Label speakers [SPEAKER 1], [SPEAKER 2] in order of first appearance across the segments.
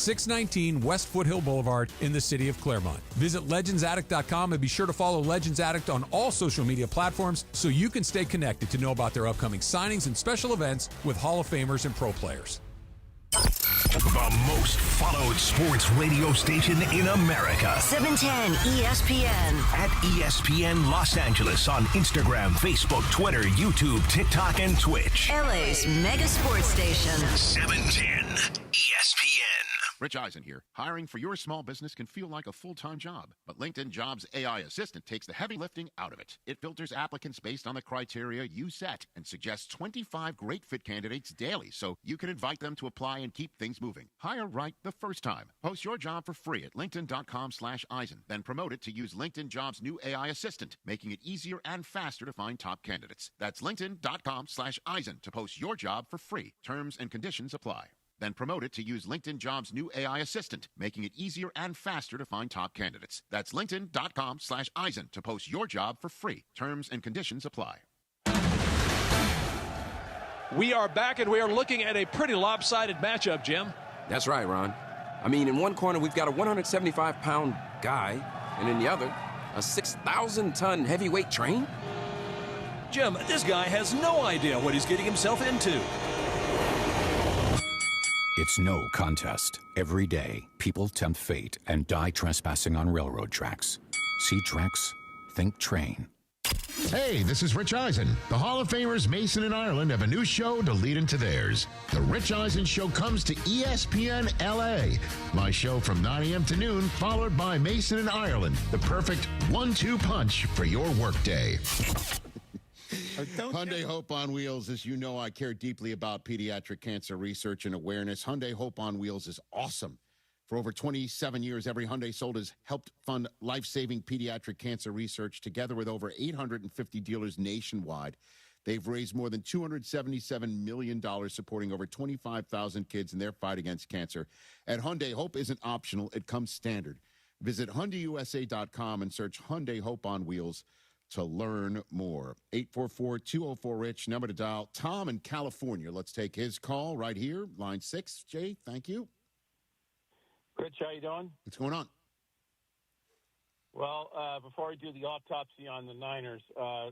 [SPEAKER 1] 619 West Foothill Boulevard in the city of Claremont. Visit legendsaddict.com and be sure to follow Legends Addict on all social media platforms so you can stay connected to know about their upcoming signings and special events with Hall of Famers and pro players.
[SPEAKER 2] The most followed sports radio station in America.
[SPEAKER 3] 710 ESPN.
[SPEAKER 2] At ESPN Los Angeles on Instagram, Facebook, Twitter, YouTube, TikTok, and Twitch.
[SPEAKER 3] LA's mega sports station.
[SPEAKER 2] 710 ESPN.
[SPEAKER 4] Rich Eisen here. Hiring for your small business can feel like a full-time job, but LinkedIn Jobs AI Assistant takes the heavy lifting out of it. It filters applicants based on the criteria you set and suggests 25 great fit candidates daily so you can invite them to apply and keep things moving. Hire right the first time. Post your job for free at linkedin.com/Eisen, then promote it to use LinkedIn Jobs' new AI Assistant, making it easier and faster to find top candidates. That's linkedin.com/Eisen to post your job for free. Terms and conditions apply. Then promote it to use LinkedIn Jobs' new AI Assistant, making it easier and faster to find top candidates. That's linkedin.com/Eisen to post your job for free. Terms and conditions apply.
[SPEAKER 5] We are back, and we are looking at a pretty lopsided matchup, Jim.
[SPEAKER 6] That's right, Ron. I mean, in one corner, we've got a 175-pound guy, and in the other, a 6,000-ton heavyweight train.
[SPEAKER 5] Jim, this guy has no idea what he's getting himself into.
[SPEAKER 7] It's no contest. Every day, people tempt fate and die trespassing on railroad tracks. See tracks? Think train.
[SPEAKER 8] Hey, this is Rich Eisen. The Hall of Famers Mason and Ireland have a new show to lead into theirs. The Rich Eisen Show comes to ESPN LA. My show from 9 a.m. to noon, followed by Mason and Ireland. The perfect 1-2 punch for your workday.
[SPEAKER 4] Hyundai Hope on Wheels. As you know, I care deeply about pediatric cancer research and awareness. Hyundai Hope on Wheels is awesome. For over 27 years, every Hyundai sold has helped fund life-saving pediatric cancer research. Together with over 850 dealers nationwide, they've raised more than $277 million supporting over 25,000 kids in their fight against cancer. At Hyundai, Hope isn't optional. It comes standard. Visit HyundaiUSA.com and search Hyundai Hope on Wheels to learn more. 844-204-RICH, number to dial. Tom in California. Let's take his call right here. Line 6. Jay, thank you.
[SPEAKER 9] Rich, how you doing?
[SPEAKER 4] What's going on?
[SPEAKER 9] Well, before I do the autopsy on the Niners, I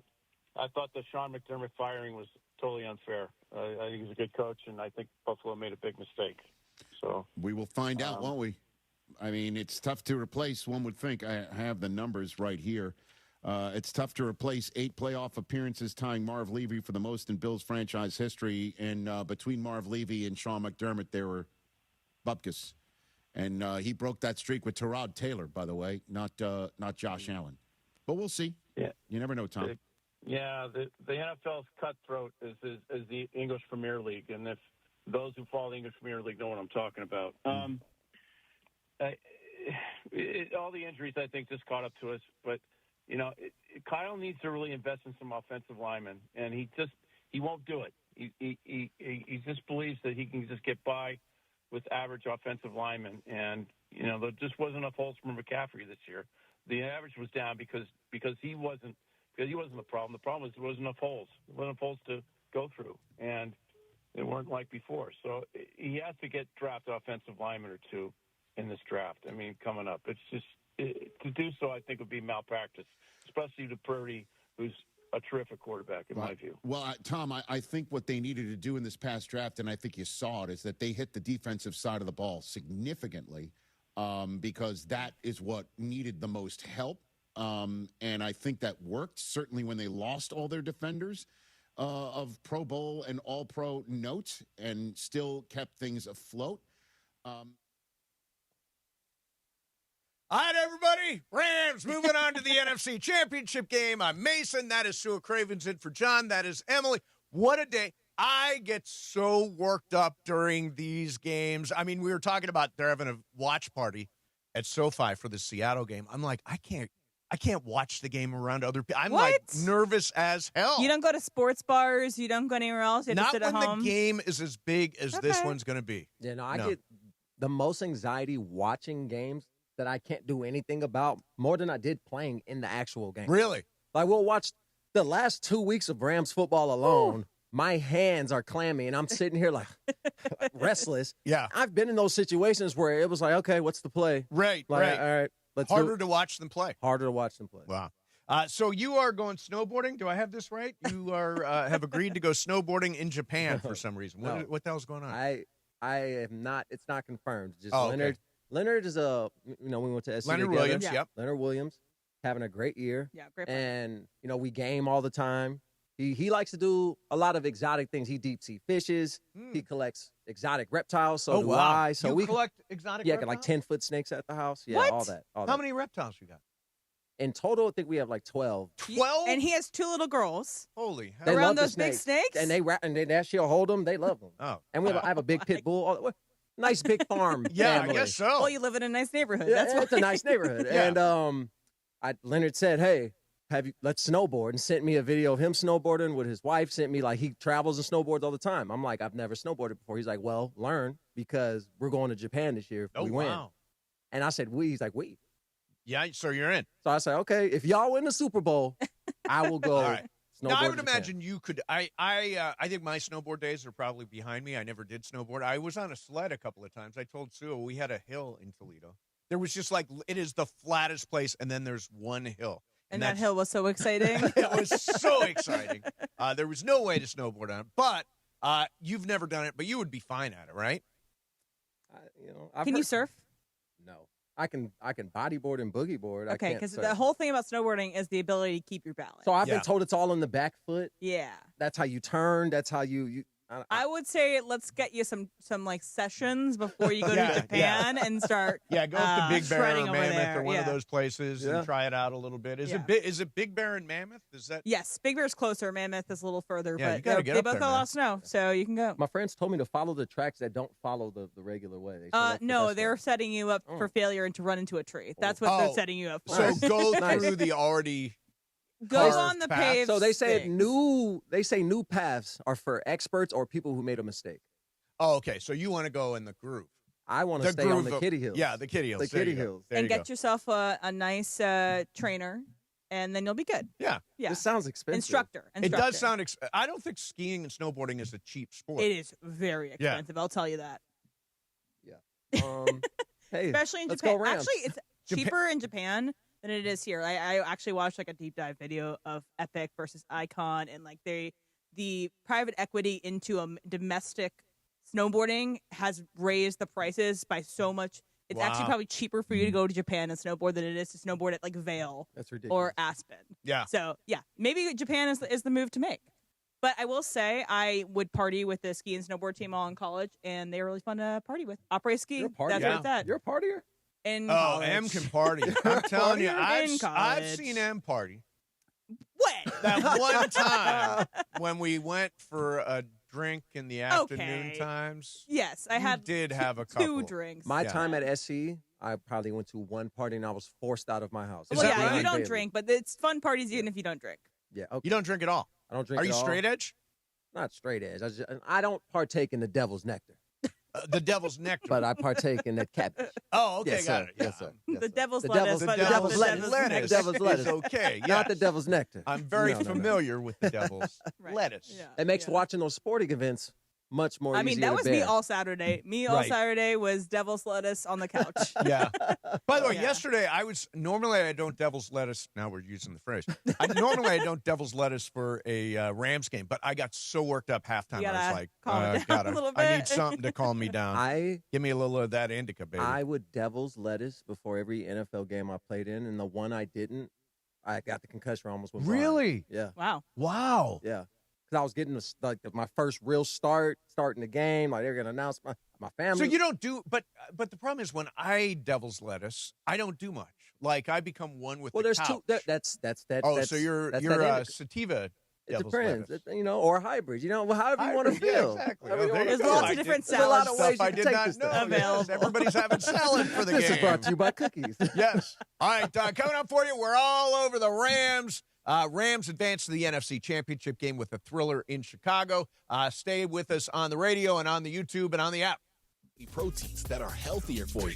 [SPEAKER 9] thought the Sean McDermott firing was totally unfair. I think he's a good coach, and I think Buffalo made a big mistake. So
[SPEAKER 4] we will find out, won't we? I mean, it's tough to replace, one would think. I have the numbers right here. It's tough to replace 8 playoff appearances, tying Marv Levy for the most in Bills franchise history. And between Marv Levy and Sean McDermott, there were bupkis. And he broke that streak with Tyrod Taylor, by the way, not Josh Allen. But we'll see.
[SPEAKER 9] Yeah,
[SPEAKER 4] you never know, Tom.
[SPEAKER 9] The NFL's cutthroat is the English Premier League, and if those who follow the English Premier League know what I'm talking about. All the injuries, I think, just caught up to us. But you know, Kyle needs to really invest in some offensive linemen, and he won't do it. He just believes that he can just get by with average offensive linemen, and you know there just wasn't enough holes for McCaffrey this year. The average was down because he wasn't the problem. The problem was there wasn't enough holes. There wasn't enough holes to go through, and they weren't like before. So he has to draft offensive lineman or two in this draft. I mean, coming up, it's just to do so. I think would be malpractice, especially to Purdy, who's a terrific quarterback, in my view.
[SPEAKER 4] Well, Tom, I think what they needed to do in this past draft, and I think you saw it, is that they hit the defensive side of the ball significantly because that is what needed the most help. And I think that worked, certainly when they lost all their defenders of Pro Bowl and All-Pro note and still kept things afloat.
[SPEAKER 10] All right, everybody. Rams moving on to the NFC Championship game. I'm Mason. That is Sue Cravens in for John. That is Emily. What a day. I get so worked up during these games. I mean, we were talking about they're having a watch party at SoFi for the Seattle game. I'm like, I can't watch the game around other people. I'm like nervous as hell.
[SPEAKER 11] You don't go to sports bars. You don't go anywhere else. You have to sit at home.
[SPEAKER 10] Not when the game is as big as this one's going to be.
[SPEAKER 12] Yeah, no, I get the most anxiety watching games that I can't do anything about more than I did playing in the actual game.
[SPEAKER 10] Really?
[SPEAKER 12] Like, we'll watch the last 2 weeks of Rams football alone. my hands are clammy, and I'm sitting here like restless.
[SPEAKER 10] Yeah.
[SPEAKER 12] I've been in those situations where it was like, okay, what's the play?
[SPEAKER 10] Right,
[SPEAKER 12] like,
[SPEAKER 10] right.
[SPEAKER 12] All right, let's do
[SPEAKER 10] Harder
[SPEAKER 12] it.
[SPEAKER 10] to watch than play.
[SPEAKER 12] Harder to watch than play.
[SPEAKER 10] Wow. So you are going snowboarding. Do I have this right? You are have agreed to go snowboarding in Japan for some reason.
[SPEAKER 12] No.
[SPEAKER 10] What the hell's going on?
[SPEAKER 12] I am not. It's not confirmed. Just
[SPEAKER 10] Oh,
[SPEAKER 12] Leonard.
[SPEAKER 10] okay.
[SPEAKER 12] Leonard is we went to SC
[SPEAKER 10] Leonard
[SPEAKER 12] together.
[SPEAKER 10] Williams, yep.
[SPEAKER 12] Leonard Williams, having a great year.
[SPEAKER 11] Yeah, great player.
[SPEAKER 12] And we game all the time. He likes to do a lot of exotic things. He deep sea fishes. He collects exotic reptiles. So do I. So
[SPEAKER 10] you
[SPEAKER 12] we
[SPEAKER 10] collect exotic
[SPEAKER 12] got
[SPEAKER 10] reptiles?
[SPEAKER 12] like 10-foot snakes at the house. Yeah,
[SPEAKER 11] What?
[SPEAKER 12] all that.
[SPEAKER 10] How many reptiles you got?
[SPEAKER 12] In total, I think we have like 12.
[SPEAKER 10] 12?
[SPEAKER 11] And he has 2 little girls.
[SPEAKER 10] Holy hell.
[SPEAKER 12] They
[SPEAKER 11] Around
[SPEAKER 12] love the
[SPEAKER 11] those big snakes?
[SPEAKER 12] And she'll hold them. They love them.
[SPEAKER 10] Oh.
[SPEAKER 12] And I have a big pit bull. Nice big farm.
[SPEAKER 10] Yeah,
[SPEAKER 12] family.
[SPEAKER 10] I guess so.
[SPEAKER 11] Well, you live in a nice neighborhood.
[SPEAKER 12] Yeah,
[SPEAKER 11] That's why.
[SPEAKER 12] it's a nice neighborhood.
[SPEAKER 10] Yeah.
[SPEAKER 12] And Leonard said, "Hey, let's snowboard," and sent me a video of him snowboarding with his wife. Sent me he travels and snowboards all the time. I'm like, I've never snowboarded before. He's like, well, learn because we're going to Japan this year if we win.
[SPEAKER 10] Wow.
[SPEAKER 12] And I said, we. He's like, we.
[SPEAKER 10] Yeah, so you're in.
[SPEAKER 12] So I said, okay, if y'all win the Super Bowl, I will go.
[SPEAKER 10] All right.
[SPEAKER 12] Snowboard
[SPEAKER 10] Now, I
[SPEAKER 12] to
[SPEAKER 10] would
[SPEAKER 12] Japan.
[SPEAKER 10] imagine you could. I think my snowboard days are probably behind me. I never did snowboard. I was on a sled a couple of times. I told Sue we had a hill in Toledo. There was just it is the flattest place, and then there's one hill.
[SPEAKER 11] And that hill was so exciting.
[SPEAKER 10] It was so exciting. There was no way to snowboard on it. But you've never done it, but you would be fine at it, right?
[SPEAKER 11] Can you surf?
[SPEAKER 12] No. I can bodyboard and boogie board.
[SPEAKER 11] Okay, because the whole thing about snowboarding is the ability to keep your balance.
[SPEAKER 12] So I've been told it's all in the back foot.
[SPEAKER 11] Yeah.
[SPEAKER 12] That's how you turn. That's how you
[SPEAKER 11] I would say let's get you some sessions before you go to Japan and start.
[SPEAKER 10] Yeah, go up to Big Bear or
[SPEAKER 11] shredding over
[SPEAKER 10] Mammoth
[SPEAKER 11] there.
[SPEAKER 10] or one of those places
[SPEAKER 12] Yeah.
[SPEAKER 10] and try it out a little bit. Is it Big Bear and Mammoth? Is that?
[SPEAKER 11] Yes, Big Bear's closer. Mammoth is a little further,
[SPEAKER 10] Yeah, you
[SPEAKER 11] but
[SPEAKER 10] gotta get
[SPEAKER 11] they
[SPEAKER 10] up
[SPEAKER 11] both
[SPEAKER 10] there,
[SPEAKER 11] got a
[SPEAKER 10] man.
[SPEAKER 11] lot of snow, so you can go.
[SPEAKER 12] My friends told me to follow the tracks that don't follow the regular way. They say that's the
[SPEAKER 11] No,
[SPEAKER 12] best
[SPEAKER 11] they're
[SPEAKER 12] way.
[SPEAKER 11] setting you up for failure and to run into a tree. That's what they're setting you up for.
[SPEAKER 10] So go
[SPEAKER 12] Nice.
[SPEAKER 10] through the already.
[SPEAKER 11] Go
[SPEAKER 10] carved
[SPEAKER 11] on the
[SPEAKER 10] path.
[SPEAKER 11] paved.
[SPEAKER 12] So they say
[SPEAKER 11] things.
[SPEAKER 12] they say new paths are for experts or people who made a mistake.
[SPEAKER 10] Oh, okay. So you want to go in the groove.
[SPEAKER 12] I want to stay on the kiddie hills.
[SPEAKER 10] Yeah, the kiddie hills.
[SPEAKER 12] The
[SPEAKER 10] There you
[SPEAKER 12] kiddie
[SPEAKER 10] go.
[SPEAKER 12] hills.
[SPEAKER 10] There
[SPEAKER 11] And
[SPEAKER 10] you
[SPEAKER 11] get
[SPEAKER 10] go.
[SPEAKER 11] yourself a nice trainer, and then you'll be good.
[SPEAKER 10] Yeah.
[SPEAKER 11] Yeah.
[SPEAKER 12] This sounds expensive.
[SPEAKER 11] Instructor.
[SPEAKER 10] It does sound. I don't think skiing and snowboarding is a cheap sport.
[SPEAKER 11] It is very
[SPEAKER 10] Yeah.
[SPEAKER 11] expensive. I'll tell you that.
[SPEAKER 12] Hey,
[SPEAKER 11] Especially in
[SPEAKER 12] let's
[SPEAKER 11] Japan.
[SPEAKER 12] go Rams.
[SPEAKER 11] Actually, it's cheaper in Japan than it is here. I actually watched a deep dive video of Epic versus Icon, and the private equity into a domestic snowboarding has raised the prices by so much. It's actually
[SPEAKER 10] Wow.
[SPEAKER 11] probably cheaper for you to go to Japan and snowboard than it is to snowboard at Vail
[SPEAKER 12] That's ridiculous.
[SPEAKER 11] or Aspen.
[SPEAKER 10] Yeah.
[SPEAKER 11] So yeah, maybe Japan is the move to make. But I will say I would party with the ski and snowboard team all in college, and they were really fun to party with. Opera ski.
[SPEAKER 12] You're a partier.
[SPEAKER 11] That's what it's at.
[SPEAKER 12] You're a partier.
[SPEAKER 11] In
[SPEAKER 10] Oh,
[SPEAKER 11] college.
[SPEAKER 10] M can party. I'm telling you,
[SPEAKER 11] In
[SPEAKER 10] I've
[SPEAKER 11] college.
[SPEAKER 10] seen M party.
[SPEAKER 11] What?
[SPEAKER 10] That one time when we went for a drink in the afternoon
[SPEAKER 11] Okay.
[SPEAKER 10] times.
[SPEAKER 11] Yes, I
[SPEAKER 10] you
[SPEAKER 11] had
[SPEAKER 10] did have a couple.
[SPEAKER 11] 2 drinks.
[SPEAKER 12] My
[SPEAKER 10] Yeah.
[SPEAKER 12] time at SC, I probably went to one party and I was forced out of my house.
[SPEAKER 10] Is
[SPEAKER 11] Well,
[SPEAKER 10] that
[SPEAKER 11] yeah,
[SPEAKER 10] right?
[SPEAKER 11] you don't
[SPEAKER 12] Bailey.
[SPEAKER 11] drink, but it's fun parties even if you don't drink.
[SPEAKER 12] Yeah, okay.
[SPEAKER 10] You don't drink at all.
[SPEAKER 12] I don't drink.
[SPEAKER 10] Are you
[SPEAKER 12] at all.
[SPEAKER 10] straight edge?
[SPEAKER 12] Not straight edge. I don't partake in the devil's nectar,
[SPEAKER 10] The devil's nectar.
[SPEAKER 12] but I partake in that cabbage.
[SPEAKER 10] Oh, okay,
[SPEAKER 12] Yes,
[SPEAKER 10] got
[SPEAKER 12] sir.
[SPEAKER 10] it. Yeah.
[SPEAKER 12] Yes, sir. Yes,
[SPEAKER 11] The
[SPEAKER 12] sir.
[SPEAKER 11] devil's
[SPEAKER 12] The
[SPEAKER 11] lettuce.
[SPEAKER 12] devil's-
[SPEAKER 11] but
[SPEAKER 12] the
[SPEAKER 11] not
[SPEAKER 12] devil's
[SPEAKER 11] the
[SPEAKER 12] lettuce.
[SPEAKER 11] devil's
[SPEAKER 12] The devil's lettuce.
[SPEAKER 10] is okay. Yes.
[SPEAKER 12] Not the devil's nectar.
[SPEAKER 10] I'm very
[SPEAKER 12] No, no, no.
[SPEAKER 10] familiar with the devil's
[SPEAKER 11] Right.
[SPEAKER 10] lettuce.
[SPEAKER 11] Yeah.
[SPEAKER 12] It makes watching those sporting events much more.
[SPEAKER 11] I mean,
[SPEAKER 12] easier
[SPEAKER 11] that
[SPEAKER 12] to
[SPEAKER 11] was me
[SPEAKER 12] bear.
[SPEAKER 11] all Saturday. All
[SPEAKER 10] Right.
[SPEAKER 11] Saturday was devil's lettuce on the couch.
[SPEAKER 10] Yeah. By the way,
[SPEAKER 11] Yeah.
[SPEAKER 10] yesterday normally I don't devil's lettuce. Now we're using the phrase. Normally I don't devil's lettuce for a Rams game, but I got so worked up halftime.
[SPEAKER 11] You
[SPEAKER 10] I was
[SPEAKER 11] gotta
[SPEAKER 10] like,
[SPEAKER 11] calm it down a little
[SPEAKER 10] I need
[SPEAKER 11] bit.
[SPEAKER 10] something to calm me down. Give me a little of that indica, baby.
[SPEAKER 12] I would devil's lettuce before every NFL game I played in, and the one I didn't, I got the concussion. I almost went blind.
[SPEAKER 10] Really?
[SPEAKER 12] Yeah.
[SPEAKER 11] Wow.
[SPEAKER 10] Wow.
[SPEAKER 12] Yeah. Because I was getting my first real starting the game. Like they're gonna announce my family.
[SPEAKER 10] So you don't do, but the problem is when I devil's lettuce, I don't do much. Like I become one with
[SPEAKER 12] well,
[SPEAKER 10] the
[SPEAKER 12] there's
[SPEAKER 10] couch.
[SPEAKER 12] two. That's
[SPEAKER 10] Oh,
[SPEAKER 12] that's,
[SPEAKER 10] so you're
[SPEAKER 12] that's
[SPEAKER 10] you're
[SPEAKER 12] that
[SPEAKER 10] a
[SPEAKER 12] indica.
[SPEAKER 10] sativa.
[SPEAKER 12] It
[SPEAKER 10] devil's
[SPEAKER 12] depends,
[SPEAKER 10] lettuce.
[SPEAKER 12] or hybrids. However you want to
[SPEAKER 10] Hybrid, yeah,
[SPEAKER 12] feel.
[SPEAKER 10] exactly.
[SPEAKER 12] However you
[SPEAKER 10] Oh,
[SPEAKER 12] wanna
[SPEAKER 10] there you
[SPEAKER 11] There's
[SPEAKER 10] go.
[SPEAKER 11] lots
[SPEAKER 10] I
[SPEAKER 11] of
[SPEAKER 10] did-
[SPEAKER 11] different
[SPEAKER 12] There's a lot
[SPEAKER 11] salads
[SPEAKER 12] of
[SPEAKER 10] Stuff
[SPEAKER 12] ways you
[SPEAKER 10] I
[SPEAKER 12] can
[SPEAKER 10] did
[SPEAKER 12] take
[SPEAKER 10] not
[SPEAKER 12] this
[SPEAKER 10] know.
[SPEAKER 12] stuff.
[SPEAKER 11] Available.
[SPEAKER 10] Yes, everybody's having salad for the
[SPEAKER 12] This
[SPEAKER 10] game.
[SPEAKER 12] is brought to you by cookies.
[SPEAKER 10] Yes. All right, coming up for you, we're all over the Rams. Rams advanced to the NFC Championship game with a thriller in Chicago. Stay with us on the radio and on the YouTube and on the app.
[SPEAKER 13] Proteins that are healthier for you.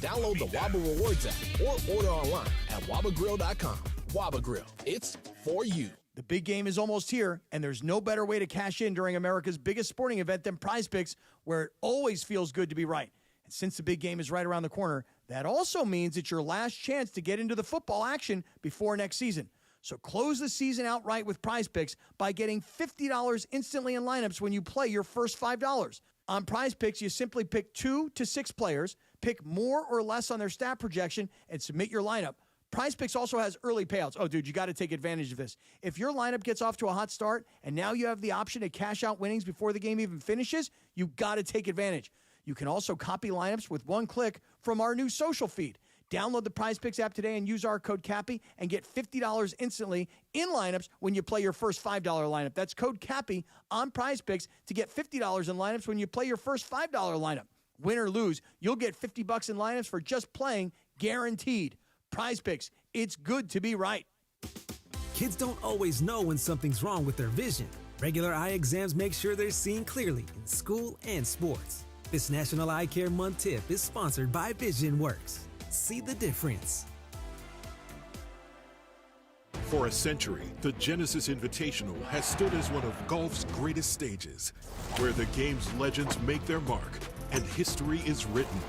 [SPEAKER 13] Download the Waba Rewards app or order online at wabagrill.com. Waba Grill, it's for you.
[SPEAKER 14] The big game is almost here, and there's no better way to cash in during America's biggest sporting event than Prize Picks, where it always feels good to be right. And since the big game is right around the corner, that also means it's your last chance to get into the football action before next season. So close the season out right with Prize Picks by getting $50 instantly in lineups when you play your first $5. On Prize Picks, you simply pick 2 to 6 players, pick more or less on their stat projection, and submit your lineup. Prize Picks also has early payouts. Oh, dude, you got to take advantage of this. If your lineup gets off to a hot start and now you have the option to cash out winnings before the game even finishes, you got to take advantage. You can also copy lineups with one click from our new social feed. Download the Prize Picks app today and use our code CAPPY and get $50 instantly in lineups when you play your first $5 lineup. That's code CAPPY on Prize Picks to get $50 in lineups when you play your first $5 lineup. Win or lose, you'll get $50 in lineups for just playing, guaranteed. Prize Picks, it's good to be right.
[SPEAKER 15] Kids don't always know when something's wrong with their vision. Regular eye exams make sure they're seeing clearly in school and sports. This National Eye Care Month tip is sponsored by Vision Works. See the difference.
[SPEAKER 16] For a century, the Genesis Invitational has stood as one of golf's greatest stages, where the game's legends make their mark and history is written.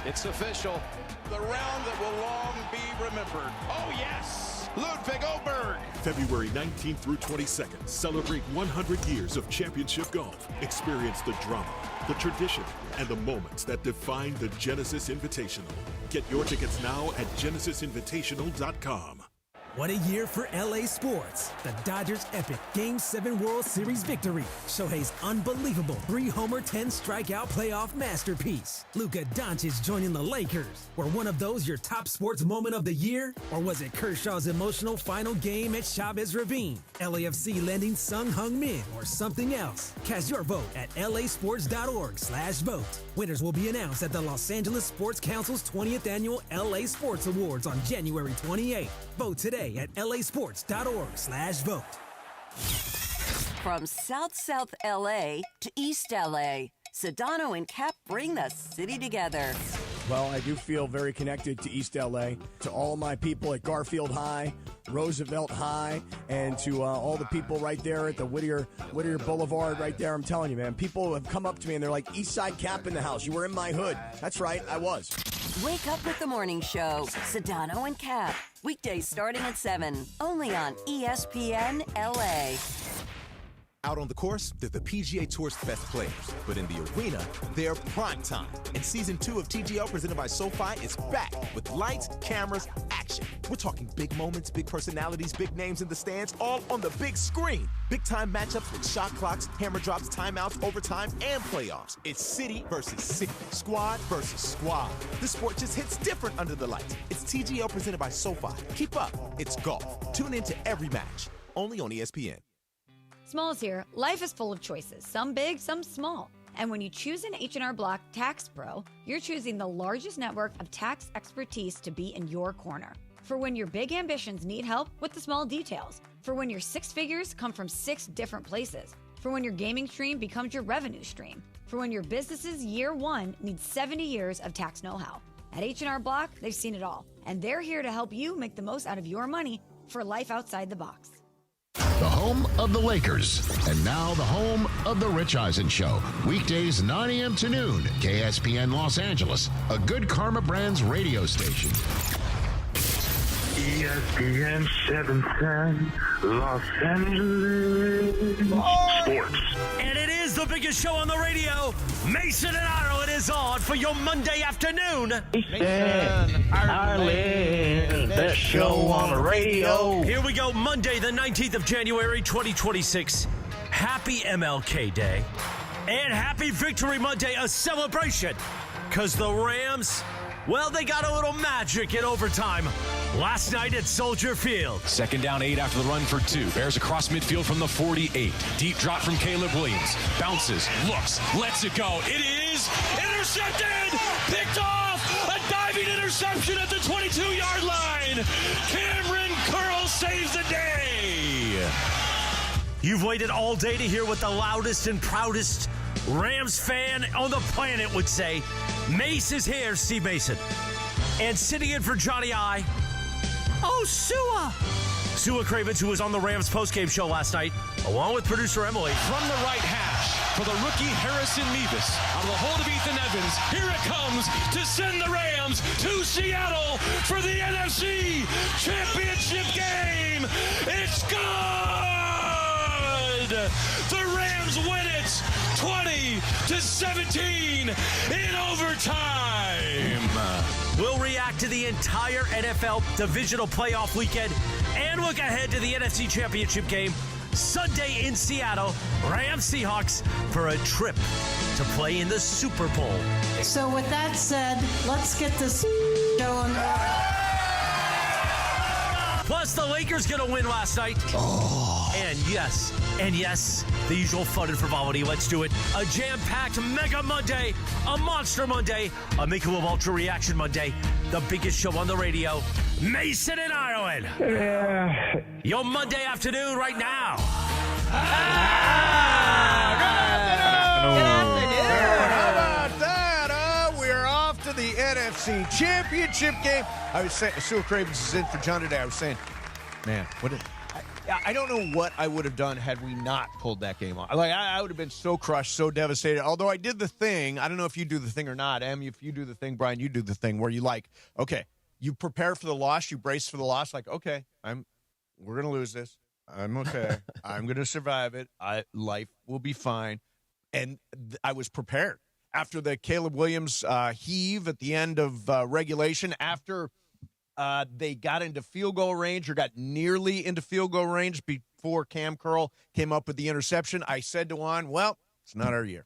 [SPEAKER 17] It's official. The round that will long be remembered. Oh, yes! Ludwig Oberg.
[SPEAKER 16] February 19th through 22nd, celebrate 100 years of championship golf. Experience the drama, the tradition, and the moments that define the Genesis Invitational. Get your tickets now at genesisinvitational.com.
[SPEAKER 15] What a year for LA sports. The Dodgers' epic Game 7 World Series victory. Shohei's unbelievable 3-homer, 10-strikeout playoff masterpiece. Luka Doncic joining the Lakers. Were one of those your top sports moment of the year? Or was it Kershaw's emotional final game at Chavez Ravine? LAFC landing Sung Hung Min or something else? Cast your vote at lasports.org/vote. Winners will be announced at the Los Angeles Sports Council's 20th Annual LA Sports Awards on January 28th. Vote today at lasports.org/vote.
[SPEAKER 3] From South LA to East LA, Sedano and Cap bring the city together.
[SPEAKER 14] Well, I do feel very connected to East LA, to all my people at Garfield High, Roosevelt High, and to all the people right there at the Whittier Boulevard right there. I'm telling you, man, people have come up to me and they're like, East Side Cap in the house. You were in my hood. That's right, I was.
[SPEAKER 3] Wake up with the morning show, Sedano and Cap. Weekdays starting at 7, only on ESPN LA.
[SPEAKER 18] Out on the course, they're the PGA Tour's best players. But in the arena, they're prime time. And Season 2 of TGL presented by SoFi is back with lights, cameras, action. We're talking big moments, big personalities, big names in the stands, all on the big screen. Big-time matchups with shot clocks, hammer drops, timeouts, overtime, and playoffs. It's city versus city, squad versus squad. The sport just hits different under the lights. It's TGL presented by SoFi. Keep up. It's golf. Tune into every match. Only on ESPN.
[SPEAKER 19] Smalls here. Life is full of choices, some big, some small. And when you choose an H&R Block Tax Pro, you're choosing the largest network of tax expertise to be in your corner. For when your big ambitions need help with the small details. For when your 6 figures come from 6 different places. For when your gaming stream becomes your revenue stream. For when your business's year 1 needs 70 years of tax know-how. At H&R Block, they've seen it all. And they're here to help you make the most out of your money for life outside the box.
[SPEAKER 8] The home of the Lakers. And now the home of the Rich Eisen Show. Weekdays 9 a.m. to noon. KSPN Los Angeles. A Good Karma Brands radio station.
[SPEAKER 20] ESPN 710 Los Angeles. Sports.
[SPEAKER 5] And it is the biggest show on the radio. Mason and Ireland is on for your Monday afternoon.
[SPEAKER 20] Mason, Ireland, best show on the radio.
[SPEAKER 5] Here we go, Monday, the 19th of January, 2026. Happy MLK Day. And happy Victory Monday, a celebration. Because the Rams, well, they got a little magic in overtime last night at Soldier Field.
[SPEAKER 21] 2nd down, 8 after the run for 2. Bears across midfield from the 48. Deep drop from Caleb Williams. Bounces, looks, lets it go. It is intercepted! Picked off! A diving interception at the 22-yard line! Cameron Curl saves the day!
[SPEAKER 5] You've waited all day to hear what the loudest and proudest Rams fan on the planet would say. Mace is here, Steve Mason. And sitting in for Johnny I, oh, Sua, Sua Cravens, who was on the Rams postgame show last night, along with producer Emily.
[SPEAKER 21] From the right hash for the rookie Harrison Meas. Out of the hold of Ethan Evans. Here it comes to send the Rams to Seattle for the NFC Championship game. It's good! The Rams win it 20-17 in overtime.
[SPEAKER 5] We'll react to the entire NFL divisional playoff weekend and look ahead to the NFC Championship game Sunday in Seattle. Rams Seahawks for a trip to play in the Super Bowl.
[SPEAKER 1] So with that said, let's get this going.
[SPEAKER 5] Plus, the Lakers going to win last night. Oh. And yes, the usual fun and frivolity. Let's do it. A jam-packed Mega Monday, a Monster Monday, a Mythical Ultra Reaction Monday, the biggest show on the radio, Mason in Ireland.
[SPEAKER 20] Yeah.
[SPEAKER 5] Your Monday afternoon right now.
[SPEAKER 10] Good afternoon. How about that? We're off to the NFC Championship game. I was saying, Sue Cravens is in for John today. I was saying, man, I don't know what I would have done had we not pulled that game off. Like, I would have been so crushed, so devastated. Although I did the thing, I don't know if you do the thing or not. Em, if you do the thing, Brian, you do the thing where you okay, you prepare for the loss, you brace for the loss. Like, okay, we're gonna lose this. I'm okay. I'm gonna survive it. Life will be fine. And I was prepared after the Caleb Williams heave at the end of regulation. After they got into field goal range or got nearly into field goal range before Cam Curl came up with the interception, I said to Juan, well, it's not our year.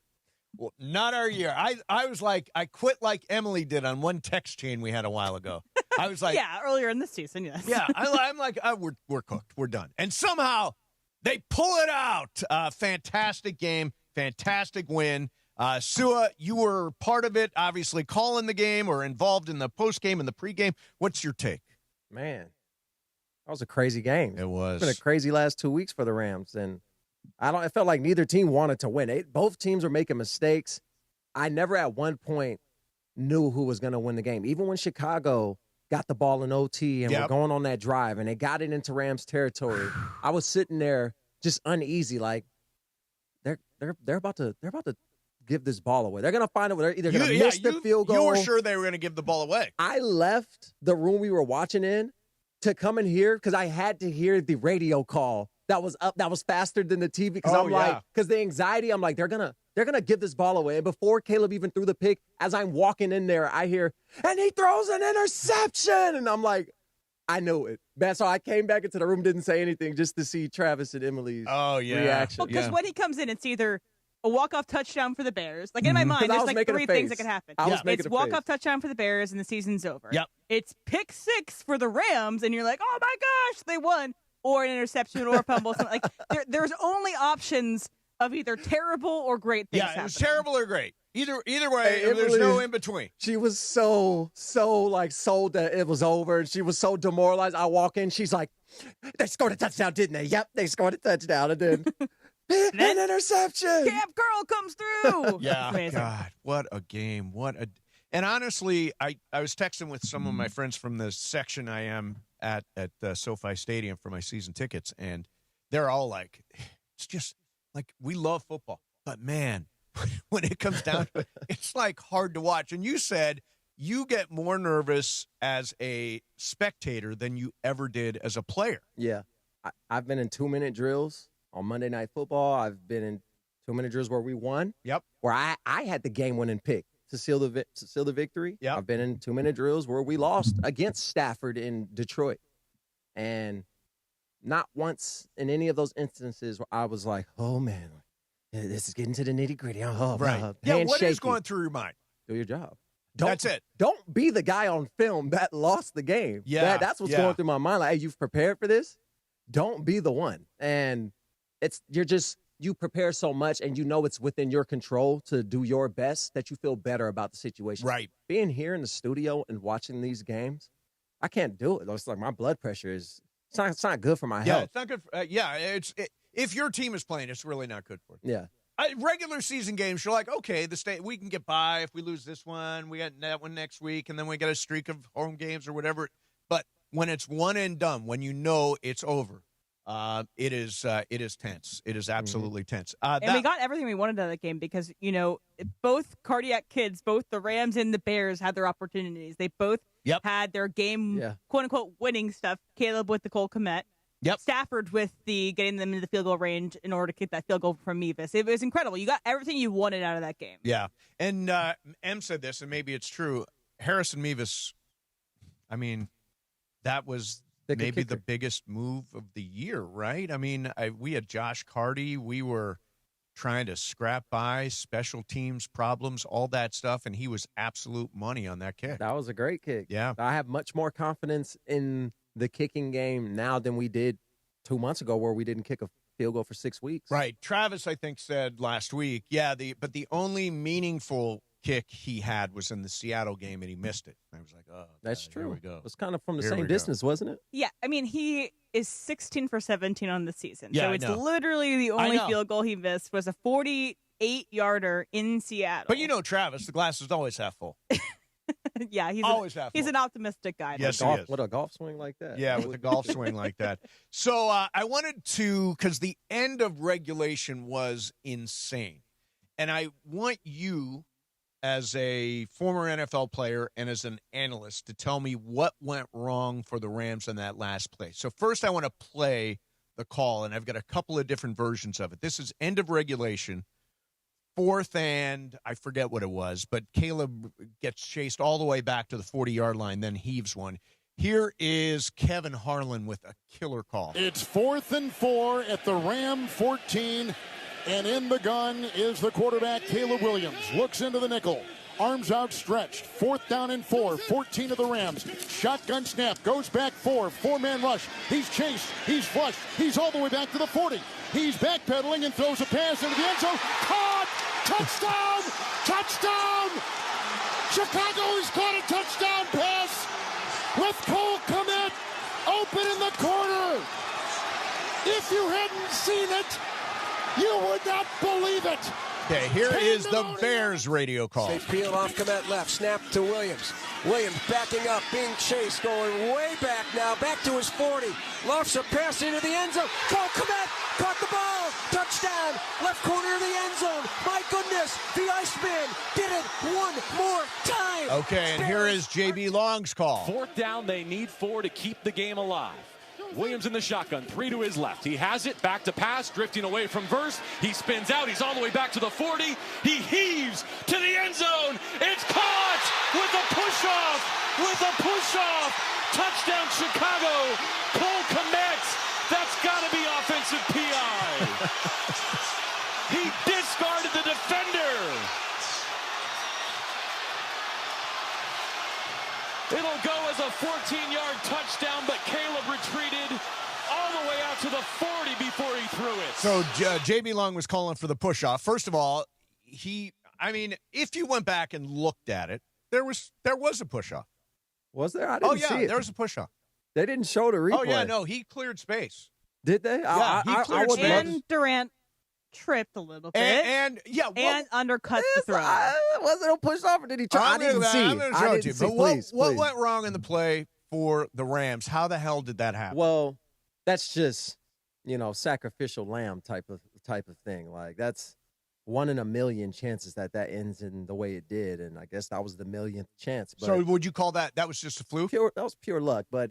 [SPEAKER 10] Well, not our year. I was like, I quit like Emily did on one text chain we had a while ago. I was like,
[SPEAKER 11] yeah, earlier in the season, yes.
[SPEAKER 10] Yeah, I'm like, we're cooked. We're done. And somehow they pull it out. Fantastic game. Fantastic win. Sua, you were part of it, obviously calling the game or involved in the postgame and the pregame. What's your take?
[SPEAKER 12] Man, that was a crazy game.
[SPEAKER 10] It was.
[SPEAKER 12] It's been a crazy last 2 weeks for the Rams, and it felt like neither team wanted to win. Both teams were making mistakes. I never at one point knew who was going to win the game. Even when Chicago got the ball in OT and were going on that drive and they got it into Rams territory, I was sitting there just uneasy, like they're about to give this ball away. They're going to find it. They're either going to miss the field goal.
[SPEAKER 10] You were sure they were going to give the ball away.
[SPEAKER 12] I left the room we were watching in to come in here because I had to hear the radio call that was up, that was faster than the TV. Because because the anxiety, I'm like, they're gonna give this ball away. And before Caleb even threw the pick, as I'm walking in there, I hear, and he throws an interception, and I'm like, I knew it. So I came back into the room, didn't say anything, just to see Travis and Emily's reaction.
[SPEAKER 11] Because when he comes in, it's either a walk-off touchdown for the Bears. Like, in my mind, there's like three things that could happen. It's walk-off touchdown for the Bears, and the season's over.
[SPEAKER 10] Yep.
[SPEAKER 11] It's pick six for the Rams, and you're like, oh, my gosh, they won. Or an interception or a fumble. Like, there's only options of either terrible or great things happening.
[SPEAKER 10] It was terrible or great. Either way, there's no in between.
[SPEAKER 12] She was so like sold that it was over, and she was so demoralized. I walk in, she's like, they scored a touchdown, didn't they? Yep, they scored a touchdown, and then an interception.
[SPEAKER 11] Camp Girl comes through.
[SPEAKER 10] Yeah, God, what a game. And honestly, I was texting with some of my friends from the section I am at SoFi Stadium for my season tickets, and they're all like, it's just like, we love football, but man, when it comes down to it, it's like hard to watch. And you said you get more nervous as a spectator than you ever did as a player.
[SPEAKER 12] Yeah. I've been in 2-minute drills on Monday Night Football. I've been in 2-minute drills where we won.
[SPEAKER 10] Yep.
[SPEAKER 12] Where I had the game-winning pick to seal the victory.
[SPEAKER 10] Yep.
[SPEAKER 12] I've been in 2-minute drills where we lost against Stafford in Detroit. And not once in any of those instances where I was like, oh, man, this is getting to the nitty-gritty.
[SPEAKER 10] Right. What is going through your mind?
[SPEAKER 12] Do your job.
[SPEAKER 10] That's it.
[SPEAKER 12] Don't be the guy on film that lost the game.
[SPEAKER 10] Yeah.
[SPEAKER 12] That's what's going through my mind. Like, hey, you've prepared for this? Don't be the one. And you prepare so much, and you know it's within your control to do your best that you feel better about the situation.
[SPEAKER 10] Right.
[SPEAKER 12] Being here in the studio and watching these games, I can't do it. It's like my blood pressure is it's not good for my health.
[SPEAKER 10] It's not good. If your team is playing, it's really not good for it.
[SPEAKER 12] Yeah.
[SPEAKER 10] Regular season games, you're like, okay, we can get by if we lose this one. We got that one next week, and then we got a streak of home games or whatever. But when it's one and done, when you know it's over, it is tense. It is absolutely tense.
[SPEAKER 11] And we got everything we wanted out of that game because, both cardiac kids, both the Rams and the Bears had their opportunities. They both had their game, quote-unquote, winning stuff. Caleb with the Cole Kmet.
[SPEAKER 10] Yep.
[SPEAKER 11] Stafford with the getting them into the field goal range in order to get that field goal from Meas. It was incredible. You got everything you wanted out of that game.
[SPEAKER 10] Yeah. And M said this, and maybe it's true. Harrison Meas, I mean, that was maybe the biggest move of the year, right? I mean, we had Josh Carty. We were trying to scrap by special teams problems, all that stuff, and he was absolute money on that kick.
[SPEAKER 12] That was a great kick.
[SPEAKER 10] Yeah.
[SPEAKER 12] I have much more confidence in the kicking game now than we did 2 months ago where we didn't kick a field goal for 6 weeks.
[SPEAKER 10] Right. Travis, I think, said last week, but the only meaningful kick he had was in the Seattle game, and he missed it. I was like, oh,
[SPEAKER 12] that's true.
[SPEAKER 10] Here we go.
[SPEAKER 12] It was kind of from the same distance, wasn't it?
[SPEAKER 11] Yeah. I mean, he is 16 for 17 on the season.
[SPEAKER 10] Yeah,
[SPEAKER 11] so it's literally the only field goal he missed was a 48-yarder in Seattle.
[SPEAKER 10] But Travis, the glass is always half full.
[SPEAKER 11] Yeah, he's an optimistic guy.
[SPEAKER 10] Yes, he is.
[SPEAKER 12] What a golf swing like that.
[SPEAKER 10] Yeah, with a golf swing like that. So I wanted to, because the end of regulation was insane. And I want you, as a former NFL player and as an analyst, to tell me what went wrong for the Rams in that last play. So first I want to play the call, and I've got a couple of different versions of it. This is end of regulation. 4th and I forget what it was, but Caleb gets chased all the way back to the 40-yard line, then heaves one. Here is Kevin Harlan with a killer call.
[SPEAKER 2] It's 4th and 4 at the Ram 14, and in the gun is the quarterback, Caleb Williams. Looks into the nickel. Arms outstretched. 4th down and 4. 14 of the Rams. Shotgun snap. Goes back 4. 4-man rush. He's chased. He's flushed. He's all the way back to the 40. He's backpedaling and throws a pass into the end zone. Caught! Touchdown! Touchdown! Chicago has caught a touchdown pass with Cole Kmet open in the corner. If you hadn't seen it, you would not believe it.
[SPEAKER 10] Okay, here is the Bears radio call.
[SPEAKER 22] They peel off Kmet left, snap to Williams. Williams backing up, being chased, going way back now, back to his 40. Lofts a pass into the end zone. Cole Kmet caught the ball. Touchdown, left corner of the end zone. My goodness, the Iceman did it one more time.
[SPEAKER 10] Okay, and here is J.B. Long's call.
[SPEAKER 21] 4th down, they need 4 to keep the game alive. Williams in the shotgun, 3 to his left. He has it, back to pass, drifting away from verse. He spins out, he's all the way back to the 40. He heaves to the end zone. It's caught with a push-off, Touchdown, Chicago. Cole Kmet. That's got to be offensive PI. He discarded the defender. It'll go as a 14-yard touchdown, but Caleb retreated all the way out to the 40 before he threw it.
[SPEAKER 10] So J.B. Long was calling for the push-off. First of all, if you went back and looked at it, there was a push-off.
[SPEAKER 12] Was there? I didn't see it.
[SPEAKER 10] There was a push-off.
[SPEAKER 12] They didn't show the replay.
[SPEAKER 10] Oh, yeah, no, he cleared space.
[SPEAKER 12] Did they?
[SPEAKER 10] Yeah, he cleared space.
[SPEAKER 11] And Durant tripped a little bit.
[SPEAKER 10] And
[SPEAKER 11] undercut the throw.
[SPEAKER 12] Was it a push-off or did he try? I didn't see.
[SPEAKER 10] I'm going to show it to you. But
[SPEAKER 12] Please.
[SPEAKER 10] What went wrong in the play for the Rams? How the hell did that happen?
[SPEAKER 12] Well, that's just, sacrificial lamb type of thing. Like, that's 1 in a million chances that ends in the way it did, and I guess that was the millionth chance. But
[SPEAKER 10] so would you call that was just a fluke?
[SPEAKER 12] That was pure luck, but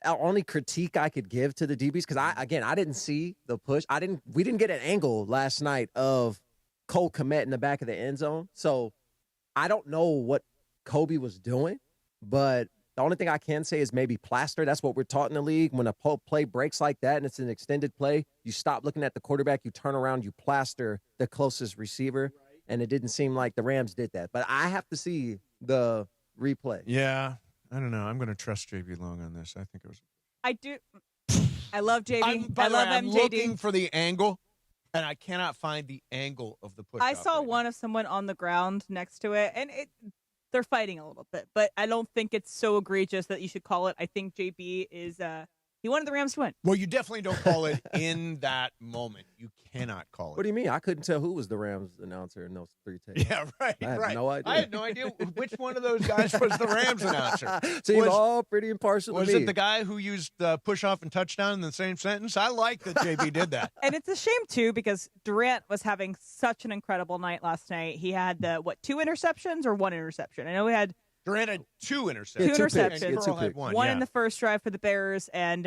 [SPEAKER 12] our only critique I could give to the DBs, because I didn't see the push. We didn't get an angle last night of Cole Kmet in the back of the end zone, so I don't know what Kobe was doing, but the only thing I can say is maybe plaster. That's what we're taught in the league. When a play breaks like that and it's an extended play, you stop looking at the quarterback, you turn around, you plaster the closest receiver, and it didn't seem like the Rams did that. But I have to see the replay.
[SPEAKER 10] Yeah, I don't know. I'm going to trust J.B. Long on this. I think it was.
[SPEAKER 11] I do. I love JB.
[SPEAKER 10] I'm
[SPEAKER 11] MJD.
[SPEAKER 10] looking for the angle, and I cannot find the angle of the push.
[SPEAKER 11] I saw one of someone on the ground next to it, and they're fighting a little bit, but I don't think it's so egregious that you should call it. I think JB is He wanted the Rams to win.
[SPEAKER 10] Well, you definitely don't call it in that moment. You cannot call it.
[SPEAKER 12] What do you mean? I couldn't tell who was the Rams announcer in those 3 tapes.
[SPEAKER 10] Yeah, right.
[SPEAKER 12] I had
[SPEAKER 10] right.
[SPEAKER 12] no idea.
[SPEAKER 10] I had no idea which one of those guys was the Rams announcer.
[SPEAKER 12] Seemed all pretty impartial to
[SPEAKER 10] Was
[SPEAKER 12] me.
[SPEAKER 10] it the guy who used push-off and touchdown in the same sentence? I like that JB did that.
[SPEAKER 11] And it's a shame, too, because Durant was having such an incredible night last night. He had, 2 interceptions or 1 interception? I know he had
[SPEAKER 10] Durant had 2 interceptions.
[SPEAKER 11] 2 interceptions.
[SPEAKER 10] And Pearl had one
[SPEAKER 11] in the first drive for the Bears, and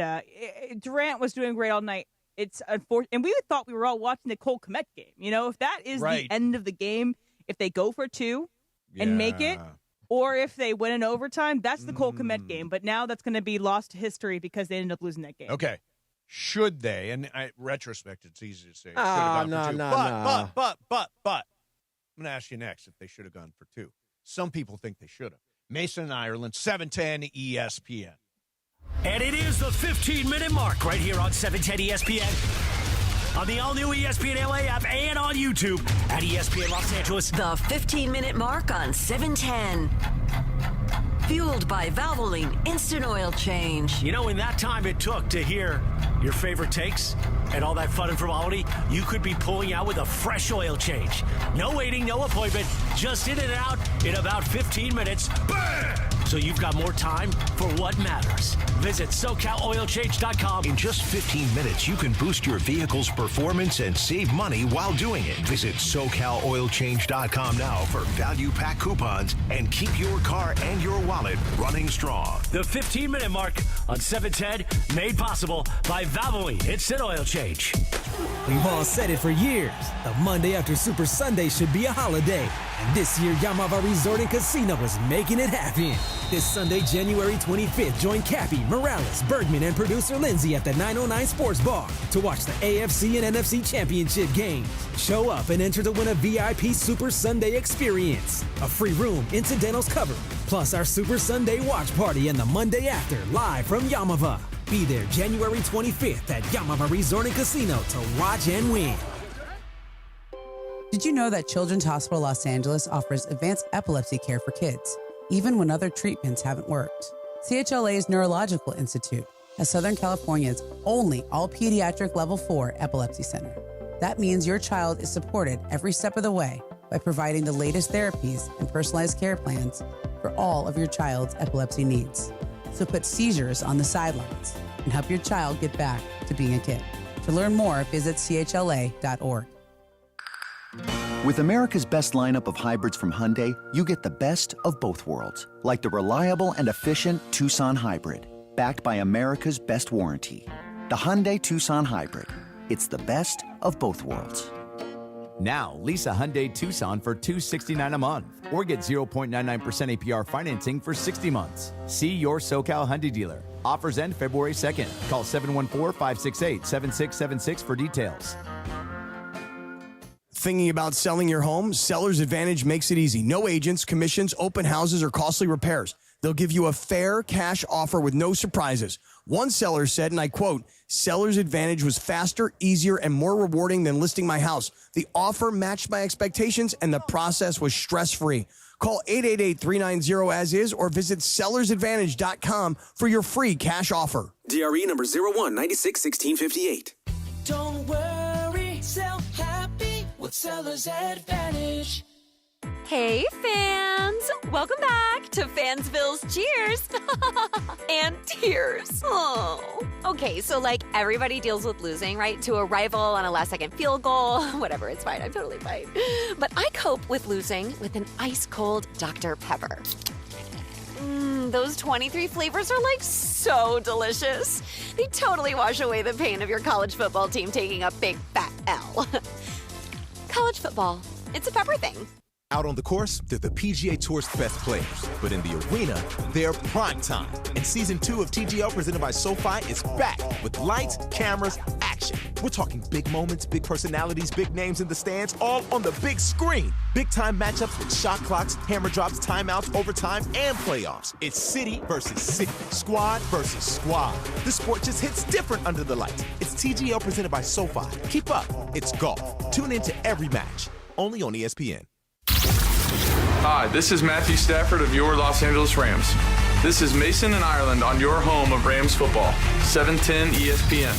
[SPEAKER 11] Durant was doing great all night. It's unfortunate, and we thought we were all watching the Cole Kmet game. You know, if that is the end of the game, if they go for 2 and make it, or if they win in overtime, that's the Cole Kmet game. But now that's going to be lost to history because they ended up losing that game.
[SPEAKER 10] Okay. Should they? And retrospect, it's easy to say.
[SPEAKER 12] No.
[SPEAKER 10] But I'm going to ask you next if they should have gone for 2. Some people think they should have. Mason, Ireland, 710 ESPN.
[SPEAKER 5] And it is the 15-minute mark right here on 710 ESPN. On the all-new ESPN LA app and on YouTube at ESPN Los Angeles.
[SPEAKER 3] The 15-minute mark on 710. Fueled by Valvoline Instant Oil Change.
[SPEAKER 5] You know, in that time it took to hear your favorite takes and all that fun and frivolity, you could be pulling out with a fresh oil change. No waiting, no appointment, just in and out in about 15 minutes. Bam! So you've got more time for what matters. Visit SoCalOilChange.com.
[SPEAKER 6] In just 15 minutes, you can boost your vehicle's performance and save money while doing it. Visit SoCalOilChange.com now for value pack coupons and keep your car and your wallet running strong.
[SPEAKER 5] The 15-minute mark on 710, made possible by Valvoline Instant Oil Change.
[SPEAKER 15] We've all said it for years. The Monday after Super Sunday should be a holiday. And this year, Yamava Resort and Casino is making it happen. This Sunday, January 25th, join Cappy, Morales, Bergman, and producer Lindsay at the 909 Sports Bar to watch the AFC and NFC Championship games. Show up and enter to win a VIP Super Sunday experience. A free room, incidentals covered, plus our Super Sunday watch party and the Monday after, live from Yamava. Be there January 25th at Yamava Resort and Casino to watch and win.
[SPEAKER 7] Did you know that Children's Hospital Los Angeles offers advanced epilepsy care for kids, even when other treatments haven't worked? CHLA's Neurological Institute has Southern California's only all-pediatric Level 4 epilepsy center. That means your child is supported every step of the way by providing the latest therapies and personalized care plans for all of your child's epilepsy needs. So put seizures on the sidelines and help your child get back to being a kid. To learn more, visit chla.org.
[SPEAKER 23] With America's best lineup of hybrids from Hyundai, you get the best of both worlds. Like the reliable and efficient Tucson Hybrid, backed by America's best warranty. The Hyundai Tucson Hybrid. It's the best of both worlds.
[SPEAKER 24] Now, lease a Hyundai Tucson for $269 a month or get 0.99% APR financing for 60 months. See your SoCal Hyundai dealer. Offers end February 2nd. Call 714-568-7676 for details.
[SPEAKER 14] Thinking about selling your home? Seller's Advantage makes it easy. No agents, commissions, open houses, or costly repairs. They'll give you a fair cash offer with no surprises. One seller said, and I quote, "Seller's Advantage was faster, easier, and more rewarding than listing my house. The offer matched my expectations, and the process was stress-free." Call 888-390-AS-IS or visit sellersadvantage.com for your free cash offer.
[SPEAKER 25] DRE number 01961658.
[SPEAKER 26] Don't worry, sell happy with Seller's Advantage.
[SPEAKER 27] Hey, fans! Welcome back to Fansville's Cheers and Tears. Oh. Okay, so like everybody deals with losing, right? To a rival on a last-second field goal. Whatever, it's fine. I'm totally fine. But I cope with losing with an ice-cold Dr. Pepper. Those 23 flavors are like so delicious. They totally wash away the pain of your college football team taking a big fat L. College football, it's a pepper thing.
[SPEAKER 18] Out on the course, they're the PGA Tour's best players. But in the arena, they're prime time. And Season 2 of TGL presented by SoFi is back with lights, cameras, action. We're talking big moments, big personalities, big names in the stands, all on the big screen. Big-time matchups with shot clocks, hammer drops, timeouts, overtime, and playoffs. It's city versus city, squad versus squad. The sport just hits different under the lights. It's TGL presented by SoFi. Keep up. It's golf. Tune into every match. Only on ESPN.
[SPEAKER 4] Hi, this is Matthew Stafford of your Los Angeles Rams. This is Mason in Ireland on your home of Rams football, 710 ESPN.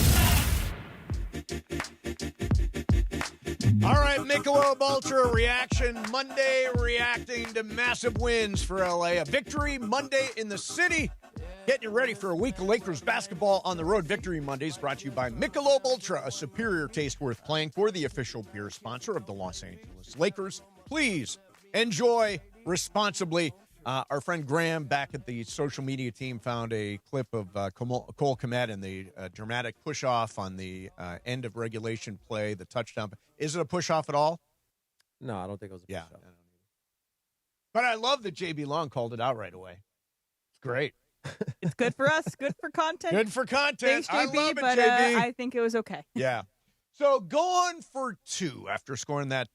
[SPEAKER 10] All right, Michelob Ultra reaction Monday, reacting to massive wins for LA. A victory Monday in the city. Getting you ready for a week of Lakers basketball on the road. Victory Mondays brought to you by Michelob Ultra, a superior taste worth playing for, the official beer sponsor of the Los Angeles Lakers. Please enjoy responsibly. Our friend Graham back at the social media team found a clip of Cole Kmet and the dramatic push-off on the end of regulation play, the touchdown. Is it a push-off at all?
[SPEAKER 12] No, I don't think it was a push-off.
[SPEAKER 10] But I love that J.B. Long called it out right away. It's great.
[SPEAKER 11] It's good for us. Good for content.
[SPEAKER 10] Good for content.
[SPEAKER 11] Thanks, JB,
[SPEAKER 10] I love it,
[SPEAKER 11] but
[SPEAKER 10] JB.
[SPEAKER 11] I think it was okay.
[SPEAKER 10] Yeah. So going for two after scoring that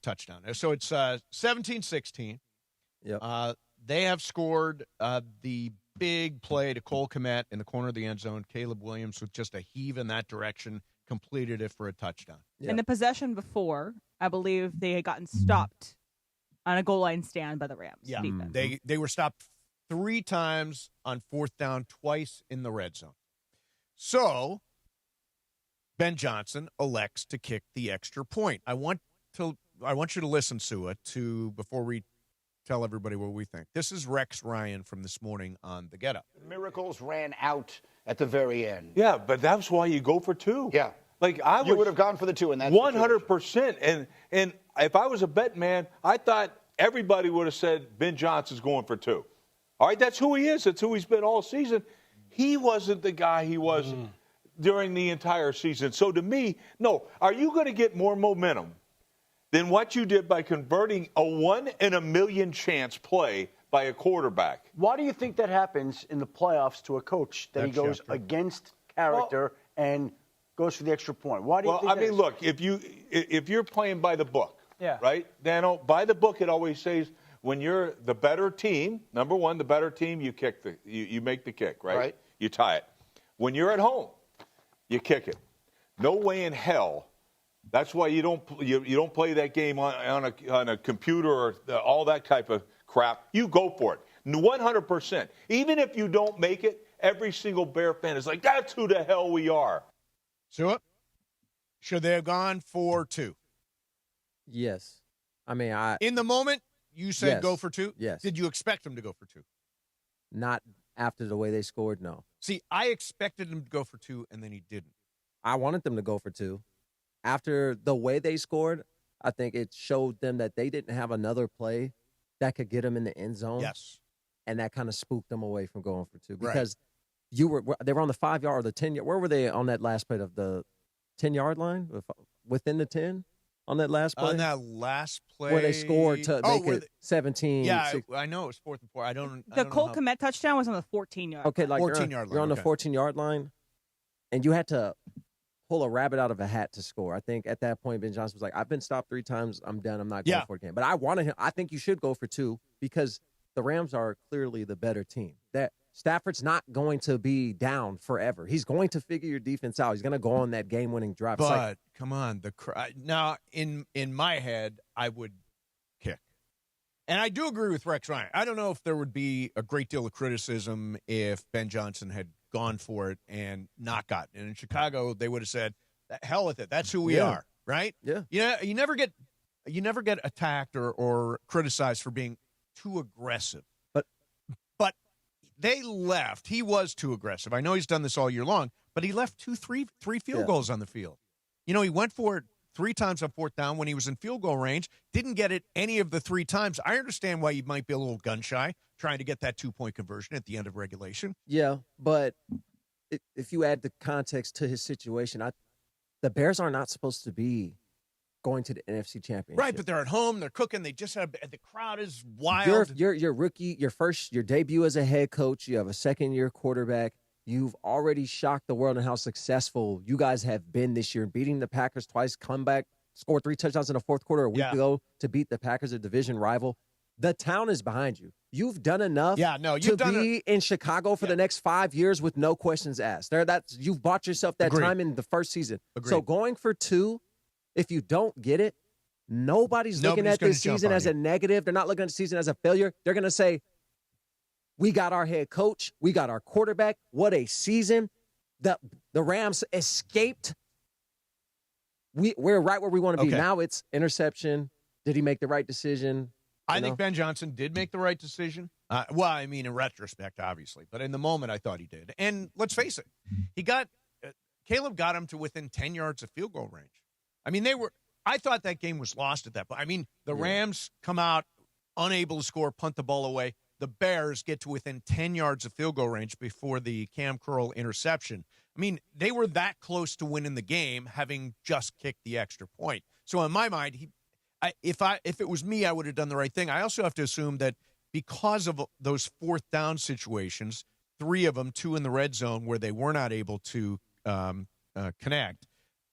[SPEAKER 10] touchdown. So it's 17-16.
[SPEAKER 12] Yep.
[SPEAKER 10] They have scored the big play to Cole Kmet in the corner of the end zone. Caleb Williams with just a heave in that direction completed it for a touchdown.
[SPEAKER 12] Yep.
[SPEAKER 11] In the possession before, I believe they had gotten stopped on a goal line stand by the Rams.
[SPEAKER 10] Yeah,
[SPEAKER 11] defense.
[SPEAKER 10] they were stopped 3 times on 4th down, twice in the red zone. So Ben Johnson elects to kick the extra point. I want you to listen, Sua, to before we tell everybody what we think. This is Rex Ryan from this morning on The Get Up.
[SPEAKER 8] Miracles ran out at the very end.
[SPEAKER 9] Yeah, but that's why you go for 2.
[SPEAKER 8] Yeah.
[SPEAKER 9] Like
[SPEAKER 8] you would have gone for the 2 in that
[SPEAKER 9] 100%. And if I was a bet man, I thought everybody would have said Ben Johnson's going for 2. All right, that's who he is. That's who he's been all season. He wasn't the guy he was during the entire season. So to me, no. Are you going to get more momentum than what you did by converting a 1 in a million chance play by a quarterback?
[SPEAKER 8] Why do you think that happens in the playoffs to a coach that he goes against character and goes for the extra point? Why do you think
[SPEAKER 9] I mean, look, if you're playing by the book, right? Dano, by the book, it always says when you're the better team, number one, the better team, you make the kick, right? You tie it. When you're at home, you kick it. No way in hell. That's why you don't play that game on a computer or all that type of crap. You go for it, 100%. Even if you don't make it, every single Bear fan is like, that's who the hell we are.
[SPEAKER 10] So, should they have gone for 2?
[SPEAKER 12] Yes. I mean,
[SPEAKER 10] in the moment, you said
[SPEAKER 12] yes.
[SPEAKER 10] go for 2?
[SPEAKER 12] Yes.
[SPEAKER 10] Did you expect them to go for 2?
[SPEAKER 12] Not after the way they scored, no.
[SPEAKER 10] See, I expected him to go for 2, and then he didn't.
[SPEAKER 12] I wanted them to go for 2. After the way they scored, I think it showed them that they didn't have another play that could get them in the end zone.
[SPEAKER 10] Yes.
[SPEAKER 12] And that kind of spooked them away from going for 2. Because they were on the 5-yard or the 10-yard. Where were they on that last play of the 10-yard line? Within the 10 on that last play?
[SPEAKER 10] On that last play.
[SPEAKER 12] Where they scored to make it 17.
[SPEAKER 10] Yeah, I know it was 4th and 4. I don't
[SPEAKER 11] The Cole Kmet touchdown was on the 14-yard
[SPEAKER 12] Okay, like
[SPEAKER 10] 14-yard line.
[SPEAKER 12] You're on the 14-yard line, and you had to pull a rabbit out of a hat to score. I think at that point, Ben Johnson was like, I've been stopped 3 times. I'm done. I'm not going for it again. But I think you should go for 2 because the Rams are clearly the better team. That Stafford's not going to be down forever. He's going to figure your defense out. He's going to go on that game-winning drive.
[SPEAKER 10] But come on, now in my head, I would kick, and I do agree with Rex Ryan. I don't know if there would be a great deal of criticism if Ben Johnson had gone for it and not gotten it. And in Chicago, they would have said, "Hell with it. That's who we are." Right?
[SPEAKER 12] Yeah.
[SPEAKER 10] You never get attacked or criticized for being too aggressive. But they left. He was too aggressive. I know he's done this all year long, but he left 3 field goals on the field. He went for it 3 times on 4th down when he was in field goal range. Didn't get it any of the 3 times. I understand why you might be a little gun shy trying to get that 2-point conversion at the end of regulation.
[SPEAKER 12] Yeah, but if you add the context to his situation, the Bears are not supposed to be going to the NFC Championship.
[SPEAKER 10] Right, but they're at home. They're cooking. They just have the crowd is wild.
[SPEAKER 12] Your rookie, your debut as a head coach. You have a second-year quarterback. You've already shocked the world in how successful you guys have been this year, beating the Packers twice, come back, scored 3 touchdowns in the 4th quarter a week ago to beat the Packers, a division rival. The town is behind you. You've done enough to be in Chicago for the next 5 years with no questions asked. You've bought yourself that time in the first season.
[SPEAKER 10] Agreed.
[SPEAKER 12] So going for 2, if you don't get it, Nobody's looking at this season as a negative. They're not looking at the season as a failure. They're going to say, we got our head coach. We got our quarterback. What a season. The Rams escaped. We're right where we want to be.
[SPEAKER 10] Okay.
[SPEAKER 12] Now it's interception. Did he make the right decision?
[SPEAKER 10] I think Ben Johnson did make the right decision. Well, I mean, in retrospect, obviously. But in the moment, I thought he did. And let's face it, Caleb got him to within 10 yards of field goal range. I mean, I thought that game was lost at that point. I mean, the Rams come out unable to score, punt the ball away. The Bears get to within 10 yards of field goal range before the Cam Curl interception. I mean, they were that close to winning the game, having just kicked the extra point. So in my mind, if it was me, I would have done the right thing. I also have to assume that because of those fourth down situations, 3 of them, 2 in the red zone where they were not able to connect,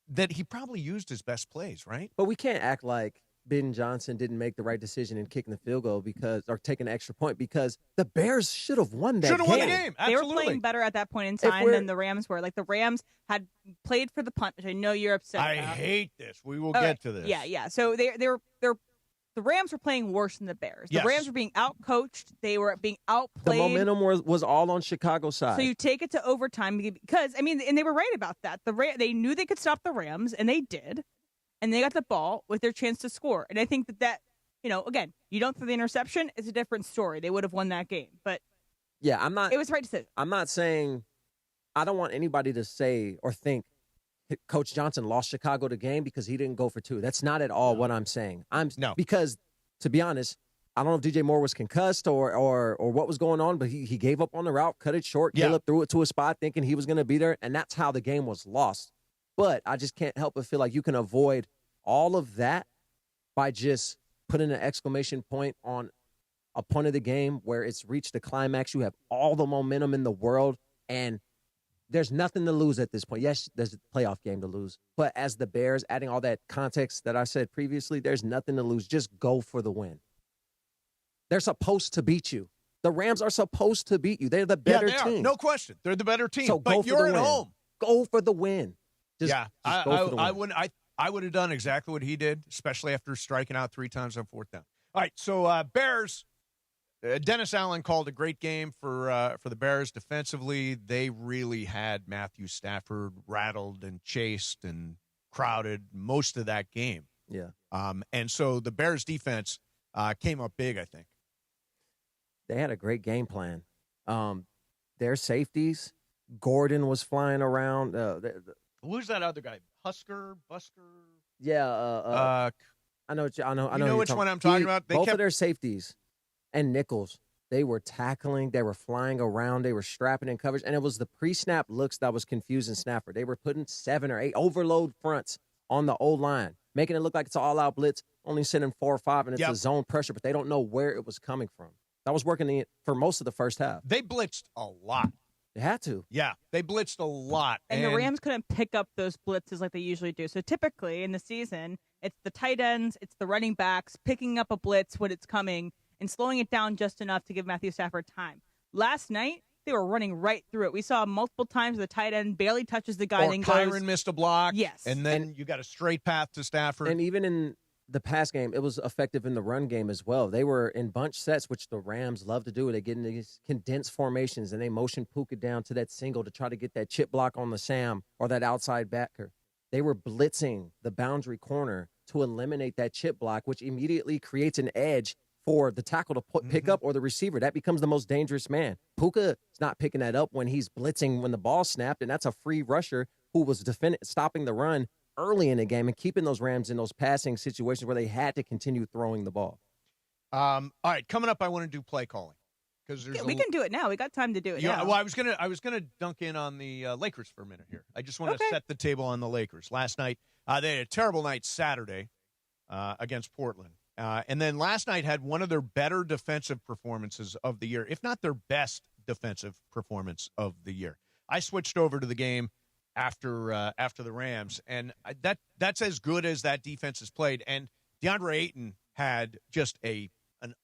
[SPEAKER 10] that he probably used his best plays, right?
[SPEAKER 12] But we can't act like Ben Johnson didn't make the right decision in kicking the field goal or taking an extra point, because the Bears should have won that game.
[SPEAKER 10] Should have won the game. Absolutely.
[SPEAKER 11] They were playing better at that point in time than the Rams were. Like, the Rams had played for the punt, which I know you're upset
[SPEAKER 10] I
[SPEAKER 11] about.
[SPEAKER 10] hate this. We will get to this.
[SPEAKER 11] Yeah. So the Rams were playing worse than the Bears. The Rams were being out-coached. They were being outplayed.
[SPEAKER 12] The momentum was all on Chicago's side.
[SPEAKER 11] So you take it to overtime because, I mean, and they were right about that. They knew they could stop the Rams, and they did. And they got the ball with their chance to score. And I think that again, you don't throw the interception, it's a different story. They would have won that game. But
[SPEAKER 12] yeah,
[SPEAKER 11] it was the right decision.
[SPEAKER 12] I'm not saying, I don't want anybody to say or think Coach Johnson lost Chicago the game because he didn't go for 2. That's not at all what I'm saying. Because, to be honest, I don't know if DJ Moore was concussed or what was going on, but he gave up on the route, cut it short.
[SPEAKER 10] Yeah.
[SPEAKER 12] Caleb threw it to a spot thinking he was going to be there, and that's how the game was lost. But I just can't help but feel like you can avoid all of that by just putting an exclamation point on a point of the game where it's reached the climax. You have all the momentum in the world, and there's nothing to lose at this point. Yes, there's a playoff game to lose. But as the Bears, adding all that context that I said previously, there's nothing to lose. Just go for the win. They're supposed to beat you. The Rams are supposed to beat you. They're the better team.
[SPEAKER 10] No question. They're the better team.
[SPEAKER 12] So
[SPEAKER 10] but you're at home.
[SPEAKER 12] Go for the win.
[SPEAKER 10] I would have done exactly what he did, especially after striking out 3 times on 4th down. All right, so Bears, Dennis Allen called a great game for the Bears defensively. They really had Matthew Stafford rattled and chased and crowded most of that game.
[SPEAKER 12] Yeah.
[SPEAKER 10] And so the Bears defense came up big, I think.
[SPEAKER 12] They had a great game plan. Their safeties, Gordon was flying around.
[SPEAKER 10] Who's that other guy? Busker?
[SPEAKER 12] Yeah. I know.
[SPEAKER 10] You know which one I'm talking about?
[SPEAKER 12] Both of their safeties and nickels, they were tackling. They were flying around. They were strapping in coverage. And it was the pre-snap looks that was confusing Stafford. They were putting 7 or 8 overload fronts on the O-line, making it look like it's an all-out blitz, only sending 4 or 5, and it's a zone pressure, but they don't know where it was coming from. That was working for most of the first half.
[SPEAKER 10] They blitzed a lot.
[SPEAKER 12] They had to.
[SPEAKER 10] Yeah, they blitzed a lot.
[SPEAKER 11] And the Rams couldn't pick up those blitzes like they usually do. So typically in the season, it's the tight ends, it's the running backs picking up a blitz when it's coming and slowing it down just enough to give Matthew Stafford time. Last night, they were running right through it. We saw multiple times the tight end barely touches the guy.
[SPEAKER 10] Or Kyron missed a block.
[SPEAKER 11] Yes.
[SPEAKER 10] And then you got a straight path to Stafford.
[SPEAKER 12] And even in the pass game, it was effective in the run game as well. They were in bunch sets, which the Rams love to do. They get in these condensed formations, and they motion Puka down to that single to try to get that chip block on the Sam or that outside backer. They were blitzing the boundary corner to eliminate that chip block, which immediately creates an edge for the tackle to pick up or the receiver. That becomes the most dangerous man. Puka is not picking that up when he's blitzing when the ball snapped, and that's a free rusher who was stopping the run early in the game and keeping those Rams in those passing situations where they had to continue throwing the ball.
[SPEAKER 10] All right, coming up, I want to do play calling because
[SPEAKER 11] we can do it now. We got time to do it. Now.
[SPEAKER 10] Well, I was gonna dunk in on the Lakers for a minute here. I just want to set the table on the Lakers. Last night, they had a terrible night Saturday against Portland, and then last night had one of their better defensive performances of the year, if not their best defensive performance of the year. I switched over to the game after the Rams, and that's as good as that defense has played. And DeAndre Ayton had just an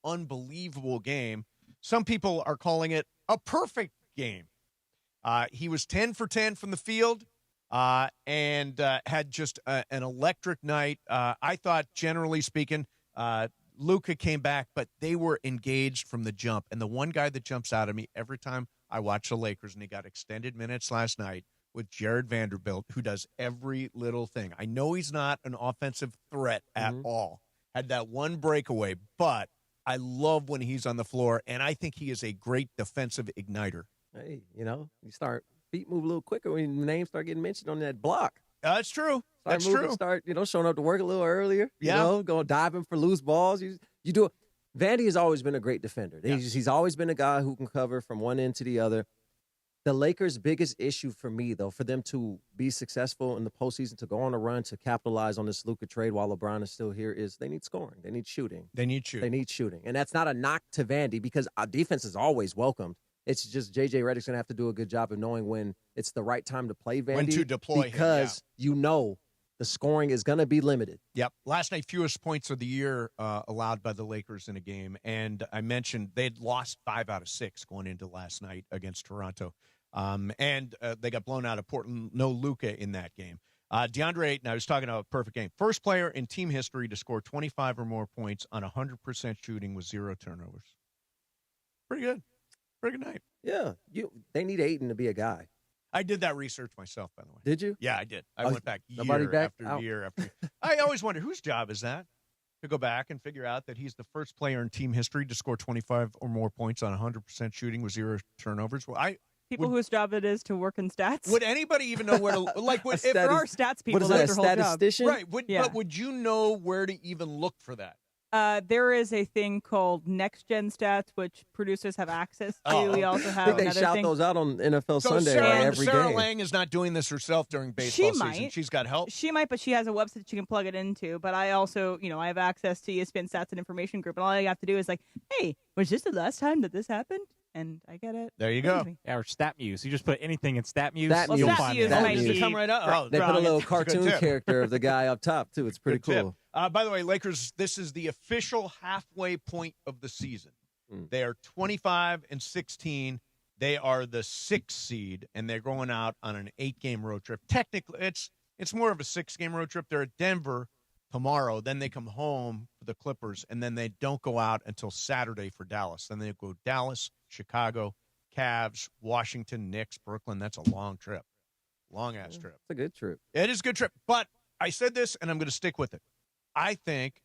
[SPEAKER 10] unbelievable game. Some people are calling it a perfect game. He was 10 for 10 from the field, and had just an electric night. I thought, generally speaking, Luka came back, but they were engaged from the jump. And the one guy that jumps out at me every time I watch the Lakers, and he got extended minutes last night with Jared Vanderbilt, who does every little thing. I know he's not an offensive threat at all. Had that one breakaway, but I love when he's on the floor, and I think he is a great defensive igniter.
[SPEAKER 12] Hey, you start feet move a little quicker when names start getting mentioned on that block.
[SPEAKER 10] That's true. That's true.
[SPEAKER 12] Start, showing up to work a little earlier.
[SPEAKER 10] Yeah.
[SPEAKER 12] Going diving for loose balls. You do it. Vandy has always been a great defender.
[SPEAKER 10] Yeah.
[SPEAKER 12] He's always been a guy who can cover from one end to the other. The Lakers' biggest issue for me, though, for them to be successful in the postseason, to go on a run, to capitalize on this Luka trade while LeBron is still here, is they need scoring. They need shooting.
[SPEAKER 10] They need shooting.
[SPEAKER 12] And that's not a knock to Vandy, because our defense is always welcomed. It's just J.J. Redick's going to have to do a good job of knowing when it's the right time to play Vandy.
[SPEAKER 10] When to deploy
[SPEAKER 12] because the scoring is going to be limited.
[SPEAKER 10] Yep. Last night, fewest points of the year allowed by the Lakers in a game. And I mentioned they'd lost 5 out of 6 going into last night against Toronto. And they got blown out of Portland. No Luka in that game. DeAndre Ayton, I was talking about a perfect game. First player in team history to score 25 or more points on 100% shooting with 0 turnovers. Pretty good. Pretty good night.
[SPEAKER 12] Yeah. They need Ayton to be a guy.
[SPEAKER 10] I did that research myself, by the way.
[SPEAKER 12] Did you?
[SPEAKER 10] Yeah, I did. I went back year after year. I always wonder, whose job is that? To go back and figure out that he's the first player in team history to score 25 or more points on 100% shooting with 0 turnovers. Well,
[SPEAKER 11] People whose job it is to work in stats.
[SPEAKER 10] Would anybody even know where to
[SPEAKER 11] if there are stats people?
[SPEAKER 12] What is
[SPEAKER 11] that's
[SPEAKER 12] that,
[SPEAKER 11] their whole
[SPEAKER 12] statistician?
[SPEAKER 11] job.
[SPEAKER 10] Right. But would you know where to even look for that?
[SPEAKER 11] There is a thing called Next Gen Stats, which producers have access to. We also have
[SPEAKER 12] I think they
[SPEAKER 11] another
[SPEAKER 12] shout
[SPEAKER 11] thing.
[SPEAKER 12] those out on NFL Sunday every
[SPEAKER 10] Sarah
[SPEAKER 12] game.
[SPEAKER 10] Lang is not doing this herself during baseball
[SPEAKER 11] She
[SPEAKER 10] season.
[SPEAKER 11] might.
[SPEAKER 10] She's got help.
[SPEAKER 11] She might, but she has a website she can plug it into. But I also, I have access to ESPN Stats and Information Group, and all I have to do is hey, was this the last time that this happened? And I get it.
[SPEAKER 10] There you go.
[SPEAKER 1] Yeah, or StatMuse. You just put anything in StatMuse.
[SPEAKER 12] StatMuse.
[SPEAKER 1] You'll
[SPEAKER 11] Well,
[SPEAKER 1] find
[SPEAKER 11] StatMuse
[SPEAKER 1] it.
[SPEAKER 11] might
[SPEAKER 10] Just
[SPEAKER 11] be-
[SPEAKER 10] come right up.
[SPEAKER 12] They put a little cartoon character of the guy up top, too. It's pretty
[SPEAKER 10] Good
[SPEAKER 12] cool.
[SPEAKER 10] tip. By the way, Lakers, this is the official halfway point of the season. They are 25-16. They are the 6th seed, and they're going out on an 8-game road trip. Technically, it's more of a 6-game road trip. They're at Denver tomorrow. Then they come home for the Clippers, and then they don't go out until Saturday for Dallas. Then they go Dallas, Chicago, Cavs, Washington, Knicks, Brooklyn. That's a long trip. Long-ass trip.
[SPEAKER 12] It's a good trip.
[SPEAKER 10] It is a good trip. But I said this, and I'm going to stick with it. I think,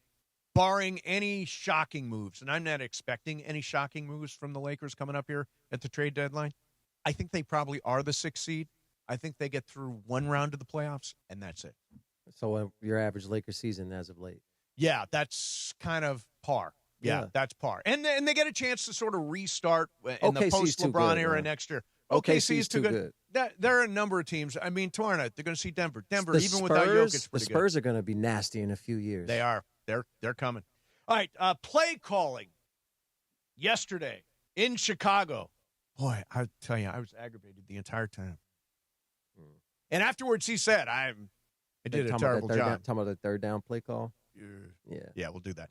[SPEAKER 10] barring any shocking moves, and I'm not expecting any shocking moves from the Lakers coming up here at the trade deadline, I think they probably are the 6th seed. I think they get through one round of the playoffs, and that's it.
[SPEAKER 12] So your average Lakers season as of late.
[SPEAKER 10] Yeah, that's kind of par. Yeah, that's par. And they get a chance to sort of restart in the post-LeBron era next year. OKC's too good. There are a number of teams. I mean, tomorrow night, they're going to see Denver. Denver, even without Jokic,
[SPEAKER 12] the Spurs are going to be nasty in a few years.
[SPEAKER 10] They are. They're coming. All right, play calling yesterday in Chicago. Boy, I tell you, I was aggravated the entire time. And afterwards, he said, I did a terrible job.
[SPEAKER 12] Talking about the third down play call?
[SPEAKER 10] Yeah, we'll do that.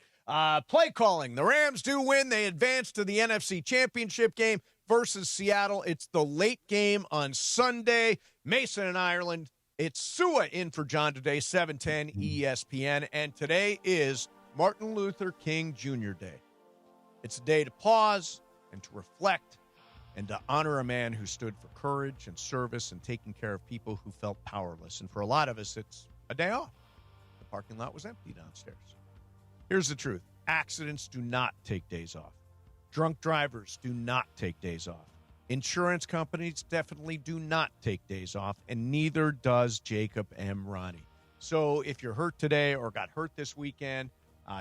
[SPEAKER 10] Play calling. The Rams do win. They advance to the NFC Championship game versus Seattle. It's the late game on Sunday. Mason in Ireland. It's Sua in for John today, 710 ESPN. And today is Martin Luther King Jr. Day. It's a day to pause and to reflect and to honor a man who stood for courage and service and taking care of people who felt powerless. And for a lot of us, it's a day off. The parking lot was empty downstairs. Here's the truth. Accidents do not take days off. Drunk drivers do not take days off. Insurance companies definitely do not take days off, and neither does Jacob M. Ronnie. So if you're hurt today or got hurt this weekend,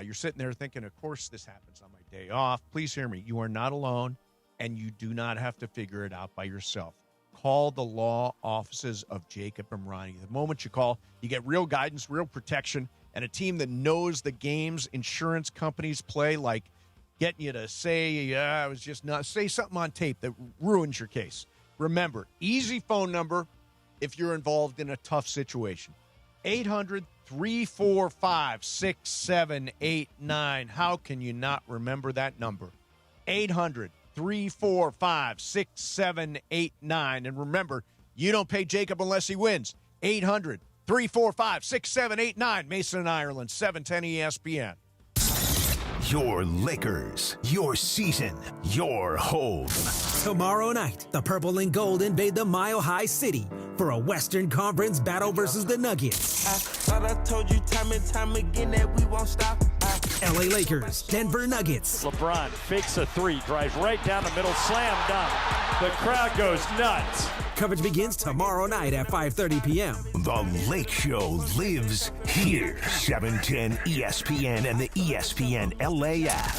[SPEAKER 10] you're sitting there thinking, of course this happens on my day off. Please hear me. You are not alone, and you do not have to figure it out by yourself. Call the law offices of Jacob M. Ronnie. The moment you call, you get real guidance, real protection, and a team that knows the games insurance companies play, like getting you to say, I was just not, say something on tape that ruins your case. Remember, easy phone number if you're involved in a tough situation. 800-345-6789. How can you not remember that number? 800-345-6789. And remember, you don't pay Jacob unless he wins. 800-345-6789. Mason and Ireland, 710 ESPN.
[SPEAKER 6] Your Lakers, your season, your home.
[SPEAKER 15] Tomorrow night, the Purple and Gold invade the Mile High City for a Western Conference battle versus the Nuggets.
[SPEAKER 2] I thought I told you time and time again that we won't stop.
[SPEAKER 15] LA Lakers, Denver Nuggets.
[SPEAKER 13] LeBron fakes a three, drives right down the middle, slam dunk. The crowd goes nuts.
[SPEAKER 15] Coverage begins tomorrow night at 5:30 p.m.
[SPEAKER 6] The Lake Show lives here. 710 ESPN and the ESPN LA app.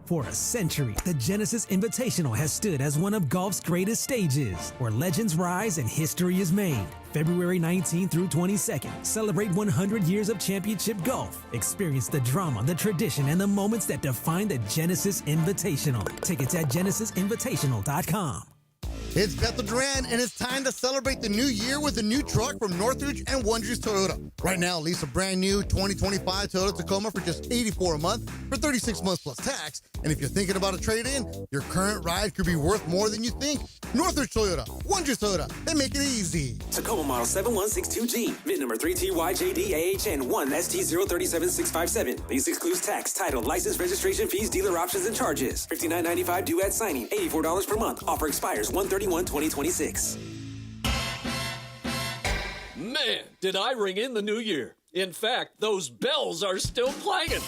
[SPEAKER 15] For a century, the Genesis Invitational has stood as one of golf's greatest stages, where legends rise and history is made. February 19th through 22nd, celebrate 100 years of championship golf. Experience the drama, the tradition, and the moments that define the Genesis Invitational. Tickets at genesisinvitational.com.
[SPEAKER 16] It's Bethel Duran, and it's time to celebrate the new year with a new truck from Northridge and Wonders Toyota. Right now, lease a brand new 2025 Toyota Tacoma for just $84 a month for 36 months plus tax. And if you're thinking about a trade-in, your current ride could be worth more than you think. Northridge Toyota, Wonders Toyota, they make it easy.
[SPEAKER 25] Tacoma model 7162G, VIN number 3TYJDAHN 1ST037657. Lease excludes tax, title, license, registration fees, dealer options, and charges. $59.95 due at signing, $84 per month. Offer expires 1/31/2026.
[SPEAKER 17] Man, did I ring in the new year. In fact, those bells are still clanging.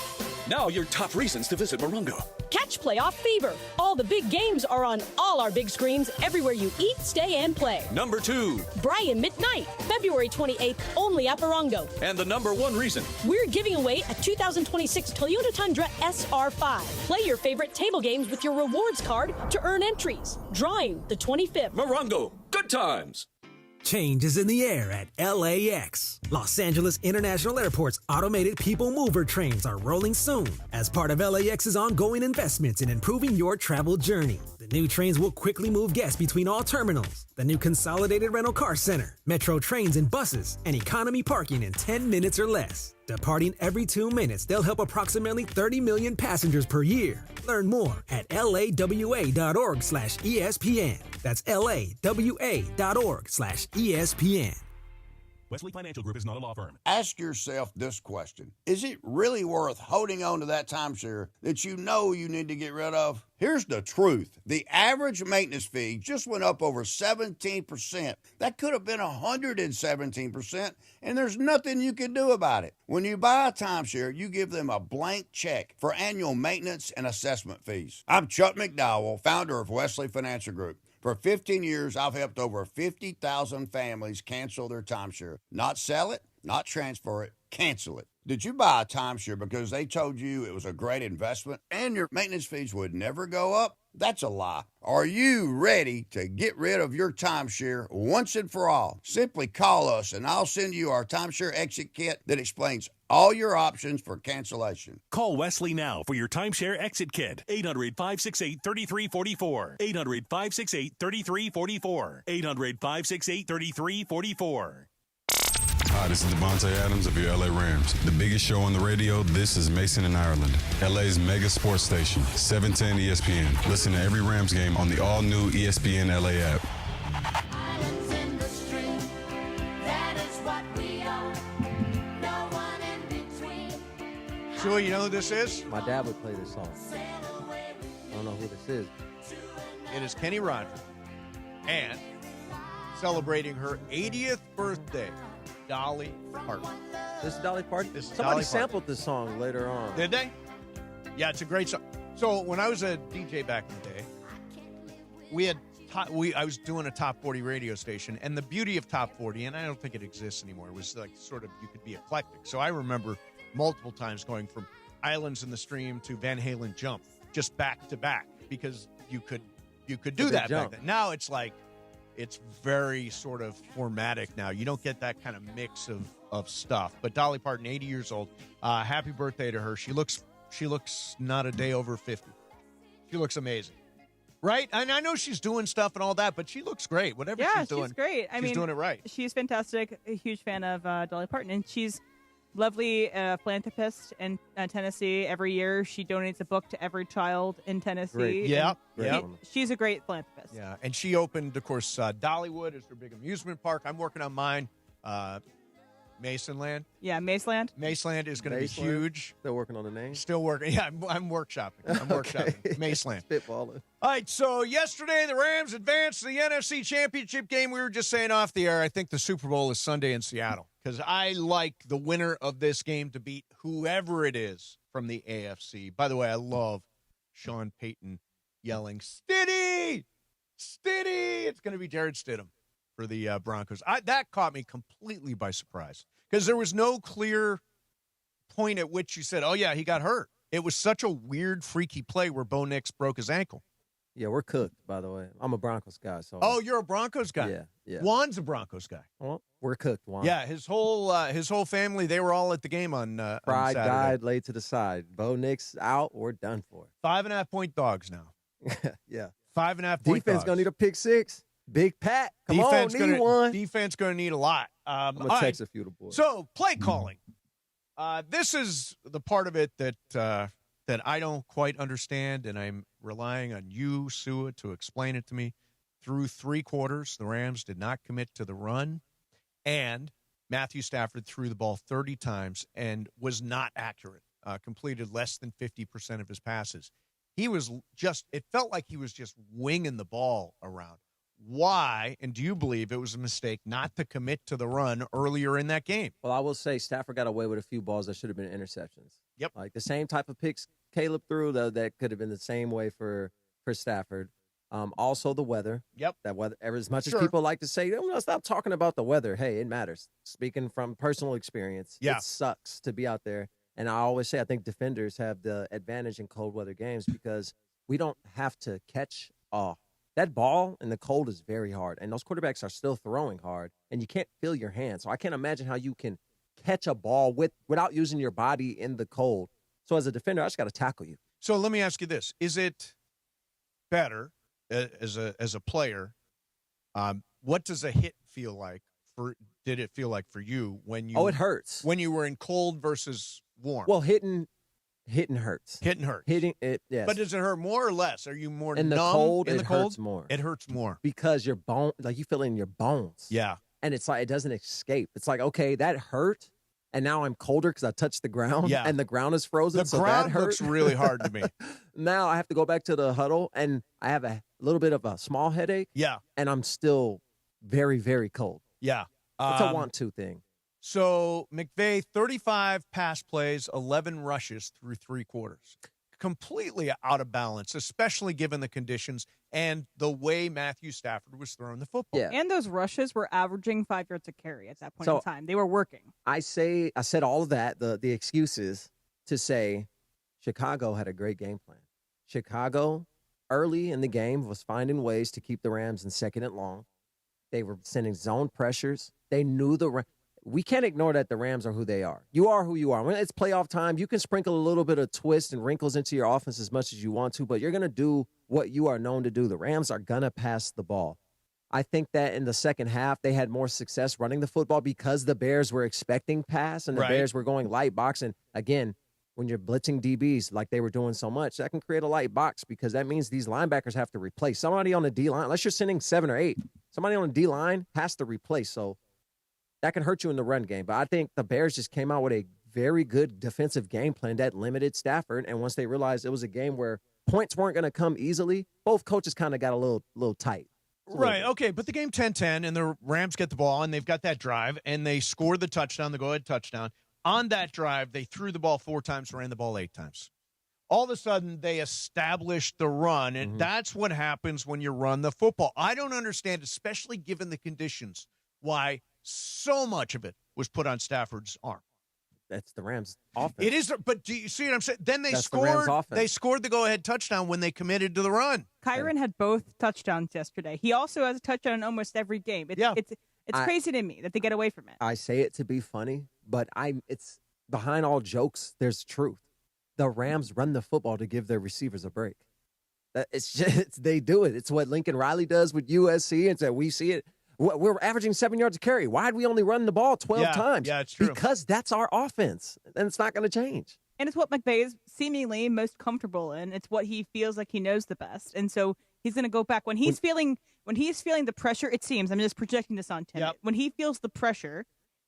[SPEAKER 17] Now your top reasons to visit Morongo.
[SPEAKER 19] Catch playoff fever. All the big games are on all our big screens everywhere you eat, stay, and play.
[SPEAKER 17] Number 2.
[SPEAKER 19] Brian McKnight, February 28th, only at Morongo.
[SPEAKER 17] And the number 1 reason.
[SPEAKER 19] We're giving away a 2026 Toyota Tundra SR5. Play your favorite table games with your rewards card to earn entries. Drawing the 25th.
[SPEAKER 17] Morongo, good times.
[SPEAKER 15] Change is in the air at LAX. Los Angeles International Airport's automated people mover trains are rolling soon as part of LAX's ongoing investments in improving your travel journey. The new trains will quickly move guests between all terminals, the new consolidated rental car center, metro trains and buses, and economy parking in 10 minutes or less. Departing every 2 minutes, they'll help approximately 30 million passengers per year. Learn more at lawa.org/ESPN. That's lawa.org/ESPN.
[SPEAKER 20] Wesley Financial Group is not a law firm.
[SPEAKER 22] Ask yourself this question. Is it really worth holding on to that timeshare that you know you need to get rid of? Here's the truth. The average maintenance fee just went up over 17%. That could have been 117%, and there's nothing you can do about it. When you buy a timeshare, you give them a blank check for annual maintenance and assessment fees. I'm Chuck McDowell, founder of Wesley Financial Group. For 15 years, I've helped over 50,000 families cancel their timeshare. Not sell it, not transfer it, cancel it. Did you buy a timeshare because they told you it was a great investment and your maintenance fees would never go up? That's a lie. Are you ready to get rid of your timeshare once and for all? Simply call us and I'll send you our timeshare exit kit that explains all your options for cancellation.
[SPEAKER 21] Call Wesley now for your timeshare exit kit. 800-568-3344. 800-568-3344. 800-568-3344.
[SPEAKER 28] Hi, this is Devontae Adams of your LA Rams. The biggest show on the radio, this is Mason in Ireland. LA's mega sports station, 710 ESPN. Listen to every Rams game on the all-new ESPN LA app.
[SPEAKER 10] Sure, you know who this is?
[SPEAKER 12] My dad would play this song. I don't know who this is.
[SPEAKER 10] It is Kenny Rogers. And celebrating her 80th birthday, Dolly Parton.
[SPEAKER 12] This is Dolly Parton?
[SPEAKER 10] This is
[SPEAKER 12] Somebody
[SPEAKER 10] Dolly
[SPEAKER 12] sampled
[SPEAKER 10] Parton.
[SPEAKER 12] this song later on.
[SPEAKER 10] Did they? Yeah, it's a great song. So when I was a DJ back in the day, I was doing a top 40 radio station, and the beauty of top 40, and I don't think it exists anymore, it was like sort of you could be eclectic. So I remember multiple times going from Islands in the Stream to Van Halen Jump, just back to back, because you could do that back then. Now it's like it's very sort of formatic now. You don't get that kind of mix of stuff. But Dolly Parton, 80 years old. Happy birthday to her. She looks not a day over 50. She looks amazing. Right? And I know she's doing stuff and all that, but she looks great. Whatever she's doing.
[SPEAKER 11] Yeah, she's great.
[SPEAKER 10] She's doing it right.
[SPEAKER 11] She's fantastic. A huge fan of Dolly Parton. And she's lovely philanthropist in Tennessee. Every year she donates a book to every child in Tennessee.
[SPEAKER 10] Great. Yeah.
[SPEAKER 11] She's a great philanthropist.
[SPEAKER 10] Yeah, and she opened, of course, Dollywood is her big amusement park. I'm working on mine. Masonland.
[SPEAKER 11] Yeah, Maceland.
[SPEAKER 10] Maceland is going to be huge.
[SPEAKER 12] Still working on the name?
[SPEAKER 10] Still working. Yeah, I'm workshopping. Maceland.
[SPEAKER 12] Spitballing.
[SPEAKER 10] All right, so yesterday the Rams advanced to the NFC Championship game. We were just saying off the air, I think the Super Bowl is Sunday in Seattle because I like the winner of this game to beat whoever it is from the AFC. By the way, I love Sean Payton yelling, Stiddy! Stiddy! It's going to be Jared Stidham for the Broncos. That caught me completely by surprise because there was no clear point at which you said, oh, yeah, he got hurt. It was such a weird, freaky play where Bo Nix broke his ankle.
[SPEAKER 12] Yeah, we're cooked, by the way. I'm a Broncos guy. So.
[SPEAKER 10] Oh, you're a Broncos guy?
[SPEAKER 12] Yeah.
[SPEAKER 10] Juan's a Broncos guy.
[SPEAKER 12] Well, we're cooked, Juan.
[SPEAKER 10] Yeah, his whole family, they were all at the game on
[SPEAKER 12] Pride
[SPEAKER 10] Saturday.
[SPEAKER 12] died, laid to the side. Bo Nix out, we're done for.
[SPEAKER 10] 5.5-point dogs now.
[SPEAKER 12] Yeah.
[SPEAKER 10] 5.5-point dogs.
[SPEAKER 12] Defense going to need a pick six. Big Pat, come on, need one.
[SPEAKER 10] Defense going to need a lot.
[SPEAKER 12] I'm going to text a few of the boys.
[SPEAKER 10] So, play calling. This is the part of it that I don't quite understand, and I'm relying on you, Sua, to explain it to me. Through 3 quarters, the Rams did not commit to the run, and Matthew Stafford threw the ball 30 times and was not accurate, completed less than 50% of his passes. It felt like he was just winging the ball around. Why, and do you believe it was a mistake not to commit to the run earlier in that game?
[SPEAKER 12] Well, I will say Stafford got away with a few balls that should have been interceptions.
[SPEAKER 10] Yep.
[SPEAKER 12] Like the same type of picks Caleb threw, though, that could have been the same way for Stafford. Also, the weather.
[SPEAKER 10] Yep.
[SPEAKER 12] That weather. As much as people like to say, stop talking about the weather. Hey, it matters. Speaking from personal experience, it sucks to be out there. And I always say I think defenders have the advantage in cold weather games because we don't have to catch that ball in the cold is very hard, and those quarterbacks are still throwing hard, and you can't feel your hands. So I can't imagine how you can catch a ball without using your body in the cold. So as a defender, I just got to tackle you.
[SPEAKER 10] So let me ask you this. Is it better as a player, what does a hit feel like? Did it feel like for you when you?
[SPEAKER 12] Oh, it hurts.
[SPEAKER 10] When you were in cold versus warm?
[SPEAKER 12] Well, hitting hurts.
[SPEAKER 10] Hitting hurts.
[SPEAKER 12] Hitting it, yes.
[SPEAKER 10] But does it hurt more or less? Are you more
[SPEAKER 12] in the
[SPEAKER 10] numb
[SPEAKER 12] cold?
[SPEAKER 10] In the cold?
[SPEAKER 12] Hurts more.
[SPEAKER 10] It hurts more
[SPEAKER 12] because your bone, like you feel it in your bones.
[SPEAKER 10] Yeah.
[SPEAKER 12] And it's like it doesn't escape. It's like, okay, that hurt, and now I'm colder because I touched the ground.
[SPEAKER 10] Yeah.
[SPEAKER 12] And the ground is frozen.
[SPEAKER 10] The
[SPEAKER 12] so
[SPEAKER 10] ground
[SPEAKER 12] that hurt.
[SPEAKER 10] looks really hard to me.
[SPEAKER 12] Now I have to go back to the huddle, and I have a little bit of a small headache.
[SPEAKER 10] Yeah.
[SPEAKER 12] And I'm still very, very cold.
[SPEAKER 10] Yeah.
[SPEAKER 12] It's a want-to thing.
[SPEAKER 10] So McVey, 35 pass plays, 11 rushes through 3 quarters. Completely out of balance, especially given the conditions and the way Matthew Stafford was throwing the football.
[SPEAKER 12] Yeah.
[SPEAKER 11] And those rushes were averaging 5 yards a carry at that point in time. They were working.
[SPEAKER 12] I said all of that, the excuses to say Chicago had a great game plan. Chicago, early in the game, was finding ways to keep the Rams in second and long. They were sending zone pressures. They knew we can't ignore that the Rams are who they are. You are who you are. When it's playoff time, you can sprinkle a little bit of twist and wrinkles into your offense as much as you want to, but you're going to do what you are known to do. The Rams are going to pass the ball. I think that in the second half, they had more success running the football because the Bears were expecting pass and the Bears were going light box. And again, when you're blitzing DBs like they were doing so much, that can create a light box because that means these linebackers have to replace somebody on the D-line. Unless you're sending 7 or 8, somebody on the D-line has to replace. So that can hurt you in the run game. But I think the Bears just came out with a very good defensive game plan that limited Stafford. And once they realized it was a game where points weren't going to come easily, both coaches kind of got a little tight.
[SPEAKER 10] Right, okay, but the game 10-10, and the Rams get the ball, and they've got that drive, and they score the touchdown, the go-ahead touchdown. On that drive, they threw the ball 4 times, ran the ball 8 times. All of a sudden, they established the run, and that's what happens when you run the football. I don't understand, especially given the conditions, why so much of it was put on Stafford's arm.
[SPEAKER 12] That's the Rams' offense.
[SPEAKER 10] It is, but do you see what I'm saying? Then they
[SPEAKER 12] That's
[SPEAKER 10] scored.
[SPEAKER 12] the Rams'
[SPEAKER 10] They scored the go-ahead touchdown when they committed to the run.
[SPEAKER 11] Kyron had both touchdowns yesterday. He also has a touchdown in almost every game. It's crazy to me that they get away from it.
[SPEAKER 12] I say it to be funny, but it's behind all jokes, there's truth. The Rams run the football to give their receivers a break. It's just they do it. It's what Lincoln Riley does with USC. It's that we see it. We're averaging 7 yards a carry. Why did we only run the ball 12 times?
[SPEAKER 10] Yeah, it's true.
[SPEAKER 12] Because that's our offense, and it's not going to change.
[SPEAKER 11] And it's what McVey is seemingly most comfortable in. It's what he feels like he knows the best. And so he's going to go back. When he's feeling the pressure, it seems, I'm just projecting this on Tim. When he feels the pressure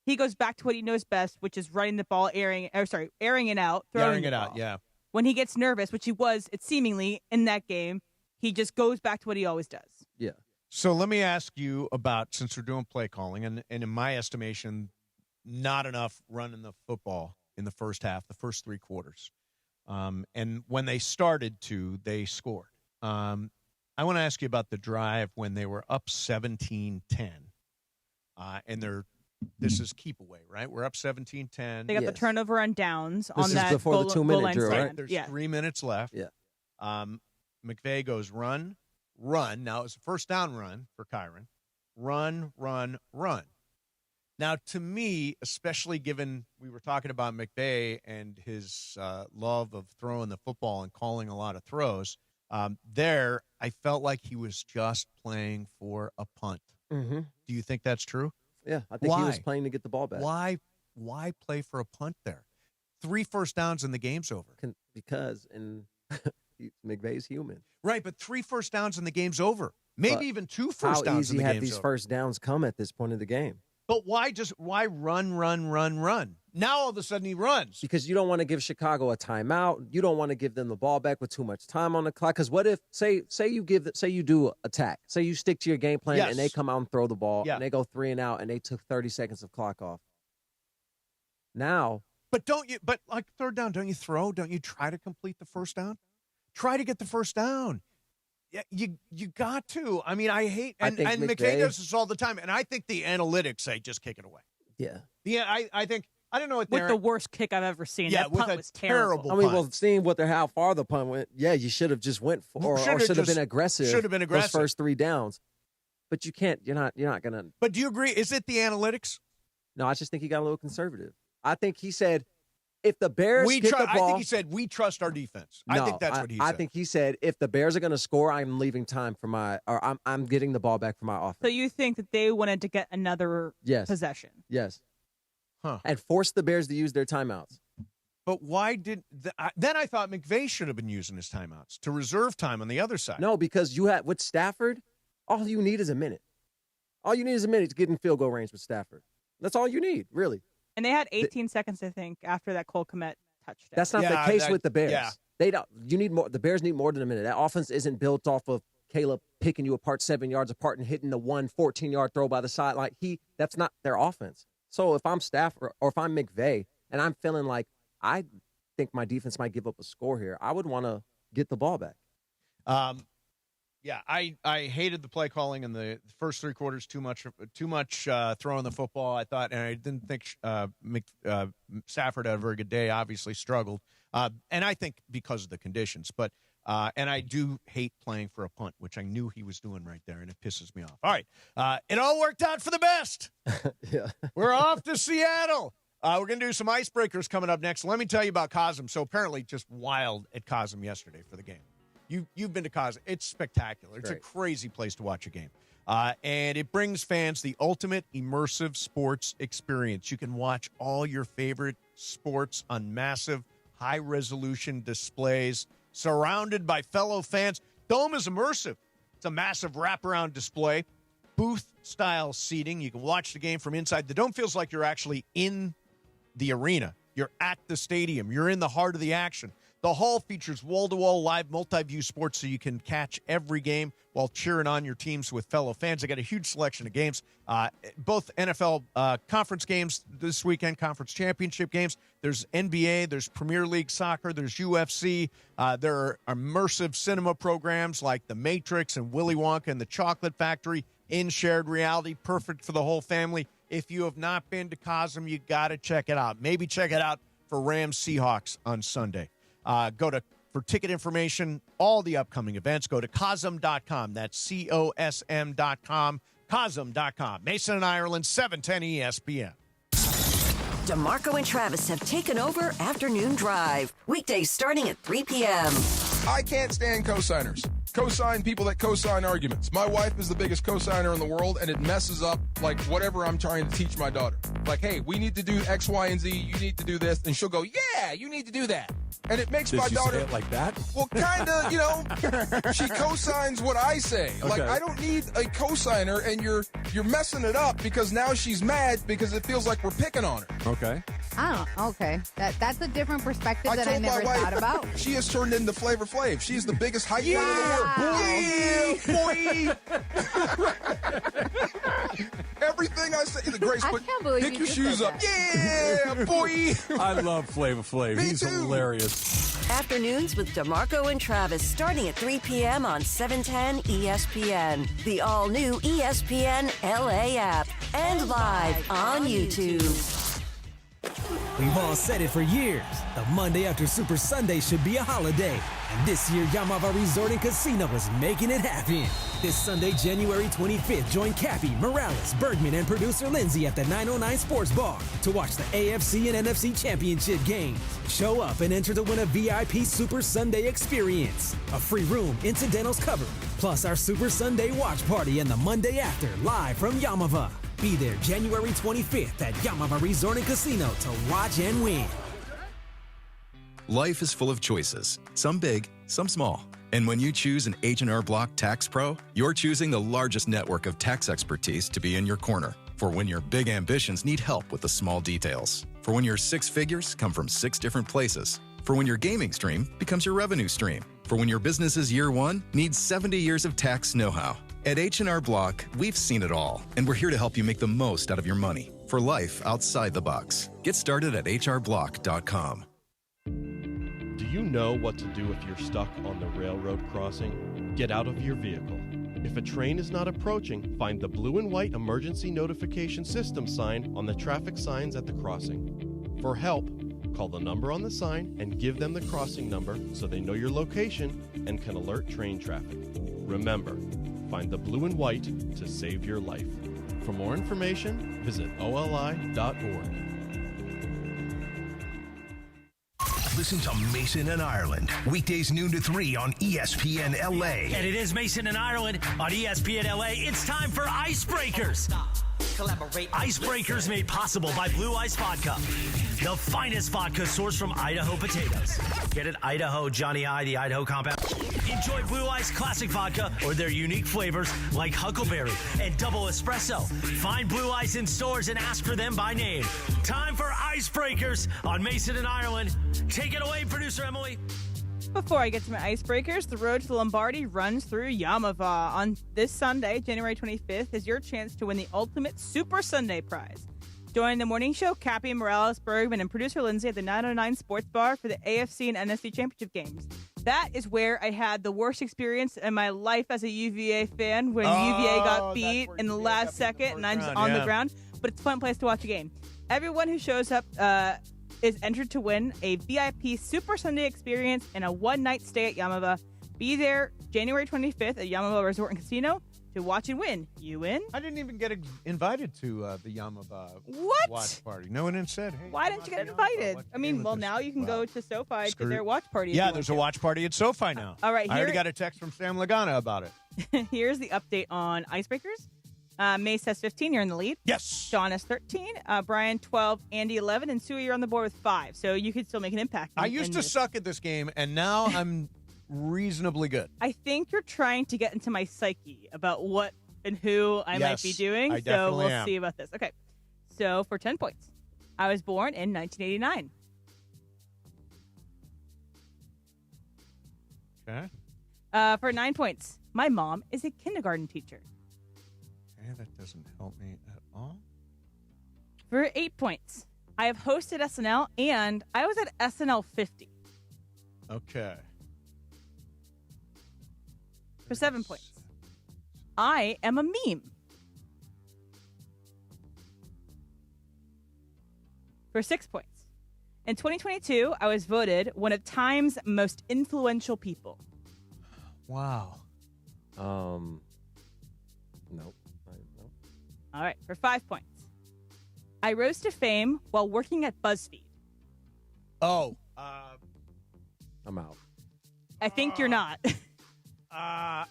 [SPEAKER 11] he goes back to what he knows best, which is running the ball, airing it out, throwing it out.
[SPEAKER 10] Yeah.
[SPEAKER 11] When he gets nervous, which he was, it's seemingly in that game, he just goes back to what he always does.
[SPEAKER 12] Yeah.
[SPEAKER 10] So let me ask you about, since we're doing play calling, and in my estimation, not enough running the football in the first half, the first 3 quarters. And when they started to, they scored. I want to ask you about the drive when they were up 17-10. And this is keep away, right? We're up 17-10.
[SPEAKER 11] They got the turnover on downs
[SPEAKER 12] This
[SPEAKER 11] on
[SPEAKER 12] is
[SPEAKER 11] that
[SPEAKER 12] before
[SPEAKER 11] goal,
[SPEAKER 12] the 2-minute
[SPEAKER 11] line
[SPEAKER 12] drill,
[SPEAKER 11] stand.
[SPEAKER 12] right?
[SPEAKER 10] There's 3 minutes left.
[SPEAKER 12] Yeah.
[SPEAKER 10] McVey goes run. Now, it was a first down run for Kyron. Run. Now, to me, especially given we were talking about McVey and his love of throwing the football and calling a lot of throws, I felt like he was just playing for a punt.
[SPEAKER 12] Mm-hmm.
[SPEAKER 10] Do you think that's true?
[SPEAKER 12] Yeah, I think he was playing to get the ball back.
[SPEAKER 10] Why play for a punt there? 3 first downs and the game's over.
[SPEAKER 12] Because McVay's human.
[SPEAKER 10] Right, but 3 first downs and the game's over. Maybe even 2 first downs and the game's over.
[SPEAKER 12] How easy have these first downs come at this point of the game?
[SPEAKER 10] But why run? Now all of a sudden he runs.
[SPEAKER 12] Because you don't want to give Chicago a timeout. You don't want to give them the ball back with too much time on the clock. Because what if, say you do attack. Say you stick to your game plan and they come out and throw the ball and they go 3 and out and they took 30 seconds of clock off. Now.
[SPEAKER 10] But like third down, don't you throw? Don't you try to complete the first down? Try to get the first down. Yeah, you got to. I mean, I hate and McVay does this all the time, and I think the analytics say just kick it away.
[SPEAKER 12] Yeah.
[SPEAKER 10] Yeah, I think I don't know what
[SPEAKER 11] with the worst kick I've ever seen.
[SPEAKER 10] Yeah,
[SPEAKER 11] that
[SPEAKER 10] with
[SPEAKER 11] punt
[SPEAKER 10] a
[SPEAKER 11] was
[SPEAKER 10] terrible.
[SPEAKER 12] I mean, well, seeing how far the punt went, yeah, you should have just went for, or should have been aggressive.
[SPEAKER 10] Should have been aggressive.
[SPEAKER 12] Those first 3 downs, but you can't. You're not gonna.
[SPEAKER 10] But do you agree? Is it the analytics?
[SPEAKER 12] No, I just think he got a little conservative. I think he said, if the Bears get the ball,
[SPEAKER 10] I think he said we trust our defense.
[SPEAKER 12] No,
[SPEAKER 10] I think that's what he said.
[SPEAKER 12] I think he said if the Bears are going to score, I'm leaving time for I'm getting the ball back for my offense.
[SPEAKER 11] So you think that they wanted to get another possession?
[SPEAKER 12] Yes.
[SPEAKER 10] Huh.
[SPEAKER 12] And force the Bears to use their timeouts.
[SPEAKER 10] But why did then I thought McVay should have been using his timeouts to reserve time on the other side.
[SPEAKER 12] No, because you had with Stafford, all you need is a minute. All you need is a minute to get in field goal range with Stafford. That's all you need, really.
[SPEAKER 11] And they had 18 seconds, I think, after that Cole Kmet touchdown.
[SPEAKER 12] That's not the case with the Bears.
[SPEAKER 10] Yeah.
[SPEAKER 12] They don't. You need more. The Bears need more than a minute. That offense isn't built off of Caleb picking you apart 7 yards apart and hitting the 14-yard throw by the sideline. That's not their offense. So if I'm Stafford or if I'm McVay and I'm feeling like I think my defense might give up a score here, I would want to get the ball back.
[SPEAKER 10] Yeah, I hated the play calling in the first 3 quarters. Too much throwing the football. I thought, and I didn't think Stafford had a very good day. Obviously struggled, and I think because of the conditions. But and I do hate playing for a punt, which I knew he was doing right there, and it pisses me off. All right, it all worked out for the best.
[SPEAKER 12] Yeah,
[SPEAKER 10] we're off to Seattle. We're going to do some icebreakers coming up next. Let me tell you about Cosm. So apparently just wild at Cosm yesterday for the game. You've been to Cosm. It's spectacular. It's a crazy place to watch a game. And it brings fans the ultimate immersive sports experience. You can watch all your favorite sports on massive, high-resolution displays, surrounded by fellow fans. Dome is immersive. It's a massive wraparound display, booth-style seating. You can watch the game from inside. The Dome feels like you're actually in the arena. You're at the stadium. You're in the heart of the action. The hall features wall-to-wall live multi-view sports so you can catch every game while cheering on your teams with fellow fans. They got a huge selection of games, both NFL conference games this weekend, conference championship games. There's NBA, there's Premier League soccer, there's UFC. There are immersive cinema programs like The Matrix and Willy Wonka and the Chocolate Factory in shared reality, perfect for the whole family. If you have not been to Cosm, you got to check it out. Maybe check it out for Rams Seahawks on Sunday. For ticket information, all the upcoming events, go to Cosm.com. That's COSM.com, Cosm.com. Mason and Ireland, 710 ESPN.
[SPEAKER 3] DeMarco and Travis have taken over Afternoon Drive. Weekdays starting at 3 p.m.
[SPEAKER 5] I can't stand cosigners. Cosign people that cosign arguments. My wife is the biggest cosigner in the world, and it messes up, like, whatever I'm trying to teach my daughter. Like, hey, we need to do X, Y, and Z. You need to do this. And she'll go, yeah, you need to do that. And it makes
[SPEAKER 4] Did
[SPEAKER 5] my
[SPEAKER 4] she
[SPEAKER 5] daughter
[SPEAKER 4] say it like that?
[SPEAKER 5] Well, kind of, she co-signs what I say.
[SPEAKER 4] Okay.
[SPEAKER 5] Like, I don't need a co-signer, and you're messing it up because now she's mad because it feels like we're picking on her.
[SPEAKER 4] Okay.
[SPEAKER 7] Okay. That's a different perspective that I
[SPEAKER 5] told
[SPEAKER 7] never
[SPEAKER 5] my wife,
[SPEAKER 7] thought about.
[SPEAKER 5] She has turned into Flavor Flav. She's the biggest hype man in the world. Yeah, boy. Everything I say, the Grace, pick your shoes up. Yeah, boy.
[SPEAKER 4] I love Flavor Flav. He's hilarious.
[SPEAKER 3] Afternoons with DeMarco and Travis starting at 3 p.m. on 710 ESPN, the all-new ESPN LA app, and live on YouTube.
[SPEAKER 15] We've all said it for years. The Monday after Super Sunday should be a holiday. And this year, Yamava Resort and Casino is making it happen. This Sunday, January 25th, join Cappy, Morales, Bergman, and producer Lindsay at the 909 Sports Bar to watch the AFC and NFC Championship games. Show up and enter to win a VIP Super Sunday experience. A free room, incidentals covered, plus our Super Sunday watch party and the Monday after, live from Yamava. Be there January 25th at Yamava Resort and Casino to watch and win.
[SPEAKER 14] Life is full of choices, some big, some small. And when you choose an H&R Block Tax Pro, you're choosing the largest network of tax expertise to be in your corner. For when your big ambitions need help with the small details. For when your 6 figures come from 6 different places. For when your gaming stream becomes your revenue stream. For when your business's year 1 needs 70 years of tax know-how. At H&R Block, we've seen it all, and we're here to help you make the most out of your money for life outside the box. Get started at hrblock.com.
[SPEAKER 18] Do you know what to do if you're stuck on the railroad crossing? Get out of your vehicle. If a train is not approaching, find the blue and white emergency notification system sign on the traffic signs at the crossing. For help, call the number on the sign and give them the crossing number so they know your location and can alert train traffic. Remember, find the blue and white to save your life. For more information, visit oli.org.
[SPEAKER 6] Listen to Mason and Ireland, weekdays noon to 3 on ESPN LA.
[SPEAKER 23] And it is Mason and Ireland on ESPN LA. It's time for Icebreakers. Icebreakers made possible by Blue Ice Vodka, the finest vodka sourced from Idaho potatoes. Get it, Idaho Johnny I, the Idaho compound. Enjoy Blue Ice Classic Vodka or their unique flavors like Huckleberry and Double Espresso. Find Blue Ice in stores and ask for them by name. Time for Icebreakers on Mason and Ireland. Take it away, producer Emily.
[SPEAKER 11] Before I get to my icebreakers, the road to Lombardi runs through Yamava. On this Sunday, January 25th, is your chance to win the ultimate Super Sunday prize. Join the morning show, Cappy, Morales, Bergman, and producer Lindsay at the 909 Sports Bar for the AFC and NFC Championship games. That is where I had the worst experience in my life as a UVA fan when UVA got beat in the last second and I'm on the ground. But it's a fun place to watch a game. Everyone who shows up is entered to win a VIP Super Sunday experience and a one-night stay at Yamava. Be there January 25th at Yamava Resort and Casino to watch and win. You win?
[SPEAKER 10] I didn't even get invited to the Yamava watch party. No one said, hey.
[SPEAKER 11] Why didn't you get invited? I mean, well, now you can go to SoFi to their watch party.
[SPEAKER 10] Yeah, there's a watch party at SoFi now.
[SPEAKER 11] All right.
[SPEAKER 10] I already got a text from Sam Lagana about it.
[SPEAKER 11] Here's the update on Icebreakers. Mace has 15. You're in the lead.
[SPEAKER 10] Yes.
[SPEAKER 11] Sean has 13. Brian, 12. Andy, 11. And Sue, you're on the board with 5. So you could still make an impact.
[SPEAKER 10] I used to suck at this game, and now I'm reasonably good.
[SPEAKER 11] I think you're trying to get into my psyche about what and who I might be doing.
[SPEAKER 10] I
[SPEAKER 11] so we'll
[SPEAKER 10] am.
[SPEAKER 11] see about this. Okay. So for 10 points, I was born in 1989.
[SPEAKER 10] Okay.
[SPEAKER 11] For 9 points, my mom is a kindergarten teacher.
[SPEAKER 10] Okay, that doesn't help me at all.
[SPEAKER 11] For 8 points, I have hosted SNL, and I was at SNL 50.
[SPEAKER 10] Okay.
[SPEAKER 11] For 7 points, I am a meme. For 6 points, in 2022, I was voted one of Time's most influential people.
[SPEAKER 10] Wow.
[SPEAKER 12] Nope.
[SPEAKER 11] All right, for 5 points, I rose to fame while working at BuzzFeed.
[SPEAKER 10] Oh.
[SPEAKER 12] I'm out.
[SPEAKER 11] I think you're not. All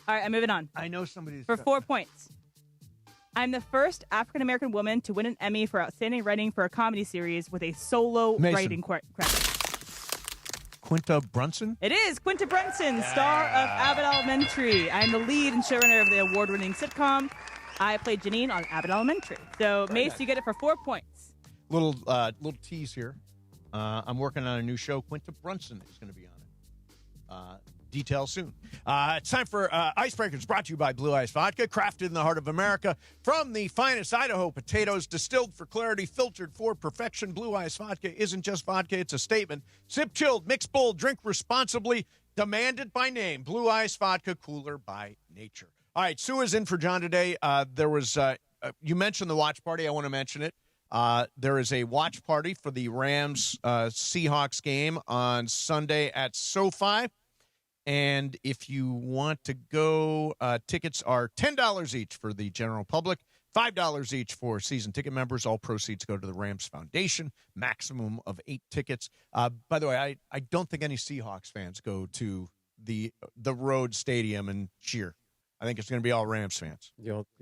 [SPEAKER 11] right, I'm moving on.
[SPEAKER 10] I know somebody's...
[SPEAKER 11] For 4 points, I'm the first African-American woman to win an Emmy for Outstanding Writing for a Comedy Series with a solo writing credit.
[SPEAKER 10] Quinta Brunson?
[SPEAKER 11] It is Quinta Brunson, star of Abbott Elementary. I'm the lead and showrunner of the award-winning sitcom. I played Janine on Abbott Elementary. So, Mace, you get it for 4 points.
[SPEAKER 10] Little tease here. I'm working on a new show. Quinta Brunson is going to be on it. Details soon. It's time for Icebreakers, brought to you by Blue Ice Vodka, crafted in the heart of America from the finest Idaho potatoes, distilled for clarity, filtered for perfection. Blue Ice Vodka isn't just vodka, it's a statement. Sip chilled, mix bold, drink responsibly, demanded by name. Blue Ice Vodka, cooler by nature. All right, Sue is in for John today. There was, you mentioned the watch party. I want to mention it. There is a watch party for the Rams Seahawks game on Sunday at SoFi. And if you want to go, tickets are $10 each for the general public, $5 each for season ticket members. All proceeds go to the Rams Foundation, maximum of 8 tickets. By the way, I don't think any Seahawks fans go to the road stadium and cheer. I think it's going to be all Rams fans.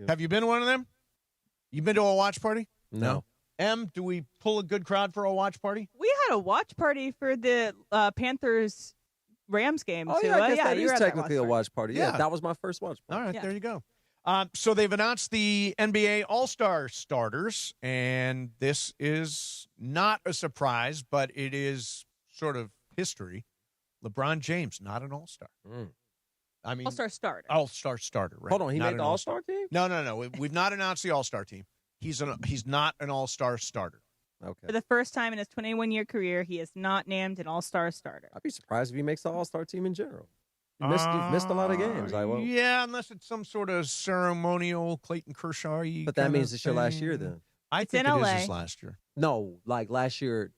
[SPEAKER 10] Have you been to one of them? You been to a watch party?
[SPEAKER 12] No.
[SPEAKER 10] Em, do we pull a good crowd for a watch party?
[SPEAKER 11] We had a watch party for the Panthers Rams game.
[SPEAKER 12] Oh,
[SPEAKER 11] too.
[SPEAKER 12] yeah, I guess that
[SPEAKER 11] you
[SPEAKER 12] is
[SPEAKER 11] were at that
[SPEAKER 12] technically a watch party. Yeah, that was my first watch party.
[SPEAKER 10] All right,
[SPEAKER 11] Yeah.
[SPEAKER 10] there you go. So they've announced the NBA All-Star starters, and this is not a surprise, but it is sort of history. LeBron James, not an All-Star. I mean,
[SPEAKER 11] All-Star starter.
[SPEAKER 10] All-Star starter, right?
[SPEAKER 12] Hold on, he
[SPEAKER 10] Not
[SPEAKER 12] made
[SPEAKER 10] an
[SPEAKER 12] the All-Star team?
[SPEAKER 10] No. We've not announced the All-Star team. He's not an All-Star starter.
[SPEAKER 12] Okay.
[SPEAKER 11] For the first time in his 21-year career, he is not named an All-Star starter.
[SPEAKER 12] I'd be surprised if he makes the All-Star team in general. You've missed a lot of games.
[SPEAKER 10] Yeah, unless it's some sort of ceremonial Clayton Kershaw.
[SPEAKER 12] But that means it's your last year then.
[SPEAKER 10] I
[SPEAKER 11] It's
[SPEAKER 10] think
[SPEAKER 11] in
[SPEAKER 10] it
[SPEAKER 11] LA.
[SPEAKER 10] is his last year.
[SPEAKER 12] No, like last year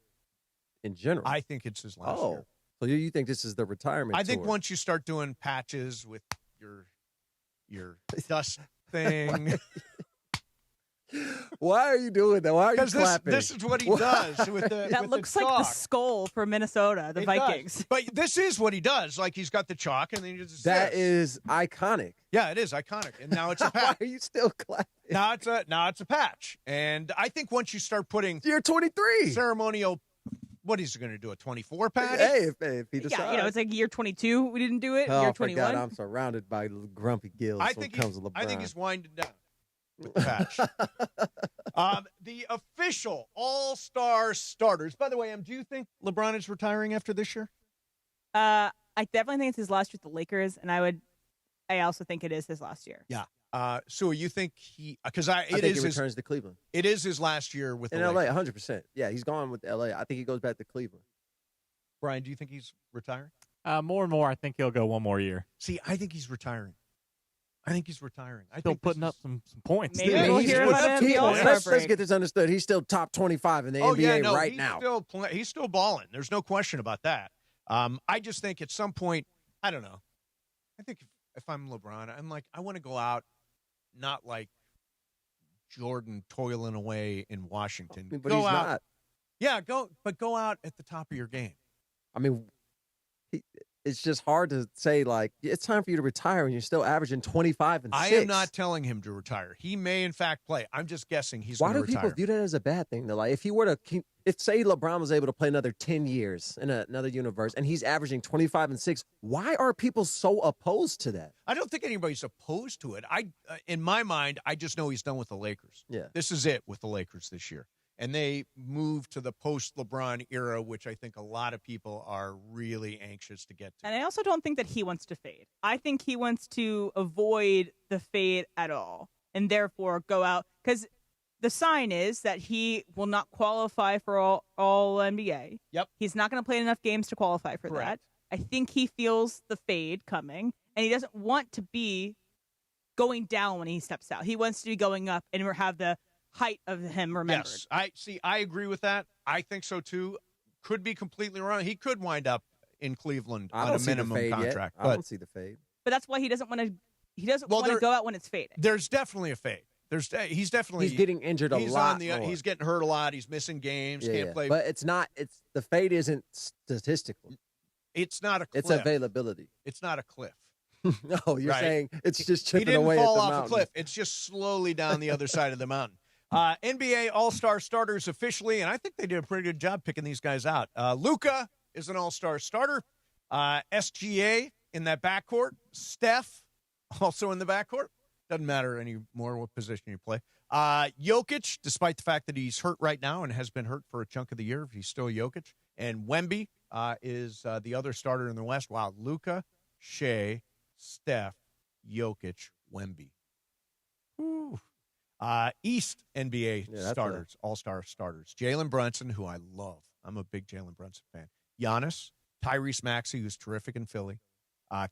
[SPEAKER 12] in general.
[SPEAKER 10] I think it's his last year.
[SPEAKER 12] So you think this is the retirement
[SPEAKER 10] I think
[SPEAKER 12] tour.
[SPEAKER 10] once you start doing patches with your dust thing.
[SPEAKER 12] Why are you doing that? Why are you clapping?
[SPEAKER 10] This is what he does with the
[SPEAKER 11] That
[SPEAKER 10] with
[SPEAKER 11] looks
[SPEAKER 10] the
[SPEAKER 11] like the
[SPEAKER 10] chalk.
[SPEAKER 11] skull for Minnesota, the
[SPEAKER 10] It
[SPEAKER 11] Vikings.
[SPEAKER 10] does. But this is what he does. Like he's got the chalk and then he just
[SPEAKER 12] That is iconic.
[SPEAKER 10] Yeah, it is iconic. And now it's a patch.
[SPEAKER 12] Why are you still clapping?
[SPEAKER 10] Now it's a patch. And I think once you start putting
[SPEAKER 12] You're 23.
[SPEAKER 10] ceremonial, what is he going to do? A 24 patch?
[SPEAKER 12] Hey, if he decides.
[SPEAKER 11] Yeah, it's like year 22. We didn't do it.
[SPEAKER 12] Oh,
[SPEAKER 11] year
[SPEAKER 12] I
[SPEAKER 11] 21.
[SPEAKER 12] forgot. I'm surrounded by grumpy gills
[SPEAKER 10] I
[SPEAKER 12] when
[SPEAKER 10] think
[SPEAKER 12] it comes to LeBron.
[SPEAKER 10] I think he's winding down with the patch. The official All-Star starters. By the way, do you think LeBron is retiring after this year?
[SPEAKER 11] I definitely think it's his last year with the Lakers, and I also think it is his last year.
[SPEAKER 10] Yeah. Sue, you think he? Because
[SPEAKER 12] I think he returns to Cleveland.
[SPEAKER 10] It is his last year with
[SPEAKER 12] In
[SPEAKER 10] the
[SPEAKER 12] LA,
[SPEAKER 10] Lakers.
[SPEAKER 12] 100%. Yeah, he's gone with LA. I think he goes back to Cleveland.
[SPEAKER 10] Brian, do you think he's retiring?
[SPEAKER 4] More and more, I think he'll go one more year.
[SPEAKER 10] See, I think he's retiring. I
[SPEAKER 4] Still
[SPEAKER 10] think
[SPEAKER 4] putting up some points.
[SPEAKER 11] Maybe
[SPEAKER 12] Yeah,
[SPEAKER 11] we'll
[SPEAKER 12] he's-
[SPEAKER 11] hear about it at the All-Star
[SPEAKER 12] let's
[SPEAKER 11] break.
[SPEAKER 12] get this understood. He's still top 25 in the NBA right
[SPEAKER 10] he's
[SPEAKER 12] now.
[SPEAKER 10] He's still balling. There's no question about that. I just think at some point, I don't know. I think if I'm LeBron, I'm like, I want to go out, not like Jordan toiling away in Washington.
[SPEAKER 12] But
[SPEAKER 10] go
[SPEAKER 12] he's
[SPEAKER 10] out,
[SPEAKER 12] not.
[SPEAKER 10] Yeah, go out at the top of your game.
[SPEAKER 12] I mean, it's just hard to say, like, it's time for you to retire and you're still averaging 25 and 6.
[SPEAKER 10] I am not telling him to retire. He may, in fact, play. I'm just guessing he's
[SPEAKER 12] Why
[SPEAKER 10] going
[SPEAKER 12] do
[SPEAKER 10] to retire.
[SPEAKER 12] people view that as a bad thing? Though, like, if he were to keep, if say LeBron was able to play another 10 years in another universe and he's averaging 25 and 6, why are people so opposed to that?
[SPEAKER 10] I don't think anybody's opposed to it. In my mind, I just know he's done with the Lakers.
[SPEAKER 12] Yeah.
[SPEAKER 10] This is it with the Lakers this year. And they move to the post-LeBron era, which I think a lot of people are really anxious to get to.
[SPEAKER 11] And I also don't think that he wants to fade. I think he wants to avoid the fade at all and therefore go out. Because the sign is that he will not qualify for all NBA.
[SPEAKER 10] Yep.
[SPEAKER 11] He's not going to play enough games to qualify for
[SPEAKER 10] Correct.
[SPEAKER 11] that. I think he feels the fade coming, and he doesn't want to be going down when he steps out. He wants to be going up and have the height of him remembered.
[SPEAKER 10] Yes, I agree with that. I think so too. Could be completely wrong. He could wind up in Cleveland
[SPEAKER 12] I
[SPEAKER 10] on
[SPEAKER 12] don't
[SPEAKER 10] a
[SPEAKER 12] see the
[SPEAKER 10] minimum
[SPEAKER 12] fade
[SPEAKER 10] contract.
[SPEAKER 12] yet. I don't see the fade.
[SPEAKER 11] But that's why he doesn't want to. He doesn't want to go out when it's fading.
[SPEAKER 10] There's definitely a fade. He's definitely
[SPEAKER 12] getting injured a lot more.
[SPEAKER 10] He's getting hurt a lot. He's missing games. Can't play.
[SPEAKER 12] But it's not. It's the fade isn't statistical.
[SPEAKER 10] It's not a cliff.
[SPEAKER 12] It's availability.
[SPEAKER 10] It's not a cliff.
[SPEAKER 12] No, you're
[SPEAKER 10] Right.
[SPEAKER 12] saying it's just
[SPEAKER 10] He
[SPEAKER 12] chipping
[SPEAKER 10] didn't
[SPEAKER 12] away
[SPEAKER 10] fall
[SPEAKER 12] at the
[SPEAKER 10] off
[SPEAKER 12] mountain.
[SPEAKER 10] a cliff. It's just slowly down the other side of the mountain. NBA All-Star starters officially, and I think they did a pretty good job picking these guys out. Luka is an all-star starter. SGA in that backcourt. Steph also in the backcourt. Doesn't matter anymore what position you play. Jokic, despite the fact that he's hurt right now and has been hurt for a chunk of the year, he's still Jokic. And Wemby is the other starter in the West. Wow, Luka, Shea, Steph, Jokic, Wemby. Whew. East NBA starters, all-star starters. Jalen Brunson, who I love. I'm a big Jalen Brunson fan. Giannis, Tyrese Maxey, who's terrific in Philly.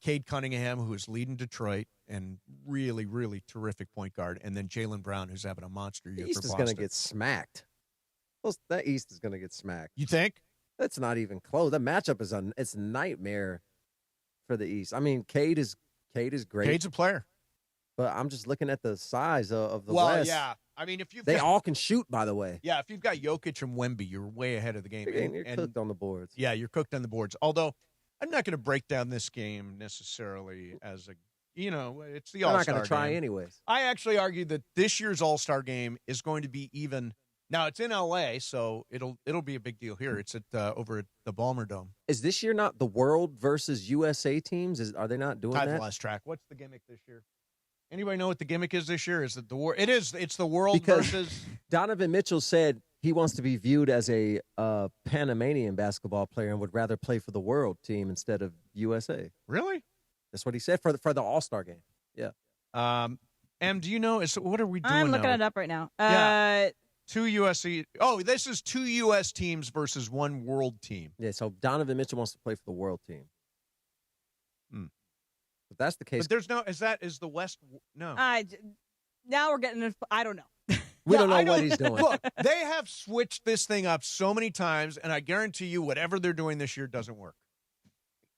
[SPEAKER 10] Cade Cunningham, who is leading Detroit and really, really terrific point guard. And then Jaylen Brown, who's having a monster year for Boston.
[SPEAKER 12] East is going to get smacked. That East is going to get smacked.
[SPEAKER 10] You think?
[SPEAKER 12] That's not even close. That matchup is it's a nightmare for the East. I mean, Cade is great.
[SPEAKER 10] Cade's a player.
[SPEAKER 12] But I'm just looking at the size of the
[SPEAKER 10] West.
[SPEAKER 12] West.
[SPEAKER 10] Yeah. I mean,
[SPEAKER 12] they all can shoot, by the way.
[SPEAKER 10] Yeah, if you've got Jokic and Wemby, you're way ahead of the game.
[SPEAKER 12] You're cooked on the boards.
[SPEAKER 10] Yeah, you're cooked on the boards. Although, I'm not going to break down this game necessarily as it's the All-Star game.
[SPEAKER 12] I'm not going to try anyways.
[SPEAKER 10] I actually argue that this year's All-Star game is going to be even. Now, it's in L.A., so it'll be a big deal here. It's at over at the Balmer Dome.
[SPEAKER 12] Is this year not the World versus USA teams? Are they not doing that?
[SPEAKER 10] I've lost track. What's the gimmick this year? Anybody know what the gimmick is this year? Is it the war? It is. It's the World versus.
[SPEAKER 12] Donovan Mitchell said he wants to be viewed as a Panamanian basketball player and would rather play for the World team instead of USA.
[SPEAKER 10] Really?
[SPEAKER 12] That's what he said for the All-Star game. Yeah.
[SPEAKER 10] Em, do you know? What are we doing?
[SPEAKER 11] I'm looking
[SPEAKER 10] now?
[SPEAKER 11] it up right now.
[SPEAKER 10] Yeah. Two USC. Oh, this is two U.S. teams versus one World team.
[SPEAKER 12] Yeah. So Donovan Mitchell wants to play for the World team. If that's the case,
[SPEAKER 10] but there's no. Is the West? No.
[SPEAKER 11] Now we're getting. I don't know.
[SPEAKER 12] We don't know what he's doing.
[SPEAKER 10] Look, they have switched this thing up so many times, and I guarantee you, whatever they're doing this year doesn't work.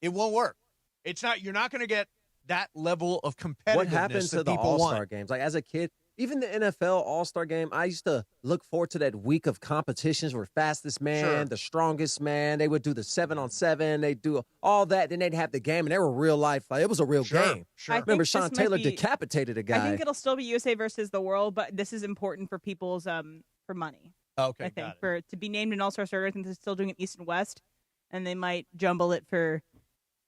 [SPEAKER 10] It won't work. It's not. You're not going to get that level of competitiveness.
[SPEAKER 12] What happens to the All-Star games? Like as a kid, even the NFL All-Star game, I used to look forward to that week of competitions where fastest man, the strongest man, they would do the 7-on-7, they'd do all that, then they'd have the game, and they were real life. Like, it was a real game.
[SPEAKER 10] Sure.
[SPEAKER 12] I remember Sean Taylor decapitated a guy.
[SPEAKER 11] I think it'll still be USA versus the World, but this is important for people's for money.
[SPEAKER 10] Okay,
[SPEAKER 11] I think to be named an All-Star starter, I think they're still doing it East and West, and they might jumble it for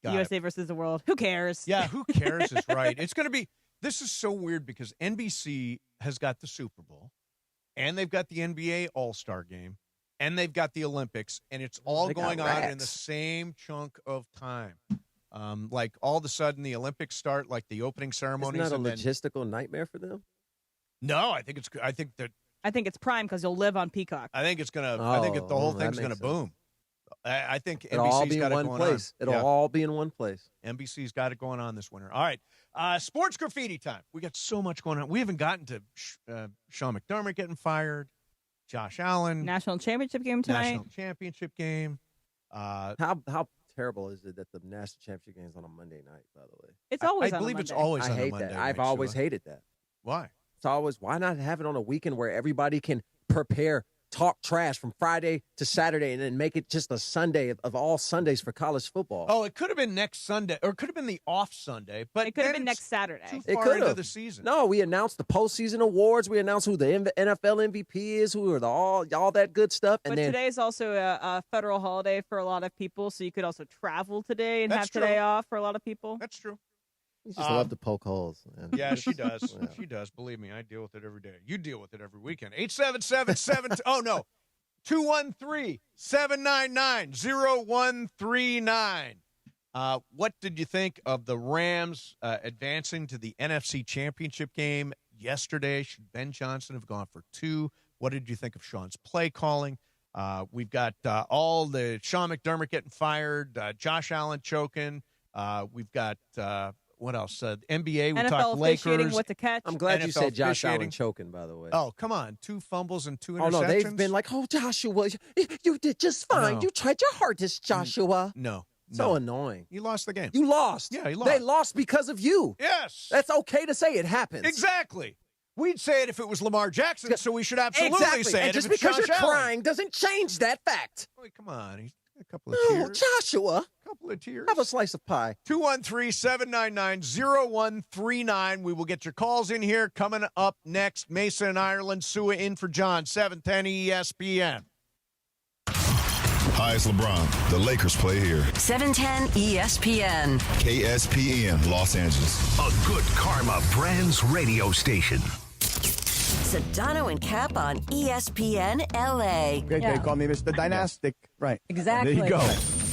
[SPEAKER 11] USA versus the World. Who cares?
[SPEAKER 10] Yeah, who cares is right. It's going to be. This is so weird because NBC has got the Super Bowl, and they've got the NBA All-Star Game, and they've got the Olympics, and it's all going on in the same chunk of time. Like all of a sudden, the Olympics start, like the opening ceremonies.
[SPEAKER 12] Isn't that a logistical nightmare for them?
[SPEAKER 10] No, I think it's
[SPEAKER 11] prime because you'll live on Peacock.
[SPEAKER 10] I think it's gonna. I think the whole thing's gonna boom. I think
[SPEAKER 12] it'll all
[SPEAKER 10] NBC's
[SPEAKER 12] be
[SPEAKER 10] got
[SPEAKER 12] in
[SPEAKER 10] it
[SPEAKER 12] one
[SPEAKER 10] going
[SPEAKER 12] place.
[SPEAKER 10] on.
[SPEAKER 12] It'll all be in one place.
[SPEAKER 10] NBC's got it going on this winter. All right, sports graffiti time. We got so much going on. We haven't gotten to Sean McDermott getting fired, Josh Allen,
[SPEAKER 11] National championship game tonight.
[SPEAKER 10] National championship game.
[SPEAKER 12] How terrible is it that the national championship game is on a Monday night? By the way,
[SPEAKER 11] it's always.
[SPEAKER 10] I
[SPEAKER 11] on
[SPEAKER 10] believe
[SPEAKER 11] a Monday.
[SPEAKER 10] it's always.
[SPEAKER 12] I
[SPEAKER 10] on
[SPEAKER 12] hate
[SPEAKER 10] a Monday
[SPEAKER 12] that.
[SPEAKER 10] night,
[SPEAKER 12] I've always
[SPEAKER 10] Sheila.
[SPEAKER 12] hated that.
[SPEAKER 10] Why?
[SPEAKER 12] It's always why not have it on a weekend where everybody can prepare. Talk trash from Friday to Saturday and then make it just a Sunday of all Sundays for college football.
[SPEAKER 10] Oh, it could have been next Sunday, or it could have been the off Sunday, but
[SPEAKER 11] it could have been next Saturday.
[SPEAKER 10] Too far into the season.
[SPEAKER 12] No, we announced the postseason awards. We announced who the NFL MVP is, who are the all that good stuff. And
[SPEAKER 11] but
[SPEAKER 12] then
[SPEAKER 11] today is also a federal holiday for a lot of people, so you could also travel today and have today off for a lot of people.
[SPEAKER 10] That's true.
[SPEAKER 12] You just love to poke holes. Man.
[SPEAKER 10] Yeah, she does. Yeah. She does. Believe me, I deal with it every day. You deal with it every weekend. 877-7. Oh no. 213-799-0139. What did you think of the Rams advancing to the NFC Championship game yesterday? Should Ben Johnson have gone for 2? What did you think of Sean's play calling? We've got all the Sean McDermott getting fired, Josh Allen choking. We've got what else? NBA. We
[SPEAKER 11] NFL
[SPEAKER 10] talked
[SPEAKER 11] officiating,
[SPEAKER 10] Lakers.
[SPEAKER 11] what to catch.
[SPEAKER 12] I'm glad
[SPEAKER 10] NFL
[SPEAKER 12] you said Josh
[SPEAKER 10] officiating.
[SPEAKER 12] Allen choking, by the way.
[SPEAKER 10] Oh, come on. 2 fumbles and 2 interceptions.
[SPEAKER 12] Oh, no, they've been like, Joshua, you did just fine.
[SPEAKER 10] No.
[SPEAKER 12] You tried your hardest, Joshua.
[SPEAKER 10] No.
[SPEAKER 12] So annoying.
[SPEAKER 10] You lost the game.
[SPEAKER 12] You lost.
[SPEAKER 10] Yeah, he lost.
[SPEAKER 12] They lost because of you.
[SPEAKER 10] Yes.
[SPEAKER 12] That's okay to say. It happens.
[SPEAKER 10] Exactly. We'd say it if it was Lamar Jackson, so we should absolutely say
[SPEAKER 12] and
[SPEAKER 10] it
[SPEAKER 12] just
[SPEAKER 10] if it's
[SPEAKER 12] because
[SPEAKER 10] Josh
[SPEAKER 12] you're
[SPEAKER 10] Allen.
[SPEAKER 12] crying doesn't change that fact.
[SPEAKER 10] Oh, come on. He's a couple of
[SPEAKER 12] No,
[SPEAKER 10] tears.
[SPEAKER 12] Joshua.
[SPEAKER 10] A couple of tears.
[SPEAKER 12] Have a slice of pie.
[SPEAKER 10] 213-799-0139. We will get your calls in here. Coming up next, Mason and Ireland. Sua in for John, 710 ESPN.
[SPEAKER 1] Hi, it's LeBron. The Lakers play here.
[SPEAKER 3] 710 ESPN.
[SPEAKER 1] KSPN, Los Angeles.
[SPEAKER 6] A good karma brands radio station.
[SPEAKER 3] Sedano and Cap on ESPN LA.
[SPEAKER 2] Great, they call me Mr. Dynastic. Right.
[SPEAKER 7] Exactly.
[SPEAKER 2] There you go.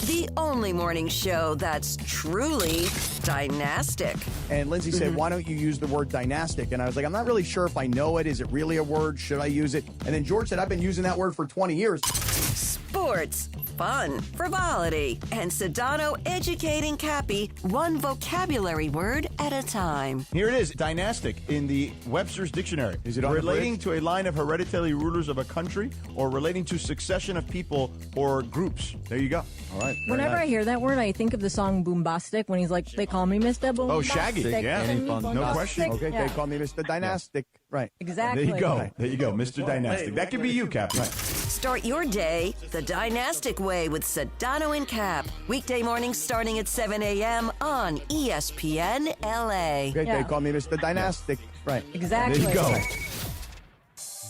[SPEAKER 3] The only morning show that's truly dynastic.
[SPEAKER 2] And Lindsay said, why don't you use the word dynastic? And I was like, I'm not really sure if I know it. Is it really a word? Should I use it? And then George said, I've been using that word for 20 years.
[SPEAKER 3] Sports, fun, frivolity, and Sedano educating Cappy one vocabulary word at a time.
[SPEAKER 8] Here it is, dynastic, in the Webster's Dictionary.
[SPEAKER 2] Is it on
[SPEAKER 8] relating to a line of hereditary rulers of a country or relating to succession of people or groups? There you go.
[SPEAKER 2] All right.
[SPEAKER 9] Whenever I hear that word, I think of the song Boombastic when he's like, they call me Mr. Boombastic.
[SPEAKER 8] Oh, Shaggy. Yeah, no question.
[SPEAKER 2] Okay,
[SPEAKER 9] Yeah.
[SPEAKER 2] they call me Mr. Dynastic. Right.
[SPEAKER 9] Exactly.
[SPEAKER 8] There you go.
[SPEAKER 2] Right.
[SPEAKER 8] There you go, Mr. Dynastic. That could be you, Captain.
[SPEAKER 3] Start your day the dynastic way with Sedano and Cap. Weekday mornings starting at 7 a.m. on ESPN LA.
[SPEAKER 2] Okay, they call me Mr. Dynastic. Right.
[SPEAKER 9] Exactly.
[SPEAKER 2] There you go.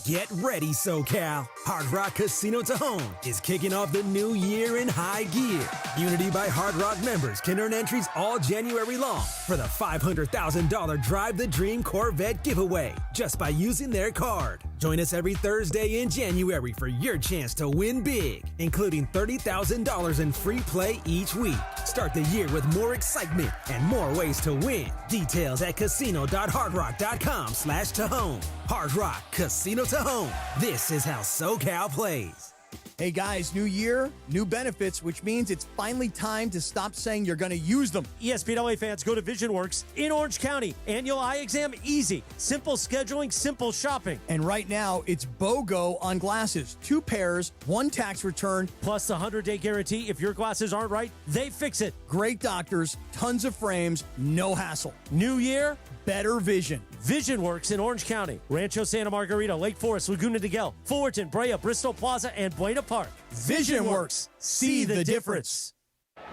[SPEAKER 15] Get ready, SoCal. Hard Rock Casino Tejon is kicking off the new year in high gear. Unity by Hard Rock members can earn entries all January long for the $500,000 Drive the Dream Corvette giveaway just by using their card. Join us every Thursday in January for your chance to win big, including $30,000 in free play each week. Start the year with more excitement and more ways to win. Details at casino.hardrock.com/Tejon. Hard Rock Casino Tejon. This is how SoCal plays.
[SPEAKER 2] Hey guys, new year, new benefits, which means it's finally time to stop saying you're going to use them.
[SPEAKER 13] ESPN LA fans, go to VisionWorks in Orange County. Annual eye exam, easy. Simple scheduling, simple shopping.
[SPEAKER 2] And right now, it's BOGO on glasses. 2 pairs, 1 tax return.
[SPEAKER 13] Plus the 100-day guarantee. If your glasses aren't right, they fix it.
[SPEAKER 2] Great doctors, tons of frames, no hassle.
[SPEAKER 13] New year,
[SPEAKER 2] better vision.
[SPEAKER 13] VisionWorks in Orange County. Rancho Santa Margarita, Lake Forest, Laguna de Guel, Fullerton, Brea, Bristol Plaza, and Buena Park.
[SPEAKER 2] VisionWorks. See the difference.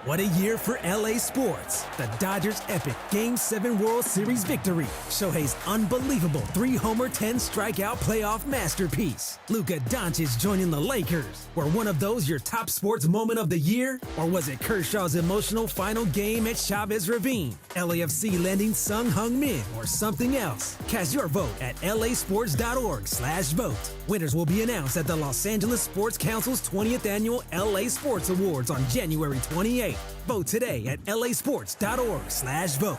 [SPEAKER 15] What a year for LA sports. The Dodgers' epic Game 7 World Series victory. Shohei's unbelievable 3-homer, 10-strikeout playoff masterpiece. Luka Doncic joining the Lakers. Were one of those your top sports moment of the year? Or was it Kershaw's emotional final game at Chavez Ravine? LAFC landing Sung Hung Min or something else? Cast your vote at lasports.org/vote. Winners will be announced at the Los Angeles Sports Council's 20th Annual LA Sports Awards on January 28th. Vote today at lasports.org/vote.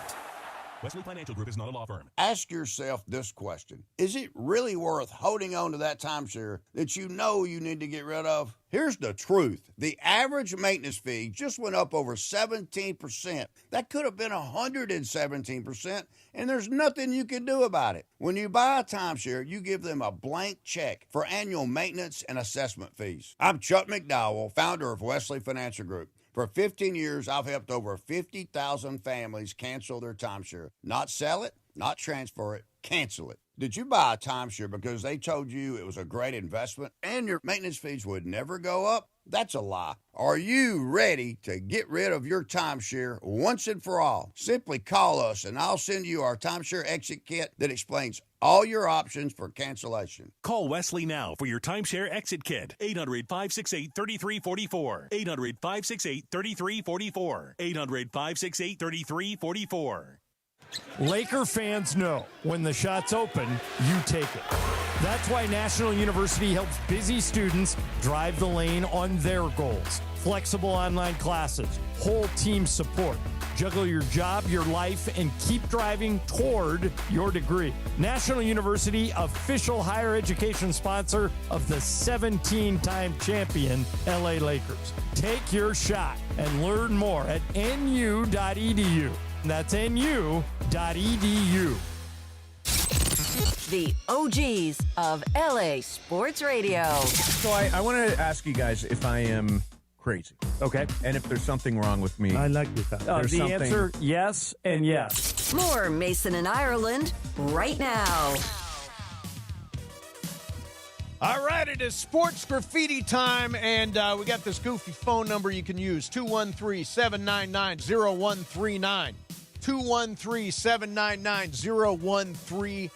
[SPEAKER 20] Wesley Financial Group is not a law firm.
[SPEAKER 22] Ask yourself this question. Is it really worth holding on to that timeshare that you know you need to get rid of? Here's the truth. The average maintenance fee just went up over 17%. That could have been 117%, and there's nothing you can do about it. When you buy a timeshare, you give them a blank check for annual maintenance and assessment fees. I'm Chuck McDowell, founder of Wesley Financial Group. For 15 years, I've helped over 50,000 families cancel their timeshare. Not sell it, not transfer it, cancel it. Did you buy a timeshare because they told you it was a great investment and your maintenance fees would never go up? That's a lie. Are you ready to get rid of your timeshare once and for all? Simply call us and I'll send you our timeshare exit kit that explains all your options for cancellation.
[SPEAKER 20] Call Wesley now for your timeshare exit kit. 800-568-3344. 800-568-3344. 800-568-3344.
[SPEAKER 4] Laker fans know when the shot's open, you take it. That's why National University helps busy students drive the lane on their goals. Flexible online classes, whole team support. Juggle your job, your life, and keep driving toward your degree. National University, official higher education sponsor of the 17-time champion LA Lakers. Take your shot and learn more at nu.edu. That's nu.edu.
[SPEAKER 3] The OGs of LA Sports Radio.
[SPEAKER 24] So I want to ask you guys if I am crazy.
[SPEAKER 4] Okay.
[SPEAKER 24] And if there's something wrong with me.
[SPEAKER 4] I like this. The answer, yes and yes.
[SPEAKER 3] More Mason and Ireland right now.
[SPEAKER 10] All right, it is sports graffiti time, and we got this goofy phone number you can use, 213-799-0139. 213-799-0139.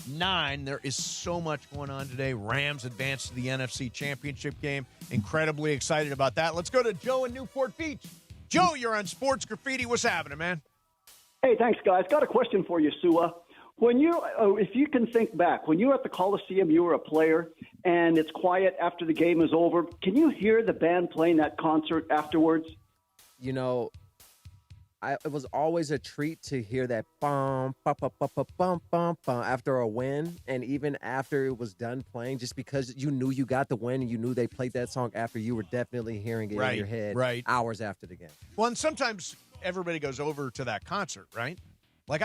[SPEAKER 10] 9. There is so much going on today. Rams advance to the NFC Championship game. Incredibly excited about that. Let's go to Joe in Newport Beach. Joe, you're on Sports Graffiti. What's happening, man?
[SPEAKER 16] Hey, thanks, guys. Got a question for you, Sua. When you, if you can think back, when you were at the Coliseum, you were a player, and it's quiet after the game is over. Can you hear the band playing that concert afterwards?
[SPEAKER 12] You know, it was always a treat to hear that bum, bum, bum, bum, bum, bum, bum, bum after a win, and even after it was done playing, just because you knew you got the win and you knew they played that song after, you were definitely hearing it in your head hours after the game.
[SPEAKER 10] Well, and sometimes everybody goes over to that concert, right? Like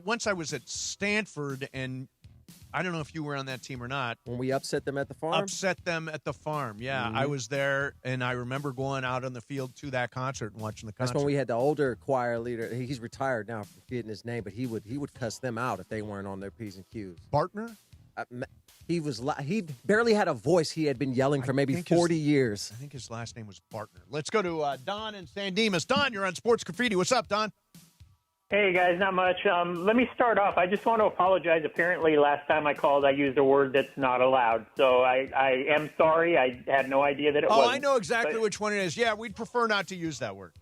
[SPEAKER 10] once I was at Stanford, and I don't know if you were on that team or not.
[SPEAKER 12] When we upset them at the farm?
[SPEAKER 10] Upset them at the farm, yeah.
[SPEAKER 12] Mm-hmm.
[SPEAKER 10] I was there, and I remember going out on the field to that concert and watching the concert.
[SPEAKER 12] That's when we had the older choir leader. He's retired now, forgetting his name, but he would cuss them out if they weren't on their P's and Q's.
[SPEAKER 10] Bartner?
[SPEAKER 12] He barely had a voice. He had been yelling for maybe 40 years.
[SPEAKER 10] I think his last name was Bartner. Let's go to Don in San Dimas. Don, you're on Sports Graffiti. What's up, Don?
[SPEAKER 17] Hey, guys, not much. Let me start off. I just want to apologize. Apparently, last time I called, I used a word that's not allowed. So I am sorry. I had no idea that it was.
[SPEAKER 10] Oh, I know exactly which one it is. Yeah, we'd prefer not to use that word.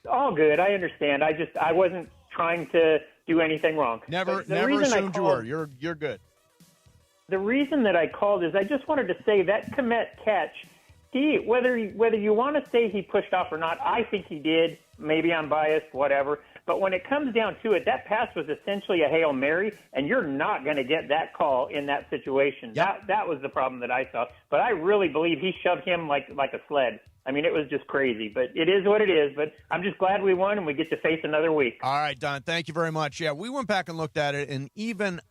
[SPEAKER 17] All good. I understand. I wasn't trying to do anything wrong.
[SPEAKER 10] Never assumed you were. You're good.
[SPEAKER 17] The reason that I called is I just wanted to say that Komet catch, whether you want to say he pushed off or not, I think he did. Maybe I'm biased, whatever. But when it comes down to it, that pass was essentially a Hail Mary, and you're not going to get that call in that situation. Yep. That was the problem that I saw. But I really believe he shoved him like a sled. I mean, it was just crazy. But it is what it is. But I'm just glad we won, and we get to face another week.
[SPEAKER 10] All right, Don, thank you very much. Yeah, we went back and looked at it, and even –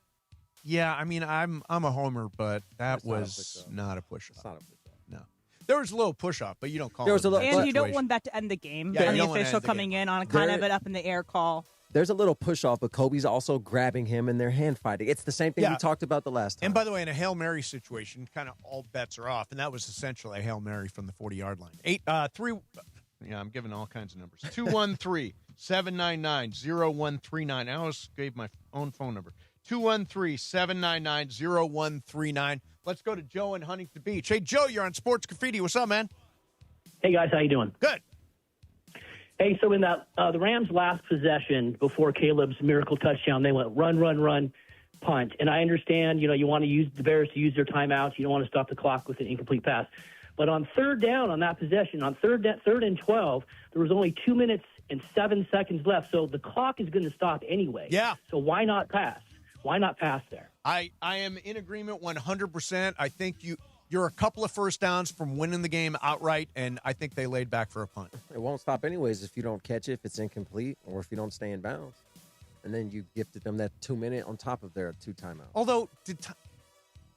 [SPEAKER 10] yeah, I mean, I'm a homer, but that was not a push-off.
[SPEAKER 12] It's not a push-off.
[SPEAKER 10] No. There was a little push-off, but you don't call
[SPEAKER 12] it.
[SPEAKER 11] And you don't want that to end the game.
[SPEAKER 10] Yeah,
[SPEAKER 11] and the official coming in on kind of an up-in-the-air call.
[SPEAKER 12] There's a little push-off, but Kobe's also grabbing him and they're hand-fighting. It's the same thing we talked about the last time.
[SPEAKER 10] And by the way, in a Hail Mary situation, kind of all bets are off, and that was essentially a Hail Mary from the 40-yard line. I'm giving all kinds of numbers. 213-799-0139. I always gave my own phone number. 213-799-0139. Let's go to Joe in Huntington Beach. Hey, Joe, you're on Sports Graffiti. What's up, man?
[SPEAKER 19] Hey, guys. How you doing?
[SPEAKER 10] Good.
[SPEAKER 19] Hey, so in that the Rams' last possession before Caleb's miracle touchdown, they went run, punt. And I understand, you want to use the Bears to use their timeouts. You don't want to stop the clock with an incomplete pass. But on third down on that possession, on third and 12, there was only 2 minutes and 7 seconds left. So the clock is going to stop anyway.
[SPEAKER 10] Yeah.
[SPEAKER 19] So why not pass? Why not pass there?
[SPEAKER 10] I am in agreement 100%. I think you're a couple of first downs from winning the game outright, and I think they laid back for a punt.
[SPEAKER 12] It won't stop anyways if you don't catch it, if it's incomplete, or if you don't stay in bounds. And then you gifted them that 2 minute on top of their 2 timeouts.
[SPEAKER 10] Although,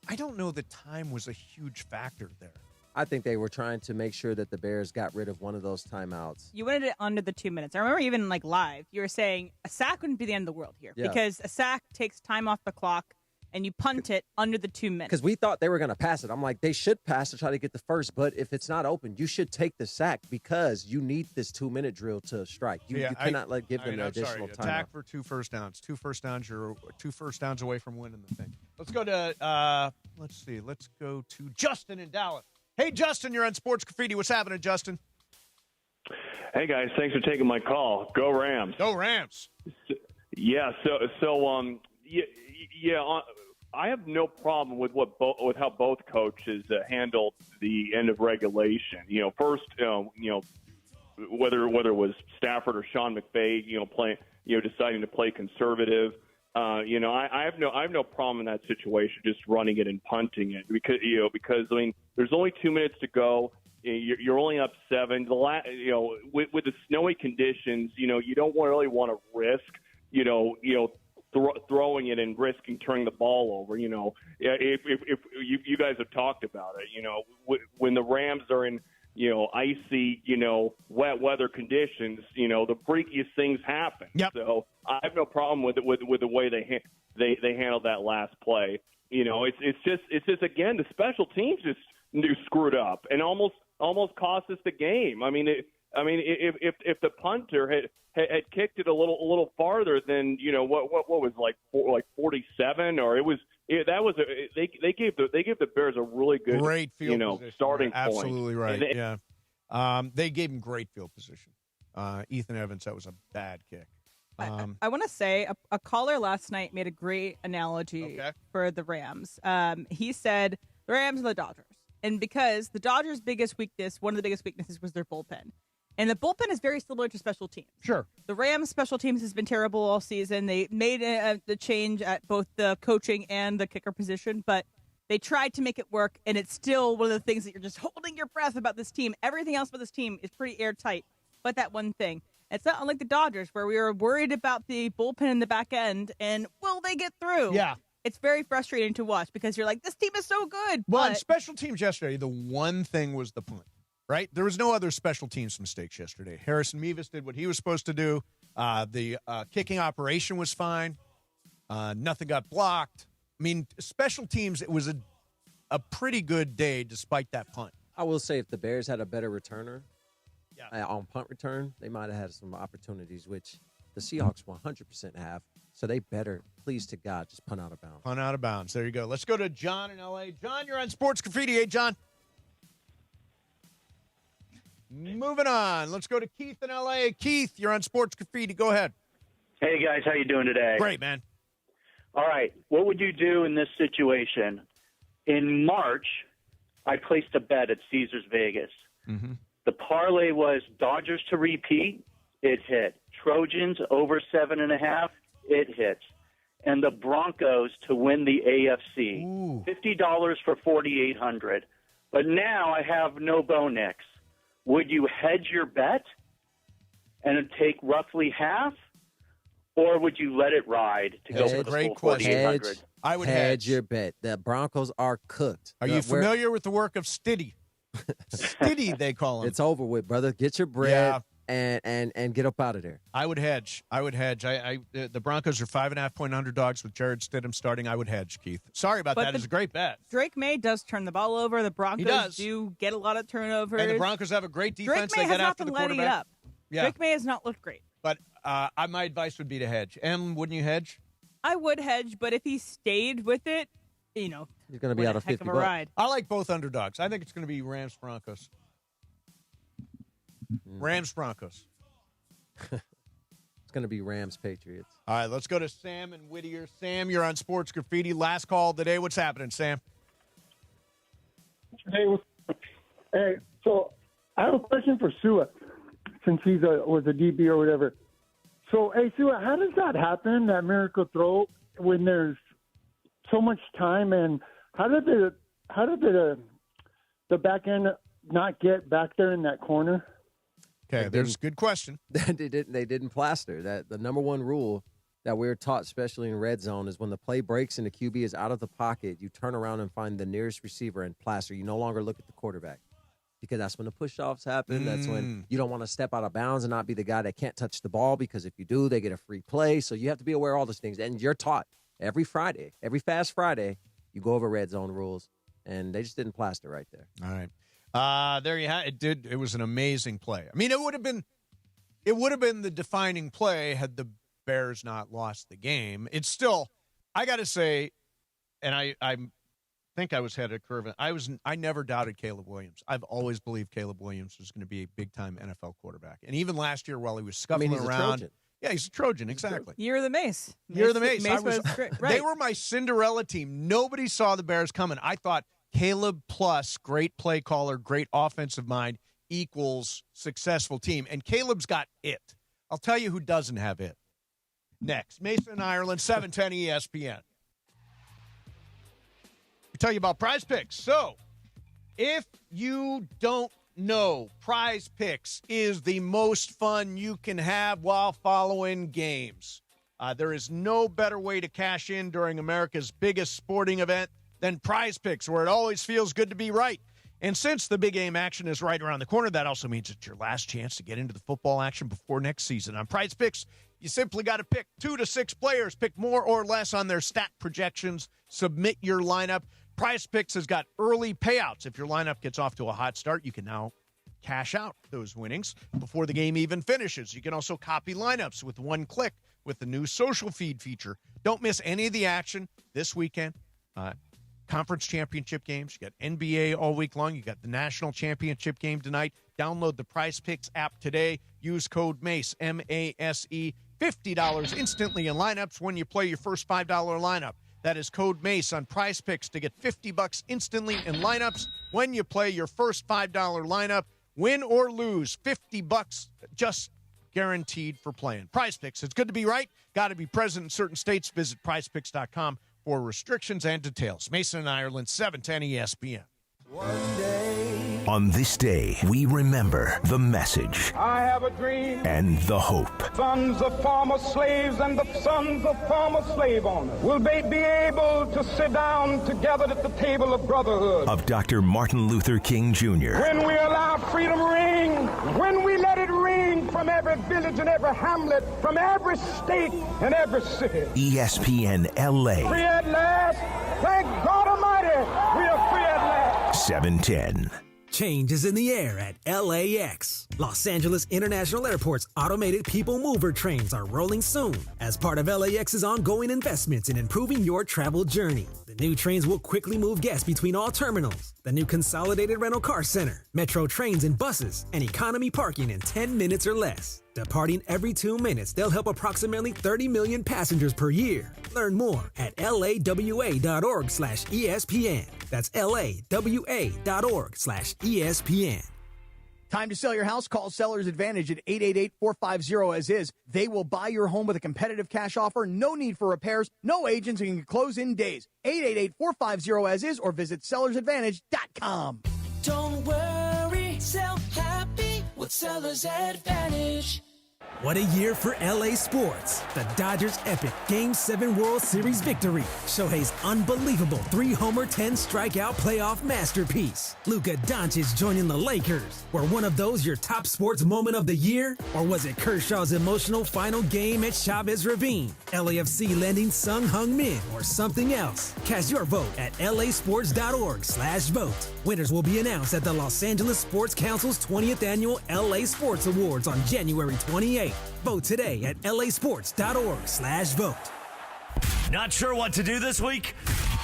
[SPEAKER 10] I don't know that time was a huge factor there.
[SPEAKER 12] I think they were trying to make sure that the Bears got rid of one of those timeouts.
[SPEAKER 11] You wanted it under the 2 minutes. I remember even live, you were saying a sack wouldn't be the end of the world here because a sack takes time off the clock and you punt it under the 2 minutes.
[SPEAKER 12] Because we thought they were going to pass it. I'm like, they should pass to try to get the first, but if it's not open, you should take the sack because you need this 2 minute drill to strike. You cannot give them additional time.
[SPEAKER 10] Attack for 2 first downs. 2 first downs, you're 2 first downs away from winning the thing. Let's go to let's go to Justin in Dallas. Hey, Justin, you're on Sports Graffiti. What's happening, Justin?
[SPEAKER 21] Hey, guys. Thanks for taking my call. Go Rams.
[SPEAKER 10] Go Rams.
[SPEAKER 21] Yeah. I have no problem with with how both coaches handled the end of regulation. First, whether it was Stafford or Sean McVey, deciding to play conservative. I have no problem in that situation, just running it and punting it because there's only 2 minutes to go. You're only up 7. With the snowy conditions, you don't really want to risk, throwing it and risking turning the ball over. If you guys have talked about it, when the Rams are in icy, wet weather conditions, the freakiest things happen.
[SPEAKER 10] Yep.
[SPEAKER 21] So I have no problem with the way they handled that last play. It's just again, the special teams just screwed up and almost cost us the game. I mean, I mean, if the punter had kicked it a little farther than what was like 47, or they gave the Bears a really good
[SPEAKER 10] great field position.
[SPEAKER 21] Starting
[SPEAKER 10] point. Absolutely right.
[SPEAKER 21] And
[SPEAKER 10] yeah, they gave him great field position. Ethan Evans, that was a bad kick.
[SPEAKER 11] I want to say a caller last night made a great analogy for the Rams. He said the Rams and the Dodgers. And because the Dodgers' biggest weakness, one of the biggest weaknesses was their bullpen. And the bullpen is very similar to special teams.
[SPEAKER 10] Sure.
[SPEAKER 11] The Rams' special teams has been terrible all season. They made the change at both the coaching and the kicker position, but they tried to make it work, and it's still one of the things that you're just holding your breath about this team. Everything else about this team is pretty airtight, but that one thing. It's not unlike the Dodgers, where we were worried about the bullpen in the back end, and will they get through?
[SPEAKER 10] Yeah.
[SPEAKER 11] It's very frustrating to watch because you're like, this team is so good.
[SPEAKER 10] Well,
[SPEAKER 11] but
[SPEAKER 10] in special teams yesterday, the one thing was the punt, right? There was no other special teams mistakes yesterday. Harrison Meas did what he was supposed to do. The kicking operation was fine. Nothing got blocked. I mean, special teams, it was a pretty good day despite that punt.
[SPEAKER 12] I will say if the Bears had a better returner on punt return, they might have had some opportunities, which the Seahawks 100% have. So they better, please to God, just punt out of bounds.
[SPEAKER 10] Punt out of bounds. There you go. Let's go to John in L.A. John, you're on Sports Graffiti. Hey, John. Moving on. Let's go to Keith in L.A. Keith, you're on Sports Graffiti. Go ahead.
[SPEAKER 5] Hey, guys. How you doing today?
[SPEAKER 10] Great, man.
[SPEAKER 5] All right. What would you do in this situation? In March, I placed a bet at Caesars Vegas.
[SPEAKER 10] Mm-hmm.
[SPEAKER 5] The parlay was Dodgers to repeat. It hit. Trojans over 7.5. It hits. And the Broncos to win the AFC.
[SPEAKER 10] Ooh.
[SPEAKER 5] $50 for $4,800. But now I have no Bo Nix. Would you hedge your bet and take roughly half? Or would you let it ride to go for the full $4,800?
[SPEAKER 10] I would
[SPEAKER 12] hedge your bet. The Broncos are cooked.
[SPEAKER 10] Are you familiar with the work of Stiddy? Stiddy, they call him.
[SPEAKER 12] It's over with, brother. Get your bread and get up out of there.
[SPEAKER 10] I would hedge. The Broncos are 5.5-point underdogs with Jared Stidham starting. I would hedge, Keith. Sorry about that. It's a great bet.
[SPEAKER 11] Drake May does turn the ball over. The Broncos do get a lot of turnovers.
[SPEAKER 10] And the Broncos have a great defense.
[SPEAKER 11] Drake May
[SPEAKER 10] they
[SPEAKER 11] has
[SPEAKER 10] get
[SPEAKER 11] not
[SPEAKER 10] after
[SPEAKER 11] been
[SPEAKER 10] the
[SPEAKER 11] letting
[SPEAKER 10] quarterback.
[SPEAKER 11] it up.
[SPEAKER 10] Yeah.
[SPEAKER 11] Drake May has not looked great.
[SPEAKER 10] But my advice would be to hedge. Em, wouldn't you hedge?
[SPEAKER 11] I would hedge, but if he stayed with it,
[SPEAKER 12] he's going to be out of 50
[SPEAKER 11] bucks. Ride.
[SPEAKER 10] I like both underdogs. I think it's going to be Rams-Broncos. Rams-Broncos.
[SPEAKER 12] It's going to be Rams-Patriots.
[SPEAKER 10] All right, let's go to Sam and Whittier. Sam, you're on Sports Graffiti. Last call of the day. What's happening, Sam?
[SPEAKER 14] Hey, so I have a question for Sua, since he was a DB or whatever. So, hey, Sua, how does that happen, that miracle throw, when there's so much time, and how did the back end not get back there in that corner?
[SPEAKER 10] Okay, there's a good question.
[SPEAKER 12] They didn't plaster. That the number one rule that we're taught, especially in red zone, is when the play breaks and the QB is out of the pocket, you turn around and find the nearest receiver and plaster. You no longer look at the quarterback, because that's when the push-offs happen. That's when you don't want to step out of bounds and not be the guy that can't touch the ball, because if you do, they get a free play. So you have to be aware of all those things. And you're taught every Friday, every Fast Friday, you go over red zone rules, and they just didn't plaster right there.
[SPEAKER 10] All right. There you have it. It was an amazing play. I mean, it would have been the defining play had the Bears not lost the game. It's still, I got to say, and I think I was ahead of the curve. I never doubted Caleb Williams. I've always believed Caleb Williams was going to be a big-time NFL quarterback. And even last year, while he was scuffling
[SPEAKER 12] he's
[SPEAKER 10] around.
[SPEAKER 12] a Trojan.
[SPEAKER 10] Yeah, he's a Trojan, exactly.
[SPEAKER 11] Year of the Mace.
[SPEAKER 10] Year of the Mace.
[SPEAKER 11] Was great. Right.
[SPEAKER 10] They were my Cinderella team. Nobody saw the Bears coming. I thought Caleb plus great play caller, great offensive mind equals successful team. And Caleb's got it. I'll tell you who doesn't have it. Next, Mason, Ireland, 710 ESPN. We tell you about Prize Picks. So, if you don't know, Prize Picks is the most fun you can have while following games. There is no better way to cash in during America's biggest sporting event than Prize Picks, where it always feels good to be right. And since the big game action is right around the corner, that also means it's your last chance to get into the football action before next season. On Prize Picks, you simply got to pick 2 to 6 players, pick more or less on their stat projections, submit your lineup. Prize Picks has got early payouts. If your lineup gets off to a hot start, you can now cash out those winnings before the game even finishes. You can also copy lineups with one click with the new social feed feature. Don't miss any of the action this weekend. Conference championship games. You got NBA all week long. You got the national championship game tonight. Download the Prize Picks app today. Use code MACE, M-A-S-E, $50 instantly in lineups when you play your first $5 lineup. That is code MACE on Prize Picks to get $50 instantly in lineups when you play your first $5 lineup. Win or lose, $50 just guaranteed for playing. Prize Picks, it's good to be right. Got to be present in certain states. Visit prizepicks.com for restrictions and details. Mason and Ireland, 710 ESPN.
[SPEAKER 20] On this day, we remember the message
[SPEAKER 1] I have a dream.
[SPEAKER 20] and the hope
[SPEAKER 1] Sons of former slaves and the sons of former slave owners will be able to sit down together at the table of brotherhood.
[SPEAKER 20] of Dr. Martin Luther King Jr.
[SPEAKER 1] When we allow freedom ring, when we let it ring from every village and every hamlet, from every state and every city.
[SPEAKER 20] ESPN LA,
[SPEAKER 1] Free at last. Thank God Almighty, we are free at last.
[SPEAKER 20] 710.
[SPEAKER 15] Change is in the air at LAX. Los Angeles International Airport's automated people mover trains are rolling soon as part of LAX's ongoing investments in improving your travel journey. The new trains will quickly move guests between all terminals, the new consolidated rental car center, metro trains and buses, and economy parking in 10 minutes or less. Departing every 2 minutes, they'll help approximately 30 million passengers per year. Learn more at lawa.org/ESPN. That's lawa.org/ESPN.
[SPEAKER 2] Time to sell your house? Call Seller's Advantage at 888-450-AS-IS. They will buy your home with a competitive cash offer. No need for repairs. No agents, and you can close in days. 888-450-AS-IS or visit sellersadvantage.com.
[SPEAKER 6] Don't worry, sell happy with Seller's Advantage.
[SPEAKER 15] What a year for LA sports. The Dodgers' epic Game 7 World Series victory. Shohei's unbelievable 3-homer, 10-strikeout playoff masterpiece. Luka Doncic joining the Lakers. Were one of those your top sports moment of the year? Or was it Kershaw's emotional final game at Chavez Ravine? LAFC landing Sung Hung Min or something else? Cast your vote at lasports.org/vote. Winners will be announced at the Los Angeles Sports Council's 20th Annual LA Sports Awards on January 28th. Vote today at lasports.org/vote.
[SPEAKER 13] Not sure what to do this week?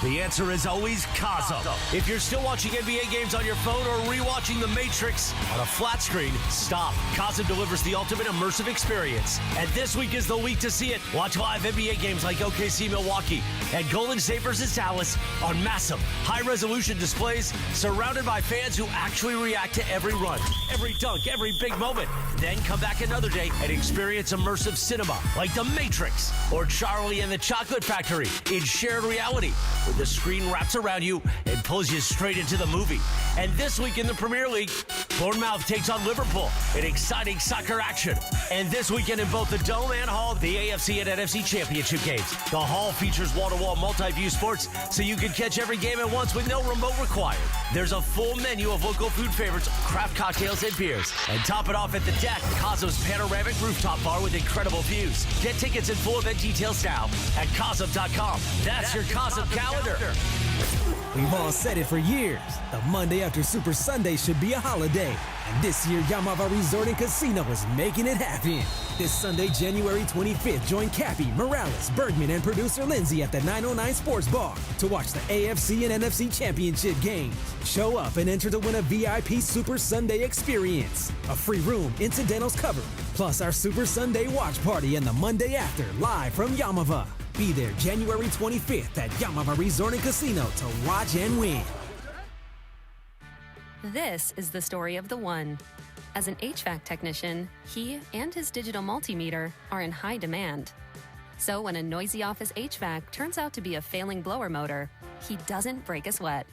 [SPEAKER 13] The answer is always Cosm. If you're still watching NBA games on your phone or rewatching The Matrix on a flat screen, stop. Cosm delivers the ultimate immersive experience. And this week is the week to see it. Watch live NBA games like OKC Milwaukee and Golden State versus Dallas on massive, high-resolution displays surrounded by fans who actually react to every run, every dunk, every big moment. Then come back another day and experience immersive cinema like The Matrix or Charlie and the Chocolate Factory in shared reality, where the screen wraps around you and pulls you straight into the movie. And this week in the Premier League, Bournemouth takes on Liverpool in exciting soccer action. And this weekend in both the Dome and Hall, the AFC and NFC Championship games. The Hall features wall-to-wall multi-view sports, so you can catch every game at once with no remote required. There's a full menu of local food favorites, craft cocktails, and beers. And top it off at the deck, Cosm's panoramic rooftop bar with incredible views. Get tickets and full event details now at Cosm.com. That's your Cosm calendar.
[SPEAKER 15] We've all said it for years. The Monday after Super Sunday should be a holiday. And this year, Yamava Resort and Casino is making it happen. This Sunday, January 25th, join Cappy, Morales, Bergman, and producer Lindsay at the 909 Sports Bar to watch the AFC and NFC Championship games. Show up and enter to win a VIP Super Sunday experience. A free room, incidentals covered, plus our Super Sunday watch party and the Monday after, live from Yamava. Be there January 25th at Yamava Resort and Casino to watch and win.
[SPEAKER 18] This is the story of the one. As an HVAC technician, he and his digital multimeter are in high demand. So when a noisy office HVAC turns out to be a failing blower motor, he doesn't break a sweat.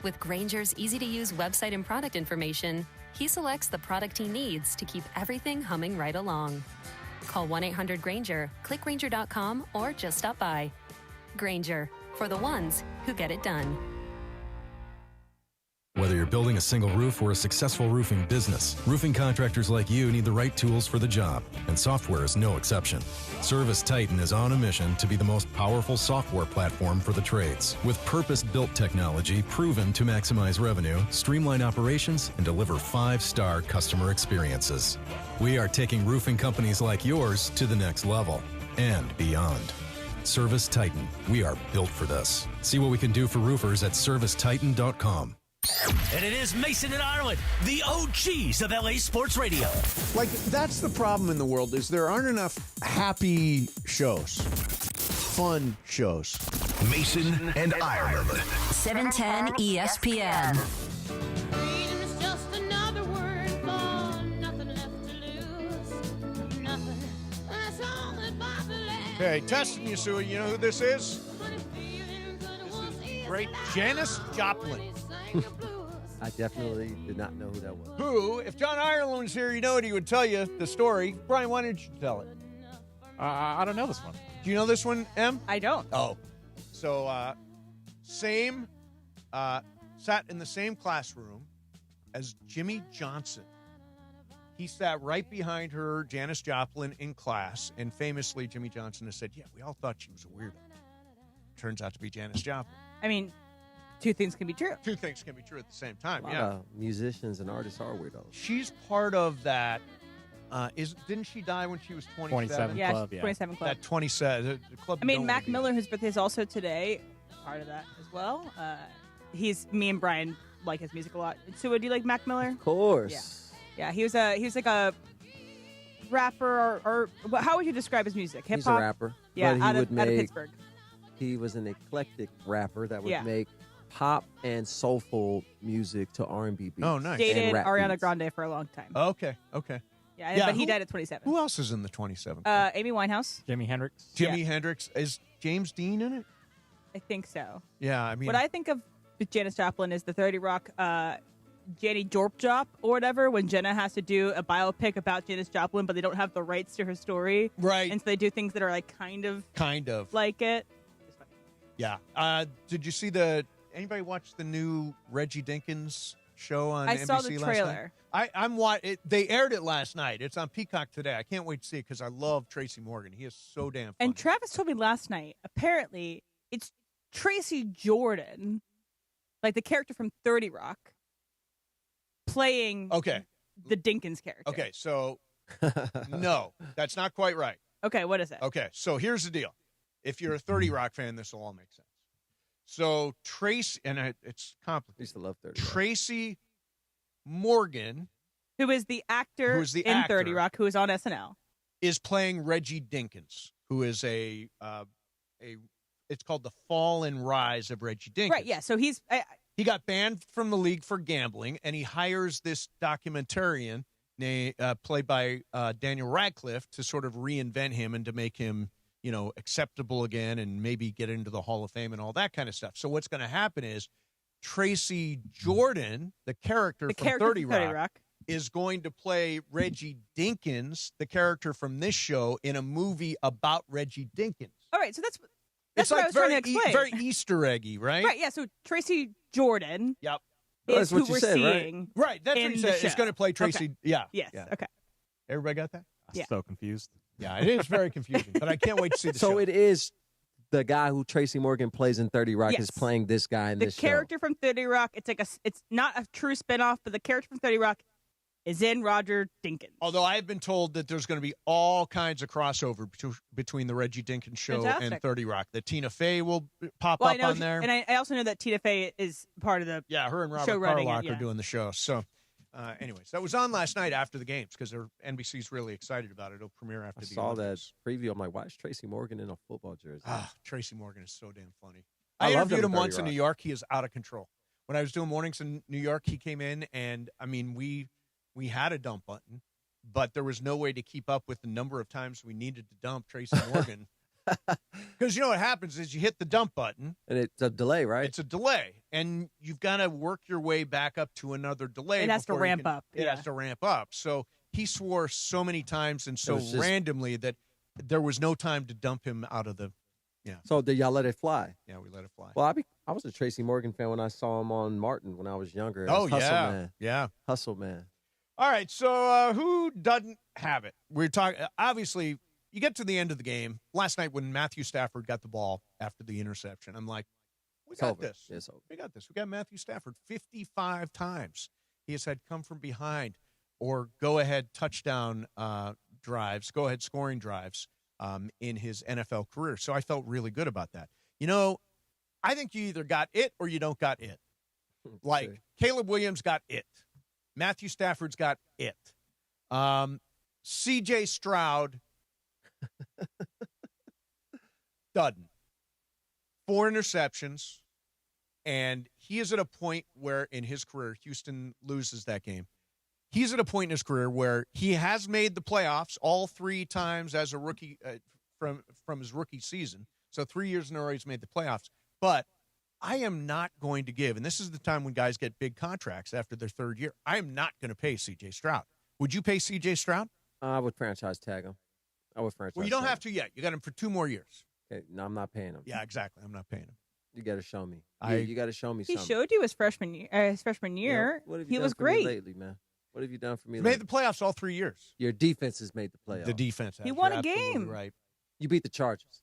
[SPEAKER 18] With Grainger's easy-to-use website and product information, he selects the product he needs to keep everything humming right along. Call 1-800-GRAINGER, click Grainger.com, or just stop by. Grainger, for the ones who get it done.
[SPEAKER 7] Whether you're building a single roof or a successful roofing business, roofing contractors like you need the right tools for the job, and software is no exception. Service Titan is on a mission to be the most powerful software platform for the trades, with purpose-built technology proven to maximize revenue, streamline operations, and deliver 5-star customer experiences. We are taking roofing companies like yours to the next level and beyond. Service Titan. We are built for this. See what we can do for roofers at servicetitan.com.
[SPEAKER 13] And it is Mason and Ireland, the OGs of LA Sports Radio.
[SPEAKER 10] Like, that's the problem in the world, is there aren't enough happy shows, fun shows.
[SPEAKER 20] Mason and Ireland.
[SPEAKER 3] 710 ESPN.
[SPEAKER 10] Okay, testing you, Sue. You know who this is? Great Janis Joplin.
[SPEAKER 12] I definitely did not know who that was.
[SPEAKER 10] Who, if John Ireland was here, you know what he would tell you, the story. Brian, why didn't you tell it?
[SPEAKER 8] I don't know this one.
[SPEAKER 10] Do you know this one, Em?
[SPEAKER 11] I don't.
[SPEAKER 10] Oh. So, sat in the same classroom as Jimmy Johnson. He sat right behind her, Janis Joplin, in class, and famously, Jimmy Johnson has said, yeah, we all thought she was a weirdo. Turns out to be Janis Joplin.
[SPEAKER 11] I mean, two things can be true.
[SPEAKER 10] Two things can be true at the same time,
[SPEAKER 12] A lot
[SPEAKER 10] yeah.
[SPEAKER 12] of musicians and artists are weirdos.
[SPEAKER 10] She's part of that. Didn't she die when she was 27?
[SPEAKER 8] 27
[SPEAKER 11] Yeah,
[SPEAKER 8] Club, yeah.
[SPEAKER 11] 27 Club.
[SPEAKER 10] That 27 the club.
[SPEAKER 11] I mean,
[SPEAKER 10] don't
[SPEAKER 11] Mac
[SPEAKER 10] wanna be-
[SPEAKER 11] Miller, whose birthday is also today, part of that as well. Me and Brian like his music a lot. So, do you like Mac Miller?
[SPEAKER 12] Of course.
[SPEAKER 11] Yeah. He was like a rapper, or how would you describe his music? Hip
[SPEAKER 12] He's a
[SPEAKER 11] hop.
[SPEAKER 12] rapper.
[SPEAKER 11] Yeah,
[SPEAKER 12] but he
[SPEAKER 11] out
[SPEAKER 12] would
[SPEAKER 11] of
[SPEAKER 12] make,
[SPEAKER 11] Pittsburgh.
[SPEAKER 12] He was an eclectic rapper that would
[SPEAKER 11] Yeah.
[SPEAKER 12] make pop and soulful music to R&B beats.
[SPEAKER 10] Oh, nice.
[SPEAKER 11] Dated
[SPEAKER 12] and rap
[SPEAKER 11] Ariana
[SPEAKER 12] beats.
[SPEAKER 11] Grande for a long time.
[SPEAKER 10] Okay.
[SPEAKER 11] Yeah, but he died at 27.
[SPEAKER 10] Who else is in the 27?
[SPEAKER 11] Amy Winehouse.
[SPEAKER 8] Jimi Hendrix.
[SPEAKER 10] Jimi Hendrix. Is James Dean in it?
[SPEAKER 11] I think so.
[SPEAKER 10] Yeah, I mean.
[SPEAKER 11] What I think of with Janis Joplin is the 30 Rock Jenny Jorp Jop or whatever, when Jenna has to do a biopic about Janis Joplin, but they don't have the rights to her story.
[SPEAKER 10] Right.
[SPEAKER 11] And so they do things that are like kind of like it.
[SPEAKER 10] Yeah. Did you see anybody watch the new Reggie Dinkens show on NBC last night?
[SPEAKER 11] I saw the trailer.
[SPEAKER 10] They aired it last night. It's on Peacock today. I can't wait to see it because I love Tracy Morgan. He is so damn funny.
[SPEAKER 11] And Travis told me last night, apparently, it's Tracy Jordan, like the character from 30 Rock, playing the Dinkens character.
[SPEAKER 10] Okay, so no, that's not quite right.
[SPEAKER 11] Okay, what is it?
[SPEAKER 10] Okay, so here's the deal. If you're a 30 Rock fan, this will all make sense. So Tracy, and it's complicated.
[SPEAKER 12] I used to love 30 Rock.
[SPEAKER 10] Tracy Morgan,
[SPEAKER 11] who is the actor in 30 Rock, who is on SNL,
[SPEAKER 10] is playing Reggie Dinkens, who is it's called The Fall and Rise of Reggie Dinkens.
[SPEAKER 11] Right, yeah, so he
[SPEAKER 10] got banned from the league for gambling, and he hires this documentarian played by Daniel Radcliffe to sort of reinvent him and to make him, acceptable again and maybe get into the Hall of Fame and all that kind of stuff. So what's going to happen is Tracy Jordan, the character from 30 Rock, is going to play Reggie Dinkens, the character from this show, in a movie about Reggie Dinkens.
[SPEAKER 11] All right, so that's
[SPEAKER 10] It's
[SPEAKER 11] what
[SPEAKER 10] like
[SPEAKER 11] I was trying to explain.
[SPEAKER 10] very Easter eggy, right?
[SPEAKER 11] Right, yeah, so Tracy Jordan
[SPEAKER 10] Yep.
[SPEAKER 11] is who we're seeing.
[SPEAKER 10] Right, that's what
[SPEAKER 11] in
[SPEAKER 10] he
[SPEAKER 11] the
[SPEAKER 10] said. It's
[SPEAKER 11] show.
[SPEAKER 10] going to play Tracy.
[SPEAKER 11] Okay.
[SPEAKER 10] Yeah.
[SPEAKER 11] Yes,
[SPEAKER 10] yeah.
[SPEAKER 11] okay.
[SPEAKER 10] Everybody got that?
[SPEAKER 11] Yeah.
[SPEAKER 8] So confused.
[SPEAKER 10] Yeah, it is very confusing, but I can't wait to see the show.
[SPEAKER 12] So it is the guy who Tracy Morgan plays in 30 Rock
[SPEAKER 11] Yes.
[SPEAKER 12] is playing this guy in
[SPEAKER 11] The
[SPEAKER 12] this show.
[SPEAKER 11] character from 30 Rock, it's not a true spinoff, but the character from 30 Rock is in Roger Dinkins.
[SPEAKER 10] Although I have been told that there's going to be all kinds of crossover between the Reggie Dinkins show
[SPEAKER 11] Fantastic.
[SPEAKER 10] and 30 Rock. That Tina Fey will pop
[SPEAKER 11] Well,
[SPEAKER 10] up
[SPEAKER 11] I know
[SPEAKER 10] on there.
[SPEAKER 11] And I also know that Tina Fey is part of the
[SPEAKER 10] her and
[SPEAKER 11] show
[SPEAKER 10] Robert
[SPEAKER 11] running
[SPEAKER 10] Carlock
[SPEAKER 11] it, yeah.
[SPEAKER 10] are doing the show. So, anyways, that was on last night after the games because NBC's really excited about it. It'll premiere after
[SPEAKER 12] I
[SPEAKER 10] the
[SPEAKER 12] saw that
[SPEAKER 10] Olympics.
[SPEAKER 12] preview. I'm like, why is Tracy Morgan in a football jersey?
[SPEAKER 10] Tracy Morgan is so damn funny.
[SPEAKER 12] I
[SPEAKER 10] I
[SPEAKER 12] loved
[SPEAKER 10] interviewed
[SPEAKER 12] him
[SPEAKER 10] him
[SPEAKER 12] in
[SPEAKER 10] once
[SPEAKER 12] 30
[SPEAKER 10] in
[SPEAKER 12] Rock.
[SPEAKER 10] New York. He is out of control. When I was doing mornings in New York, he came in, and I mean, we had a dump button, but there was no way to keep up with the number of times we needed to dump Tracy Morgan. Because you know what happens is you hit the dump button.
[SPEAKER 12] And it's a delay, right?
[SPEAKER 10] It's a delay. And you've got to work your way back up to another delay.
[SPEAKER 11] It has to
[SPEAKER 10] before you
[SPEAKER 11] ramp
[SPEAKER 10] can-
[SPEAKER 11] up,
[SPEAKER 10] It
[SPEAKER 11] yeah.
[SPEAKER 10] has to ramp up. So he swore so many times and so
[SPEAKER 12] was just-
[SPEAKER 10] randomly that there was no time to dump him out of the. Yeah.
[SPEAKER 12] So did y'all let it fly?
[SPEAKER 10] Yeah, we let it fly.
[SPEAKER 12] Well, I was a Tracy Morgan fan when I saw him on Martin when I was younger.
[SPEAKER 10] Oh,
[SPEAKER 12] Hustle
[SPEAKER 10] yeah.
[SPEAKER 12] Man.
[SPEAKER 10] Yeah.
[SPEAKER 12] Hustle Man.
[SPEAKER 10] All right, so who doesn't have it? We're talking, obviously, you get to the end of the game. Last night when Matthew Stafford got the ball after the interception, I'm like, we got this.
[SPEAKER 12] It's over.
[SPEAKER 10] We got this. We got Matthew Stafford 55 times. He has had come from behind or go-ahead touchdown drives, go-ahead scoring drives in his NFL career. So I felt really good about that. You know, I think you either got it or you don't got it. Like, Caleb Williams got it. Matthew Stafford's got it. C.J. Stroud doesn't. 4 interceptions, and he is at a point where in his career, Houston loses that game. He's at a point in his career where he has made the playoffs all 3 times as a rookie from his rookie season. So 3 years in a row he's made the playoffs. But I am not going to give, and this is the time when guys get big contracts after their 3rd year, I am not going to pay C.J. Stroud. Would you pay C.J. Stroud?
[SPEAKER 12] I would franchise tag him. Well,
[SPEAKER 10] you don't have to yet. You got him for 2 more years.
[SPEAKER 12] Okay, no, I'm not paying him.
[SPEAKER 10] Yeah, exactly. I'm not paying him.
[SPEAKER 12] You got to show me. You got to show me
[SPEAKER 11] He
[SPEAKER 12] something.
[SPEAKER 11] showed you his freshman year.
[SPEAKER 12] Yeah, what have you
[SPEAKER 11] He
[SPEAKER 12] done
[SPEAKER 11] was
[SPEAKER 12] for me
[SPEAKER 11] great.
[SPEAKER 12] lately, man. What have you done for me
[SPEAKER 10] Made
[SPEAKER 12] lately?
[SPEAKER 10] the playoffs all 3 years.
[SPEAKER 12] Your defense has made the playoffs.
[SPEAKER 10] The defense has.
[SPEAKER 11] He won
[SPEAKER 10] You're
[SPEAKER 11] a
[SPEAKER 10] absolutely
[SPEAKER 11] game.
[SPEAKER 10] Right.
[SPEAKER 12] You beat the Chargers.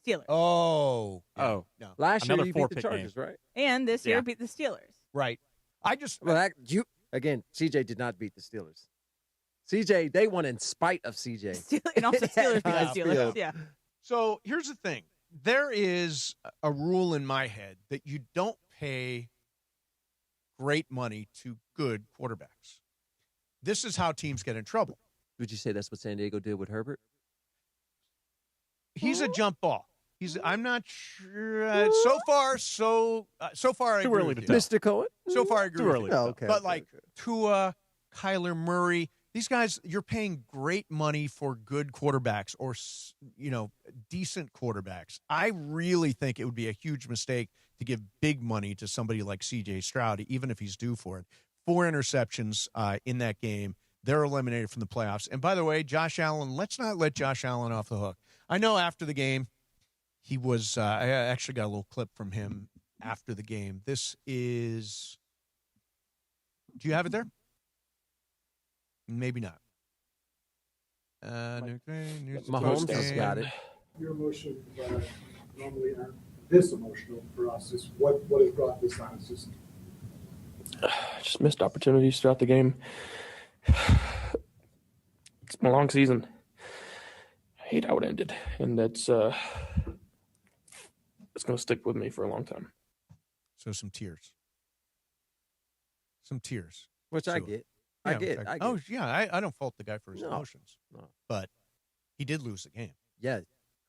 [SPEAKER 11] Steelers.
[SPEAKER 10] Oh. Yeah.
[SPEAKER 8] Oh.
[SPEAKER 10] No.
[SPEAKER 12] Last year
[SPEAKER 8] Another
[SPEAKER 12] you beat the
[SPEAKER 8] 4-pick
[SPEAKER 12] Chargers,
[SPEAKER 8] game.
[SPEAKER 12] right?
[SPEAKER 11] And this year
[SPEAKER 8] Yeah.
[SPEAKER 11] beat the Steelers.
[SPEAKER 10] Right. I just.
[SPEAKER 12] Well, again, CJ did not beat the Steelers. CJ, they won in spite of CJ.
[SPEAKER 11] And also Steelers beat the
[SPEAKER 12] Yeah.
[SPEAKER 11] Steelers. Yeah.
[SPEAKER 10] So here's the thing. There is a rule in my head that you don't pay great money to good quarterbacks. This is how teams get in trouble.
[SPEAKER 12] Would you say that's what San Diego did with Herbert?
[SPEAKER 10] He's a jump ball. I'm not sure. So far, I
[SPEAKER 8] Too
[SPEAKER 10] agree
[SPEAKER 8] early
[SPEAKER 10] with
[SPEAKER 8] to
[SPEAKER 10] you.
[SPEAKER 12] Mr. Cohen?
[SPEAKER 10] So far, I agree
[SPEAKER 8] Too
[SPEAKER 10] with
[SPEAKER 8] early
[SPEAKER 10] you.
[SPEAKER 8] to
[SPEAKER 12] tell. Okay,
[SPEAKER 10] But
[SPEAKER 12] okay,
[SPEAKER 10] like
[SPEAKER 12] okay.
[SPEAKER 10] Tua, Kyler Murray, these guys, you're paying great money for good quarterbacks or, decent quarterbacks. I really think it would be a huge mistake to give big money to somebody like C.J. Stroud, even if he's due for it. 4 interceptions in that game. They're eliminated from the playoffs. And by the way, Josh Allen, let's not let Josh Allen off the hook. I know after the game, he was I actually got a little clip from him after the game. This is – do you have it there? Maybe not.
[SPEAKER 12] Mahomes has got it.
[SPEAKER 9] Your emotions normally aren't this emotional for us. Is what has brought this on? It's
[SPEAKER 22] just missed opportunities throughout the game. It's been a long season. I hate how it ended, and it's going to stick with me for a long time.
[SPEAKER 10] So some tears.
[SPEAKER 12] Which I get. I get.
[SPEAKER 10] Oh, yeah, I don't fault the guy for his emotions.
[SPEAKER 12] No.
[SPEAKER 10] But he did lose the game.
[SPEAKER 12] Yeah,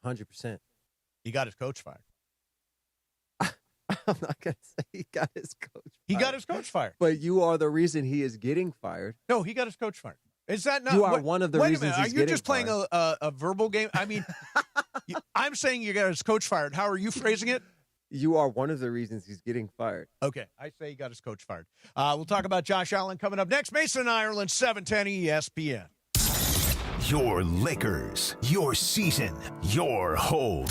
[SPEAKER 12] 100%.
[SPEAKER 10] He got his coach fired.
[SPEAKER 12] I'm not going to say he got his coach fired.
[SPEAKER 10] He got his coach fired.
[SPEAKER 12] But you are the reason he is getting fired.
[SPEAKER 10] No, he got his coach fired. Is that not?
[SPEAKER 12] You are one of the reasons he's
[SPEAKER 10] Are you
[SPEAKER 12] getting
[SPEAKER 10] just playing
[SPEAKER 12] fired.
[SPEAKER 10] a verbal game? I mean, I'm saying you got his coach fired. How are you phrasing it?
[SPEAKER 12] You are one of the reasons he's getting fired.
[SPEAKER 10] Okay, I say he got his coach fired. We'll talk about Josh Allen coming up next. Mason, Ireland, 710 ESPN.
[SPEAKER 20] Your Lakers, your season, your home.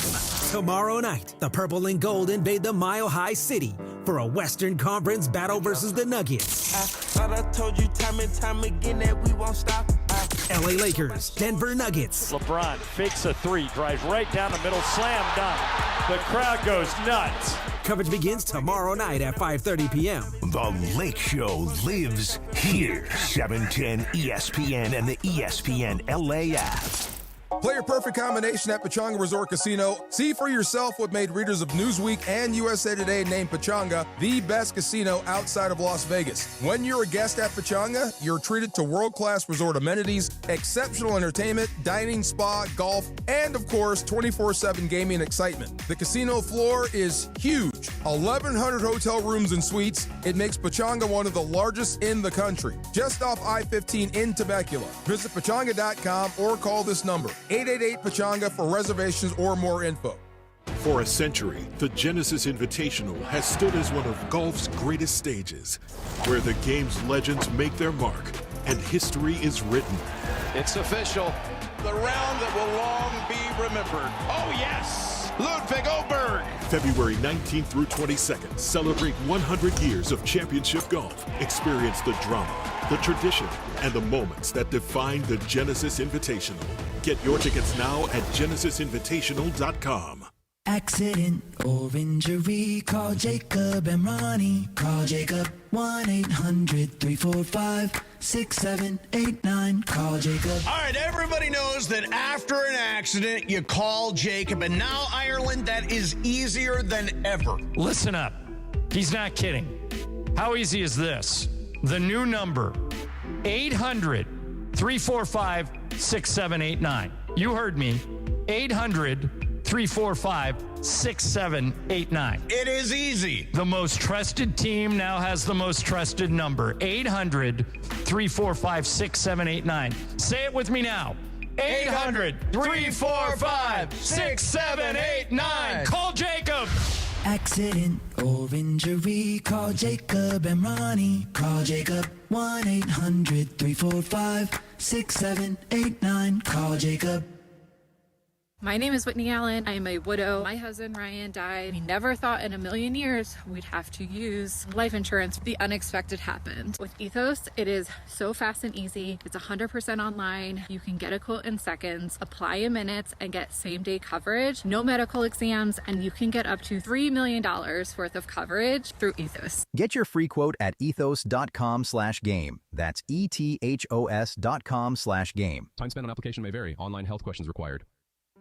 [SPEAKER 15] Tomorrow night, the Purple and Gold invade the Mile High City for a Western Conference battle versus the Nuggets.
[SPEAKER 6] I thought I told you time and time again that we won't stop.
[SPEAKER 15] LA Lakers, Denver Nuggets.
[SPEAKER 4] LeBron fakes a 3, drives right down the middle, slam dunk. The crowd goes nuts.
[SPEAKER 15] Coverage begins tomorrow night at 5:30 p.m.
[SPEAKER 20] The Lake Show lives here. 710 ESPN and the ESPN LA app.
[SPEAKER 23] Play your perfect combination at Pechanga Resort Casino. See for yourself what made readers of Newsweek and USA Today name Pechanga the best casino outside of Las Vegas. When you're a guest at Pechanga, you're treated to world-class resort amenities, exceptional entertainment, dining, spa, golf, and of course, 24/7 gaming excitement. The casino floor is huge. 1,100 hotel rooms and suites. It makes Pechanga one of the largest in the country. Just off I-15 in Temecula. Visit Pechanga.com or call this number. 888-PECHANGA for reservations or more info.
[SPEAKER 24] For a century, the Genesis Invitational has stood as one of golf's greatest stages, where the game's legends make their mark and history is written.
[SPEAKER 25] It's official. The round that will long be remembered. Oh, yes!
[SPEAKER 24] Ludwig Oberg. February 19th through 22nd, celebrate 100 years of championship golf. Experience the drama, the tradition, and the moments that define the Genesis Invitational. Get your tickets now at genesisinvitational.com.
[SPEAKER 16] Accident or injury, call Jacob and Ronnie. Call Jacob 1-800-345-6789. Call Jacob.
[SPEAKER 10] All right, everybody knows that after an accident, you call Jacob. And now, Ireland, that is easier than ever.
[SPEAKER 4] Listen up. He's not kidding. How easy is this? The new number, 800-345-6789. You heard me. 800-345-6789.
[SPEAKER 10] It is easy.
[SPEAKER 4] The most trusted team now has the most trusted number. 800-345-6789. Say it with me now. 800-345-6789. Call Jacob.
[SPEAKER 16] Accident or injury, call Jacob and Ronnie. Call Jacob 1-800-345-6789. Call Jacob.
[SPEAKER 17] My name is Whitney Allen. I am a widow. My husband Ryan died. We never thought in a million years we'd have to use life insurance. The unexpected happened. With Ethos, it is so fast and easy. It's 100% online. You can get a quote in seconds, apply in minutes, and get same-day coverage. No medical exams, and you can get up to $3 million worth of coverage through Ethos.
[SPEAKER 19] Get your free quote at ethos.com/game. That's ETHOS.com/game.
[SPEAKER 7] Time spent on application may vary. Online health questions required.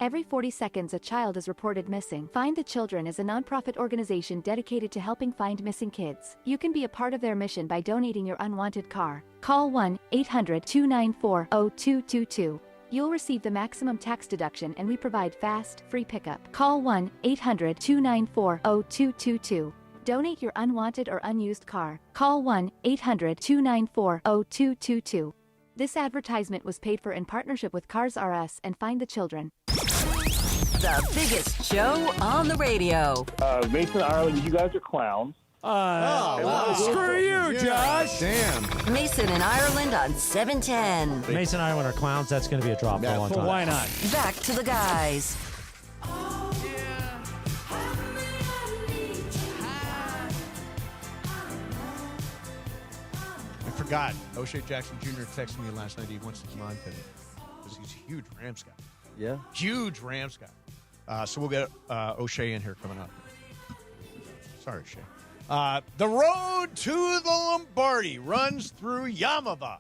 [SPEAKER 21] Every 40 seconds, a child is reported missing. Find the Children is a nonprofit organization dedicated to helping find missing kids. You can be a part of their mission by donating your unwanted car. Call 1-800-294-0222. You'll receive the maximum tax deduction, and we provide fast, free pickup. Call 1-800-294-0222. Donate your unwanted or unused car. Call 1-800-294-0222. This advertisement was paid for in partnership with Cars R Us and Find the Children.
[SPEAKER 3] The biggest show on the radio.
[SPEAKER 25] Mason, Ireland, you guys are clowns.
[SPEAKER 4] Screw you, Josh.
[SPEAKER 10] Damn.
[SPEAKER 3] Mason and Ireland on 710.
[SPEAKER 26] Mason and Ireland are clowns. That's going to be a drop for a long time.
[SPEAKER 4] Why not?
[SPEAKER 3] Back to the guys.
[SPEAKER 10] I forgot. O'Shea Jackson Jr. texted me last night. He wants to come on today because he's a huge Rams guy.
[SPEAKER 12] Yeah.
[SPEAKER 10] Huge Rams guy. So we'll get O'Shea in here coming up. Sorry, Shea. The road to the Lombardi runs through Yamava.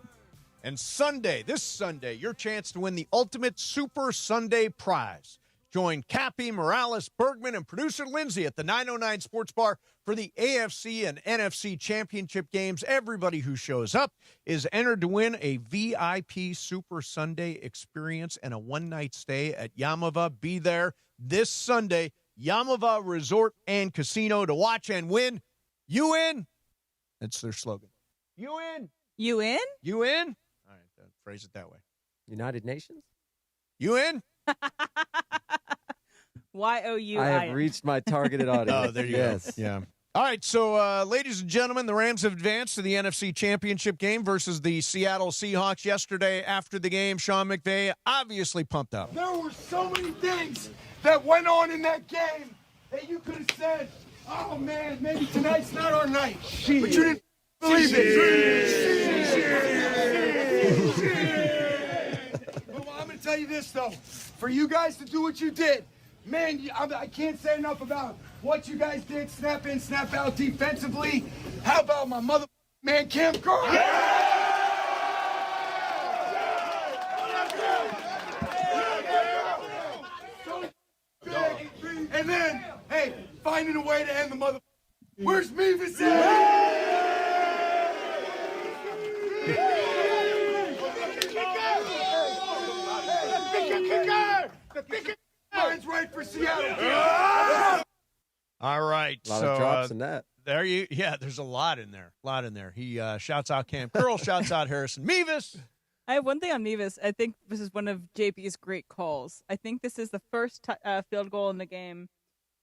[SPEAKER 10] And Sunday, this Sunday, your chance to win the ultimate Super Sunday prize. Join Cappy, Morales, Bergman, and producer Lindsay at the 909 Sports Bar for the AFC and NFC championship games. Everybody who shows up is entered to win a VIP Super Sunday experience and a one-night stay at Yamava. Be there this Sunday, Yamava Resort and Casino, to watch and win. You in? That's their slogan. You in?
[SPEAKER 11] You in?
[SPEAKER 10] You in? All right, phrase it that way.
[SPEAKER 12] United Nations?
[SPEAKER 10] You in?
[SPEAKER 11] Y-O-U-I-N.
[SPEAKER 12] I have reached my targeted audience.
[SPEAKER 10] Oh, there you go. Yeah. All right, so ladies and gentlemen, the Rams have advanced to the NFC Championship game versus the Seattle Seahawks yesterday. After the game, Sean McVey obviously pumped up.
[SPEAKER 27] There were so many things that went on in that game that you could have said, oh, man, maybe tonight's not our night. But you didn't believe it. Well, I'm going to tell you this, though. For you guys to do what you did, man, I can't say enough about what you guys did, snap in, snap out defensively. How about my mother man, Cam Curl? And then, hey, finding a way to end the mother. Where's Meas The line's right for Seattle.
[SPEAKER 10] All right.
[SPEAKER 12] A lot of drops in that.
[SPEAKER 10] There's a lot in there. He shouts out Cam Curl, shouts out Harrison Meas.
[SPEAKER 11] I have one thing on Meas. I think this is one of JP's great calls. I think this is the first field goal in the game.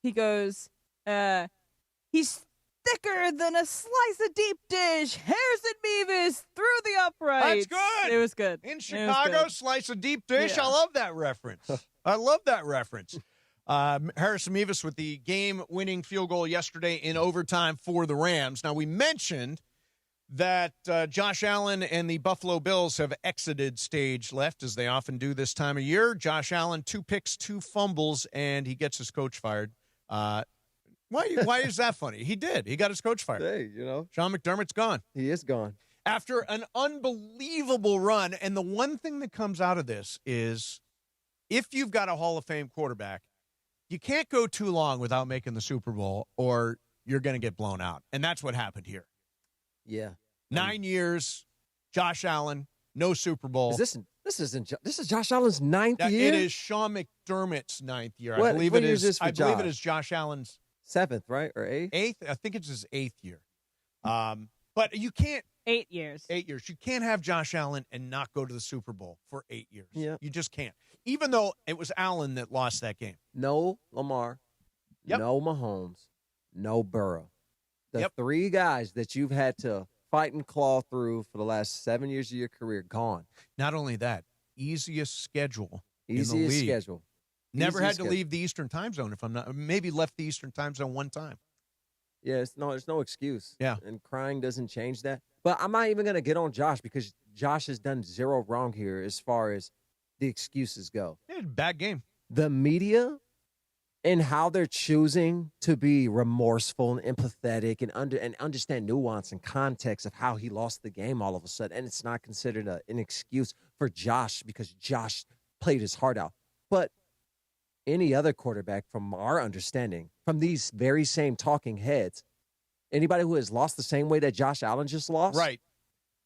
[SPEAKER 11] He goes, he's thicker than a slice of deep dish. Harrison Meas through the uprights.
[SPEAKER 10] That's good.
[SPEAKER 11] It was good.
[SPEAKER 10] In Chicago, slice of deep dish.
[SPEAKER 11] Yeah.
[SPEAKER 10] I love that reference. Harrison Meas with the game-winning field goal yesterday in overtime for the Rams. Now, we mentioned that Josh Allen and the Buffalo Bills have exited stage left, as they often do this time of year. Josh Allen, 2 picks, 2 fumbles, and he gets his coach fired. Why is that funny? He did. He got his coach fired.
[SPEAKER 12] Hey,
[SPEAKER 10] Sean McDermott's gone.
[SPEAKER 12] He is gone.
[SPEAKER 10] After an unbelievable run, and the one thing that comes out of this is if you've got a Hall of Fame quarterback, you can't go too long without making the Super Bowl or you're going to get blown out. And that's what happened here.
[SPEAKER 12] Yeah.
[SPEAKER 10] 9 years, Josh Allen, no Super Bowl.
[SPEAKER 12] This is Josh Allen's 9th year?
[SPEAKER 10] It is Sean McDermott's 9th year.
[SPEAKER 12] What
[SPEAKER 10] I believe
[SPEAKER 12] year
[SPEAKER 10] it is.
[SPEAKER 12] For
[SPEAKER 10] I believe
[SPEAKER 12] Josh?
[SPEAKER 10] it is Josh Allen's
[SPEAKER 12] 7th, right? Or 8th?
[SPEAKER 10] 8th. I think it's his 8th year. But you can't.
[SPEAKER 11] 8 years.
[SPEAKER 10] 8 years. You can't have Josh Allen and not go to the Super Bowl for 8 years.
[SPEAKER 12] Yeah.
[SPEAKER 10] You just can't. Even though it was Allen that lost that game.
[SPEAKER 12] No Lamar, no Mahomes, no Burrow. The 3 guys that you've had to fight and claw through for the last 7 years of your career, gone.
[SPEAKER 10] Not only that, easiest schedule in the
[SPEAKER 12] Easiest
[SPEAKER 10] league.
[SPEAKER 12] schedule.
[SPEAKER 10] Never had to
[SPEAKER 12] schedule.
[SPEAKER 10] leave the Eastern time zone if I'm not. Maybe left the Eastern time zone one time.
[SPEAKER 12] Yeah, there's no excuse.
[SPEAKER 10] Yeah.
[SPEAKER 12] And crying doesn't change that. But I'm not even going to get on Josh because Josh has done 0 wrong here as far as the excuses go.
[SPEAKER 10] Yeah, bad game.
[SPEAKER 12] The media and how they're choosing to be remorseful and empathetic and understand nuance and context of how he lost the game all of a sudden. And it's not considered an excuse for Josh because Josh played his heart out. But any other quarterback, from our understanding, from these very same talking heads, anybody who has lost the same way that Josh Allen just lost,
[SPEAKER 10] right?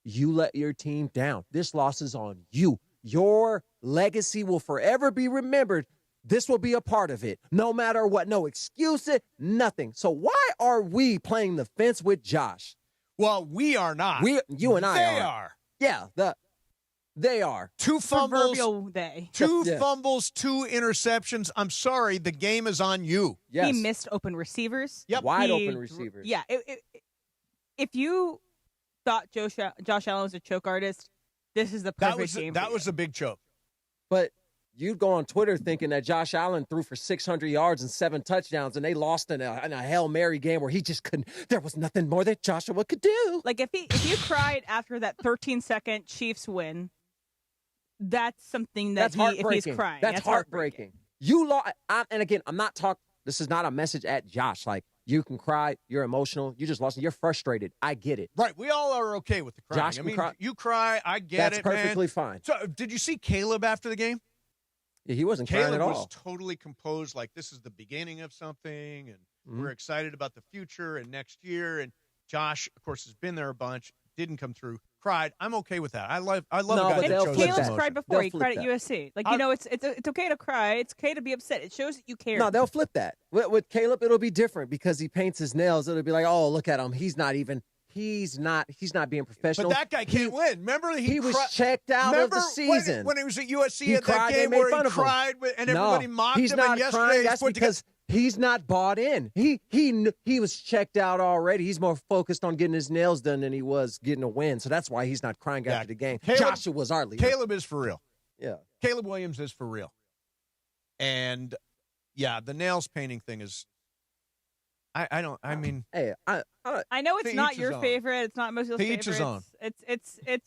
[SPEAKER 12] You let your team down. This loss is on you. Your legacy will forever be remembered. This will be a part of it, no matter what. No excuses, nothing. So why are we playing the fence with Josh?
[SPEAKER 10] Well, we are not.
[SPEAKER 12] You and I
[SPEAKER 10] They
[SPEAKER 12] are.
[SPEAKER 10] are.
[SPEAKER 12] Yeah, they are.
[SPEAKER 10] 2 fumbles.
[SPEAKER 11] Proverbial they.
[SPEAKER 10] 2
[SPEAKER 12] Yeah.
[SPEAKER 10] fumbles, 2 interceptions. I'm sorry, the game is on you.
[SPEAKER 12] Yes.
[SPEAKER 11] He missed open receivers.
[SPEAKER 10] Yep.
[SPEAKER 12] Wide open receivers.
[SPEAKER 11] Yeah. If you thought Josh Allen was a choke artist, this is the perfect game.
[SPEAKER 10] That was a big choke.
[SPEAKER 12] But you'd go on Twitter thinking that Josh Allen threw for 600 yards and 7 touchdowns, and they lost in a Hail Mary game where he just couldn't. There was nothing more that Joshua could do.
[SPEAKER 11] Like if you cried after that 13-second Chiefs win, that's something that if he's crying.
[SPEAKER 12] That's heartbreaking. You lost, and again, I'm not talking. This is not a message at Josh. Like you can cry, you're emotional, you just lost, you're frustrated. I get it.
[SPEAKER 10] Right, we all are okay with the crying.
[SPEAKER 12] Josh
[SPEAKER 10] I mean,
[SPEAKER 12] cry.
[SPEAKER 10] you cry, I get
[SPEAKER 12] That's
[SPEAKER 10] it, man.
[SPEAKER 12] perfectly fine.
[SPEAKER 10] So, did you see Caleb after the game?
[SPEAKER 12] Yeah, he wasn't crying
[SPEAKER 10] Caleb
[SPEAKER 12] at all.
[SPEAKER 10] was totally composed, like this is the beginning of something, and we're excited about the future and next year. And Josh, of course, has been there a bunch, didn't come through, cried. I'm okay with that. I love a guy that shows
[SPEAKER 11] Caleb's
[SPEAKER 10] emotion.
[SPEAKER 11] cried before. He cried at USC. Like it's okay to cry. It's okay to be upset. It shows that you care.
[SPEAKER 12] No, they'll flip that. With Caleb, it'll be different because he paints his nails. It'll be like, oh, look at him. He's not being professional.
[SPEAKER 10] But that guy can't win. Remember,
[SPEAKER 12] he was checked out of the season
[SPEAKER 10] when he was at USC
[SPEAKER 12] he
[SPEAKER 10] at that
[SPEAKER 12] cried,
[SPEAKER 10] game
[SPEAKER 12] they made
[SPEAKER 10] where
[SPEAKER 12] fun
[SPEAKER 10] he
[SPEAKER 12] of him.
[SPEAKER 10] cried and everybody mocked
[SPEAKER 12] he's
[SPEAKER 10] him.
[SPEAKER 12] not
[SPEAKER 10] And yesterday
[SPEAKER 12] crying.
[SPEAKER 10] he's
[SPEAKER 12] That's
[SPEAKER 10] put
[SPEAKER 12] because he's not bought in. He was checked out already. He's more focused on getting his nails done than he was getting a win. So that's why he's not crying after the game. Joshua was our leader.
[SPEAKER 10] Caleb is for real.
[SPEAKER 12] Yeah.
[SPEAKER 10] Caleb Williams is for real. And yeah, the nails painting thing is. I mean,
[SPEAKER 12] hey,
[SPEAKER 11] I know it's not your favorite. It's not most of your
[SPEAKER 10] To each his
[SPEAKER 11] favorites.
[SPEAKER 10] own.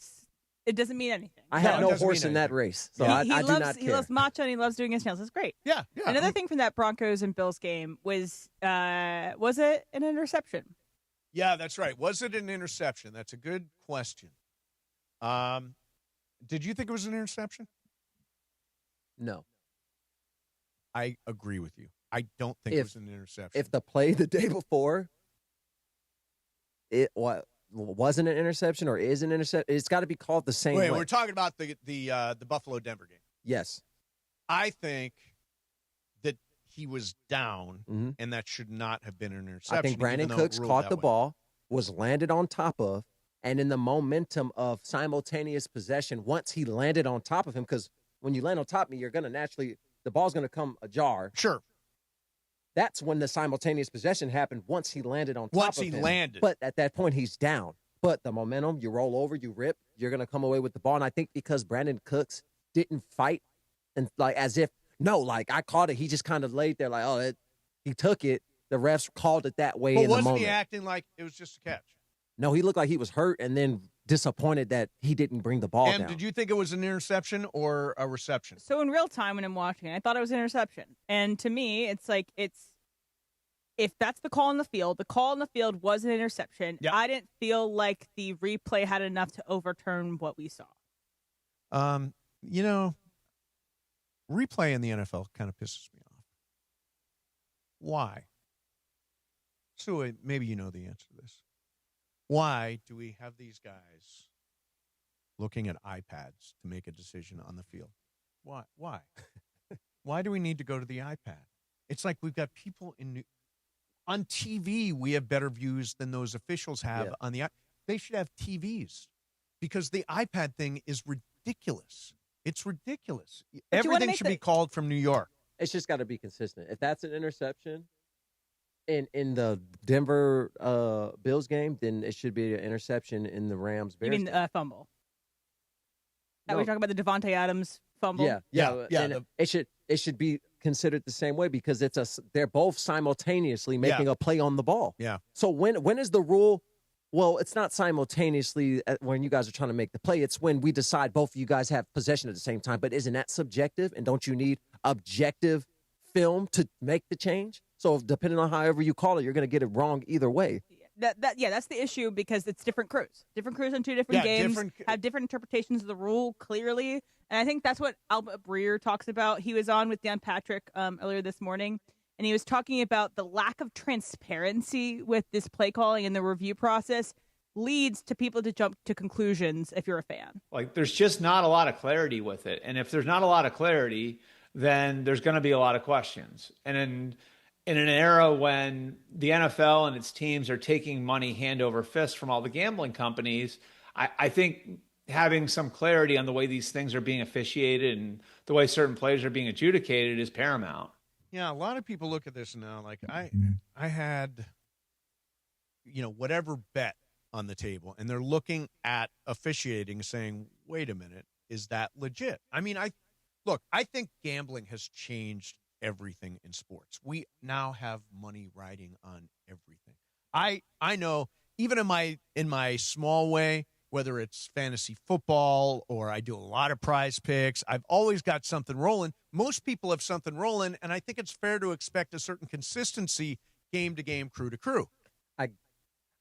[SPEAKER 11] It doesn't mean anything.
[SPEAKER 12] I had no horse in that race, so I do not care.
[SPEAKER 11] He loves matcha and he loves doing his nails. It's great.
[SPEAKER 10] Yeah.
[SPEAKER 11] Another thing from that Broncos and Bills game was it an interception?
[SPEAKER 10] Yeah, that's right. Was it an interception? That's a good question. Did you think it was an interception?
[SPEAKER 12] No.
[SPEAKER 10] I agree with you. I don't think it was an interception.
[SPEAKER 12] If the play the day before, it wasn't an interception or is an interception, it's got to be called the same way.
[SPEAKER 10] We're talking about the Buffalo-Denver game.
[SPEAKER 12] Yes.
[SPEAKER 10] I think that he was down, and that should not have been an interception.
[SPEAKER 12] I think Brandon Cooks caught the ball, was landed on top of, and in the momentum of simultaneous possession, once he landed on top of him, because when you land on top of me, you're going to naturally, the ball's going to come ajar.
[SPEAKER 10] Sure.
[SPEAKER 12] That's when the simultaneous possession happened once he landed on top of him.
[SPEAKER 10] Once he landed.
[SPEAKER 12] But at that point, he's down. But the momentum, you roll over, you rip, you're going to come away with the ball. And I think because Brandon Cooks didn't fight and like as if No, like I caught it. He just kind of laid there like, he took it. The refs called it that way
[SPEAKER 10] But
[SPEAKER 12] in the moment.
[SPEAKER 10] wasn't he acting like it was just a catch?
[SPEAKER 12] No, he looked like he was hurt and then disappointed that he didn't bring the ball down.
[SPEAKER 10] Did you think it was an interception or a reception?
[SPEAKER 11] So in real time when I'm watching, I thought it was an interception. And to me, it's like if that's the call in the field was an interception. Yep. I didn't feel like the replay had enough to overturn what we saw.
[SPEAKER 10] Replay in the NFL kind of pisses me off. Why? So maybe you know the answer to this. Why do we have these guys looking at iPads to make a decision on the field? Why? Why do we need to go to the iPad? It's like we've got people on TV. We have better views than those officials have on the. They should have TVs because the iPad thing is ridiculous. It's ridiculous. Everything should be called from New York.
[SPEAKER 12] It's just got to be consistent. If that's an interception in the Denver Bills game, then it should be an interception in the Rams Bears.
[SPEAKER 11] You mean fumble? That we're talking about the Devontae Adams fumble?
[SPEAKER 12] Yeah. It should be considered the same way because they're both simultaneously making a play on the ball.
[SPEAKER 10] Yeah.
[SPEAKER 12] So when is the rule? Well, it's not simultaneously when you guys are trying to make the play. It's when we decide both of you guys have possession at the same time. But isn't that subjective? And don't you need objective film to make the change? So depending on however you call it, you're going to get it wrong either way.
[SPEAKER 11] That's the issue because it's different crews. Different crews on two different games have different interpretations of the rule clearly. And I think that's what Albert Breer talks about. He was on with Dan Patrick earlier this morning, and he was talking about the lack of transparency with this play calling and the review process leads to people to jump to conclusions if you're a fan.
[SPEAKER 1] Like, there's just not a lot of clarity with it. And if there's not a lot of clarity, then there's going to be a lot of questions. And in an era when the NFL and its teams are taking money hand over fist from all the gambling companies, I think having some clarity on the way these things are being officiated and the way certain plays are being adjudicated is paramount.
[SPEAKER 10] Yeah, a lot of people look at this now like I had, whatever bet on the table, and they're looking at officiating saying, wait a minute, is that legit? I mean, I think gambling has changed everything in sports. We now have money riding on everything. I know even in my small way, whether it's fantasy football or I do a lot of prize picks, I've always got something rolling. Most people have something rolling, and I think it's fair to expect a certain consistency game to game, crew to crew.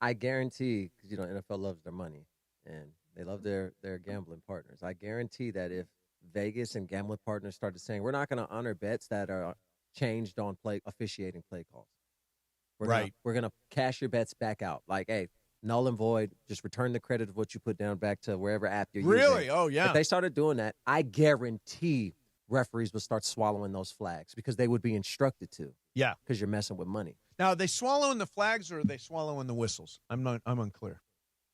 [SPEAKER 12] I guarantee, because NFL loves their money and they love their gambling partners. I guarantee that if Vegas and gambling partners started saying, we're not going to honor bets that are changed on officiating play calls. We're going to cash your bets back out. Like, hey, null and void, just return the credit of what you put down back to wherever app you're using.
[SPEAKER 10] Really? Oh, yeah.
[SPEAKER 12] If they started doing that, I guarantee referees would start swallowing those flags because they would be instructed to.
[SPEAKER 10] Yeah.
[SPEAKER 12] Because you're messing with money.
[SPEAKER 10] Now, are they swallowing the flags or are they swallowing the whistles? I'm unclear.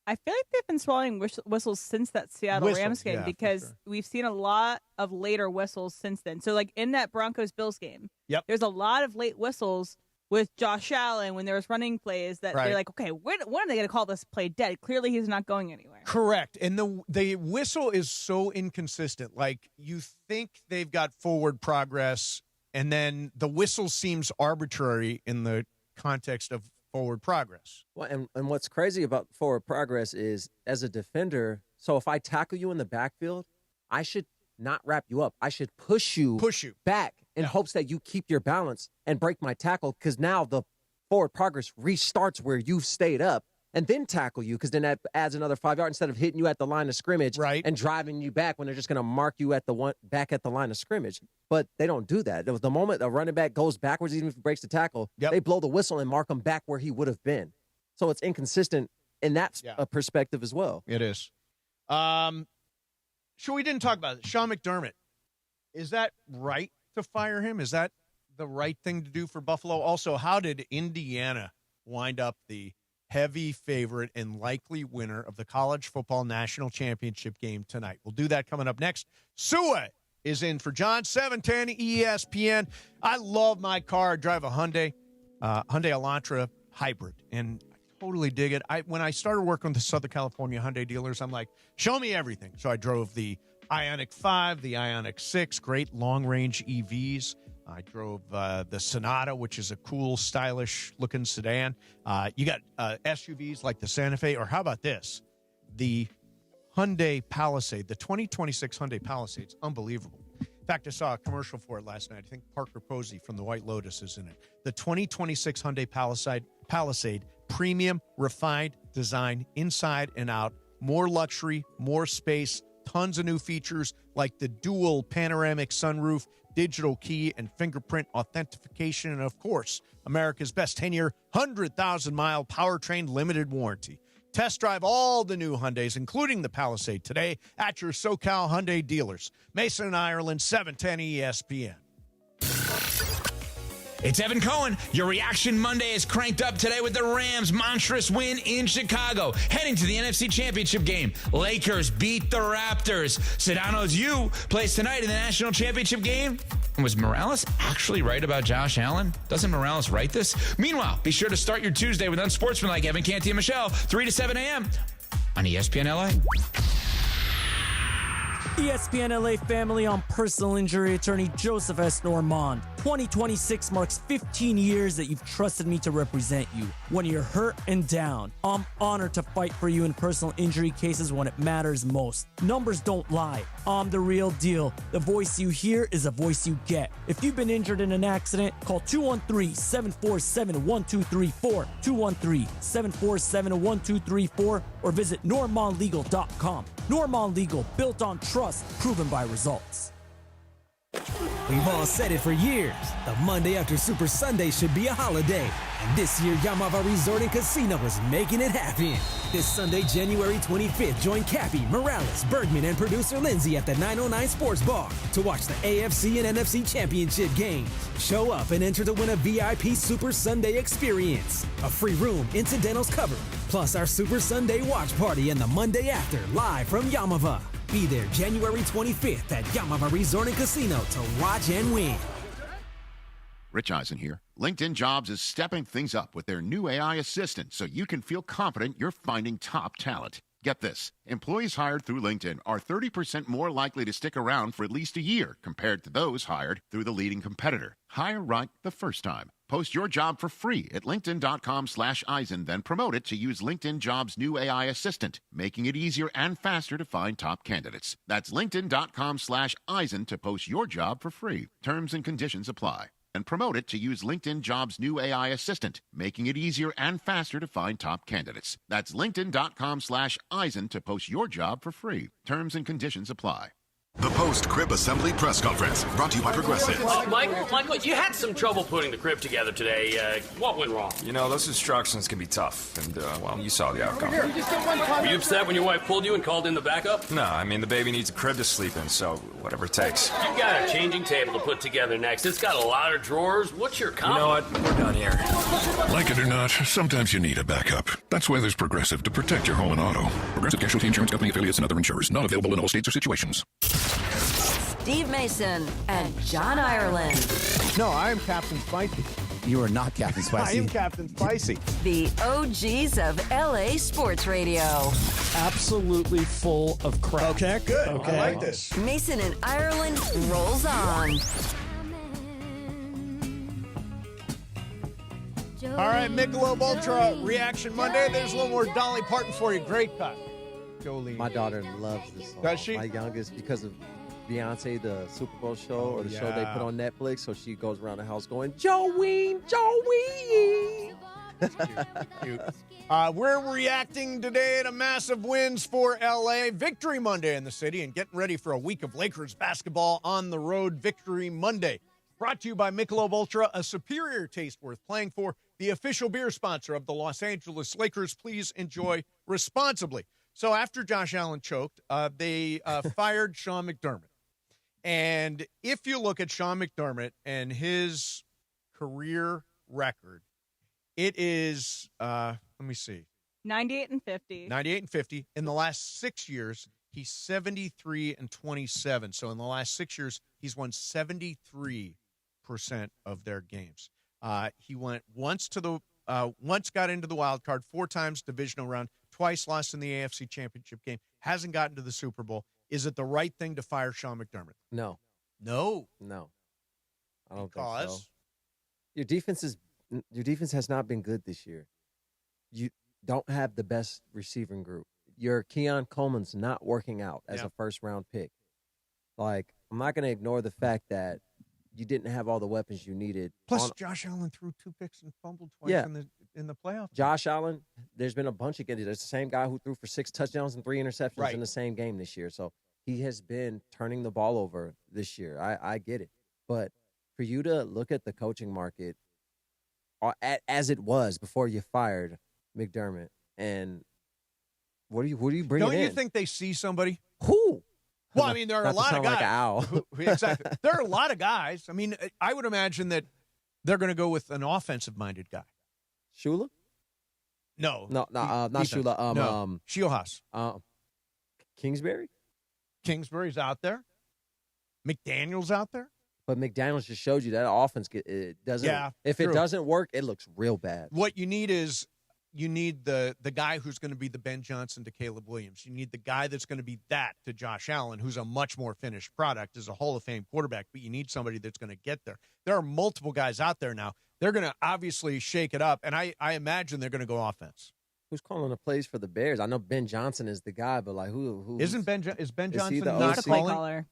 [SPEAKER 11] I feel like they've been swallowing whistles since that Seattle Rams game because we've seen a lot of later whistles since then. So, like in that Broncos-Bills game, there's a lot of late whistles with Josh Allen when there was running plays that they're like, okay, when are they going to call this play dead? Clearly, he's not going anywhere.
[SPEAKER 10] Correct. And the whistle is so inconsistent. Like, you think they've got forward progress, and then the whistle seems arbitrary in the context of forward progress.
[SPEAKER 12] Well, and what's crazy about forward progress is, as a defender, so if I tackle you in the backfield, I should not wrap you up. I should push you back in hopes that you keep your balance and break my tackle, because now the forward progress restarts where you've stayed up, and then tackle you, because then that adds another 5 yards instead of hitting you at the line of scrimmage and driving you back when they're just going to mark you at back at the line of scrimmage. But they don't do that. The moment a running back goes backwards, even if he breaks the tackle, they blow the whistle and mark him back where he would have been. So it's inconsistent in that perspective as well.
[SPEAKER 10] It is. Sure, we didn't talk about it. Sean McDermott, is that right to fire him? Is that the right thing to do for Buffalo? Also, how did Indiana wind up the heavy favorite and likely winner of the college football national championship game tonight? We'll do that coming up next. Sua is in for John, 710 ESPN. I love my car. I drive a Hyundai Elantra hybrid, and I totally dig it. When I started working with the Southern California Hyundai dealers, I'm like, show me everything. So I drove the Ioniq 5, the Ioniq 6, great long-range EVs. I drove the Sonata, which is a cool, stylish-looking sedan. You got SUVs like the Santa Fe, or how about this? The Hyundai Palisade, the 2026 Hyundai Palisade. It's unbelievable. In fact, I saw a commercial for it last night. I think Parker Posey from the White Lotus is in it. The 2026 Hyundai Palisade, premium, refined design inside and out, more luxury, more space, tons of new features like the dual panoramic sunroof, digital key and fingerprint authentication, and of course, America's best 10-year, 100,000-mile powertrain limited warranty. Test drive all the new Hyundais, including the Palisade, today at your SoCal Hyundai dealers. Mason and Ireland, 710 ESPN.
[SPEAKER 2] It's Evan Cohen. Your Reaction Monday is cranked up today with the Rams' monstrous win in Chicago, heading to the NFC Championship game. Lakers beat the Raptors. Sedano's U plays tonight in the National Championship game. Was Morales actually right about Josh Allen? Doesn't Morales write this? Meanwhile, be sure to start your Tuesday with Unsportsmanlike Evan Canty and Michelle, 3 to 7 a.m. on ESPN LA.
[SPEAKER 5] ESPN LA family, on personal injury attorney Joseph S. Normand. 2026 marks 15 years that you've trusted me to represent you when you're hurt and down. I'm honored to fight for you in personal injury cases when it matters most. Numbers don't lie. I'm the real deal. The voice you hear is the voice you get. If you've been injured in an accident, call 213-747-1234, 213-747-1234, or visit normandlegal.com. Normand Legal, built on trust, proven by results.
[SPEAKER 15] We've all said it for years. The Monday after Super Sunday should be a holiday. And this year, Yamava Resort and Casino is making it happen. This Sunday, January 25th, join Cappy, Morales, Bergman, and producer Lindsay at the 909 Sports Bar to watch the AFC and NFC Championship games. Show up and enter to win a VIP Super Sunday experience. A free room, incidentals covered, plus our Super Sunday watch party and the Monday after, live from Yamava. Be there January 25th at Yamava Resort and Casino to watch and win.
[SPEAKER 8] Rich Eisen here. LinkedIn Jobs is stepping things up with their new AI assistant so you can feel confident you're finding top talent. Get this. Employees hired through LinkedIn are 30% more likely to stick around for at least a year compared to those hired through the leading competitor. Hire right the first time. Post your job for free at linkedin.com/Eisen, then promote it to use LinkedIn Jobs' new AI assistant, making it easier and faster to find top candidates. That's linkedin.com/Eisen to post your job for free. Terms and conditions apply. And promote it to use LinkedIn Jobs' new AI assistant, making it easier and faster to find top candidates. That's linkedin.com/Eisen to post your job for free. Terms and conditions apply.
[SPEAKER 9] The post-crib assembly press conference, brought to you by Progressive.
[SPEAKER 13] Michael, you had some trouble putting the crib together today. What went wrong?
[SPEAKER 14] You know, those instructions can be tough, and, well, you saw the outcome.
[SPEAKER 13] Were you upset when your wife pulled you and called in the backup?
[SPEAKER 14] No, I mean, the baby needs a crib to sleep in, so whatever it takes.
[SPEAKER 13] You've got a changing table to put together next. It's got a lot of drawers. What's your comment?
[SPEAKER 14] You know what? We're done here.
[SPEAKER 9] Like it or not, sometimes you need a backup. That's why there's Progressive to protect your home and auto. Progressive Casualty Insurance Company affiliates and other insurers. Not available in all states or situations.
[SPEAKER 3] Steve Mason and John Ireland.
[SPEAKER 10] No, I am Captain Spicy.
[SPEAKER 18] You are not Captain Spicy.
[SPEAKER 10] I am Captain Spicy.
[SPEAKER 3] The OGs of LA Sports Radio.
[SPEAKER 26] Absolutely full of crap.
[SPEAKER 10] Okay, good. Okay. I like this.
[SPEAKER 3] Mason and Ireland rolls on.
[SPEAKER 10] All right, Michelob Ultra Reaction Monday. There's a little more Dolly Parton for you. Great cut. Jolene.
[SPEAKER 12] My daughter loves this song.
[SPEAKER 10] Does she?
[SPEAKER 12] My youngest, because of Beyonce, the Super Bowl show, or the show they put on Netflix, so she goes around the house going, Jolene, Jolene.
[SPEAKER 10] Cute. We're reacting today to massive wins for LA. Victory Monday in the city, and getting ready for a week of Lakers basketball on the road. Victory Monday. Brought to you by Michelob Ultra, a superior taste worth playing for. The official beer sponsor of the Los Angeles Lakers. Please enjoy responsibly. So after Josh Allen choked, they fired Sean McDermott. And if you look at Sean McDermott and his career record, it is, let me see.
[SPEAKER 11] 98 and 50.
[SPEAKER 10] 98 and 50. In the last 6 years, he's 73 and 27. So in the last 6 years, he's won 73% of their games. He went once got into the wild card, 4 times divisional round, twice lost in the AFC Championship game, hasn't gotten to the Super Bowl. Is it the right thing to fire Sean McDermott?
[SPEAKER 12] No.
[SPEAKER 10] No.
[SPEAKER 12] I don't think so. Your defense has not been good this year. You don't have the best receiving group. Your Keon Coleman's not working out as a first-round pick. Like, I'm not going to ignore the fact that you didn't have all the weapons you needed.
[SPEAKER 10] Plus, Josh Allen threw 2 picks and fumbled twice in the playoffs.
[SPEAKER 12] Josh Allen, there's been a bunch of games. There's the same guy who threw for 6 touchdowns and 3 interceptions in the same game this year. So he has been turning the ball over this year. I get it. But for you to look at the coaching market as it was before you fired McDermott, and what do you bring in?
[SPEAKER 10] Don't you think they see somebody?
[SPEAKER 12] Who?
[SPEAKER 10] Well, I mean, there are a lot of guys.
[SPEAKER 12] Like an owl.
[SPEAKER 10] Exactly. There are a lot of guys. I mean, I would imagine that they're going to go with an offensive-minded guy.
[SPEAKER 12] Shula?
[SPEAKER 10] No,
[SPEAKER 12] not Shula.
[SPEAKER 10] No. Shieldhouse.
[SPEAKER 12] Kingsbury?
[SPEAKER 10] Kingsbury's out there. McDaniel's out there.
[SPEAKER 12] But McDaniel's just showed you that offense it doesn't.
[SPEAKER 10] Yeah,
[SPEAKER 12] if
[SPEAKER 10] true.
[SPEAKER 12] It doesn't work, it looks real bad.
[SPEAKER 10] What you need is the guy who's going to be the Ben Johnson to Caleb Williams. You need the guy that's going to be that to Josh Allen, who's a much more finished product as a Hall of Fame quarterback. But you need somebody that's going to get there. There are multiple guys out there now. They're going to obviously shake it up, and I imagine they're going to go offense.
[SPEAKER 12] Who's calling the plays for the Bears? I know Ben Johnson is the guy, but like who
[SPEAKER 10] is Ben Johnson
[SPEAKER 12] not
[SPEAKER 11] the play caller?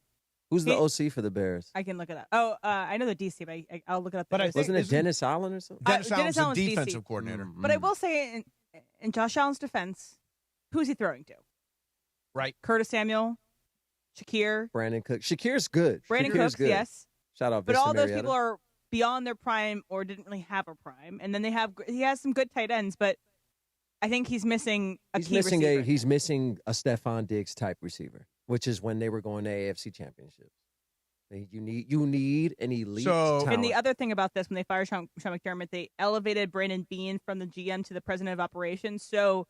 [SPEAKER 12] Who's the OC for the Bears?
[SPEAKER 11] I can look it up. Oh, I know the DC, but I'll look it up.
[SPEAKER 10] But
[SPEAKER 12] wasn't it Dennis Allen or something?
[SPEAKER 10] Dennis Allen's the
[SPEAKER 11] Allen's
[SPEAKER 10] defensive
[SPEAKER 11] DC.
[SPEAKER 10] coordinator.
[SPEAKER 11] But I will say, in Josh Allen's defense, who's he throwing to?
[SPEAKER 10] Right.
[SPEAKER 11] Curtis Samuel, Shakir.
[SPEAKER 12] Brandon Cooks. Shakir's good.
[SPEAKER 11] Brandon Cooks,
[SPEAKER 12] good.
[SPEAKER 11] yes.
[SPEAKER 12] Shout out
[SPEAKER 11] But
[SPEAKER 12] Vista
[SPEAKER 11] all those
[SPEAKER 12] Marietta.
[SPEAKER 11] people are beyond their prime or didn't really have a prime. And then he has some good tight ends, but I think he's missing a key receiver.
[SPEAKER 12] He's missing a Stephon Diggs type receiver, which is when they were going to AFC championships. You need an elite talent.
[SPEAKER 11] And the other thing about this, when they fired Sean McDermott, they elevated Brandon Beane from the GM to the president of operations. So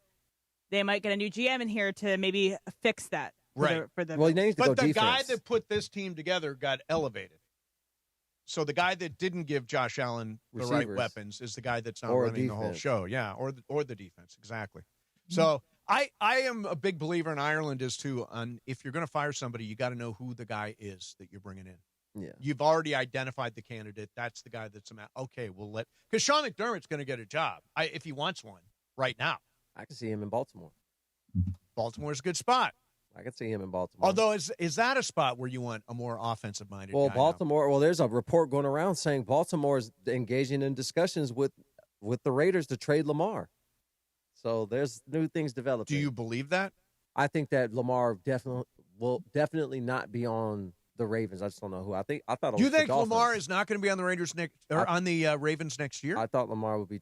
[SPEAKER 11] they might get a new GM in here to maybe fix that. For the
[SPEAKER 12] well, he needs to go
[SPEAKER 10] the
[SPEAKER 12] defense.
[SPEAKER 10] guy that put this team together got elevated. So the guy that didn't give Josh Allen the right weapons is the guy that's now running the whole show. Yeah, or the defense, exactly. So I am a big believer in Ireland as too. On if you're going to fire somebody, you got to know who the guy is that you're bringing in.
[SPEAKER 12] Yeah,
[SPEAKER 10] you've already identified the candidate. That's the guy that's okay. We'll let because Sean McDermott's going to get a job if he wants one right now.
[SPEAKER 12] I can see him in Baltimore.
[SPEAKER 10] Baltimore's a good spot.
[SPEAKER 12] I can see him in Baltimore.
[SPEAKER 10] Although, is that a spot where you want a more offensive-minded guy?
[SPEAKER 12] Baltimore. Now? Well, there's a report going around saying Baltimore is engaging in discussions with the Raiders to trade Lamar. So there's new things developing.
[SPEAKER 10] Do you believe that?
[SPEAKER 12] I think that Lamar will definitely not be on the Ravens. I just don't know who. I thought.
[SPEAKER 10] Do you think Lamar is not going to be on the Raiders on the Ravens next year?
[SPEAKER 12] I thought Lamar would be.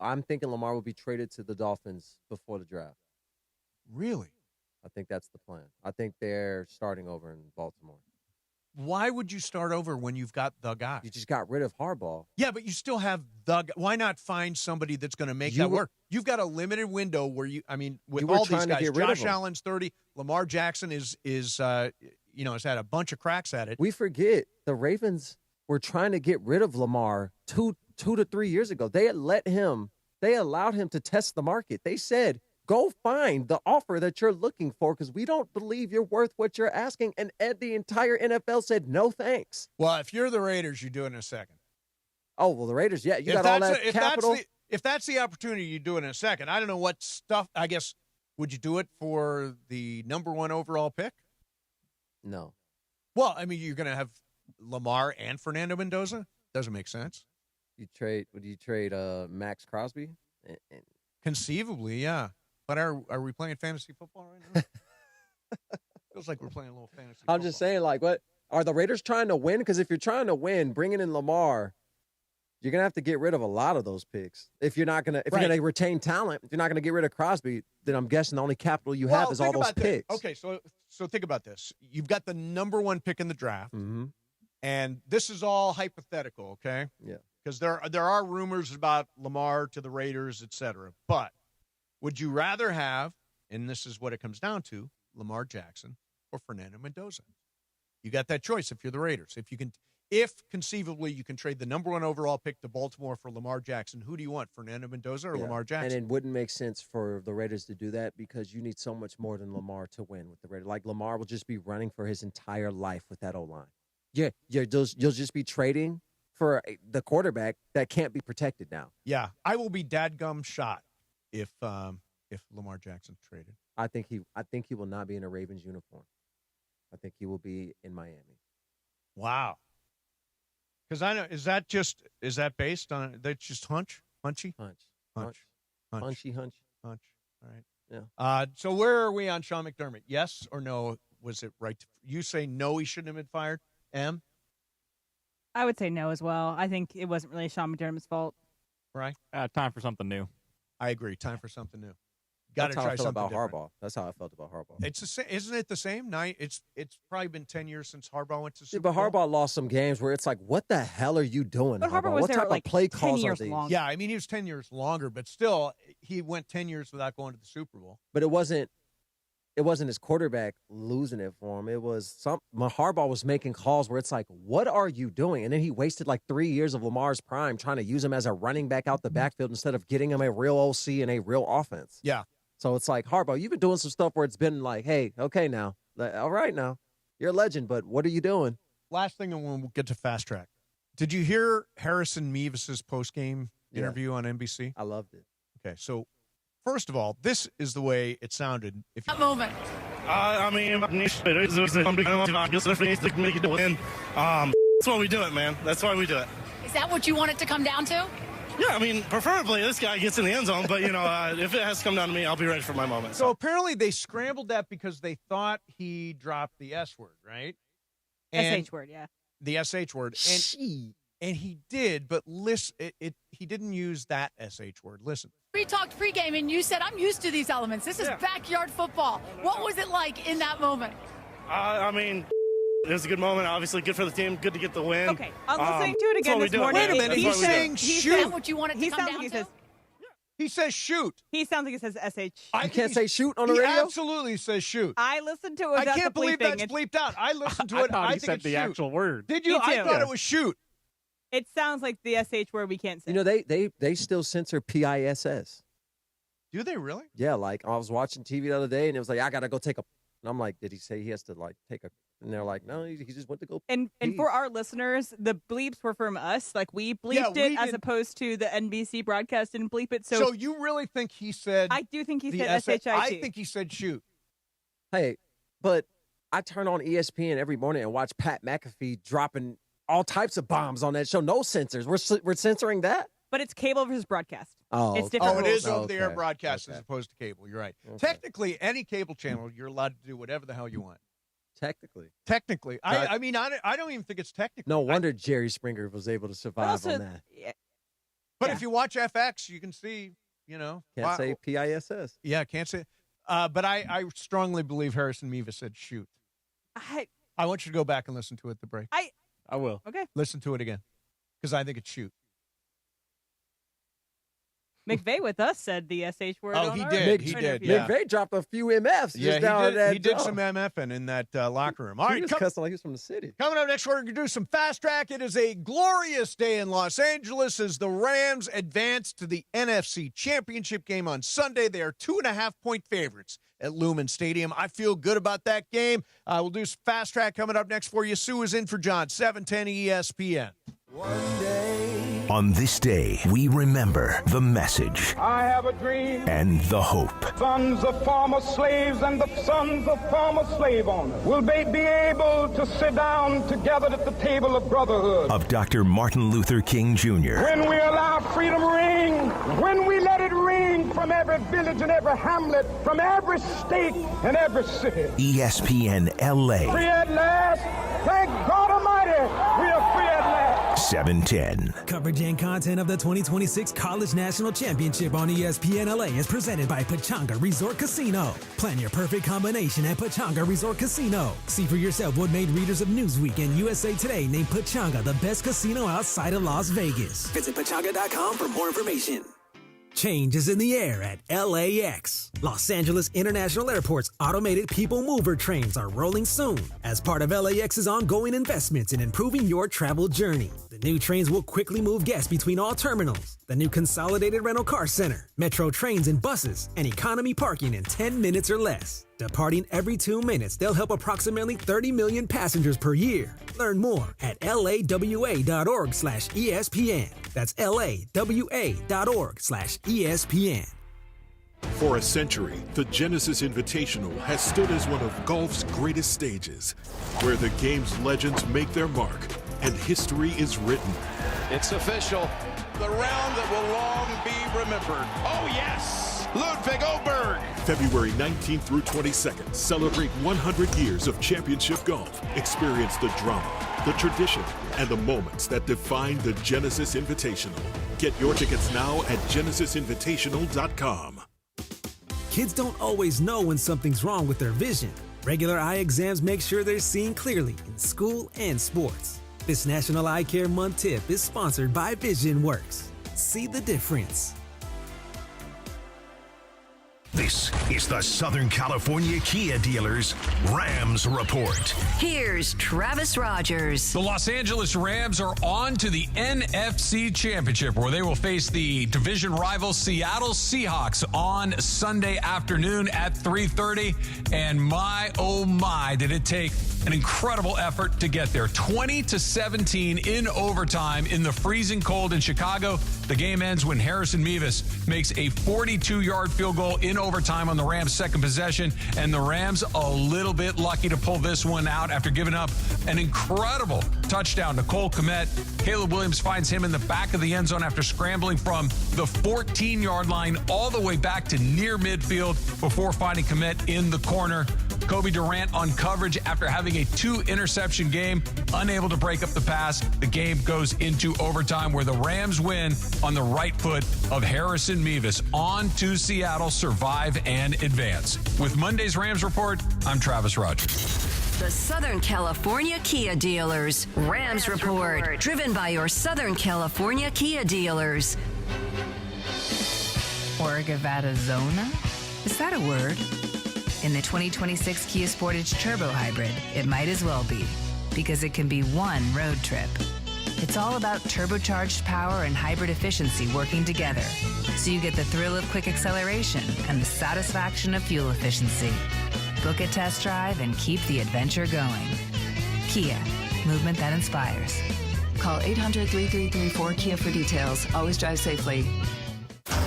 [SPEAKER 12] I'm thinking Lamar will be traded to the Dolphins before the draft.
[SPEAKER 10] Really?
[SPEAKER 12] I think that's the plan. I think they're starting over in Baltimore.
[SPEAKER 10] Why would you start over when you've got the guy?
[SPEAKER 12] You just got rid of Harbaugh.
[SPEAKER 10] Yeah, but you still have the guy. Why not find somebody that's going to make that work? You've got a limited window where with all these guys, Josh Allen's 30, Lamar Jackson has had a bunch of cracks at it.
[SPEAKER 12] We forget the Ravens were trying to get rid of Lamar two to 3 years ago. They allowed him to test the market. They said, go find the offer that you're looking for because we don't believe you're worth what you're asking. And the entire NFL said, no thanks.
[SPEAKER 10] Well, if you're the Raiders, you do it in a second.
[SPEAKER 12] Oh, well, the Raiders, yeah. You got all that capital.
[SPEAKER 10] If that's the opportunity, you do it in a second. I don't know what stuff. I guess, would you do it for the number 1 overall pick?
[SPEAKER 12] No.
[SPEAKER 10] Well, I mean, you're going to have Lamar and Fernando Mendoza? Doesn't make sense.
[SPEAKER 12] Would you trade Max Crosby?
[SPEAKER 10] Conceivably, yeah. But are we playing fantasy football right now? Feels like we're playing a little fantasy football.
[SPEAKER 12] I'm just saying, like, what are the Raiders trying to win? Because if you're trying to win, bringing in Lamar, you're gonna have to get rid of a lot of those picks. If you're gonna retain talent, if you're not gonna get rid of Crosby, then I'm guessing the only capital you have is all those picks.
[SPEAKER 10] Okay, so think about this. You've got the number 1 pick in the draft, and this is all hypothetical, okay?
[SPEAKER 12] Yeah.
[SPEAKER 10] Because there are rumors about Lamar to the Raiders, et cetera. But would you rather have, and this is what it comes down to, Lamar Jackson or Fernando Mendoza? You got that choice if you're the Raiders. if conceivably you can trade the number 1 overall pick to Baltimore for Lamar Jackson, who do you want, Fernando Mendoza or Lamar Jackson?
[SPEAKER 12] And it wouldn't make sense for the Raiders to do that because you need so much more than Lamar to win with the Raiders. Like, Lamar will just be running for his entire life with that O-line. You'll just be trading for the quarterback that can't be protected now.
[SPEAKER 10] Yeah, I will be dadgum shot if Lamar Jackson's traded.
[SPEAKER 12] I think he will not be in a Ravens uniform. I think he will be in Miami.
[SPEAKER 10] Wow. Because I know, is that based on, that's just hunchy? Hunch.
[SPEAKER 12] Hunchy.
[SPEAKER 10] All right.
[SPEAKER 12] Yeah.
[SPEAKER 10] So where are we on Sean McDermott? Yes or no? Was it right? You say no, he shouldn't have been fired. M?
[SPEAKER 11] I would say no as well. I think it wasn't really Sean McDermott's fault.
[SPEAKER 10] Right?
[SPEAKER 6] Time for something new.
[SPEAKER 10] I agree. Time for something new. Got to
[SPEAKER 12] That's how
[SPEAKER 10] try
[SPEAKER 12] I felt
[SPEAKER 10] something
[SPEAKER 12] about
[SPEAKER 10] different.
[SPEAKER 12] Harbaugh. That's how I felt about Harbaugh.
[SPEAKER 10] It's the same, isn't it the same? It's probably been 10 years since Harbaugh went to
[SPEAKER 12] Yeah,
[SPEAKER 10] Super
[SPEAKER 12] but
[SPEAKER 10] Bowl.
[SPEAKER 12] Harbaugh lost some games where it's like, what the hell are you doing,
[SPEAKER 11] But Harbaugh was
[SPEAKER 12] What
[SPEAKER 11] there
[SPEAKER 12] type
[SPEAKER 11] like
[SPEAKER 12] of play
[SPEAKER 11] 10
[SPEAKER 12] calls are
[SPEAKER 11] years
[SPEAKER 12] these?
[SPEAKER 11] longer.
[SPEAKER 10] Yeah, I mean, he was 10 years longer, but still, he went 10 years without going to the Super Bowl.
[SPEAKER 12] But it wasn't his quarterback losing it for him. It was Harbaugh was making calls where it's like, what are you doing? And then he wasted like 3 years of Lamar's prime trying to use him as a running back out the backfield instead of getting him a real OC and a real offense.
[SPEAKER 10] Yeah.
[SPEAKER 12] So it's like, Harbaugh, you've been doing some stuff where it's been like, hey, okay now. All right now. You're a legend, but what are you doing?
[SPEAKER 10] Last thing, and we'll get to Fast Track. Did you hear Harrison Meas' post-game interview on NBC?
[SPEAKER 12] I loved it.
[SPEAKER 10] Okay, so first of all, this is the way it sounded. If you
[SPEAKER 16] moment.
[SPEAKER 18] That's why we do it, man. That's why we do it.
[SPEAKER 16] Is that what you want it to come down to?
[SPEAKER 18] Yeah, I mean, preferably this guy gets in the end zone, but, if it has to come down to me, I'll be ready for my moment.
[SPEAKER 10] So apparently they scrambled that because they thought he dropped the S word, right? And
[SPEAKER 11] SH word, yeah.
[SPEAKER 10] The SH word. And he did, but listen, he didn't use that SH word. Listen.
[SPEAKER 16] We talked pregame, and you said, I'm used to these elements. This is backyard football. What was it like in that moment?
[SPEAKER 18] It was a good moment. Obviously, good for the team. Good to get the win.
[SPEAKER 11] Okay, I'm listening to it again this morning.
[SPEAKER 10] Wait a minute. He's saying shoot.
[SPEAKER 16] Is that what you want it to come down to?
[SPEAKER 10] He says shoot.
[SPEAKER 11] He sounds like he says SH.
[SPEAKER 12] You can't say shoot on the
[SPEAKER 10] He
[SPEAKER 12] radio?
[SPEAKER 10] absolutely says shoot.
[SPEAKER 11] I listened to it
[SPEAKER 10] I
[SPEAKER 11] without
[SPEAKER 10] can't
[SPEAKER 11] the
[SPEAKER 10] believe
[SPEAKER 11] bleeping.
[SPEAKER 10] that's bleeped out. I listened to it.
[SPEAKER 6] I thought he
[SPEAKER 10] think
[SPEAKER 6] said
[SPEAKER 10] it's
[SPEAKER 6] the
[SPEAKER 10] shoot.
[SPEAKER 6] actual word.
[SPEAKER 10] Did you?
[SPEAKER 11] Me too.
[SPEAKER 10] I thought it was shoot.
[SPEAKER 11] It sounds like the SH word we can't say.
[SPEAKER 12] They still censor PISS.
[SPEAKER 10] Do they really?
[SPEAKER 12] Yeah, like I was watching TV the other day, and it was like, I got to go take a... And I'm like, did he say he has to, like, take a... And they're like, no, he just went to go
[SPEAKER 11] And for our listeners, the bleeps were from us. Like, we bleeped it as opposed to the NBC broadcast didn't bleep it. So
[SPEAKER 10] you really think he said...
[SPEAKER 11] I do think he said SHIT.
[SPEAKER 10] I think he said shoot.
[SPEAKER 12] Hey, but I turn on ESPN every morning and watch Pat McAfee dropping all types of bombs on that show. No censors. We're censoring that?
[SPEAKER 11] But it's cable versus broadcast.
[SPEAKER 12] Oh,
[SPEAKER 11] it's different.
[SPEAKER 10] it
[SPEAKER 11] rules.
[SPEAKER 10] is over-the-air broadcast as opposed to cable. You're right. Okay. Technically, any cable channel, you're allowed to do whatever the hell you want. Technically. I mean, I don't even think it's technical.
[SPEAKER 12] No wonder Jerry Springer was able to survive on that.
[SPEAKER 10] But if you watch FX, you can see,
[SPEAKER 12] Can't say PISS.
[SPEAKER 10] Yeah, can't say. But I strongly believe Harrison Meas said shoot. I want you to go back and listen to it at the break.
[SPEAKER 6] I will.
[SPEAKER 11] Okay.
[SPEAKER 10] Listen to it again, because I think it's shoot.
[SPEAKER 11] McVey with us said the SH word.
[SPEAKER 10] Oh,
[SPEAKER 11] on
[SPEAKER 10] he
[SPEAKER 11] our
[SPEAKER 10] did.
[SPEAKER 11] interview.
[SPEAKER 12] McVey dropped a few MFs.
[SPEAKER 10] Yeah, he did some MFing in that locker room. All
[SPEAKER 12] He
[SPEAKER 10] right,
[SPEAKER 12] was cussing like he was from the city.
[SPEAKER 10] coming up next, we're going to do some Fast Track. It is a glorious day in Los Angeles as the Rams advance to the NFC Championship game on Sunday. They are 2.5-point favorites at Lumen Stadium. I feel good about that game. We'll do some Fast Track coming up next for you. Sue is in for John, 710 ESPN.
[SPEAKER 20] On this day, we remember the message
[SPEAKER 27] I have a dream.
[SPEAKER 20] and the hope
[SPEAKER 27] Sons of former slaves and the sons of former slave owners will be able to sit down together at the table of brotherhood.
[SPEAKER 20] of Dr. Martin Luther King Jr.
[SPEAKER 27] When we allow freedom ring, when we let it ring from every village and every hamlet, from every state and every city.
[SPEAKER 20] ESPN LA,
[SPEAKER 27] Free at last. Thank God Almighty, we are free at last.
[SPEAKER 20] 710.
[SPEAKER 15] Coverage and content of the 2026 College National Championship on ESPN LA is presented by Pechanga Resort Casino. Plan your perfect combination at Pechanga Resort Casino. See for yourself what made readers of Newsweek and USA Today named Pechanga the best casino outside of Las Vegas. Visit Pechanga.com for more information. Change is in the air at LAX. Los Angeles International Airport's automated people mover trains are rolling soon as part of LAX's ongoing investments in improving your travel journey. The new trains will quickly move guests between all terminals. The new consolidated rental car center, metro trains and buses, and economy parking in 10 minutes or less. Departing every 2 minutes, they'll help approximately 30 million passengers per year. Learn more at lawa.org/ESPN. That's lawa.org/ESPN.
[SPEAKER 7] For a century, the Genesis Invitational has stood as one of golf's greatest stages, where the game's legends make their mark and history is written.
[SPEAKER 17] It's official. The round that will long be remembered. Oh, yes! Ludwig Oberg.
[SPEAKER 7] February 19th through 22nd, celebrate 100 years of championship golf. Experience the drama, the tradition, and the moments that define the Genesis Invitational. Get your tickets now at genesisinvitational.com.
[SPEAKER 15] Kids don't always know when something's wrong with their vision. Regular eye exams make sure they're seeing clearly in school and sports. This National Eye Care Month tip is sponsored by Vision Works. See the difference.
[SPEAKER 20] This is the Southern California Kia Dealers Rams Report.
[SPEAKER 3] Here's Travis Rogers.
[SPEAKER 2] The Los Angeles Rams are on to the NFC Championship, where they will face the division rival Seattle Seahawks on Sunday afternoon at 3:30. And my, oh my, did it take an incredible effort to get there. 20-17 in overtime in the freezing cold in Chicago. The game ends when Harrison Meas makes a 42-yard field goal in overtime on the Rams' second possession, and the Rams a little bit lucky to pull this one out after giving up an incredible touchdown to Cole Kmet. Caleb Williams finds him in the back of the end zone after scrambling from the 14-yard line all the way back to near midfield before finding Kmet in the corner. Kobe Durant on coverage after having a 2-interception game, unable to break up the pass. The game goes into overtime, where the Rams win on the right foot of Harrison Meas. On to Seattle, survive and advance. With Monday's Rams Report, I'm Travis Rogers.
[SPEAKER 3] The Southern California Kia Dealers Rams Report, driven by your Southern California Kia dealers.
[SPEAKER 19] Orgavatazona? Is that a word? In the 2026 Kia Sportage Turbo Hybrid, it might as well be, because it can be one road trip. It's all about turbocharged power and hybrid efficiency working together, so you get the thrill of quick acceleration and the satisfaction of fuel efficiency. Book a test drive and keep the adventure going. Kia, movement that inspires.
[SPEAKER 21] Call 800-3334-KIA for details. Always drive safely.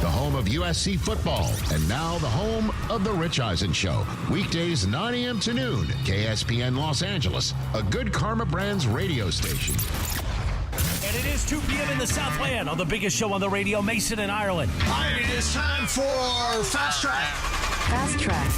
[SPEAKER 8] The home of USC football, and now the home of The Rich Eisen Show. Weekdays 9 a.m. to noon, KSPN Los Angeles, a Good Karma Brands radio station.
[SPEAKER 22] And it is 2 p.m. in the Southland on the biggest show on the radio, Mason in Ireland.
[SPEAKER 17] All right, it is time for Fast Track.
[SPEAKER 21] Fast Track.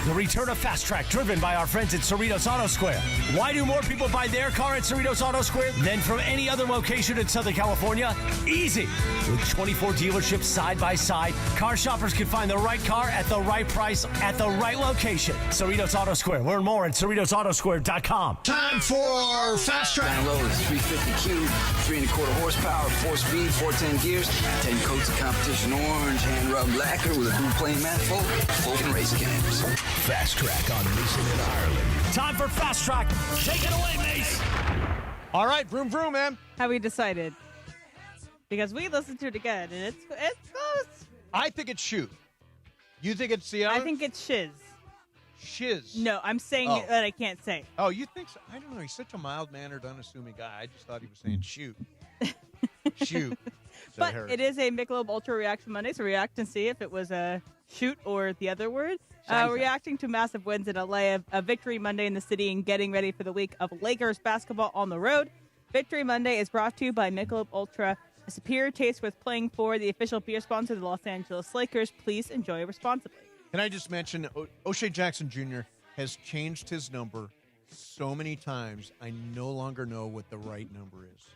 [SPEAKER 22] The return of Fast Track, driven by our friends at Cerritos Auto Square. Why do more people buy their car at Cerritos Auto Square than from any other location in Southern California? Easy. With 24 dealerships side by side, car shoppers can find the right car at the right price at the right location. Cerritos Auto Square. Learn more at CerritosAutoSquare.com.
[SPEAKER 17] Time for Fast Track.
[SPEAKER 23] Down low is 350 cube, 3.25 horsepower, 4-speed, 410 gears, 10 coats of competition orange, hand rubbed lacquer with a blue plane manifold, open race cams.
[SPEAKER 20] Fast Track on Mason in Ireland.
[SPEAKER 22] Time for Fast Track. Take it away, Mace.
[SPEAKER 10] All right, vroom, vroom, man.
[SPEAKER 11] How we decided? Because we listened to it again, and it's close.
[SPEAKER 10] I think it's shoot. You think it's Seattle?
[SPEAKER 11] I think it's shiz.
[SPEAKER 10] Shiz.
[SPEAKER 11] No, I'm saying it that I can't say.
[SPEAKER 10] Oh, you think so? I don't know. He's such a mild-mannered, unassuming guy. I just thought he was saying shoot. Shoot.
[SPEAKER 11] But it is a Michelob Ultra Reaction Monday, so react and see if it was a shoot or the other word. Reacting to massive wins in LA, a victory Monday in the city, and getting ready for the week of Lakers basketball on the road. Victory Monday is brought to you by Michelob Ultra, a superior taste with playing for the official beer sponsor of the Los Angeles Lakers. Please enjoy responsibly. Can
[SPEAKER 10] I just mention, O'Shea Jackson Jr. has changed his number so many times, I no longer know what the right number is.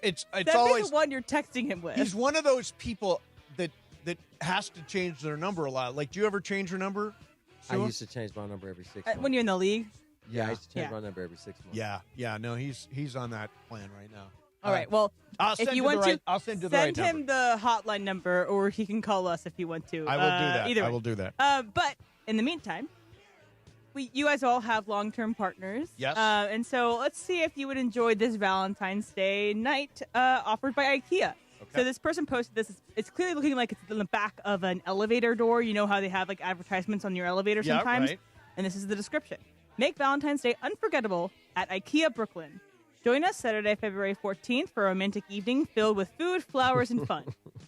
[SPEAKER 10] It's always
[SPEAKER 11] the one you're texting him with.
[SPEAKER 10] He's one of those people that has to change their number a lot. Like, do you ever change your number?
[SPEAKER 12] I used to change my number every 6 months.
[SPEAKER 11] When you're in the league?
[SPEAKER 12] Yeah, I used to change my number every 6 months.
[SPEAKER 10] Yeah. No, he's on that plan right now.
[SPEAKER 11] All right. Well, if you want to,
[SPEAKER 10] I'll send you the right
[SPEAKER 11] send him
[SPEAKER 10] number.
[SPEAKER 11] the hotline number, or he can call us if you want to.
[SPEAKER 10] I will do that.
[SPEAKER 11] Either
[SPEAKER 10] I
[SPEAKER 11] way.
[SPEAKER 10] will do that.
[SPEAKER 11] But in the meantime, you guys all have long-term partners.
[SPEAKER 10] Yes.
[SPEAKER 11] And so let's see if you would enjoy this Valentine's Day night offered by IKEA. So this person posted this. It's clearly looking like it's in the back of an elevator door. You know how they have like advertisements on your elevator
[SPEAKER 10] Yeah,
[SPEAKER 11] sometimes?
[SPEAKER 10] right.
[SPEAKER 11] And this is the description. Make Valentine's Day unforgettable at IKEA Brooklyn. Join us Saturday, February 14th for a romantic evening filled with food, flowers, and fun.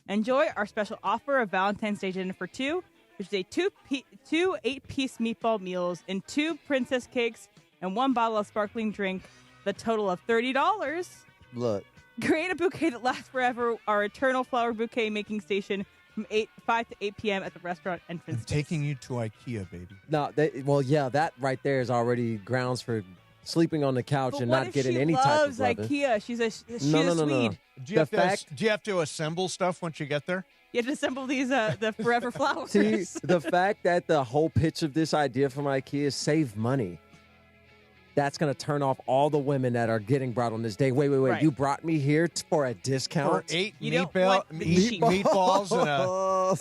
[SPEAKER 11] Enjoy our special offer of Valentine's Day dinner for two, which is a two 8-piece meatball meals and 2 princess cakes and 1 bottle of sparkling drink, the total of $30.
[SPEAKER 12] Look.
[SPEAKER 11] Create a bouquet that lasts forever. Our eternal flower bouquet making station from 5 to 8 p.m. at the restaurant entrance.
[SPEAKER 10] Taking you to IKEA, baby.
[SPEAKER 12] No, that right there is already grounds for sleeping on the couch
[SPEAKER 11] But
[SPEAKER 12] and
[SPEAKER 11] what
[SPEAKER 12] not
[SPEAKER 11] if
[SPEAKER 12] getting
[SPEAKER 11] she
[SPEAKER 12] any type
[SPEAKER 11] loves
[SPEAKER 12] of loving.
[SPEAKER 11] IKEA? She's a
[SPEAKER 12] No.
[SPEAKER 11] Swede.
[SPEAKER 10] Do you have to assemble stuff once you get there?
[SPEAKER 11] You have to assemble these the forever flowers.
[SPEAKER 12] See, the fact that the whole pitch of this idea from IKEA is save money. That's going to turn off all the women that are getting brought on this day. Wait.
[SPEAKER 11] Right.
[SPEAKER 12] You brought me here for a discount?
[SPEAKER 10] For 8
[SPEAKER 11] You don't want the cheap-
[SPEAKER 10] meatballs and a...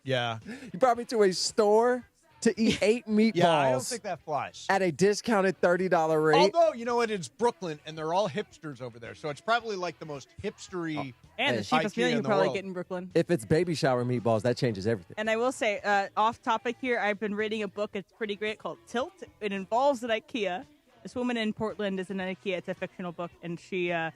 [SPEAKER 10] Yeah.
[SPEAKER 12] You brought me to a store to eat 8 meatballs
[SPEAKER 10] Yeah, I don't think that flies.
[SPEAKER 12] at a discounted $30 rate.
[SPEAKER 10] Although, you know what, it's Brooklyn, and they're all hipsters over there, so it's probably like the most hipstery
[SPEAKER 11] And the cheapest
[SPEAKER 10] IKEA
[SPEAKER 11] meal you
[SPEAKER 10] in
[SPEAKER 11] could
[SPEAKER 10] the
[SPEAKER 11] probably
[SPEAKER 10] world.
[SPEAKER 11] get in Brooklyn.
[SPEAKER 12] If it's baby shower meatballs, that changes everything.
[SPEAKER 11] And I will say, off topic here, I've been reading a book. It's pretty great called Tilt. It involves an IKEA. This woman in Portland is in an IKEA. It's a fictional book, and she an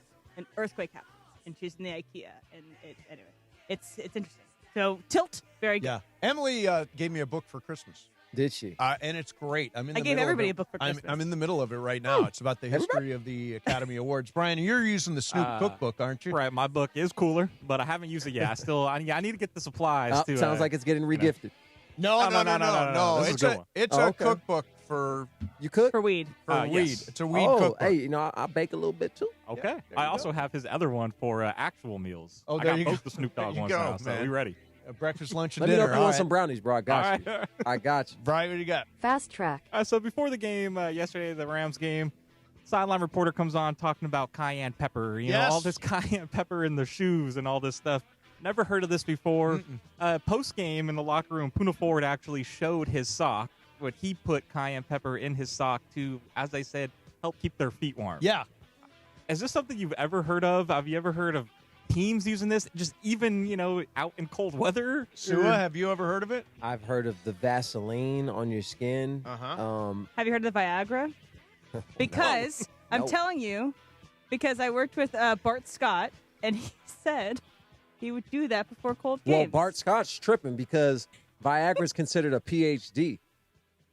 [SPEAKER 11] earthquake happened, and she's in the IKEA. And anyway, it's interesting. So Tilt, very good.
[SPEAKER 10] Yeah. Emily gave me a book for Christmas.
[SPEAKER 12] Did she?
[SPEAKER 10] And it's great. I'm in
[SPEAKER 11] I
[SPEAKER 10] the
[SPEAKER 11] gave
[SPEAKER 10] middle
[SPEAKER 11] everybody
[SPEAKER 10] of it.
[SPEAKER 11] a book for Christmas.
[SPEAKER 10] I'm in the middle of it right now. It's about the history of the Academy Awards. Brian, you're using the Snoop cookbook, aren't you?
[SPEAKER 6] Right, my book is cooler, but I haven't used it yet. I need to get the supplies. to,
[SPEAKER 12] sounds like it's getting regifted.
[SPEAKER 10] No.
[SPEAKER 6] This is a good one.
[SPEAKER 10] It's a cookbook for
[SPEAKER 12] You cook?
[SPEAKER 11] For weed.
[SPEAKER 10] weed.
[SPEAKER 6] Yes.
[SPEAKER 10] It's a weed
[SPEAKER 12] Oh,
[SPEAKER 10] cookbook.
[SPEAKER 12] hey, you know, I bake a little bit too.
[SPEAKER 6] Okay.
[SPEAKER 10] there you
[SPEAKER 6] I
[SPEAKER 10] go.
[SPEAKER 6] also have his other one for actual meals.
[SPEAKER 10] Oh,
[SPEAKER 6] I
[SPEAKER 10] there
[SPEAKER 6] got
[SPEAKER 10] you
[SPEAKER 6] both
[SPEAKER 10] go.
[SPEAKER 6] the Snoop Dogg
[SPEAKER 10] There you
[SPEAKER 6] ones
[SPEAKER 10] go,
[SPEAKER 6] now, so
[SPEAKER 10] man.
[SPEAKER 6] we ready.
[SPEAKER 10] Breakfast, lunch, and
[SPEAKER 12] Let me
[SPEAKER 10] dinner.
[SPEAKER 12] know if you
[SPEAKER 10] All
[SPEAKER 12] want
[SPEAKER 10] right.
[SPEAKER 12] some brownies, bro. I got you.
[SPEAKER 6] All right.
[SPEAKER 12] I got you.
[SPEAKER 10] Brian, what do you got?
[SPEAKER 3] Fast track.
[SPEAKER 6] So before the game yesterday, the Rams game, sideline reporter comes on talking about cayenne pepper. You know, all this cayenne pepper in their shoes and all this stuff. Never heard of this before. Post game in the locker room, Puna Ford actually showed his sock, but he put cayenne pepper in his sock to, as they said, help keep their feet warm.
[SPEAKER 10] Yeah.
[SPEAKER 6] Is this something you've ever heard of? Have you ever heard of teams using this, just even, out in cold weather?
[SPEAKER 10] Sua, have you ever heard of it?
[SPEAKER 12] I've heard of the Vaseline on your skin.
[SPEAKER 11] Have you heard of the Viagra? Because I'm
[SPEAKER 12] No.
[SPEAKER 11] telling you, because I worked with Bart Scott, and he said he would do that before cold games.
[SPEAKER 12] Well, Bart Scott's tripping because Viagra is considered a PhD.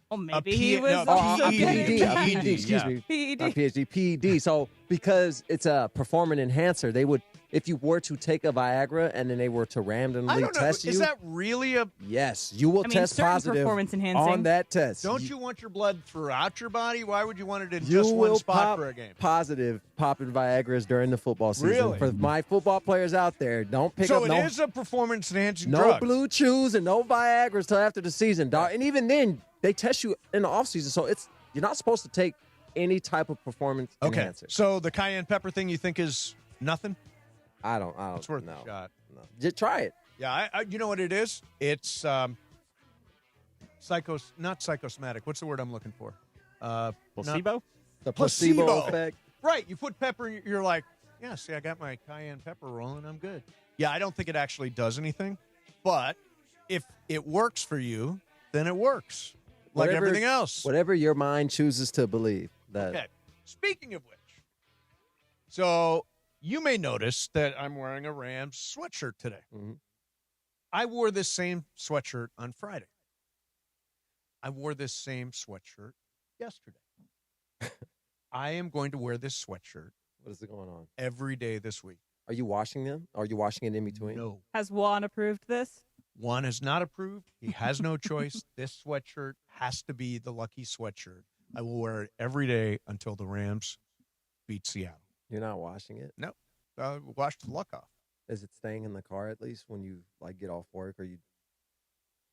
[SPEAKER 11] Well, maybe he was
[SPEAKER 12] a
[SPEAKER 11] also
[SPEAKER 12] PED,
[SPEAKER 11] getting
[SPEAKER 12] a PED, excuse me.
[SPEAKER 11] PED.
[SPEAKER 12] Not PhD, PED. So because it's a performance enhancer, they would, if you were to take a Viagra and then they were to
[SPEAKER 10] I
[SPEAKER 12] randomly
[SPEAKER 10] don't know.
[SPEAKER 12] test you.
[SPEAKER 10] Is that really a...
[SPEAKER 12] Yes, you will
[SPEAKER 11] I mean,
[SPEAKER 12] test
[SPEAKER 11] certain
[SPEAKER 12] positive
[SPEAKER 11] performance enhancing.
[SPEAKER 12] on that test.
[SPEAKER 10] Don't you want your blood throughout your body? Why would you want it in
[SPEAKER 12] You
[SPEAKER 10] just
[SPEAKER 12] will
[SPEAKER 10] one spot
[SPEAKER 12] pop
[SPEAKER 10] for a game?
[SPEAKER 12] positive popping Viagra's during the football season.
[SPEAKER 10] Really?
[SPEAKER 12] For my football players out there, don't pick
[SPEAKER 10] So
[SPEAKER 12] up
[SPEAKER 10] it
[SPEAKER 12] no
[SPEAKER 10] is a performance-enhancing
[SPEAKER 12] no
[SPEAKER 10] drug.
[SPEAKER 12] blue chews and no Viagra's till after the season, dog. And even then, they test you in the offseason, so you're not supposed to take any type of performance
[SPEAKER 10] Okay.
[SPEAKER 12] enhancer.
[SPEAKER 10] So the cayenne pepper thing you think is nothing?
[SPEAKER 12] I don't
[SPEAKER 10] It's worth
[SPEAKER 12] know.
[SPEAKER 10] a shot.
[SPEAKER 12] No. Just try it.
[SPEAKER 10] Yeah, you know what it is? It's not psychosomatic. What's the word I'm looking for?
[SPEAKER 6] Placebo?
[SPEAKER 12] The placebo
[SPEAKER 10] Placebo.
[SPEAKER 12] effect.
[SPEAKER 10] Right. You put pepper in, you're like, yeah, see, I got my cayenne pepper rolling. I'm good. Yeah, I don't think it actually does anything. But if it works for you, then it works. Like
[SPEAKER 12] Whatever-
[SPEAKER 10] everything else.
[SPEAKER 12] Whatever your mind chooses to believe. That
[SPEAKER 10] Okay. Speaking of which, so you may notice that I'm wearing a Rams sweatshirt today.
[SPEAKER 12] Mhm.
[SPEAKER 10] I wore this same sweatshirt on Friday. I wore this same sweatshirt yesterday. I am going to wear this sweatshirt
[SPEAKER 12] What is going on?
[SPEAKER 10] every day this week.
[SPEAKER 12] Are you washing them? Are you washing it in between?
[SPEAKER 10] No.
[SPEAKER 11] Has Juan approved this?
[SPEAKER 10] One is not approved. He has no choice. This sweatshirt has to be the lucky sweatshirt. I will wear it every day until the Rams beat Seattle.
[SPEAKER 12] You're not washing it?
[SPEAKER 10] No. Wash the luck off.
[SPEAKER 12] Is it staying in the car at least when you get off work or you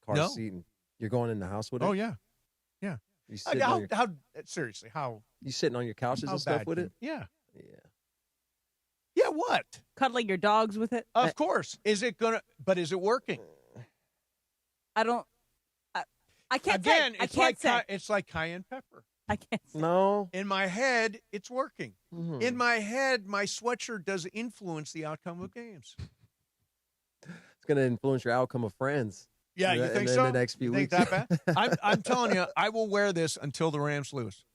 [SPEAKER 12] car
[SPEAKER 10] No.
[SPEAKER 12] seat and you're going in the house with it?
[SPEAKER 10] Oh, yeah. Yeah.
[SPEAKER 12] You sitting, on your,
[SPEAKER 10] Seriously, how
[SPEAKER 12] you sitting on your couches
[SPEAKER 10] how
[SPEAKER 12] and stuff
[SPEAKER 10] bad
[SPEAKER 12] with
[SPEAKER 10] can-
[SPEAKER 12] it?
[SPEAKER 10] Yeah.
[SPEAKER 12] Yeah.
[SPEAKER 10] what?
[SPEAKER 11] Cuddling your dogs with it.
[SPEAKER 10] Of course. Is it working?
[SPEAKER 11] I don't. I can't
[SPEAKER 10] Again,
[SPEAKER 11] say. I can't say.
[SPEAKER 10] It's like cayenne pepper.
[SPEAKER 11] I can't say.
[SPEAKER 12] No.
[SPEAKER 10] In my head, it's working.
[SPEAKER 12] Mhm.
[SPEAKER 10] In my head, my sweatshirt does influence the outcome of games.
[SPEAKER 12] It's going to influence your outcome of Friends.
[SPEAKER 10] Yeah, you think so?
[SPEAKER 12] In the next few
[SPEAKER 10] Think
[SPEAKER 12] weeks.
[SPEAKER 10] that bad? I'm telling you, I will wear this until the Rams lose.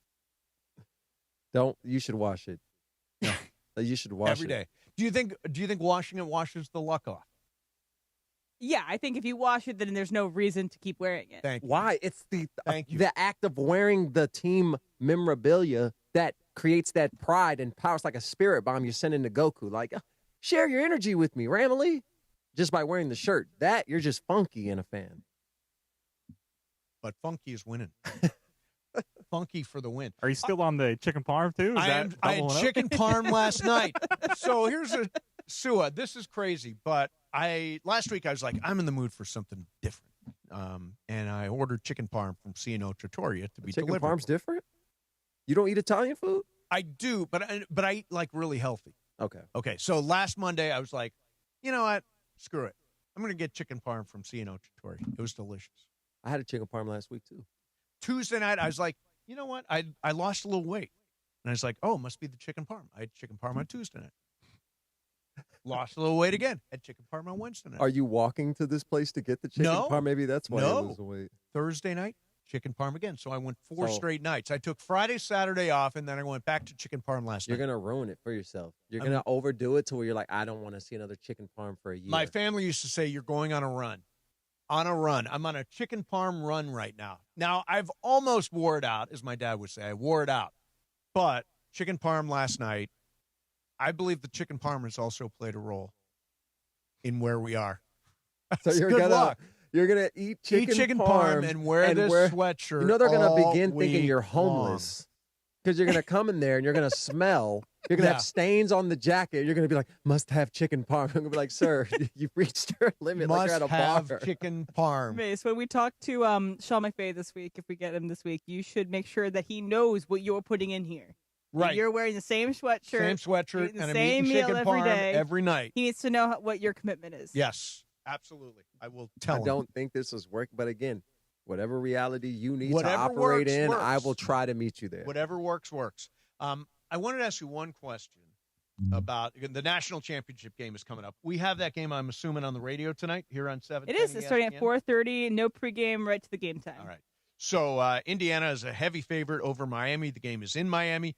[SPEAKER 12] You should wash it. You should wash
[SPEAKER 10] Every
[SPEAKER 12] it.
[SPEAKER 10] day. Do you think washing it washes the luck off?
[SPEAKER 11] Yeah, I think if you wash it, then there's no reason to keep wearing it.
[SPEAKER 10] Thank you.
[SPEAKER 12] Why? It's the act of wearing the team memorabilia that creates that pride and power. It's like a spirit bomb you're sending to Goku. Like, share your energy with me, Ramily. Just by wearing the shirt. That, you're just funky and a fan.
[SPEAKER 10] But funky is winning. Funky for the win.
[SPEAKER 6] Are you still on the chicken parm, too?
[SPEAKER 10] I had chicken parm last night. So here's Sua, this is crazy, but last week I was like, I'm in the mood for something different. And I ordered chicken parm from C&O Trattoria to be
[SPEAKER 12] Chicken
[SPEAKER 10] delivered.
[SPEAKER 12] parm's different? You don't eat Italian food?
[SPEAKER 10] I do, but I eat like really healthy.
[SPEAKER 12] Okay.
[SPEAKER 10] So last Monday I was like, you know what? Screw it. I'm going to get chicken parm from C&O Trattoria. It was delicious.
[SPEAKER 12] I had a chicken parm last week, too.
[SPEAKER 10] Tuesday night, I was like, you know what? I lost a little weight. And I was like, oh, it must be the chicken parm. I had chicken parm on Tuesday night. Lost a little weight again. Had chicken parm on Wednesday night.
[SPEAKER 12] Are you walking to this place to get the chicken parm? Maybe that's why you lose the weight.
[SPEAKER 10] Thursday night, chicken parm again. So I went 4 straight nights. I took Friday, Saturday off, and then I went back to chicken parm last night.
[SPEAKER 12] You're going to ruin it for yourself. You're going to overdo it to where you're like, I don't want to see another chicken parm for a year.
[SPEAKER 10] My family used to say, you're going on a run. On a run. I'm on a chicken parm run right now. Now, I've almost wore it out, as my dad would say. I wore it out. But chicken parm last night, I believe the chicken parm has also played a role in where we are.
[SPEAKER 12] So you're gonna eat chicken parm
[SPEAKER 10] and wear this sweatshirt.
[SPEAKER 12] You know they're gonna
[SPEAKER 10] all
[SPEAKER 12] begin thinking you're
[SPEAKER 10] week
[SPEAKER 12] homeless because you're gonna come in there and you're gonna smell. You're gonna have stains on the jacket. You're gonna be like, must have chicken parm. I'm gonna be like, sir, you've reached your limit.
[SPEAKER 10] Must
[SPEAKER 12] like you're at a
[SPEAKER 10] have
[SPEAKER 12] bar.
[SPEAKER 10] chicken parm.
[SPEAKER 11] Mace, when we talk to Sean McVey this week, if we get him this week, you should make sure that he knows what you're putting in here.
[SPEAKER 10] Right.
[SPEAKER 11] You're wearing the same sweatshirt,
[SPEAKER 10] and I'm
[SPEAKER 11] same
[SPEAKER 10] eating
[SPEAKER 11] meal
[SPEAKER 10] chicken
[SPEAKER 11] every
[SPEAKER 10] parm
[SPEAKER 11] day.
[SPEAKER 10] every night.
[SPEAKER 11] He needs to know what your commitment is.
[SPEAKER 10] Yes, absolutely. I will tell him.
[SPEAKER 12] I don't think this is working, but again, whatever reality you need
[SPEAKER 10] Whatever
[SPEAKER 12] to operate
[SPEAKER 10] works,
[SPEAKER 12] in,
[SPEAKER 10] works.
[SPEAKER 12] I will try to meet you there.
[SPEAKER 10] Whatever works. I wanted to ask you one question about the national championship game is coming up. We have that game, I'm assuming, on the radio tonight here on 7.
[SPEAKER 11] It is. It's starting at 4:30. No pregame, right to the game time.
[SPEAKER 10] All right. So Indiana is a heavy favorite over Miami. The game is in Miami.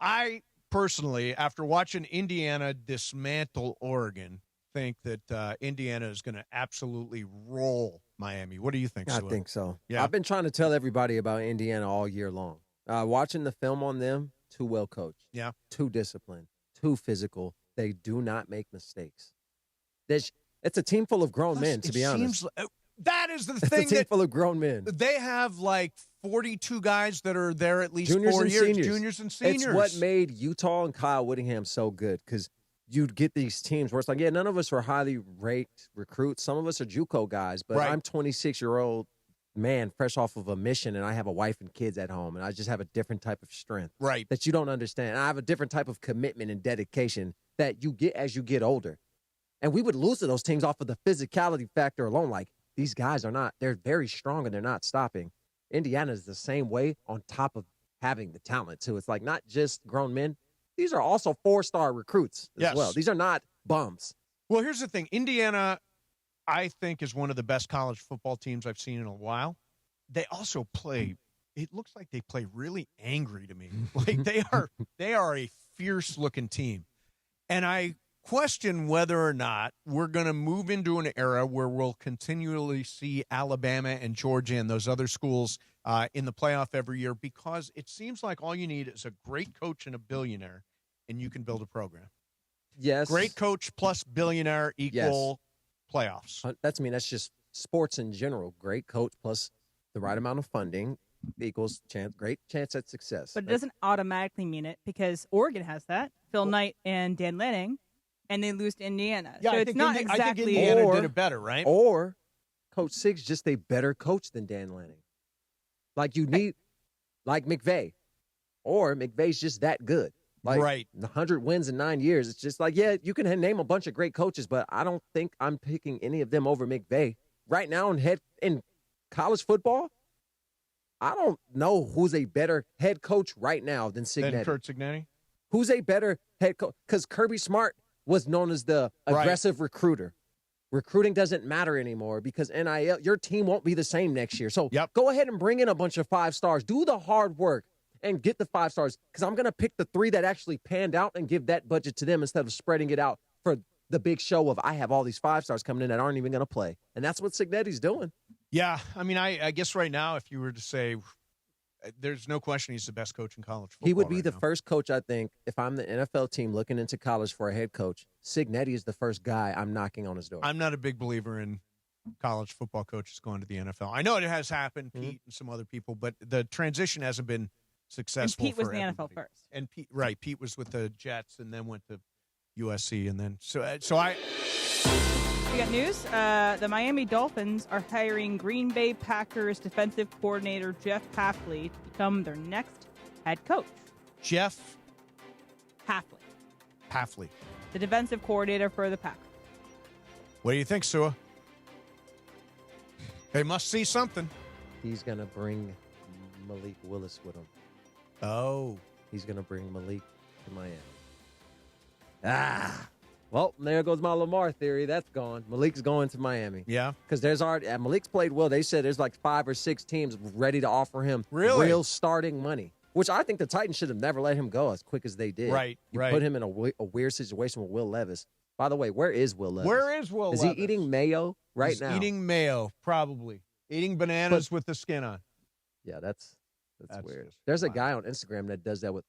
[SPEAKER 10] I personally, after watching Indiana dismantle Oregon, think that Indiana is going to absolutely roll Miami. What do you think,
[SPEAKER 12] I
[SPEAKER 10] Sue?
[SPEAKER 12] think so.
[SPEAKER 10] Yeah.
[SPEAKER 12] I've been trying to tell everybody about Indiana all year long. Watching the film on them, too well coached.
[SPEAKER 10] Yeah.
[SPEAKER 12] Too disciplined. Too physical. They do not make mistakes. It's a team full of grown men, to be honest.
[SPEAKER 10] That is the
[SPEAKER 12] It's
[SPEAKER 10] thing.
[SPEAKER 12] a team full of grown men.
[SPEAKER 10] They have like 42 guys that are there at least
[SPEAKER 12] Juniors
[SPEAKER 10] 4
[SPEAKER 12] and
[SPEAKER 10] years.
[SPEAKER 12] seniors.
[SPEAKER 10] Juniors and seniors.
[SPEAKER 12] It's what made Utah and Kyle Whittingham so good because you'd get these teams where it's like, yeah, none of us were highly ranked recruits. Some of us are JUCO guys, but
[SPEAKER 10] Right.
[SPEAKER 12] I'm 26-year-old man fresh off of a mission, and I have a wife and kids at home, and I just have a different type of strength
[SPEAKER 10] Right.
[SPEAKER 12] that you don't understand. And I have a different type of commitment and dedication that you get as you get older. And we would lose to those teams off of the physicality factor alone. Like, these guys are not, they're very strong and they're not stopping. Indiana is the same way on top of having the talent, too. It's like not just grown men. These are also 4-star recruits as
[SPEAKER 10] Yes.
[SPEAKER 12] well. These are not bums.
[SPEAKER 10] Well, here's the thing. Indiana, I think, is one of the best college football teams I've seen in a while. They also play, it looks like they play really angry to me. Like they are a fierce-looking team. And I question whether or not we're going to move into an era where we'll continually see Alabama and Georgia and those other schools in the playoff every year, because it seems like all you need is a great coach and a billionaire, and you can build a program.
[SPEAKER 12] Yes.
[SPEAKER 10] Great coach plus billionaire equal playoffs.
[SPEAKER 12] That's just sports in general. Great coach plus the right amount of funding equals great chance at success.
[SPEAKER 11] But it doesn't automatically mean it, because Oregon has that. Phil Knight and Dan Lanning, and they lose to Indiana.
[SPEAKER 10] Yeah,
[SPEAKER 11] so
[SPEAKER 10] I
[SPEAKER 11] it's
[SPEAKER 10] think
[SPEAKER 11] not
[SPEAKER 10] I think
[SPEAKER 11] exactly.
[SPEAKER 10] Indiana did it better, right?
[SPEAKER 12] Or Coach Sig's just a better coach than Dan Lanning. Like you need, like McVey. Or McVey's just that good. Like,
[SPEAKER 10] right.
[SPEAKER 12] 100 wins in 9 years. It's just like, yeah, you can name a bunch of great coaches, but I don't think I'm picking any of them over McVey. Right now in college football, I don't know who's a better head coach right now than Cignetti.
[SPEAKER 10] Than Kurt Cignetti?
[SPEAKER 12] Who's a better head coach? Because Kirby Smart was known as the aggressive recruiter. Recruiting doesn't matter anymore because NIL, your team won't be the same next year. So go ahead and bring in a bunch of 5 stars. Do the hard work and get the 5 stars because I'm going to pick the 3 that actually panned out and give that budget to them instead of spreading it out for the big show of I have all these 5 stars coming in that aren't even going to play. And that's what Cignetti's doing.
[SPEAKER 10] Yeah, I mean, I guess right now, if you were to say, there's no question he's the best coach in college football.
[SPEAKER 12] He would be the first coach, I think, if I'm the NFL team looking into college for a head coach. Cignetti is the first guy I'm knocking on his door.
[SPEAKER 10] I'm not a big believer in college football coaches going to the NFL. I know it has happened, Pete and some other people, but the transition hasn't been successful.
[SPEAKER 11] And Pete was
[SPEAKER 10] for
[SPEAKER 11] in the
[SPEAKER 10] everybody.
[SPEAKER 11] NFL first.
[SPEAKER 10] And Pete was with the Jets and then went to USC, and then
[SPEAKER 11] We got news. The Miami Dolphins are hiring Green Bay Packers defensive coordinator Jeff Hafley to become their next head coach.
[SPEAKER 10] Jeff
[SPEAKER 11] Hafley, the defensive coordinator for the Packers.
[SPEAKER 10] What do you think, Sua? They must see something.
[SPEAKER 12] He's going to bring Malik Willis with him.
[SPEAKER 10] Oh.
[SPEAKER 12] He's going to bring Malik to Miami. Well, there goes my Lamar theory. That's gone. Malik's going to Miami.
[SPEAKER 10] Yeah.
[SPEAKER 12] Because there's already Malik's played well. They said there's like 5 or 6 teams ready to offer him real starting money, which I think the Titans should have never let him go as quick as they did.
[SPEAKER 10] Right.
[SPEAKER 12] You put him in a weird situation with Will Levis. By the way, where is Will Levis?
[SPEAKER 10] Where is Will
[SPEAKER 12] Levis? Is he eating mayo
[SPEAKER 10] He's
[SPEAKER 12] now?
[SPEAKER 10] Eating mayo, probably. Eating bananas with the skin on.
[SPEAKER 12] Yeah, that's weird. There's a guy on Instagram that does that with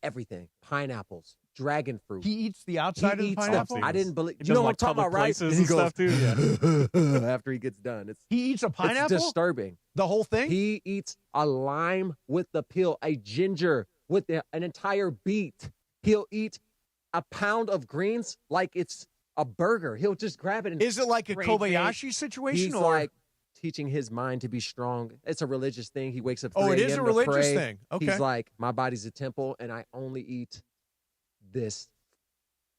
[SPEAKER 12] everything. Pineapples, dragon fruit.
[SPEAKER 10] He eats the outside of the pineapple?
[SPEAKER 12] I didn't believe.
[SPEAKER 6] Just
[SPEAKER 12] You know
[SPEAKER 6] like
[SPEAKER 12] what I'm talking about, right?
[SPEAKER 6] places and stuff, too. Yeah.
[SPEAKER 12] After he gets done.
[SPEAKER 10] He eats a pineapple?
[SPEAKER 12] It's disturbing.
[SPEAKER 10] The whole thing?
[SPEAKER 12] He eats a lime with the peel, a ginger with an entire beet. He'll eat a pound of greens like it's a burger. He'll just grab it. And
[SPEAKER 10] Is it like a Kobayashi situation?
[SPEAKER 12] He's
[SPEAKER 10] or
[SPEAKER 12] like teaching his mind to be strong. It's a religious thing. He wakes up 3
[SPEAKER 10] it is
[SPEAKER 12] a.m.
[SPEAKER 10] a
[SPEAKER 12] to
[SPEAKER 10] religious
[SPEAKER 12] pray.
[SPEAKER 10] thing. Okay.
[SPEAKER 12] He's like, my body's a temple, and I only eat this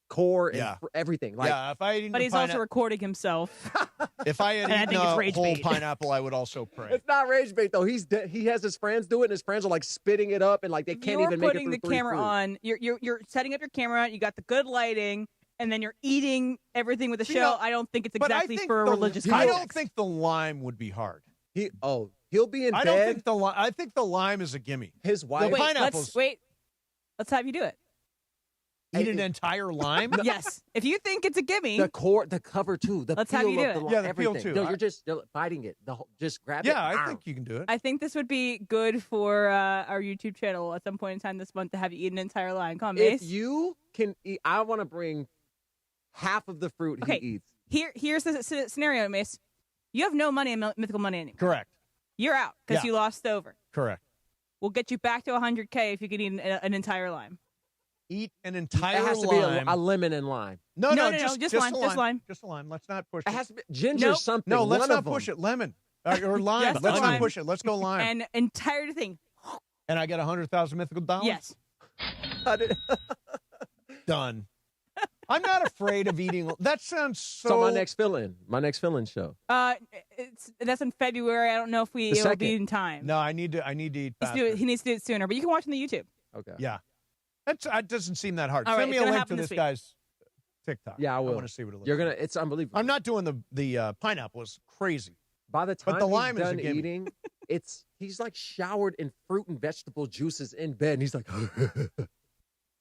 [SPEAKER 12] core and everything. Like,
[SPEAKER 10] if I had eaten
[SPEAKER 11] But he's also recording himself.
[SPEAKER 10] If I had
[SPEAKER 11] And I
[SPEAKER 10] eaten
[SPEAKER 11] think it's
[SPEAKER 10] a
[SPEAKER 11] rage
[SPEAKER 10] whole
[SPEAKER 11] bait.
[SPEAKER 10] pineapple, I would also pray.
[SPEAKER 12] It's not rage bait though. He has his friends do it, and his friends are like spitting it up, and like they can't even make it
[SPEAKER 11] You're
[SPEAKER 12] through
[SPEAKER 11] putting the
[SPEAKER 12] 3
[SPEAKER 11] camera
[SPEAKER 12] food.
[SPEAKER 11] on. You're setting up your camera. You got the good lighting, and then you're eating everything with the shell. I don't think it's
[SPEAKER 10] But I
[SPEAKER 11] exactly
[SPEAKER 10] think
[SPEAKER 11] for a
[SPEAKER 10] the-
[SPEAKER 11] religious
[SPEAKER 10] I
[SPEAKER 11] context.
[SPEAKER 10] don't think the lime would be hard.
[SPEAKER 12] He'll be in
[SPEAKER 10] I
[SPEAKER 12] bed.
[SPEAKER 10] don't think the lime. I think the lime is a gimme.
[SPEAKER 12] His wife.
[SPEAKER 10] The pineapples.
[SPEAKER 11] Let's have you do it.
[SPEAKER 10] Eat an entire lime?
[SPEAKER 11] Yes. If you think it's a gimme.
[SPEAKER 12] The core, the cover too. The
[SPEAKER 11] Let's
[SPEAKER 12] peel
[SPEAKER 11] have you do
[SPEAKER 12] of
[SPEAKER 11] it.
[SPEAKER 12] the
[SPEAKER 10] Yeah, the peel,
[SPEAKER 12] everything.
[SPEAKER 10] too.
[SPEAKER 12] No, you're biting it. Just grab it.
[SPEAKER 10] Yeah, I think you can do it.
[SPEAKER 11] I think this would be good for our YouTube channel at some point in time this month to have you eat an entire lime. Come on,
[SPEAKER 12] If
[SPEAKER 11] Mace.
[SPEAKER 12] you can eat, I want to bring half of the fruit
[SPEAKER 11] Okay.
[SPEAKER 12] he eats.
[SPEAKER 11] Here's the scenario, Mace. You have no money in Mythical Money anymore.
[SPEAKER 10] Correct.
[SPEAKER 11] You're out because
[SPEAKER 10] Yeah.
[SPEAKER 11] you lost over.
[SPEAKER 10] Correct.
[SPEAKER 11] We'll get you back to 100K if you can eat an entire lime.
[SPEAKER 10] Eat an entire
[SPEAKER 12] It has to
[SPEAKER 10] lime.
[SPEAKER 12] be a lemon and lime.
[SPEAKER 10] No,
[SPEAKER 11] No,
[SPEAKER 10] just
[SPEAKER 11] lime,
[SPEAKER 10] a
[SPEAKER 11] just lime.
[SPEAKER 10] Just a lime. Let's not push
[SPEAKER 12] It
[SPEAKER 10] it.
[SPEAKER 12] has to be ginger
[SPEAKER 11] Nope.
[SPEAKER 12] something.
[SPEAKER 10] No, let's
[SPEAKER 12] one
[SPEAKER 10] not
[SPEAKER 12] of them.
[SPEAKER 10] push it. Lemon or lime.
[SPEAKER 11] Yes,
[SPEAKER 10] Let's
[SPEAKER 11] lime.
[SPEAKER 10] not push it. Let's go lime.
[SPEAKER 11] An entire thing.
[SPEAKER 10] And I get $100,000 mythical dollars.
[SPEAKER 11] Yes.
[SPEAKER 10] Done. I'm not afraid of eating. That sounds so.
[SPEAKER 12] So my next fill-in show.
[SPEAKER 11] That's in February. I don't know if
[SPEAKER 12] The
[SPEAKER 11] it'll
[SPEAKER 12] second.
[SPEAKER 11] be in time.
[SPEAKER 10] No, I need to eat
[SPEAKER 11] Let's
[SPEAKER 10] faster.
[SPEAKER 11] do it. He needs to do it sooner, but you can watch on the YouTube.
[SPEAKER 12] Okay.
[SPEAKER 10] Yeah. That doesn't seem that hard.
[SPEAKER 11] All
[SPEAKER 10] Send
[SPEAKER 11] right,
[SPEAKER 10] me
[SPEAKER 11] it's
[SPEAKER 10] a
[SPEAKER 11] gonna
[SPEAKER 10] link
[SPEAKER 11] happen
[SPEAKER 10] to
[SPEAKER 11] this
[SPEAKER 10] this
[SPEAKER 11] week.
[SPEAKER 10] guy's TikTok.
[SPEAKER 12] Yeah, I will.
[SPEAKER 10] I want to see what it looks
[SPEAKER 12] You're
[SPEAKER 10] like.
[SPEAKER 12] gonna. It's unbelievable.
[SPEAKER 10] I'm not doing the pineapple. It's crazy.
[SPEAKER 12] By the time
[SPEAKER 10] But the
[SPEAKER 12] he's
[SPEAKER 10] lime is a
[SPEAKER 12] done
[SPEAKER 10] gimme.
[SPEAKER 12] eating, he's like showered in fruit and vegetable juices in bed, and he's like,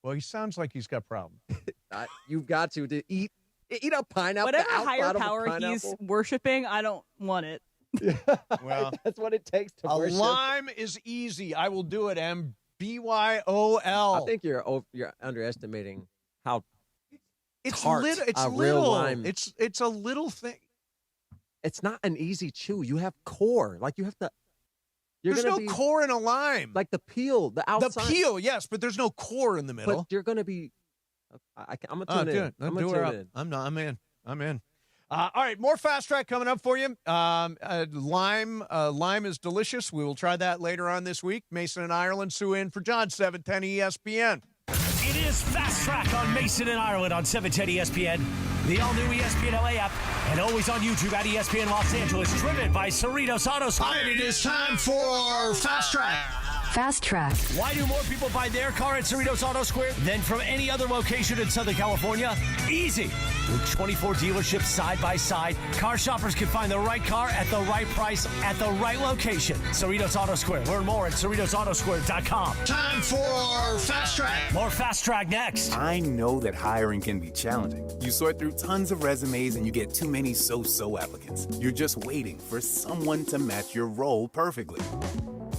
[SPEAKER 10] Well, he sounds like he's got problems.
[SPEAKER 12] "You've got to eat a pineapple."
[SPEAKER 11] Whatever
[SPEAKER 12] the outside
[SPEAKER 11] higher
[SPEAKER 12] of a
[SPEAKER 11] power he's
[SPEAKER 12] pineapple.
[SPEAKER 11] worshiping, I don't want it.
[SPEAKER 10] Well,
[SPEAKER 12] That's what it takes to
[SPEAKER 10] a
[SPEAKER 12] worship.
[SPEAKER 10] lime is easy. I will do it. MBYOL.
[SPEAKER 12] I think you're underestimating how
[SPEAKER 10] it's
[SPEAKER 12] tart
[SPEAKER 10] little. It's
[SPEAKER 12] a
[SPEAKER 10] little.
[SPEAKER 12] real lime.
[SPEAKER 10] It's a little thing.
[SPEAKER 12] It's not an easy chew. You have core. Like you have to. You're
[SPEAKER 10] There's
[SPEAKER 12] gonna
[SPEAKER 10] no
[SPEAKER 12] be,
[SPEAKER 10] core in a lime.
[SPEAKER 12] Like the peel, the outside.
[SPEAKER 10] The peel, yes, but there's no core in the middle.
[SPEAKER 12] But you're gonna be. I'm gonna tune in.
[SPEAKER 10] Do it.
[SPEAKER 12] I'm
[SPEAKER 10] Do
[SPEAKER 12] gonna
[SPEAKER 10] her
[SPEAKER 12] tune
[SPEAKER 10] up.
[SPEAKER 12] in.
[SPEAKER 10] I'm in. I'm in. All right, more fast track coming up for you. Lime is delicious. We will try that later on this week. Mason and Ireland, Sue in for John, 710 ESPN.
[SPEAKER 22] is Fast Track on Mason and Ireland on 710 ESPN, the all-new ESPN LA app, and always on YouTube at ESPN Los Angeles, driven by Cerritos Auto Square.
[SPEAKER 17] It is time for Fast Track.
[SPEAKER 19] Fast Track.
[SPEAKER 22] Why do more people buy their car at Cerritos Auto Square than from any other location in Southern California? Easy. With 24 dealerships side by side, car shoppers can find the right car at the right price at the right location. Cerritos Auto Square. Learn more at CerritosAutoSquare.com.
[SPEAKER 17] Time for Fast Track.
[SPEAKER 22] More Fast Track next.
[SPEAKER 1] I know that hiring can be challenging. You sort through tons of resumes and you get too many so-so applicants. You're just waiting for someone to match your role perfectly.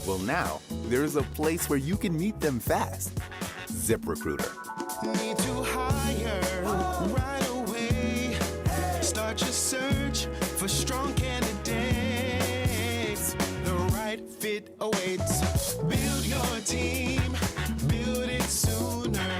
[SPEAKER 1] Well, now, there's a place where you can meet them fast. ZipRecruiter.
[SPEAKER 4] Need to hire right away. Start your search for strong candidates. The right fit awaits. Build your team. Build it sooner.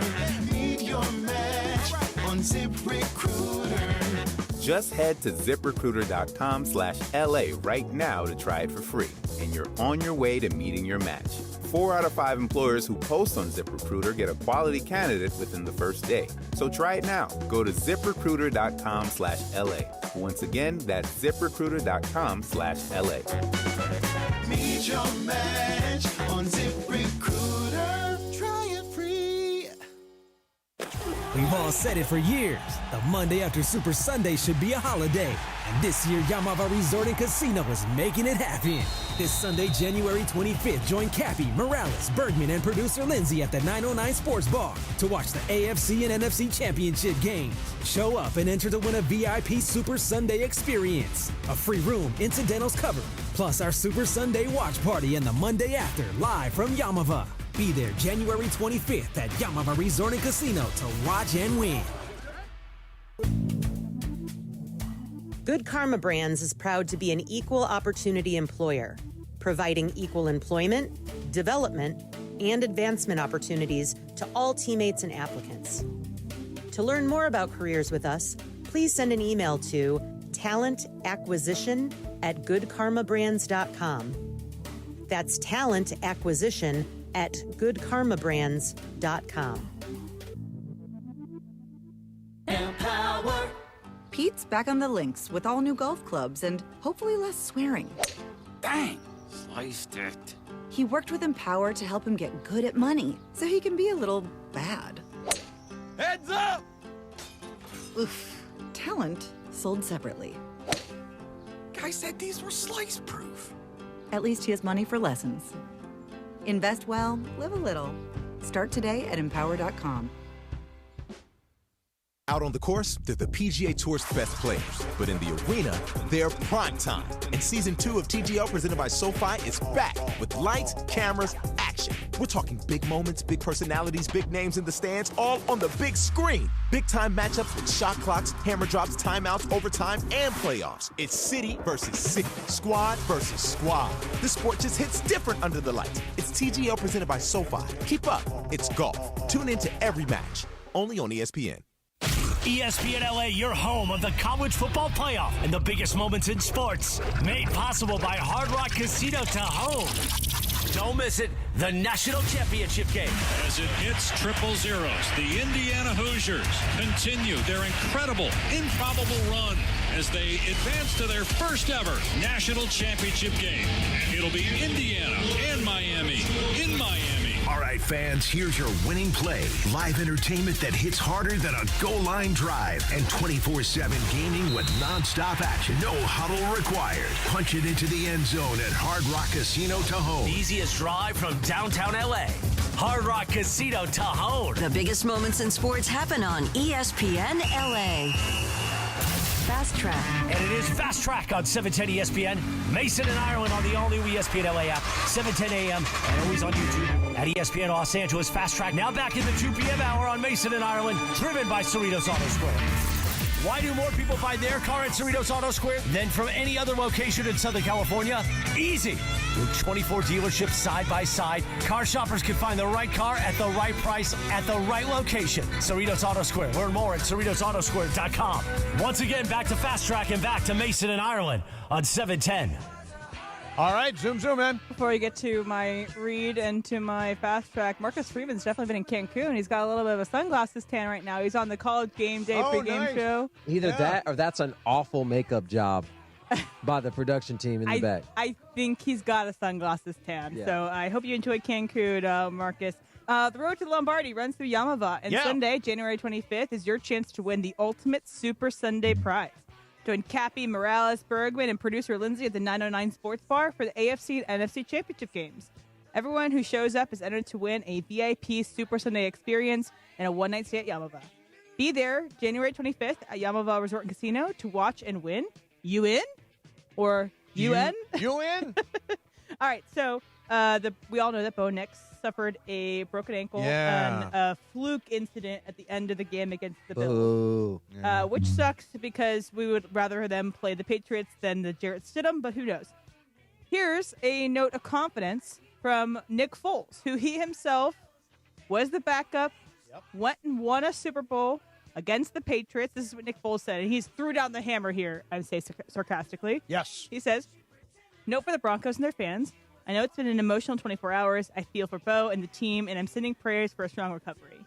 [SPEAKER 4] Meet your match on ZipRecruiter.
[SPEAKER 1] Just head to ZipRecruiter.com/LA right now to try it for free. And you're on your way to meeting your match. 4 out of 5 employers who post on ZipRecruiter get a quality candidate within the first day. So try it now. Go to ZipRecruiter.com/LA. Once again, that's ZipRecruiter.com/LA.
[SPEAKER 4] Meet your match on ZipRecruiter. Try it free.
[SPEAKER 15] We've all said it for years. The Monday after Super Sunday should be a holiday. And this year, Yamava Resort and Casino is making it happen. This Sunday, January 25th, join Cappy, Morales, Bergman, and producer Lindsay at the 909 Sports Bar to watch the AFC and NFC Championship games. Show up and enter to win a VIP Super Sunday experience. A free room, incidentals covered, plus our Super Sunday watch party and the Monday after, live from Yamava. Be there January 25th at Yamava Resort and Casino to watch and win.
[SPEAKER 5] Good Karma Brands is proud to be an equal opportunity employer, providing equal employment, development, and advancement opportunities to all teammates and applicants. To learn more about careers with us, please send an email to talentacquisition@goodkarmabrands.com. That's talentacquisition@goodkarmabrands.com.
[SPEAKER 13] Empower. Pete's back on the links with all new golf clubs and hopefully less swearing.
[SPEAKER 14] Dang, sliced it.
[SPEAKER 13] He worked with Empower to help him get good at money so he can be a little bad.
[SPEAKER 17] Heads up!
[SPEAKER 13] Oof. Talent sold separately.
[SPEAKER 14] Guy said these were slice-proof.
[SPEAKER 13] At least he has money for lessons. Invest well, live a little. Start today at empower.com.
[SPEAKER 24] Out on the course, they're the PGA Tour's best players. But in the arena, they're prime time. And Season 2 of TGL presented by SoFi is back with lights, cameras, action. We're talking big moments, big personalities, big names in the stands, all on the big screen. Big-time matchups with shot clocks, hammer drops, timeouts, overtime, and playoffs. It's city versus city, squad versus squad. The sport just hits different under the lights. It's TGL presented by SoFi. Keep up. It's golf. Tune into every match. Only on ESPN.
[SPEAKER 22] ESPN LA, your home of the college football playoff and the biggest moments in sports. Made possible by Hard Rock Casino Tahoe. Don't miss it, the national championship game.
[SPEAKER 25] As it hits 000, the Indiana Hoosiers continue their incredible, improbable run as they advance to their first ever national championship game. It'll be Indiana and Miami in Miami.
[SPEAKER 20] All right, fans, here's your winning play. Live entertainment that hits harder than a goal line drive and 24/7 gaming with nonstop action. No huddle required. Punch it into the end zone at Hard Rock Casino Tahoe.
[SPEAKER 22] Easiest drive from downtown LA. Hard Rock Casino Tahoe.
[SPEAKER 3] The biggest moments in sports happen on ESPN LA. Fast Track.
[SPEAKER 22] And it is Fast Track on 710 ESPN. Mason and Ireland on the all-new ESPN LA app, 7:10 a.m. and always on YouTube at ESPN Los Angeles. Fast Track now back in the 2 p.m. hour on Mason and Ireland, driven by Cerritos Auto Square. Why do more people buy their car at Cerritos Auto Square than from any other location in Southern California? Easy. With 24 dealerships side by side, car shoppers can find the right car at the right price at the right location. Cerritos Auto Square. Learn more at CerritosAutoSquare.com. Once again, back to Fast Track and back to Mason and Ireland on 710.
[SPEAKER 10] All right, zoom, man.
[SPEAKER 11] Before we get to my read and to my fast track, Marcus Freeman's definitely been in Cancun. He's got a little bit of a sunglasses tan right now. He's on the College Game Day pregame show.
[SPEAKER 12] Either that or that's an awful makeup job by the production team in the back.
[SPEAKER 11] I think he's got a sunglasses tan.
[SPEAKER 12] Yeah.
[SPEAKER 11] So I hope you enjoyed Cancun, Marcus. The road to Lombardi runs through Yamava, and Sunday, January 25th, is your chance to win the Ultimate Super Sunday Prize. Join Cappy, Morales, Bergman, and producer Lindsay at the 909 Sports Bar for the AFC and NFC Championship games. Everyone who shows up is entered to win a VIP Super Sunday experience and a one-night stay at Yamava. Be there January 25th at Yamava Resort and Casino to watch and win. You in? Or you in?
[SPEAKER 10] You in?
[SPEAKER 11] All right, so we all know that Bo Nix suffered a broken ankle and a fluke incident at the end of the game against the Bills, which sucks because we would rather them play the Patriots than the Jarrett Stidham, but who knows. Here's a note of confidence from Nick Foles, who he himself was the backup, went and won a Super Bowl against the Patriots. This is what Nick Foles said, and he's threw down the hammer here, I would say sarcastically.
[SPEAKER 10] Yes.
[SPEAKER 11] He says, note for the Broncos and their fans. I know it's been an emotional 24 hours. I feel for Bo and the team, and I'm sending prayers for a strong recovery.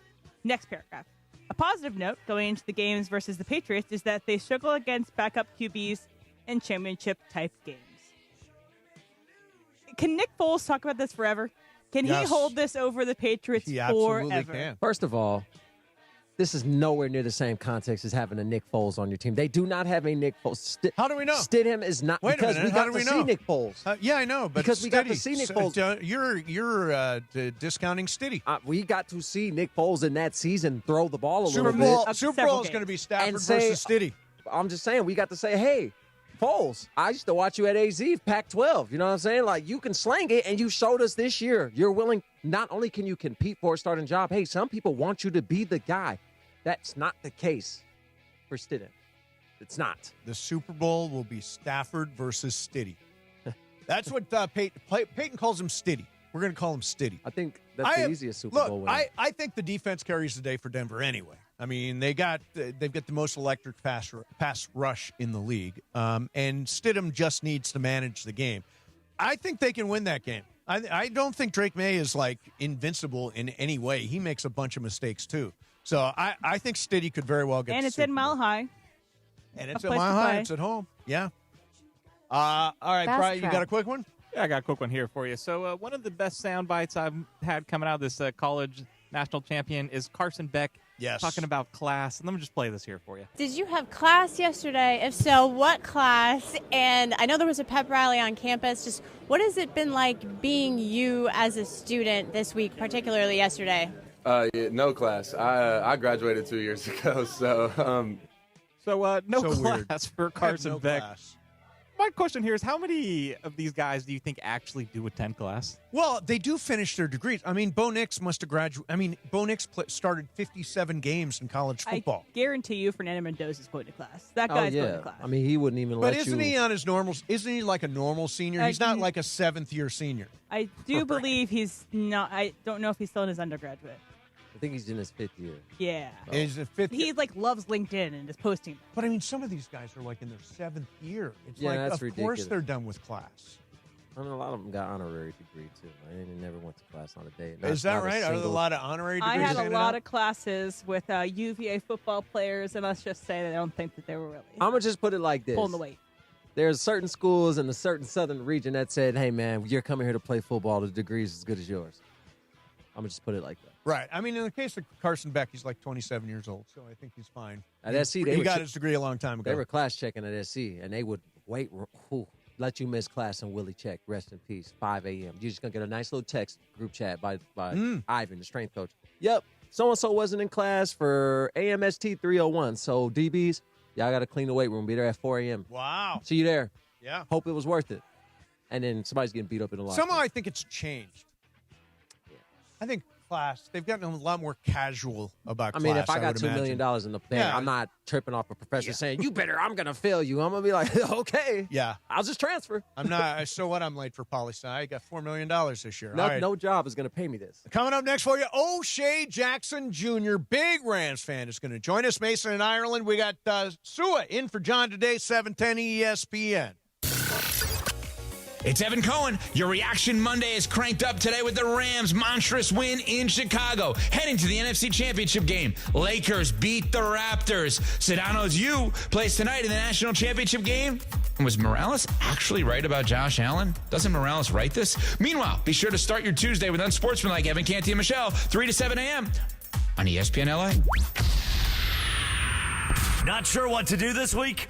[SPEAKER 11] Next paragraph. A positive note going into the games versus the Patriots is that they struggle against backup QBs in championship-type games. Can Nick Foles talk about this forever? Can he hold this over the Patriots forever?
[SPEAKER 10] Can.
[SPEAKER 12] First of all, this is nowhere near the same context as having a Nick Foles on your team. They do not have a Nick Foles.
[SPEAKER 10] How do we know?
[SPEAKER 12] Stidham is not.
[SPEAKER 10] Wait
[SPEAKER 12] because
[SPEAKER 10] a minute.
[SPEAKER 12] we
[SPEAKER 10] How
[SPEAKER 12] got
[SPEAKER 10] do we
[SPEAKER 12] to
[SPEAKER 10] know?
[SPEAKER 12] see Nick Foles.
[SPEAKER 10] Yeah, I know, but
[SPEAKER 12] because we got to see Nick Foles.
[SPEAKER 10] You're discounting Stiddy.
[SPEAKER 12] We got to see Nick Foles in that season throw the ball a
[SPEAKER 10] Super
[SPEAKER 12] little bit.
[SPEAKER 10] Super Bowl is going to be Stafford versus Stiddy.
[SPEAKER 12] I'm just saying, we got to say, hey, Foles, I used to watch you at AZ, Pac-12. You know what I'm saying? Like, you can slang it, and you showed us this year. You're willing. Not only can you compete for a starting job, hey, some people want you to be the guy. That's not the case for Stidham. It's not.
[SPEAKER 10] The Super Bowl will be Stafford versus Stiddy. That's what Peyton calls him, Stiddy. We're going to call him Stiddy.
[SPEAKER 12] I think that's the easiest Super Bowl win.
[SPEAKER 10] I think the defense carries the day for Denver anyway. I mean, they've got the most electric pass rush in the league, and Stidham just needs to manage the game. I think they can win that game. I don't think Drake May is like invincible in any way. He makes a bunch of mistakes too. So I think Stiddy could very well get.
[SPEAKER 11] And it's in Mile High.
[SPEAKER 10] And it's at Mile High. It's at home. Yeah. All right,
[SPEAKER 11] Fast
[SPEAKER 10] Brian,
[SPEAKER 11] track.
[SPEAKER 10] you got a quick one?
[SPEAKER 6] Yeah, I got a quick one here for you. So one of the best sound bites I've had coming out of this college national champion is Carson Beck talking about class. And let me just play this here for you.
[SPEAKER 2] Did you have class yesterday? If so, what class? And I know there was a pep rally on campus. Just what has it been like being you as a student this week, particularly yesterday?
[SPEAKER 7] No class. I graduated 2 years ago, so
[SPEAKER 6] no
[SPEAKER 10] So weird.
[SPEAKER 6] class for Carson
[SPEAKER 10] No
[SPEAKER 6] Beck.
[SPEAKER 10] class.
[SPEAKER 6] My question here is, how many of these guys do you think actually do attend class?
[SPEAKER 10] Well, they do finish their degrees. I mean, Bo Nix must have graduated. I mean, Bo Nix started 57 games in college football.
[SPEAKER 11] I guarantee you Fernando Mendoza's going to class. That guy's going to class.
[SPEAKER 12] I mean, he wouldn't even
[SPEAKER 10] But
[SPEAKER 12] let
[SPEAKER 10] isn't
[SPEAKER 12] you.
[SPEAKER 10] he on his normal? Isn't he like a normal senior? He's not like a seventh-year senior.
[SPEAKER 11] I do believe he's not. I don't know if he's still in his undergraduate.
[SPEAKER 12] I think he's in his 5th year.
[SPEAKER 11] Yeah.
[SPEAKER 10] Is it fifth?
[SPEAKER 11] He loves LinkedIn and is posting.
[SPEAKER 10] But I mean, some of these guys are like in their 7th year. It's
[SPEAKER 12] Yeah,
[SPEAKER 10] like,
[SPEAKER 12] that's
[SPEAKER 10] of
[SPEAKER 12] ridiculous.
[SPEAKER 10] course they're done with class.
[SPEAKER 12] I mean, a lot of them got honorary degree too. I never went to class on a day.
[SPEAKER 10] Is that right? Are there a lot of honorary degrees?
[SPEAKER 11] I had a
[SPEAKER 10] handed
[SPEAKER 11] lot
[SPEAKER 10] out?
[SPEAKER 11] of classes with UVA football players, and let's just say that I don't think that they were really
[SPEAKER 12] I'm gonna just put it like this:
[SPEAKER 11] pulling the weight.
[SPEAKER 12] There's certain schools in a certain southern region that said, "Hey, man, you're coming here to play football. The degree's as good as yours." I'm gonna just put it like that.
[SPEAKER 10] Right. I mean, in the case of Carson Beck, he's like 27 years old, so I think he's fine.
[SPEAKER 12] At SC,
[SPEAKER 10] he got his degree a long time ago.
[SPEAKER 12] They were class checking at SC, and they would let you miss class and Willie check. Rest in peace. 5 a.m. You're just gonna get a nice little text group chat by Ivan, the strength coach. Yep, so and so wasn't in class for AMST 301. So DBs, y'all got to clean the weight room. Be there at 4 a.m.
[SPEAKER 10] Wow.
[SPEAKER 12] See you there.
[SPEAKER 10] Yeah.
[SPEAKER 12] Hope it was worth it. And then somebody's getting beat up in the locker.
[SPEAKER 10] Somehow I think it's changed. I think class, they've gotten a lot more casual about class.
[SPEAKER 12] I mean, if I got
[SPEAKER 10] would
[SPEAKER 12] $2 million in the bank, I'm not tripping off a professor saying, you better, I'm going to fail you. I'm going to be like, okay.
[SPEAKER 10] Yeah.
[SPEAKER 12] I'll just transfer.
[SPEAKER 10] I'm not. So what? I'm late for poli-sci. I got $4 million this year.
[SPEAKER 12] No,
[SPEAKER 10] All right.
[SPEAKER 12] no job is going to pay me this.
[SPEAKER 10] Coming up next for you, O'Shea Jackson Jr., big Rams fan, is going to join us. Mason in Ireland. We got Sua in for John today, 710 ESPN.
[SPEAKER 8] It's Evan Cohen. Your Reaction Monday is cranked up today with the Rams' monstrous win in Chicago. Heading to the NFC Championship game. Lakers beat the Raptors. Sedano's U plays tonight in the National Championship game. Was Morales actually right about Josh Allen? Doesn't Morales write this? Meanwhile, be sure to start your Tuesday with Unsportsmanlike Evan Canty and Michelle, 3 to 7 a.m. on ESPN LA.
[SPEAKER 22] Not sure what to do this week?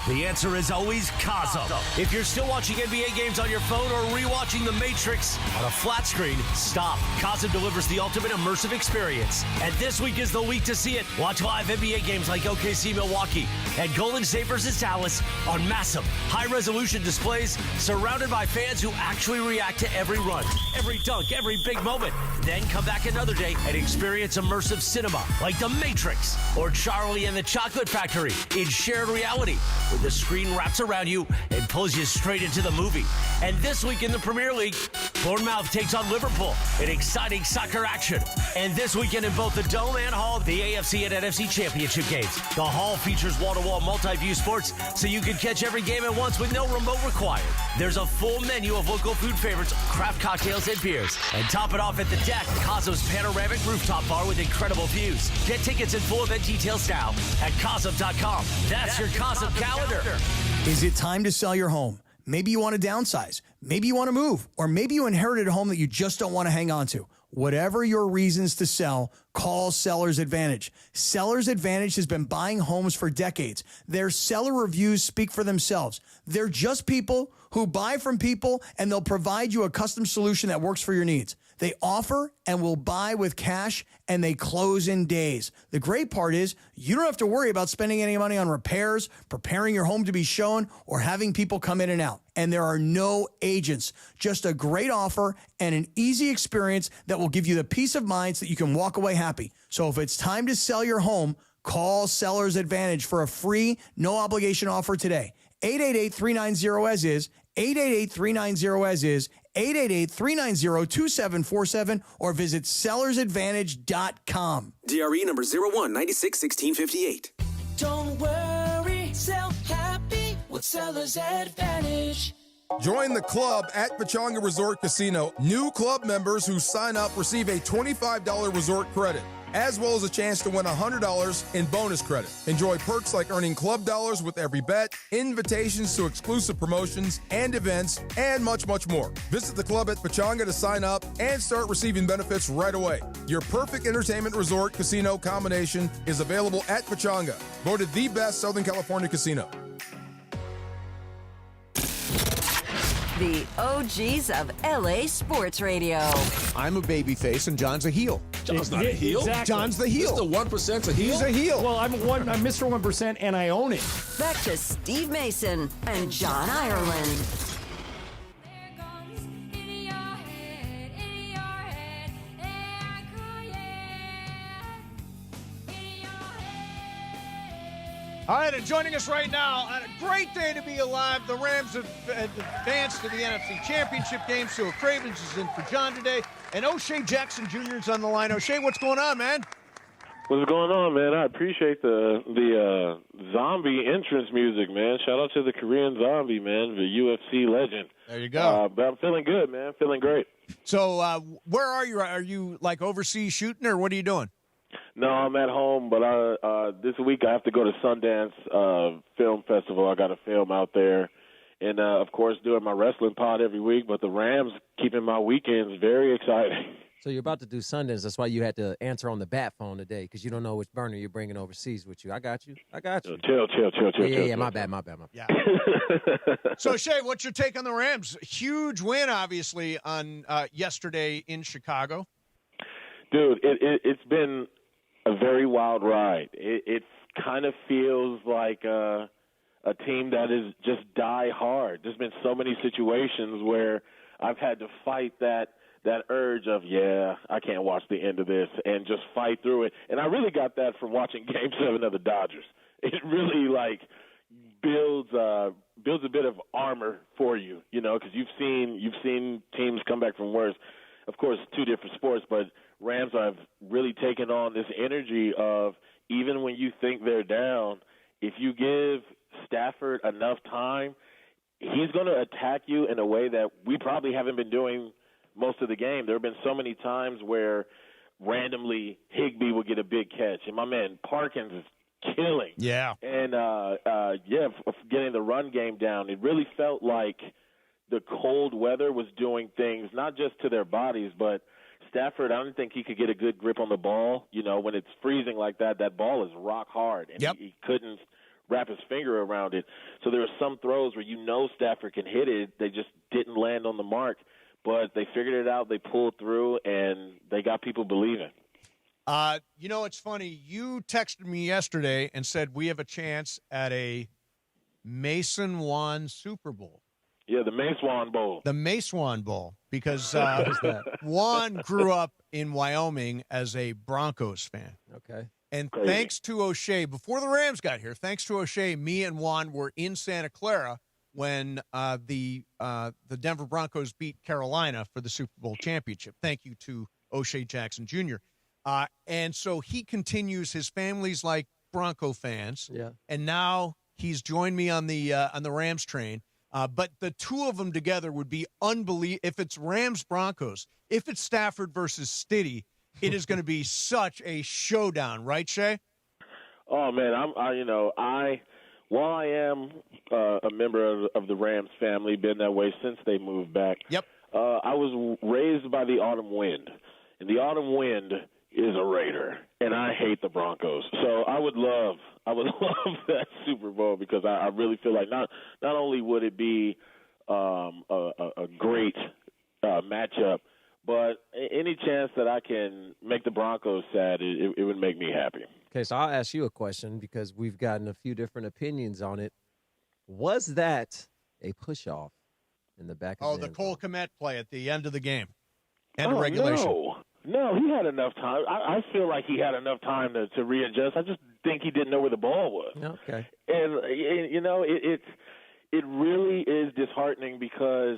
[SPEAKER 22] The answer is always Cosm. If you're still watching NBA games on your phone or rewatching The Matrix on a flat screen, stop. Cosm delivers the ultimate immersive experience. And this week is the week to see it. Watch live NBA games like OKC Milwaukee and Golden State versus Dallas on massive, high-resolution displays surrounded by fans who actually react to every run, every dunk, every big moment. Then come back another day and experience immersive cinema like The Matrix or Charlie and the Chocolate Factory in shared reality, where the screen wraps around you and pulls you straight into the movie. And this week in the Premier League, Bournemouth takes on Liverpool in exciting soccer action. And this weekend in both the Dome and Hall, the AFC and NFC Championship games. The Hall features wall-to-wall multi-view sports, so you can catch every game at once with no remote required. There's a full menu of local food favorites, craft cocktails, and beers. And top it off at the deck, Cosm's panoramic rooftop bar with incredible views. Get tickets and full event details now at Cosm.com. That's your Cosm calendar.
[SPEAKER 9] Is it time to sell your home? Maybe you want to downsize. Maybe you want to move. Or maybe you inherited a home that you just don't want to hang on to. Whatever your reasons to sell, call Seller's Advantage. Seller's Advantage has been buying homes for decades. Their seller reviews speak for themselves. They're just people who buy from people, and they'll provide you a custom solution that works for your needs. They offer and will buy with cash, and they close in days. The great part is you don't have to worry about spending any money on repairs, preparing your home to be shown, or having people come in and out. And there are no agents, just a great offer and an easy experience that will give you the peace of mind so that you can walk away happy. So if it's time to sell your home, call Seller's Advantage for a free, no-obligation offer today. 888-390-AS-IS, 888-390-AS-IS, 888-390-2747, or visit sellersadvantage.com.
[SPEAKER 16] DRE number 01961658.
[SPEAKER 4] Don't worry, sell happy with Seller's Advantage.
[SPEAKER 18] Join the club at Pechanga Resort Casino. New club members who sign up receive a $25 resort credit, as well as a chance to win $100 in bonus credit. Enjoy perks like earning club dollars with every bet, invitations to exclusive promotions and events, and much, much more. Visit the club at Pechanga to sign up and start receiving benefits right away. Your perfect entertainment resort casino combination is available at Pechanga, voted the best Southern California casino.
[SPEAKER 3] The OGs of LA Sports Radio.
[SPEAKER 21] I'm a babyface and John's a heel.
[SPEAKER 26] John's not a heel.
[SPEAKER 21] Exactly. John's the heel.
[SPEAKER 26] Mr. 1%'s a heel?
[SPEAKER 21] He's a heel.
[SPEAKER 26] Well, I'm Mr. 1% and I own it.
[SPEAKER 3] Back to Steve Mason and John Ireland.
[SPEAKER 10] All right, and joining us right now on a great day to be alive, the Rams have advanced to the NFC Championship game. So Cravens is in for John today, and O'Shea Jackson Jr. is on the line. O'Shea, what's going on, man?
[SPEAKER 27] What's going on, man? I appreciate the zombie entrance music, man. Shout out to the Korean Zombie, man, the UFC legend.
[SPEAKER 10] There you go.
[SPEAKER 27] But I'm feeling good, man. Feeling great.
[SPEAKER 10] So where are you? Are you like overseas shooting, or what are you doing?
[SPEAKER 27] No, I'm at home, but this week I have to go to Sundance Film Festival. I got to film out there. And, of course, doing my wrestling pod every week, but the Rams keeping my weekends very exciting.
[SPEAKER 12] So you're about to do Sundance. That's why you had to answer on the bat phone today, because you don't know which burner you're bringing overseas with you. I got you.
[SPEAKER 27] Chill.
[SPEAKER 12] Yeah, my bad.
[SPEAKER 10] Yeah. So, Shay, what's your take on the Rams? Huge win, obviously, on yesterday in Chicago.
[SPEAKER 27] Dude, it's been a very wild ride. It kind of feels like a team that is just die hard. There's been so many situations where I've had to fight that urge of, I can't watch the end of this, and just fight through it. And I really got that from watching Game 7 of the Dodgers. It really, builds a bit of armor for you, because you've seen teams come back from worse. Of course, two different sports, but Rams have really taken on this energy of, even when you think they're down, if you give Stafford enough time, he's going to attack you in a way that we probably haven't been doing most of the game. There have been so many times where randomly Higbee would get a big catch, and my man Parkins is killing.
[SPEAKER 10] Yeah.
[SPEAKER 27] And, getting the run game down, it really felt like the cold weather was doing things not just to their bodies, but Stafford, I don't think he could get a good grip on the ball. You know, when it's freezing like that, that ball is rock hard, and he couldn't wrap his finger around it. So there were some throws where Stafford can hit it. They just didn't land on the mark, but they figured it out. They pulled through, and they got people believing.
[SPEAKER 10] It's funny. You texted me yesterday and said we have a chance at a Mason Juan Super Bowl.
[SPEAKER 27] Yeah, the Mace Juan Bowl.
[SPEAKER 10] The Mace Juan Bowl, because Juan grew up in Wyoming as a Broncos fan.
[SPEAKER 12] Okay.
[SPEAKER 10] And thanks to O'Shea, before the Rams got here, thanks to O'Shea, me and Juan were in Santa Clara when the Denver Broncos beat Carolina for the Super Bowl championship. Thank you to O'Shea Jackson Jr. And so he continues. His family's like Bronco fans.
[SPEAKER 12] Yeah.
[SPEAKER 10] And now he's joined me on the Rams train. But the two of them together would be unbelievable. If it's Rams-Broncos, if it's Stafford versus Stiddy, it is going to be such a showdown, right, Shay?
[SPEAKER 27] Oh, man, while I am a member of the Rams family, been that way since they moved back.
[SPEAKER 10] Yep.
[SPEAKER 27] I was raised by the autumn wind, and the autumn wind is a Raider, and I hate the Broncos. So I would love that Super Bowl, because I really feel like not only would it be a great matchup, but any chance that I can make the Broncos sad, it would make me happy.
[SPEAKER 12] Okay, so I'll ask you a question, because we've gotten a few different opinions on it. Was that a push-off in the back of
[SPEAKER 10] the Cole Kmet play at the end of the game, end of regulation?
[SPEAKER 27] No, he had enough time. I feel like he had enough time to readjust. I just think he didn't know where the ball was.
[SPEAKER 12] Okay.
[SPEAKER 27] And it really is disheartening, because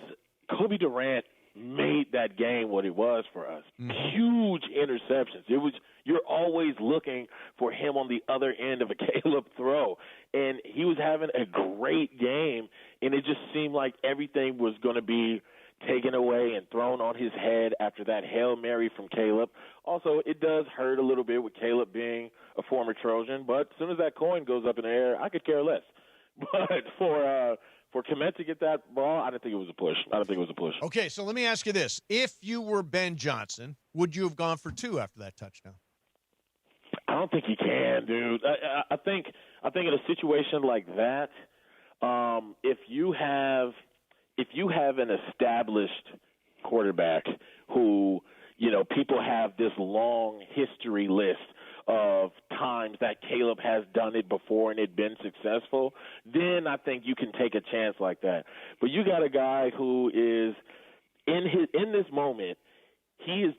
[SPEAKER 27] Kobe Durant made that game what it was for us. Huge interceptions. You're always looking for him on the other end of a Caleb throw. And he was having a great game, and it just seemed like everything was going to be taken away and thrown on his head after that Hail Mary from Caleb. Also, it does hurt a little bit with Caleb being a former Trojan, but as soon as that coin goes up in the air, I could care less. But for Kmet to get that ball, I didn't think it was a push.
[SPEAKER 10] Okay, so let me ask you this. If you were Ben Johnson, would you have gone for two after that touchdown?
[SPEAKER 27] I don't think he can, dude. I think in a situation like that, if you have an established quarterback who, people have this long history list of times that Caleb has done it before and it been successful, then I think you can take a chance like that. But you got a guy who is in this moment, he is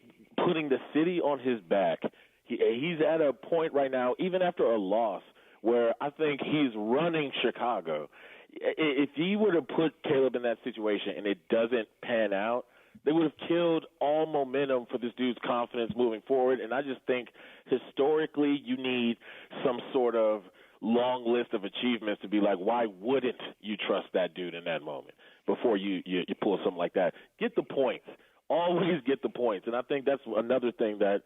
[SPEAKER 27] putting the city on his back. He's at a point right now, even after a loss, where I think he's running Chicago. If he would have put Caleb in that situation and it doesn't pan out, they would have killed all momentum for this dude's confidence moving forward. And I just think historically you need some sort of long list of achievements to be like, why wouldn't you trust that dude in that moment before you pull something like that? Get the points. Always get the points. And I think that's another thing that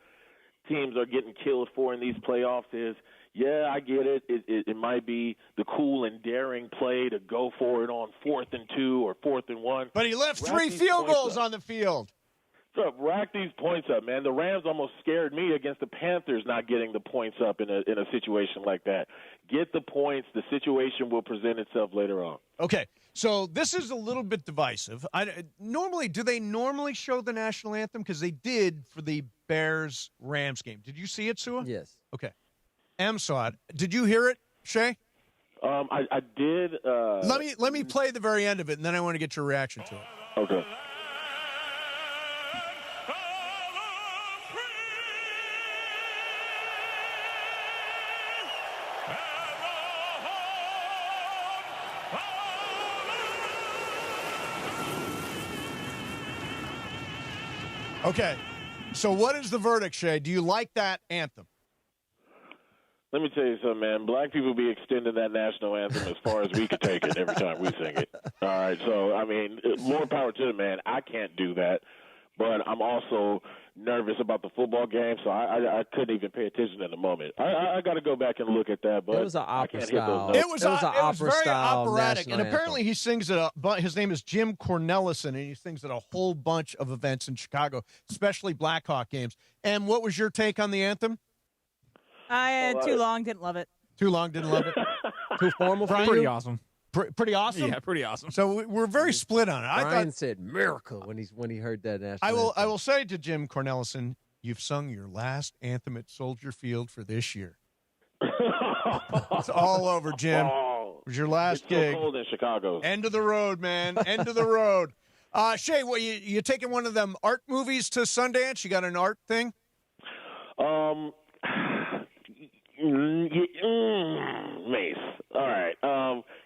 [SPEAKER 27] teams are getting killed for in these playoffs is, yeah, I get it. It might be the cool and daring play to go for it on 4th and 2 or 4th and 1.
[SPEAKER 10] But he left 3 field goals on the field.
[SPEAKER 27] So rack these points up, man. The Rams almost scared me against the Panthers not getting the points up in a situation like that. Get the points. The situation will present itself later on.
[SPEAKER 10] Okay, so this is a little bit divisive. Do they normally show the national anthem? Because they did for the Bears-Rams game. Did you see it, Sua?
[SPEAKER 12] Yes.
[SPEAKER 10] Okay. M saw it. Did you hear it, Shay?
[SPEAKER 27] I did.
[SPEAKER 10] Let me play the very end of it, and then I want to get your reaction to it.
[SPEAKER 27] Okay.
[SPEAKER 10] Okay. So what is the verdict, Shay? Do you like that anthem?
[SPEAKER 27] Let me tell you something, man. Black people be extending that national anthem as far as we could take it every time we sing it. All right, so, I mean, more power to them, man. I can't do that, but I'm also nervous about the football game, so I couldn't even pay attention in the moment. I got to go back and look at that, but
[SPEAKER 12] it was an opera style.
[SPEAKER 10] It was very operatic, and apparently he sings at his name is Jim Cornelison, and he sings at a whole bunch of events in Chicago, especially Blackhawk games. And what was your take on the anthem?
[SPEAKER 11] I had too long, didn't love it.
[SPEAKER 10] Too long, didn't love it.
[SPEAKER 12] Too formal for
[SPEAKER 6] Pretty
[SPEAKER 12] you?
[SPEAKER 6] awesome.
[SPEAKER 10] Pretty awesome.
[SPEAKER 6] Yeah, pretty awesome.
[SPEAKER 10] So we're very split on it.
[SPEAKER 12] Brian said miracle when he heard that national
[SPEAKER 10] I will say to Jim Cornelison, you've sung your last anthem at Soldier Field for this year. It's all over, Jim. It was your last gig.
[SPEAKER 27] So cold in Chicago.
[SPEAKER 10] End of the road, man. End of the road. Shay, what you taking one of them art movies to Sundance? You got an art thing?
[SPEAKER 27] Mace. All right.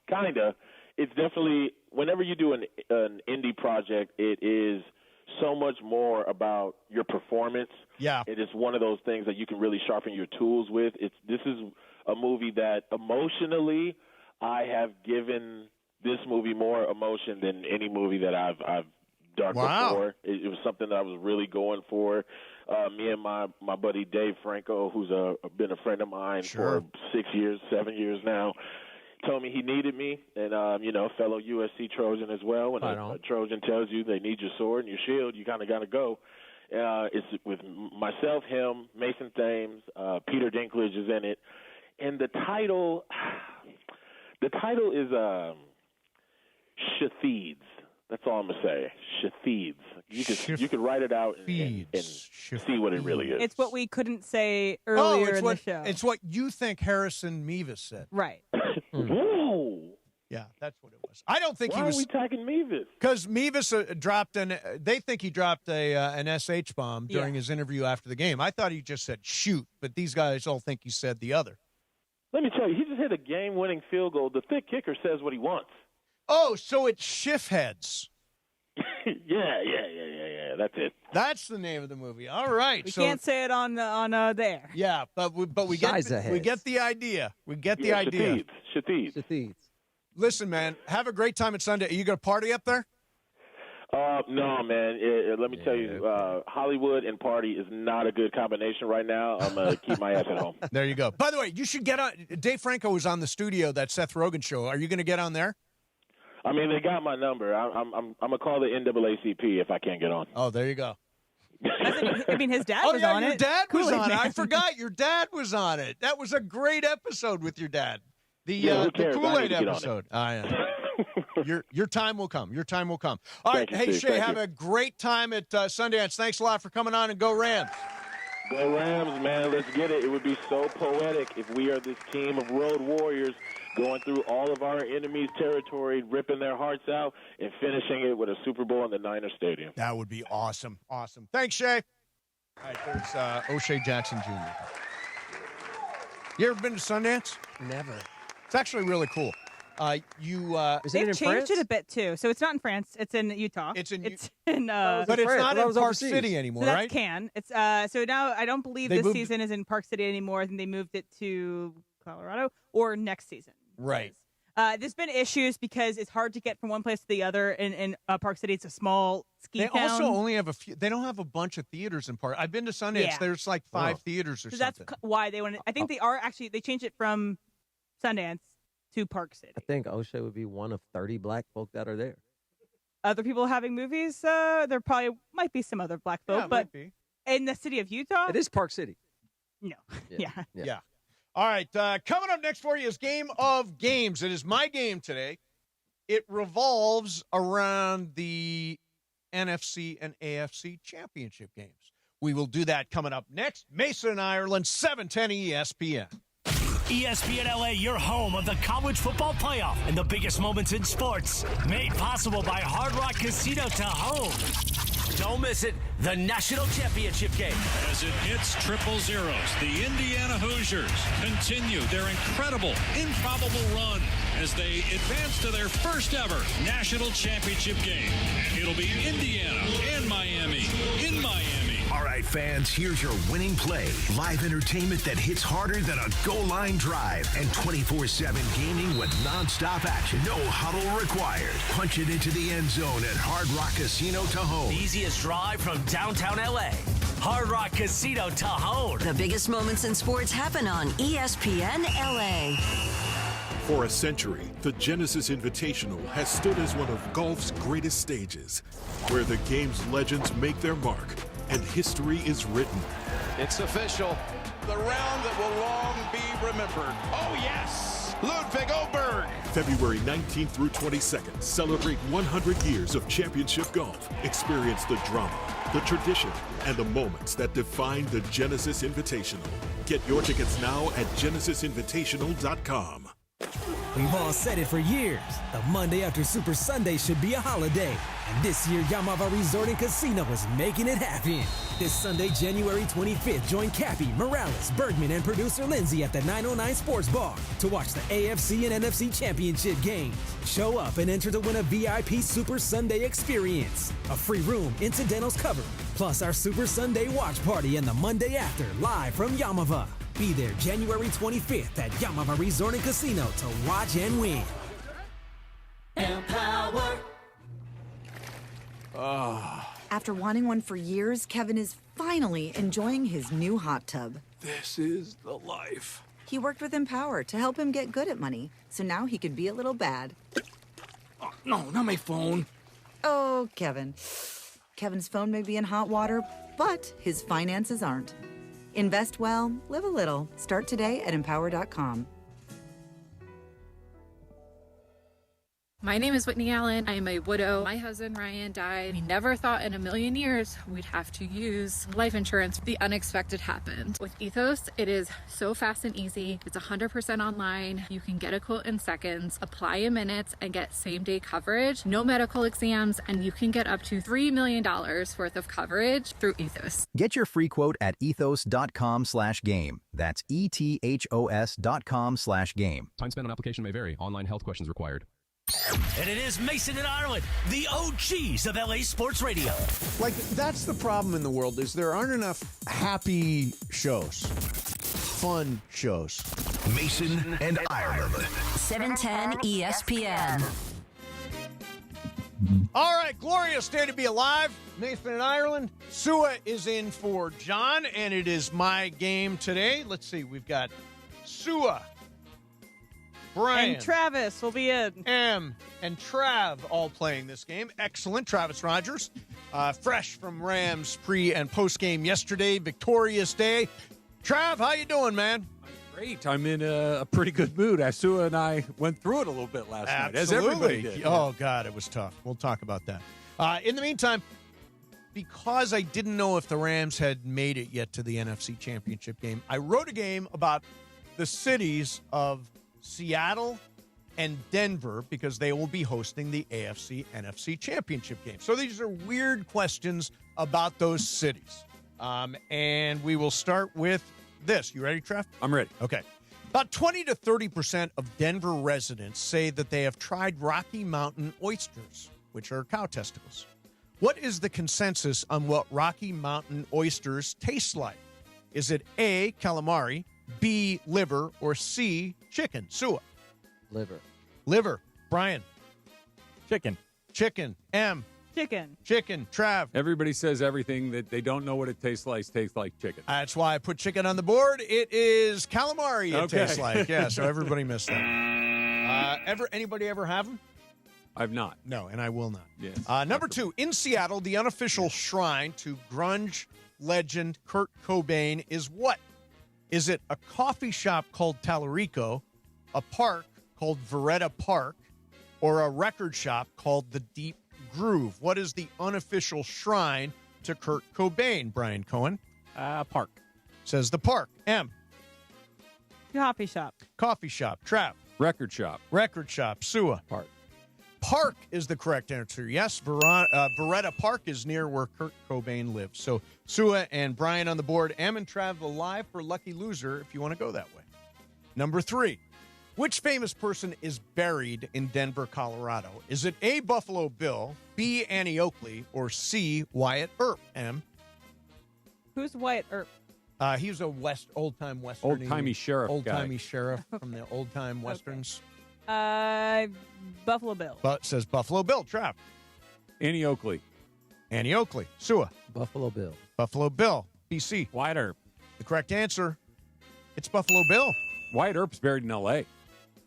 [SPEAKER 27] Kinda. It's definitely, whenever you do an indie project, it is so much more about your performance.
[SPEAKER 10] Yeah.
[SPEAKER 27] It is one of those things that you can really sharpen your tools with. This is a movie that emotionally I have given this movie more emotion than any movie that I've done before. It was something that I was really going for. Me and my buddy Dave Franco, who's been a friend of mine for 7 years now, told me he needed me, and fellow USC Trojan as well. When a Trojan tells you they need your sword and your shield, you kind of got to go. It's with myself, him, Mason Thames, Peter Dinklage is in it, and the title is Shatheeds. That's all I'm gonna say. Shatheeds. You could write it out and see what it really is.
[SPEAKER 11] It's what we couldn't say earlier in the show.
[SPEAKER 10] It's what you think Harrison Meas said.
[SPEAKER 11] Right.
[SPEAKER 27] Whoa.
[SPEAKER 10] Yeah, that's what it was. I don't think
[SPEAKER 27] Why
[SPEAKER 10] he was.
[SPEAKER 27] Why are we tagging Meas?
[SPEAKER 10] Because Meas dropped they think he dropped an SH bomb during his interview after the game. I thought he just said shoot, but these guys all think he said the other.
[SPEAKER 27] Let me tell you, he just hit a game-winning field goal. The thick kicker says what he wants.
[SPEAKER 10] Oh, so it's Shift Heads.
[SPEAKER 27] Yeah. That's it.
[SPEAKER 10] That's the name of the movie. All right.
[SPEAKER 11] We can't say it on there.
[SPEAKER 10] Yeah, but we get the idea. We get the idea.
[SPEAKER 27] Shatheeds.
[SPEAKER 10] Listen, man, have a great time at Sunday. Are you going to party up there?
[SPEAKER 27] No, man. Let me tell you, Hollywood and party is not a good combination right now. I'm going to keep my ass at home.
[SPEAKER 10] There you go. By the way, you should get on. Dave Franco was on the studio, that Seth Rogen show. Are you going to get on there?
[SPEAKER 27] I mean, they got my number. I'm going to call the NAACP if I can't get on.
[SPEAKER 10] Oh, there you go.
[SPEAKER 11] I mean, his dad was on it.
[SPEAKER 10] Your dad was
[SPEAKER 11] Kool-Aid
[SPEAKER 10] on it.
[SPEAKER 11] Man.
[SPEAKER 10] I forgot your dad was on it. That was a great episode with your dad. The Kool-Aid episode. Your time will come. Your time will come. All right. Hey, Shay, have a great time at Sundance. Thanks a lot for coming on, and go Rams.
[SPEAKER 27] Go Rams, man. Let's get it. It would be so poetic if we are this team of road warriors going through all of our enemies' territory, ripping their hearts out, and finishing it with a Super Bowl in the Niner Stadium.
[SPEAKER 10] That would be awesome. Awesome. Thanks, Shay. All right, there's O'Shea Jackson Jr. You ever been to Sundance?
[SPEAKER 12] Never.
[SPEAKER 10] It's actually really cool.
[SPEAKER 11] They've changed it a bit too, so it's not in France. It's in Utah.
[SPEAKER 10] It's in
[SPEAKER 11] but
[SPEAKER 10] it's not in Park City anymore,
[SPEAKER 11] so that's
[SPEAKER 10] right?
[SPEAKER 11] Cannes. It's so now I don't believe this season is in Park City anymore. I think they moved it to Colorado or next season.
[SPEAKER 10] Right.
[SPEAKER 11] There's been issues because it's hard to get from one place to the other. In Park City, it's a small ski
[SPEAKER 10] They
[SPEAKER 11] town.
[SPEAKER 10] also only have a few. They don't have a bunch of theaters in Park. I've been to Sundance.
[SPEAKER 11] Yeah.
[SPEAKER 10] There's like 5 theaters or
[SPEAKER 11] so
[SPEAKER 10] something.
[SPEAKER 11] that's why they wanted. I think they are actually. They changed it from Sundance to Park City.
[SPEAKER 12] I think O'Shea would be one of 30 black folk that are there.
[SPEAKER 11] Other people having movies, there probably might be some other black folk, but in the city of Utah,
[SPEAKER 12] it is Park City.
[SPEAKER 11] No.
[SPEAKER 10] Yeah. All right. Coming up next for you is Game of Games. It is my game today. It revolves around the NFC and AFC championship games. We will do that coming up next. Mason, Ireland, 710 ESPN.
[SPEAKER 22] ESPN LA, your home of the college football playoff and the biggest moments in sports. Made possible by Hard Rock Casino Tahoe. Don't miss it, the national championship game.
[SPEAKER 25] As it hits 000, the Indiana Hoosiers continue their incredible, improbable run as they advance to their first ever national championship game. It'll be Indiana and Miami in Miami.
[SPEAKER 20] All right, fans, here's your winning play. Live entertainment that hits harder than a goal line drive and 24/7 gaming with nonstop action. No huddle required. Punch it into the end zone at Hard Rock Casino Tahoe.
[SPEAKER 22] The easiest drive from downtown LA. Hard Rock Casino Tahoe.
[SPEAKER 3] The biggest moments in sports happen on ESPN LA.
[SPEAKER 1] For a century, the Genesis Invitational has stood as one of golf's greatest stages, where the game's legends make their mark and history is written.
[SPEAKER 5] It's official. The round that will long be remembered. Oh, yes! Ludwig Oberg.
[SPEAKER 1] February 19th through 22nd, celebrate 100 years of championship golf. Experience the drama, the tradition, and the moments that define the Genesis Invitational. Get your tickets now at genesisinvitational.com.
[SPEAKER 14] We've all said it for years. The Monday after Super Sunday should be a holiday. And this year, Yamava Resort and Casino is making it happen. This Sunday, January 25th, join Cappy, Morales, Bergman, and producer Lindsay at the 909 Sports Bar to watch the AFC and NFC Championship games. Show up and enter to win a VIP Super Sunday experience. A free room, incidentals covered, plus our Super Sunday watch party and the Monday after, live from Yamava. Be there January 25th at Yamava Resort and Casino to watch and win.
[SPEAKER 15] Empower.
[SPEAKER 13] After wanting one for years, Kevin is finally enjoying his new hot tub.
[SPEAKER 1] This is the life.
[SPEAKER 13] He worked with Empower to help him get good at money, so now he could be a little bad.
[SPEAKER 1] Oh, no, not my phone.
[SPEAKER 13] Oh, Kevin. Kevin's phone may be in hot water, but his finances aren't. Invest well, live a little. Start today at empower.com.
[SPEAKER 17] My name is Whitney Allen. I am a widow. My husband, Ryan, died. We never thought in a million years we'd have to use life insurance. The unexpected happened. With Ethos, it is so fast and easy. It's 100% online. You can get a quote in seconds, apply in minutes, and get same-day coverage. No medical exams, and you can get up to $3 million worth of coverage through Ethos.
[SPEAKER 19] Get your free quote at ethos.com/game. That's ETHOS.com/game.
[SPEAKER 23] Time spent on application may vary. Online health questions required.
[SPEAKER 22] And it is Mason and Ireland, the OGs of LA Sports Radio.
[SPEAKER 10] Like, that's the problem in the world, is there aren't enough happy shows, fun shows.
[SPEAKER 20] Mason and Ireland.
[SPEAKER 3] 710 ESPN.
[SPEAKER 10] All right, glorious day to be alive. Nathan and Ireland. Sua is in for John, and it is my game today. Let's see, we've got Sua, Brian,
[SPEAKER 11] and Travis will be in.
[SPEAKER 10] M, and Trav all playing this game. Excellent. Travis Rogers, fresh from Rams pre- and post-game yesterday. Victorious day. Trav, how you doing, man?
[SPEAKER 28] Great. I'm in a pretty good mood. Sua and I went through it a little bit last night, as everybody did.
[SPEAKER 10] Oh, God, it was tough. We'll talk about that. In the meantime, because I didn't know if the Rams had made it yet to the NFC Championship game, I wrote a game about the cities of Seattle and Denver because they will be hosting the AFC-NFC Championship game. So these are weird questions about those cities. And we will start with this. You ready, Trev?
[SPEAKER 28] I'm ready.
[SPEAKER 10] Okay. About 20 to 30% of Denver residents say that they have tried Rocky Mountain oysters, which are cow testicles. What is the consensus on what Rocky Mountain oysters taste like? Is it A, calamari, B, liver, or C, chicken? Sua.
[SPEAKER 12] Liver.
[SPEAKER 10] Liver. Brian.
[SPEAKER 6] Chicken.
[SPEAKER 10] Chicken. M.
[SPEAKER 11] Chicken.
[SPEAKER 10] Chicken. Trav.
[SPEAKER 28] Everybody says everything that they don't know what it tastes like chicken.
[SPEAKER 10] That's why I put chicken on the board. It is calamari it tastes like. Yeah, so everybody missed that. Anybody ever have them?
[SPEAKER 28] I've not.
[SPEAKER 10] No, and I will not.
[SPEAKER 28] Yes.
[SPEAKER 10] Number 2, in Seattle, the unofficial shrine to grunge legend Kurt Cobain is what? Is it a coffee shop called Tallarico, a park called Veretta Park, or a record shop called The Deep Groove? What is the unofficial shrine to Kurt Cobain, Brian Cohen?
[SPEAKER 6] Park.
[SPEAKER 10] Says the park. M.
[SPEAKER 11] Coffee shop.
[SPEAKER 10] Coffee shop. Trav.
[SPEAKER 28] Record shop.
[SPEAKER 10] Record shop. Sua.
[SPEAKER 28] Park.
[SPEAKER 10] Park is the correct answer. Yes, Veretta Park is near where Kurt Cobain lives. So Sua and Brian on the board. M and Trav alive for lucky loser if you want to go that way. Number 3. Which famous person is buried in Denver, Colorado? Is it A, Buffalo Bill, B, Annie Oakley, or C, Wyatt Earp? M.
[SPEAKER 11] Who's Wyatt Earp?
[SPEAKER 10] He was a old-time Western.
[SPEAKER 28] Old-timey sheriff guy.
[SPEAKER 10] Old-timey sheriff from the old-time Westerns.
[SPEAKER 11] Buffalo Bill.
[SPEAKER 10] But says Buffalo Bill. Trap.
[SPEAKER 28] Annie Oakley.
[SPEAKER 10] Annie Oakley. Sua.
[SPEAKER 12] Buffalo Bill.
[SPEAKER 10] Buffalo Bill. BC.
[SPEAKER 28] Wyatt Earp.
[SPEAKER 10] The correct answer. It's Buffalo Bill.
[SPEAKER 28] Wyatt Earp's buried in L.A.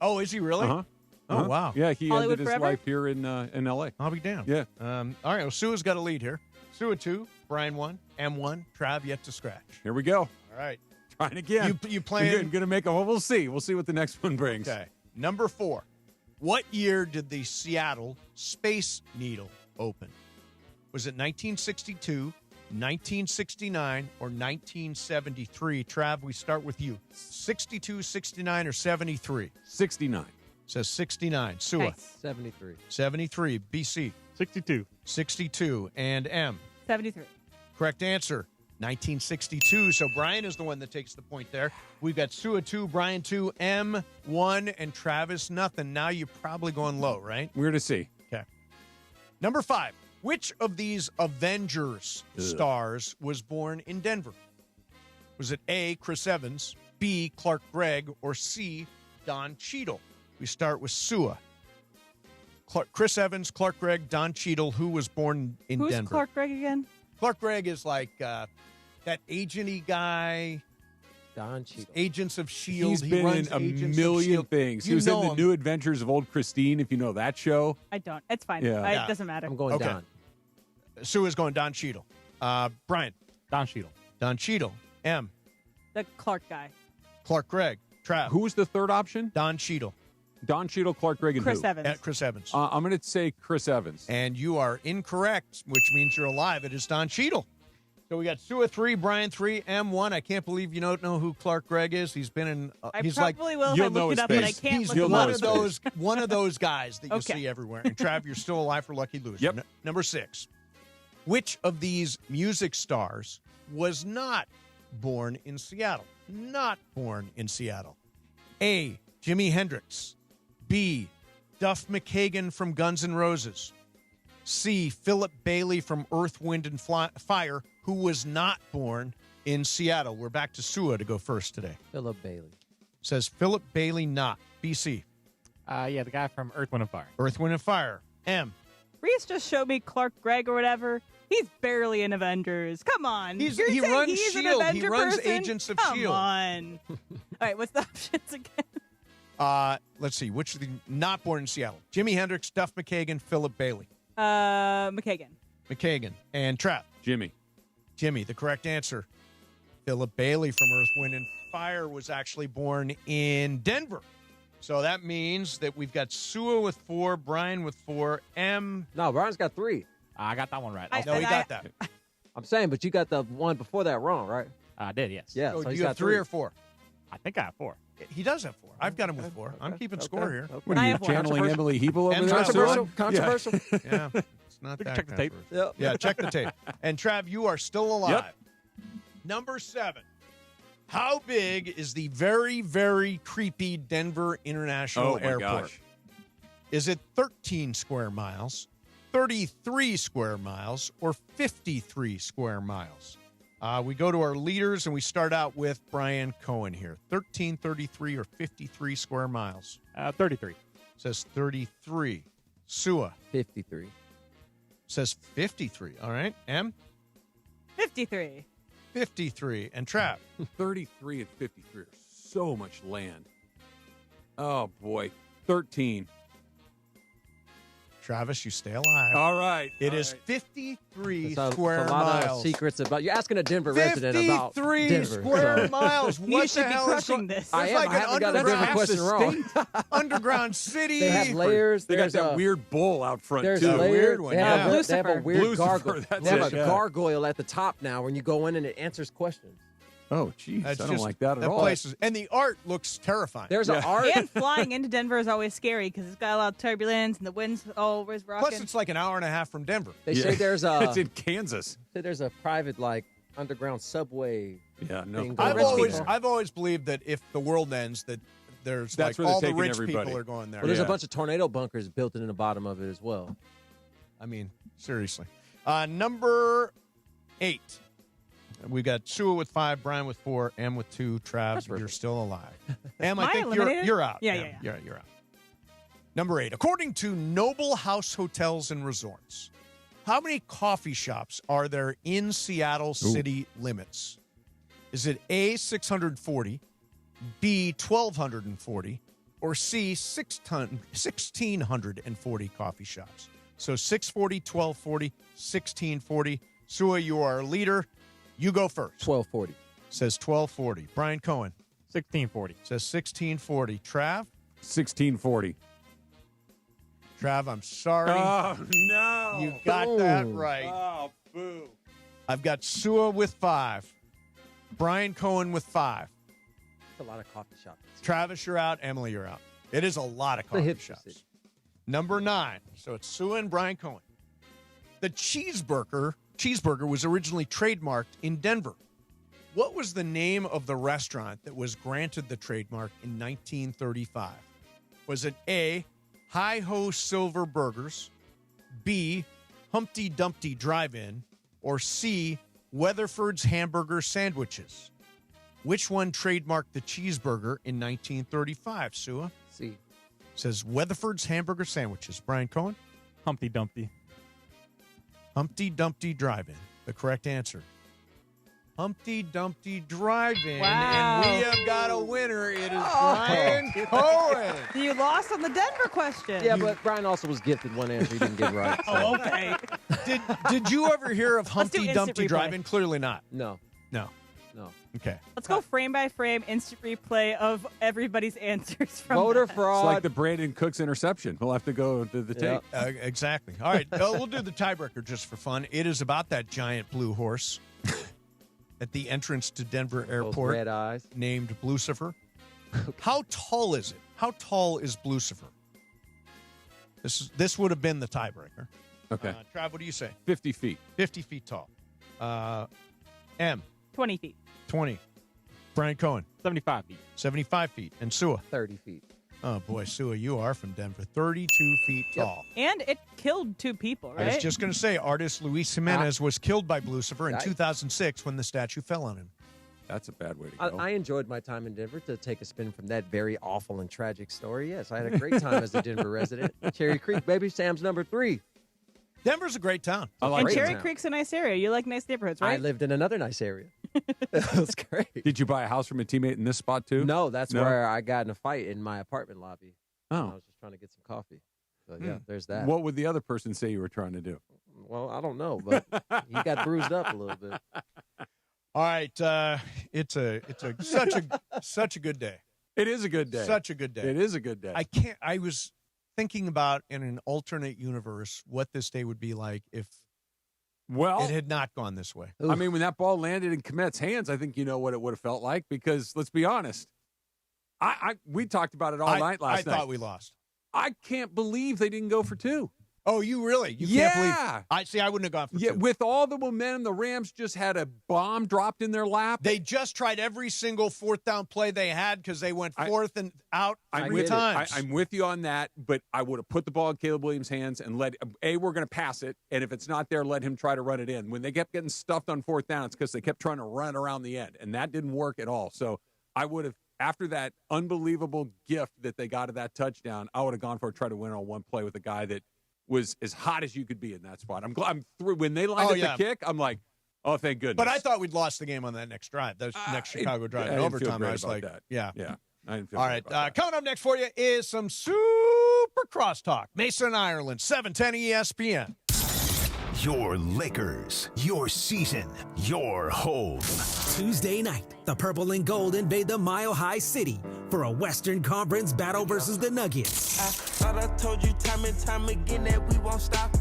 [SPEAKER 10] Oh, is he really?
[SPEAKER 28] Uh-huh.
[SPEAKER 10] Oh, wow.
[SPEAKER 28] Yeah, he
[SPEAKER 11] Hollywood
[SPEAKER 28] ended his
[SPEAKER 11] forever?
[SPEAKER 28] life here in L.A.
[SPEAKER 10] I'll be damned.
[SPEAKER 28] Yeah.
[SPEAKER 10] All right, well, Sua's got a lead here. Sua 2, Brian 1, M1, Trav yet to scratch.
[SPEAKER 28] Here we go.
[SPEAKER 10] All right.
[SPEAKER 28] Trying again.
[SPEAKER 10] You playing?
[SPEAKER 28] Going to make a... Well, we'll see. We'll see what the next one brings.
[SPEAKER 10] Okay. Number 4. What year did the Seattle Space Needle open? Was it 1962, 1969, or 1973? Trav, we start with you. 62, 69, or 73?
[SPEAKER 28] 69.
[SPEAKER 10] Says 69. Sua.
[SPEAKER 11] Nice.
[SPEAKER 12] 73.
[SPEAKER 10] 73. BC.
[SPEAKER 6] 62.
[SPEAKER 10] 62. And M.
[SPEAKER 11] 73.
[SPEAKER 10] Correct answer. 1962. So Brian is the one that takes the point there. We've got Sua 2, Brian 2, M 1, and Travis nothing. Now you're probably going low, right?
[SPEAKER 28] We're to see.
[SPEAKER 10] Okay. Number 5. Which of these Avengers stars was born in Denver? Was it A, Chris Evans, B, Clark Gregg, or C, Don Cheadle? We start with Sua. Chris Evans, Clark Gregg, Don Cheadle, who was born in
[SPEAKER 11] Who's
[SPEAKER 10] Denver?
[SPEAKER 11] Clark Gregg again?
[SPEAKER 10] Clark Gregg is like that agent-y guy.
[SPEAKER 12] Don Cheadle.
[SPEAKER 10] Agents of S.H.I.E.L.D.
[SPEAKER 28] He's
[SPEAKER 10] He
[SPEAKER 28] been
[SPEAKER 10] runs
[SPEAKER 28] in a
[SPEAKER 10] Agents of
[SPEAKER 28] million
[SPEAKER 10] S.H.I.E.L.D.
[SPEAKER 28] things. He
[SPEAKER 10] You
[SPEAKER 28] was in
[SPEAKER 10] know
[SPEAKER 28] the
[SPEAKER 10] him.
[SPEAKER 28] New Adventures of Old Christine, if you know that show.
[SPEAKER 11] I don't. It's fine.
[SPEAKER 28] Yeah.
[SPEAKER 11] It doesn't matter.
[SPEAKER 12] I'm going
[SPEAKER 10] Okay.
[SPEAKER 12] Don.
[SPEAKER 10] Sua's going Don Cheadle. Brian.
[SPEAKER 6] Don Cheadle.
[SPEAKER 10] Don Cheadle. M.
[SPEAKER 11] The Clark guy.
[SPEAKER 10] Clark Gregg. Trav.
[SPEAKER 28] Who was the third option?
[SPEAKER 10] Don Cheadle.
[SPEAKER 28] Don Cheadle, Clark Gregg, and
[SPEAKER 11] Chris
[SPEAKER 28] who?
[SPEAKER 11] Evans.
[SPEAKER 10] Chris Evans.
[SPEAKER 28] I'm going to say Chris Evans.
[SPEAKER 10] And you are incorrect, which means you're alive. It is Don Cheadle. So we got Sua 3, Brian 3, M 1. I can't believe you don't know who Clark Gregg is. He's been in.
[SPEAKER 11] I
[SPEAKER 10] he's
[SPEAKER 11] probably will if I
[SPEAKER 28] you'll know
[SPEAKER 11] look it
[SPEAKER 28] his
[SPEAKER 11] up, but I
[SPEAKER 28] face.
[SPEAKER 11] can't
[SPEAKER 10] He's
[SPEAKER 11] look
[SPEAKER 10] one
[SPEAKER 11] him
[SPEAKER 10] of
[SPEAKER 11] up.
[SPEAKER 10] one of those guys that you
[SPEAKER 11] Okay.
[SPEAKER 10] see everywhere. And Trav, you're still alive for lucky loser.
[SPEAKER 28] Yep.
[SPEAKER 10] Number 6. Which of these music stars was not born in Seattle? Not born in Seattle. A. Jimi Hendrix. B. Duff McKagan from Guns N' Roses. C. Philip Bailey from Earth, Wind, and Fire, who was not born in Seattle. We're back to Sua to go first today.
[SPEAKER 12] Philip Bailey.
[SPEAKER 10] Says Philip Bailey not. BC.
[SPEAKER 6] Yeah, the guy from Earth, Wind, and Fire.
[SPEAKER 10] Earth, Wind, and Fire. M.
[SPEAKER 11] Reese just showed me Clark Gregg or whatever. He's barely in Avengers. Come on.
[SPEAKER 10] He
[SPEAKER 11] You're saying
[SPEAKER 10] runs
[SPEAKER 11] he's an
[SPEAKER 10] S.H.I.E.L.D. He
[SPEAKER 11] Avenger
[SPEAKER 10] runs
[SPEAKER 11] person?
[SPEAKER 10] Agents of
[SPEAKER 11] Come
[SPEAKER 10] S.H.I.E.L.D.
[SPEAKER 11] on. All right, what's the options again?
[SPEAKER 10] Let's see. Which of the not born in Seattle? Jimi Hendrix, Duff McKagan, Philip Bailey.
[SPEAKER 11] McKagan.
[SPEAKER 10] McKagan. And Trap.
[SPEAKER 28] Jimmy.
[SPEAKER 10] Jimmy, the correct answer. Philip Bailey from Earth, Wind, and Fire was actually born in Denver. So that means that we've got Sua with 4, Brian with 4, M.
[SPEAKER 12] No, Brian's got 3.
[SPEAKER 6] I got that one right.
[SPEAKER 10] No, he got that.
[SPEAKER 12] I'm saying, but you got the one before that wrong, right?
[SPEAKER 6] I did, yes.
[SPEAKER 12] Yeah.
[SPEAKER 10] So
[SPEAKER 12] so
[SPEAKER 10] do
[SPEAKER 12] he's
[SPEAKER 10] you
[SPEAKER 12] got
[SPEAKER 10] have 3 or 4?
[SPEAKER 6] I think I have 4.
[SPEAKER 10] He does have 4. I've got him with 4. I'm keeping score here.
[SPEAKER 28] What
[SPEAKER 11] I
[SPEAKER 28] are you
[SPEAKER 11] have one.
[SPEAKER 28] channeling Emily Hebel over there?
[SPEAKER 10] Controversial.
[SPEAKER 12] Controversial.
[SPEAKER 10] Yeah, it's not
[SPEAKER 6] We can
[SPEAKER 10] that
[SPEAKER 6] check the tape.
[SPEAKER 10] controversial. Yeah, check the tape. And Trav, you are still alive.
[SPEAKER 28] Yep.
[SPEAKER 10] Number 7. How big is the very, very creepy Denver International Airport?
[SPEAKER 28] Gosh.
[SPEAKER 10] Is it 13 square miles, 33 square miles, or 53 square miles? We go to our leaders, and we start out with Brian Cohen here. 13, 33, or 53 square miles?
[SPEAKER 6] 33.
[SPEAKER 10] Says 33. Sua.
[SPEAKER 12] 53.
[SPEAKER 10] Says 53. All right. M?
[SPEAKER 11] 53.
[SPEAKER 10] 53. And Trav?
[SPEAKER 28] 33 and 53 are so much land. Oh, boy. 13.
[SPEAKER 10] Travis, you stay alive.
[SPEAKER 28] All right.
[SPEAKER 10] It is 53
[SPEAKER 12] It's
[SPEAKER 10] square
[SPEAKER 12] a lot
[SPEAKER 10] miles.
[SPEAKER 12] of secrets about. You're asking a Denver resident about
[SPEAKER 10] 53
[SPEAKER 12] Denver.
[SPEAKER 10] square
[SPEAKER 12] so.
[SPEAKER 10] miles.
[SPEAKER 11] You
[SPEAKER 10] What
[SPEAKER 11] should
[SPEAKER 10] the
[SPEAKER 11] be
[SPEAKER 10] hell
[SPEAKER 11] crushing
[SPEAKER 10] is
[SPEAKER 11] this.
[SPEAKER 12] I
[SPEAKER 10] It's
[SPEAKER 12] am.
[SPEAKER 10] like
[SPEAKER 12] I
[SPEAKER 10] an
[SPEAKER 12] haven't got a Denver
[SPEAKER 10] underground
[SPEAKER 12] question wrong.
[SPEAKER 10] underground city.
[SPEAKER 12] They have layers.
[SPEAKER 28] They got
[SPEAKER 12] There's
[SPEAKER 28] that
[SPEAKER 12] a
[SPEAKER 28] weird bull out front,
[SPEAKER 12] There's
[SPEAKER 28] too.
[SPEAKER 12] a layer.
[SPEAKER 10] weird one,
[SPEAKER 12] They have,
[SPEAKER 10] yeah.
[SPEAKER 12] a, they have a
[SPEAKER 11] Lucifer.
[SPEAKER 12] weird
[SPEAKER 28] Lucifer,
[SPEAKER 12] gargoyle.
[SPEAKER 28] that's
[SPEAKER 12] They have
[SPEAKER 28] it,
[SPEAKER 12] a
[SPEAKER 28] yeah.
[SPEAKER 12] gargoyle at the top now. When you go in and it answers questions.
[SPEAKER 28] Oh, jeez. I
[SPEAKER 10] That's
[SPEAKER 28] don't
[SPEAKER 10] just-
[SPEAKER 28] like that at
[SPEAKER 10] that
[SPEAKER 28] all.
[SPEAKER 10] place is, and the art looks terrifying.
[SPEAKER 12] There's an art.
[SPEAKER 11] And flying into Denver is always scary because it's got a lot of turbulence and the wind's always rocking.
[SPEAKER 10] Plus, it's like an hour and a half from Denver.
[SPEAKER 12] They say there's a.
[SPEAKER 28] It's in Kansas.
[SPEAKER 12] say there's a private like underground subway.
[SPEAKER 28] Yeah, no.
[SPEAKER 12] thing
[SPEAKER 10] I've
[SPEAKER 12] going on there.
[SPEAKER 10] I've always believed that if the world ends, that there's
[SPEAKER 28] That's
[SPEAKER 10] like
[SPEAKER 28] where they're
[SPEAKER 10] all the
[SPEAKER 28] taking
[SPEAKER 10] rich
[SPEAKER 28] everybody.
[SPEAKER 10] people are going there.
[SPEAKER 12] Well, there's
[SPEAKER 28] Yeah.
[SPEAKER 12] a bunch of tornado bunkers built in the bottom of it as well.
[SPEAKER 10] I mean, seriously. Number 8. We got Sue with 5, Brian with 4, Em with 2, Trav, you're still alive. Em, I
[SPEAKER 11] Am I
[SPEAKER 10] think
[SPEAKER 11] eliminated?
[SPEAKER 10] you're out.
[SPEAKER 11] Yeah,
[SPEAKER 10] Em, You're out. Number 8. According to Noble House Hotels and Resorts, how many coffee shops are there in Seattle city limits? Is it A, 640, B, 1,240, or C, 1,640 coffee shops? So 640, 1,240, 1,640. Sua, you are a leader. You go first.
[SPEAKER 12] 1,240.
[SPEAKER 10] Says 1,240. Brian Cohen.
[SPEAKER 6] 1640.
[SPEAKER 10] Says 1640. Trav?
[SPEAKER 28] 1640.
[SPEAKER 10] Trav, I'm sorry.
[SPEAKER 28] Oh, no.
[SPEAKER 10] You got that right.
[SPEAKER 28] Oh, boo.
[SPEAKER 10] I've got Sua with 5. Brian Cohen with 5.
[SPEAKER 12] That's a lot of coffee shops.
[SPEAKER 10] Travis, you're out. Emily, you're out. It is a lot of coffee shops.
[SPEAKER 12] City.
[SPEAKER 10] Number 9. So it's Sua and Brian Cohen. The cheeseburger was originally trademarked in Denver. What was the name of the restaurant that was granted the trademark in 1935? Was it A, Hi-Ho Silver Burgers, B, Humpty Dumpty Drive-In, or C, Weatherford's Hamburger Sandwiches? Which one trademarked the cheeseburger in 1935, Sua?
[SPEAKER 12] C.
[SPEAKER 10] Says Weatherford's Hamburger Sandwiches. Brian Cohen?
[SPEAKER 6] Humpty Dumpty.
[SPEAKER 10] Humpty Dumpty Drive-In. The correct answer. Humpty Dumpty Drive-In.
[SPEAKER 11] Wow.
[SPEAKER 10] And we have got a winner. It is Brian Cohen.
[SPEAKER 11] You lost on the Denver question.
[SPEAKER 12] Yeah, but Brian also was gifted one answer he didn't get right. So.
[SPEAKER 11] Oh, okay.
[SPEAKER 10] Did you ever hear of
[SPEAKER 11] Let's do
[SPEAKER 10] Humpty
[SPEAKER 11] instant
[SPEAKER 10] Dumpty
[SPEAKER 11] replay.
[SPEAKER 10] Drive-In? Clearly not.
[SPEAKER 12] No.
[SPEAKER 10] Okay.
[SPEAKER 11] Let's go frame by frame, instant replay of everybody's answers from
[SPEAKER 12] Voter
[SPEAKER 11] that.
[SPEAKER 12] fraud.
[SPEAKER 28] It's like the Brandon Cooks interception. We'll have to go to the tape.
[SPEAKER 10] Exactly. All right. We'll do the tiebreaker just for fun. It is about that giant blue horse at the entrance to Denver Airport.
[SPEAKER 12] Red eyes.
[SPEAKER 10] Named Blucifer. How tall is it? How tall is Blucifer? This would have been the tiebreaker.
[SPEAKER 28] Okay.
[SPEAKER 10] Trav, what do you say?
[SPEAKER 28] 50 feet.
[SPEAKER 10] 50 feet tall. M.
[SPEAKER 11] 20 feet.
[SPEAKER 10] 20. Brian Cohen.
[SPEAKER 6] 75 feet.
[SPEAKER 10] 75 feet. And Sua.
[SPEAKER 12] 30 feet.
[SPEAKER 10] Oh, boy, Sua, you are from Denver. 32 feet tall.
[SPEAKER 11] And it killed 2 people, right?
[SPEAKER 10] I was just going to say, artist Luis Jimenez was killed by Blucifer in
[SPEAKER 12] Nice.
[SPEAKER 10] 2006 when the statue fell on him.
[SPEAKER 28] That's a bad way to go.
[SPEAKER 12] I enjoyed my time in Denver. To take a spin from that very awful and tragic story, yes, I had a great time as a Denver resident. Cherry Creek, baby, Sam's number 3.
[SPEAKER 10] Denver's a great town.
[SPEAKER 11] And Cherry Creek's a nice area. You like nice neighborhoods, right?
[SPEAKER 12] I lived in another nice area. It was great.
[SPEAKER 28] Did you buy a house from a teammate in this spot, too?
[SPEAKER 12] No, that's where I got in a fight in my apartment lobby.
[SPEAKER 28] Oh.
[SPEAKER 12] I was just trying to get some coffee. So, yeah, there's that.
[SPEAKER 28] What would the other person say you were trying to do?
[SPEAKER 12] Well, I don't know, but he got bruised up a little bit.
[SPEAKER 10] All right, it's such a good day.
[SPEAKER 28] It is a good day.
[SPEAKER 10] Such a good day.
[SPEAKER 28] It is a good day.
[SPEAKER 10] I was thinking about in an alternate universe what this day would be like if it had not gone this way.
[SPEAKER 28] I mean, when that ball landed in Komet's hands, I think you know what it would have felt like because let's be honest. We talked about it all night last night.
[SPEAKER 10] I thought we lost.
[SPEAKER 28] I can't believe they didn't go for 2.
[SPEAKER 10] Oh, you really? You can't believe. I wouldn't have gone for 2.
[SPEAKER 28] With all the momentum, the Rams just had a bomb dropped in their lap.
[SPEAKER 10] They just tried every single 4th down play they had because they went 4th and out 3 times.
[SPEAKER 28] I'm with you on that, but I would have put the ball in Caleb Williams' hands and we're going to pass it, and if it's not there, let him try to run it in. When they kept getting stuffed on 4th down, it's because they kept trying to run around the end, and that didn't work at all. So I would have, after that unbelievable gift that they got of that touchdown, I would have gone for it, try to win on one play with a guy that was as hot as you could be in that spot. I'm through. When they lined up the kick, I'm like, oh, thank goodness.
[SPEAKER 10] But I thought we'd lost the game on that next drive. That next Chicago drive in overtime. I was like,
[SPEAKER 28] that.
[SPEAKER 10] Yeah.
[SPEAKER 28] I didn't feel
[SPEAKER 10] all
[SPEAKER 28] good
[SPEAKER 10] right.
[SPEAKER 28] about that.
[SPEAKER 10] Coming up next for you is some super crosstalk. Mason, Ireland, 710 ESPN.
[SPEAKER 20] Your Lakers, your season, your home.
[SPEAKER 14] Tuesday night, the Purple and Gold invade the Mile High City for a Western Conference battle versus the Nuggets.
[SPEAKER 2] I thought I told you time and time again that we won't stop.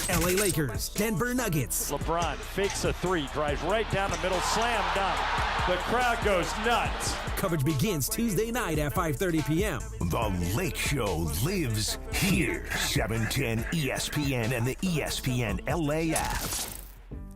[SPEAKER 14] LA Lakers, Denver Nuggets.
[SPEAKER 4] LeBron fakes a 3, drives right down the middle, slam dunk. The crowd goes nuts.
[SPEAKER 14] Coverage begins Tuesday night at 5:30 p.m.
[SPEAKER 20] The Lake Show lives here. 710 ESPN and the ESPN LA app.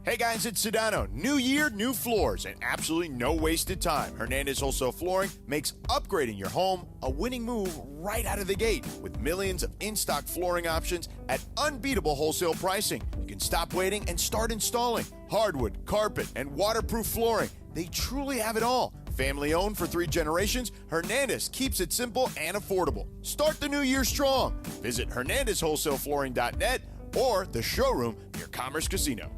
[SPEAKER 7] Hey guys, it's Sedano. New year, new floors, and absolutely no wasted time. Hernandez Wholesale Flooring makes upgrading your home a winning move right out of the gate with millions of in-stock flooring options at unbeatable wholesale pricing. You can can stop waiting and start installing. Hardwood, carpet, and waterproof flooring. They truly have it all. Family owned for 3 generations, Hernandez keeps it simple and affordable. Start the new year strong. Visit HernandezWholesaleFlooring.net or the showroom near Commerce Casino.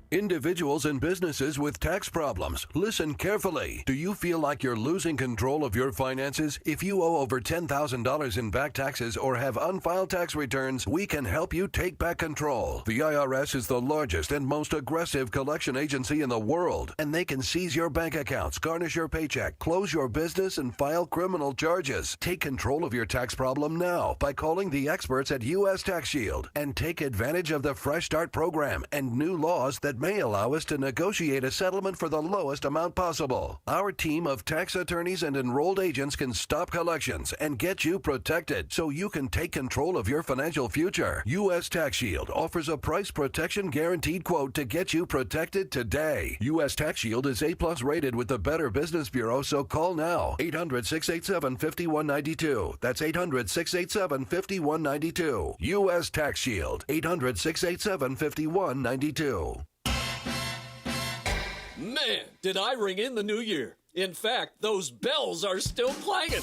[SPEAKER 8] Individuals and businesses with tax problems, listen carefully. Do you feel like you're losing control of your finances? If you owe over $10,000 in back taxes or have unfiled tax returns, we can help you take back control. The IRS is the largest and most aggressive collection agency in the world, and they can seize your bank accounts, garnish your paycheck, close your business, and file criminal charges. Take control of your tax problem now by calling the experts at U.S. Tax Shield and take advantage of the Fresh Start program and new laws that may allow us to negotiate a settlement for the lowest amount possible. Our team of tax attorneys and enrolled agents can stop collections and get you protected so you can take control of your financial future. U.S. Tax Shield offers a price protection guaranteed quote to get you protected today. U.S. Tax Shield is A+ rated with the Better Business Bureau, so call now. 800-687-5192. That's 800-687-5192. U.S. Tax Shield. 800-687-5192.
[SPEAKER 9] Man, did I ring in the new year. In fact, those bells are still clanging.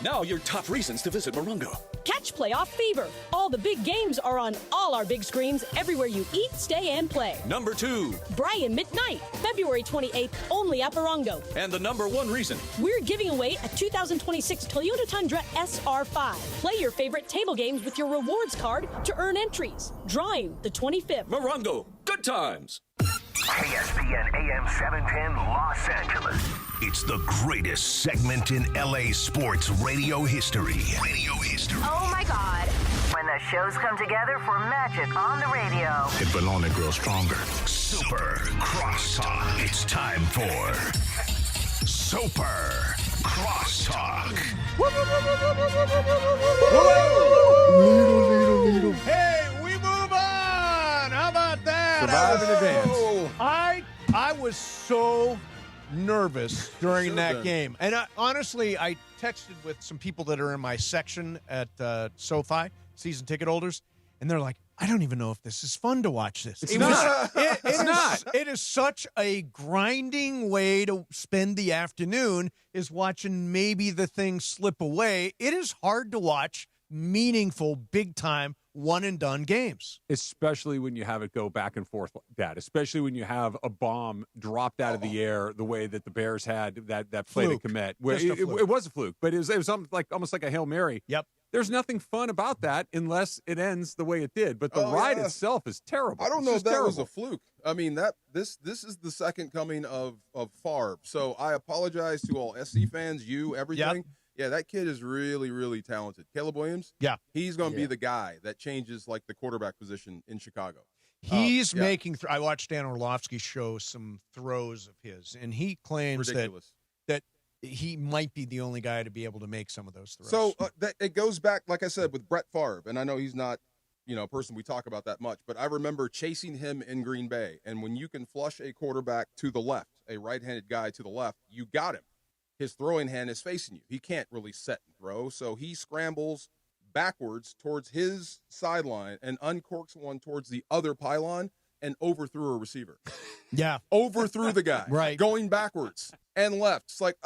[SPEAKER 9] Now your top reasons to visit Morongo.
[SPEAKER 15] Catch playoff fever. All the big games are on all our big screens everywhere you eat, stay, and play.
[SPEAKER 9] Number 2.
[SPEAKER 15] Brian McKnight, February 28th, only at Morongo.
[SPEAKER 9] And the number 1 reason.
[SPEAKER 15] We're giving away a 2026 Toyota Tundra SR5. Play your favorite table games with your rewards card to earn entries. Drawing the 25th.
[SPEAKER 9] Morongo, good times.
[SPEAKER 20] ESPN AM 710 Los Angeles. It's the greatest segment in LA sports radio history.
[SPEAKER 16] Oh my God. When the shows come together for magic on the radio.
[SPEAKER 20] It will only grow stronger. Super Crosstalk. It's time for Super Crosstalk.
[SPEAKER 10] Hey, we move on. How about that?
[SPEAKER 28] Survive in advance.
[SPEAKER 10] I was so nervous during that game. And honestly, I texted with some people that are in my section at SoFi, season ticket holders, and they're like, I don't even know if this is fun to watch this.
[SPEAKER 28] It's not.
[SPEAKER 10] It is such a grinding way to spend the afternoon, is watching maybe the thing slip away. It is hard to watch meaningful, big-time, one-and-done games.
[SPEAKER 28] Especially when you have it go back and forth like that. Especially when you have a bomb dropped out of the air the way that the Bears had that play to commit. Where it was a fluke, but it was almost like a Hail Mary.
[SPEAKER 10] Yep.
[SPEAKER 28] There's nothing fun about that unless it ends the way it did. But the ride itself is terrible.
[SPEAKER 18] I don't know if that
[SPEAKER 28] terrible.
[SPEAKER 18] was a fluke. I mean, this is the second coming of Favre. So I apologize to all SC fans, everything. Yep. Yeah, that kid is really, really talented. Caleb Williams?
[SPEAKER 10] Yeah.
[SPEAKER 18] He's going to be the guy that changes, like, the quarterback position in Chicago.
[SPEAKER 10] He's making – I watched Dan Orlovsky show some throws of his, and he claims that he might be the only guy to be able to make some of those throws.
[SPEAKER 18] So it goes back, like I said, with Brett Favre, and I know he's not, a person we talk about that much, but I remember chasing him in Green Bay, and when you can flush a quarterback to the left, a right-handed guy to the left, you got him. His throwing hand is facing you. He can't really set and throw, so he scrambles backwards towards his sideline and uncorks one towards the other pylon and overthrew a receiver.
[SPEAKER 10] Yeah.
[SPEAKER 18] Overthrew the guy.
[SPEAKER 10] Right.
[SPEAKER 18] Going backwards and left. It's like,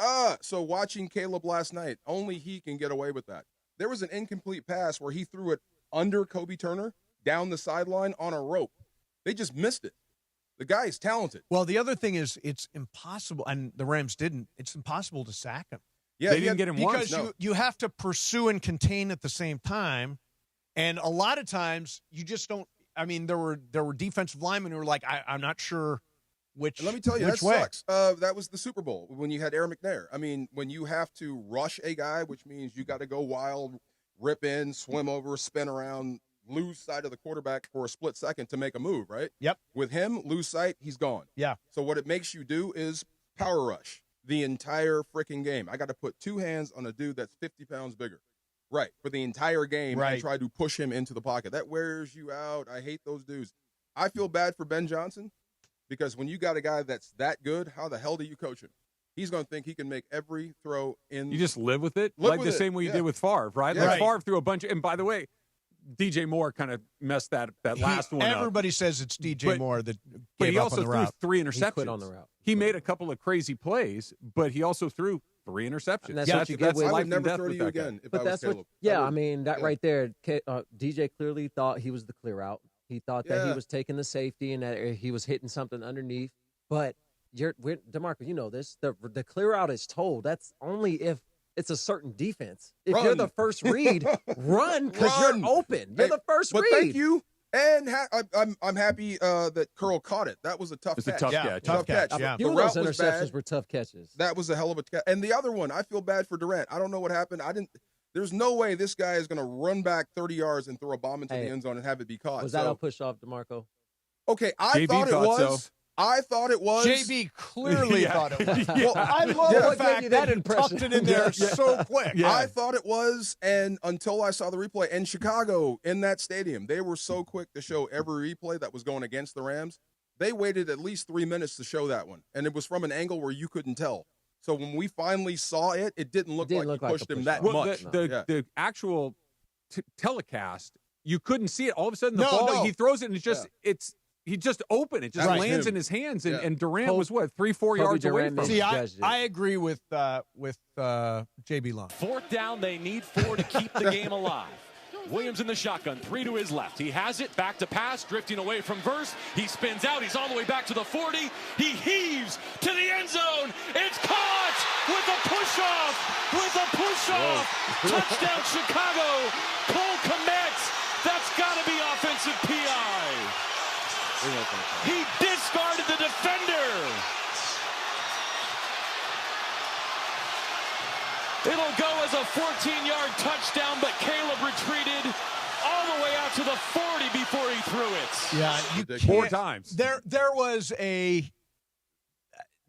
[SPEAKER 18] so watching Caleb last night, only he can get away with that. There was an incomplete pass where he threw it under Kobe Turner down the sideline on a rope. They just missed it. The guy is talented.
[SPEAKER 10] Well, the other thing is it's impossible, and the Rams didn't. It's impossible to sack him.
[SPEAKER 18] Yeah,
[SPEAKER 28] they didn't get him
[SPEAKER 10] because
[SPEAKER 28] once.
[SPEAKER 10] you have to pursue and contain at the same time, and a lot of times you just don't. I mean, there were defensive linemen who were like, I'm not sure which.
[SPEAKER 18] And let me tell you,
[SPEAKER 10] which
[SPEAKER 18] that
[SPEAKER 10] way.
[SPEAKER 18] sucks. That was the Super Bowl when you had Aaron McNair. I mean, when you have to rush a guy, which means you got to go wild, rip in, swim over, spin around, lose sight of the quarterback for a split second to make a move, right?
[SPEAKER 10] Yep.
[SPEAKER 18] With him, lose sight, he's gone.
[SPEAKER 10] Yeah.
[SPEAKER 18] So what it makes you do is power rush the entire freaking game. I got to put two hands on a dude that's 50 pounds bigger. Right. For the entire game and try to push him into the pocket. That wears you out. I hate those dudes. I feel bad for Ben Johnson because when you got a guy that's that good, how the hell do you coach him? He's going to think he can make every throw in.
[SPEAKER 28] You just live with it? Like the same way you did with Favre, right?
[SPEAKER 18] Yeah.
[SPEAKER 28] Like Favre threw a bunch. And by the way, DJ Moore kind of messed that last one up.
[SPEAKER 10] Everybody says it's DJ Moore that
[SPEAKER 28] But
[SPEAKER 10] gave
[SPEAKER 28] he
[SPEAKER 10] up
[SPEAKER 28] also
[SPEAKER 10] on the
[SPEAKER 28] threw
[SPEAKER 10] route.
[SPEAKER 28] 3 interceptions.
[SPEAKER 12] He quit on the route.
[SPEAKER 28] He made a couple of crazy plays, but he also threw 3 interceptions.
[SPEAKER 12] And that's what you get with
[SPEAKER 18] I
[SPEAKER 12] life
[SPEAKER 18] would never
[SPEAKER 12] and
[SPEAKER 18] throw to you again if
[SPEAKER 12] But
[SPEAKER 18] I
[SPEAKER 12] that's
[SPEAKER 18] was
[SPEAKER 12] what,
[SPEAKER 18] Caleb.
[SPEAKER 12] I mean, that right there, DJ clearly thought he was the clear out. He thought that he
[SPEAKER 18] Yeah.
[SPEAKER 12] was taking the safety and that he was hitting something underneath. But DeMarco, you know this. The clear out is told. That's only if it's a certain defense. If you're
[SPEAKER 18] Run.
[SPEAKER 12] the first read, run because you're open. You're the first
[SPEAKER 18] but
[SPEAKER 12] read.
[SPEAKER 18] thank you. And I'm happy that Curl caught it. That was a tough
[SPEAKER 28] It's a
[SPEAKER 18] catch.
[SPEAKER 28] tough catch.
[SPEAKER 18] Tough catch.
[SPEAKER 12] A
[SPEAKER 18] The
[SPEAKER 12] few of
[SPEAKER 18] route
[SPEAKER 12] those
[SPEAKER 18] was
[SPEAKER 12] interceptions
[SPEAKER 18] bad.
[SPEAKER 12] were tough catches.
[SPEAKER 18] That was a hell of a catch. And the other one, I feel bad for Durant. I don't know what happened. There's no way this guy is going to run back 30 yards and throw a bomb into the end zone and have it be caught.
[SPEAKER 12] Was that a push off, DeMarco?
[SPEAKER 18] Okay, I
[SPEAKER 28] JB
[SPEAKER 18] thought it
[SPEAKER 28] thought
[SPEAKER 18] was.
[SPEAKER 28] so.
[SPEAKER 18] I thought it was.
[SPEAKER 10] JB clearly
[SPEAKER 28] Yeah.
[SPEAKER 10] thought it was.
[SPEAKER 18] Well,
[SPEAKER 10] I love
[SPEAKER 12] Yeah.
[SPEAKER 10] the
[SPEAKER 12] What gave
[SPEAKER 10] fact
[SPEAKER 12] you
[SPEAKER 10] that
[SPEAKER 12] that
[SPEAKER 10] he
[SPEAKER 12] impression?
[SPEAKER 10] tucked it in there so quick.
[SPEAKER 28] Yeah.
[SPEAKER 18] I thought it was, and until I saw the replay, and Chicago in that stadium, they were so quick to show every replay that was going against the Rams. They waited at least 3 minutes to show that one, and it was from an angle where you couldn't tell. So when we finally saw it, it didn't look like he pushed him that
[SPEAKER 28] Well,
[SPEAKER 18] much.
[SPEAKER 28] the actual telecast, you couldn't see it. All of a sudden, the
[SPEAKER 10] No,
[SPEAKER 28] ball,
[SPEAKER 10] no.
[SPEAKER 28] he throws it, and he just open. It just
[SPEAKER 18] That was
[SPEAKER 28] lands
[SPEAKER 18] him.
[SPEAKER 28] in his hands,
[SPEAKER 18] Yeah.
[SPEAKER 28] and Durant
[SPEAKER 12] Kobe-
[SPEAKER 28] was what 3-4 yards away
[SPEAKER 12] Durant
[SPEAKER 28] from
[SPEAKER 12] made
[SPEAKER 28] him.
[SPEAKER 10] See,
[SPEAKER 12] Judged it.
[SPEAKER 10] I agree with JB Long.
[SPEAKER 4] 4th down, they need 4 to keep the game alive. Williams in the shotgun, 3 to his left. He has it, back to pass, drifting away from Verse. He spins out, he's all the way back to the 40. He heaves to the end zone. It's caught with a push-off, Touchdown, Chicago. Cole Kmet. That's got to be offensive PI. He discarded the defender. It'll go as a 14-yard touchdown, but Caleb retreated all the way out to the 40 before he threw it.
[SPEAKER 10] Yeah, you
[SPEAKER 18] Ridiculous.
[SPEAKER 10] can't-
[SPEAKER 28] 4 times.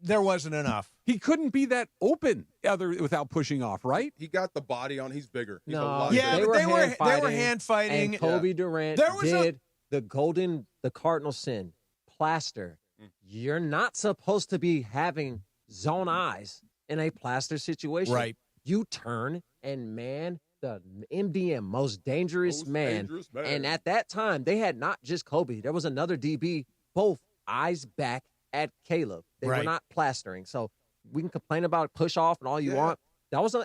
[SPEAKER 10] There wasn't enough.
[SPEAKER 28] He couldn't be that open without pushing off, right?
[SPEAKER 18] He got the body on. He's bigger. He's a
[SPEAKER 12] No,
[SPEAKER 18] lot
[SPEAKER 10] Yeah,
[SPEAKER 18] bigger.
[SPEAKER 10] but they were
[SPEAKER 12] hand-fighting,
[SPEAKER 10] hand fighting.
[SPEAKER 12] And Kobe Durant
[SPEAKER 10] There was
[SPEAKER 12] did the cardinal sin, plaster. You're not supposed to be having zone eyes in a plaster situation.
[SPEAKER 10] Right.
[SPEAKER 12] You turn and man the MDM, most dangerous man.
[SPEAKER 18] dangerous man.
[SPEAKER 12] And at that time, they had not just Kobe. There was another DB, both eyes back at Caleb. They
[SPEAKER 10] Right.
[SPEAKER 12] were not plastering. So we can complain about push off and all you
[SPEAKER 18] Yeah.
[SPEAKER 12] want. That was a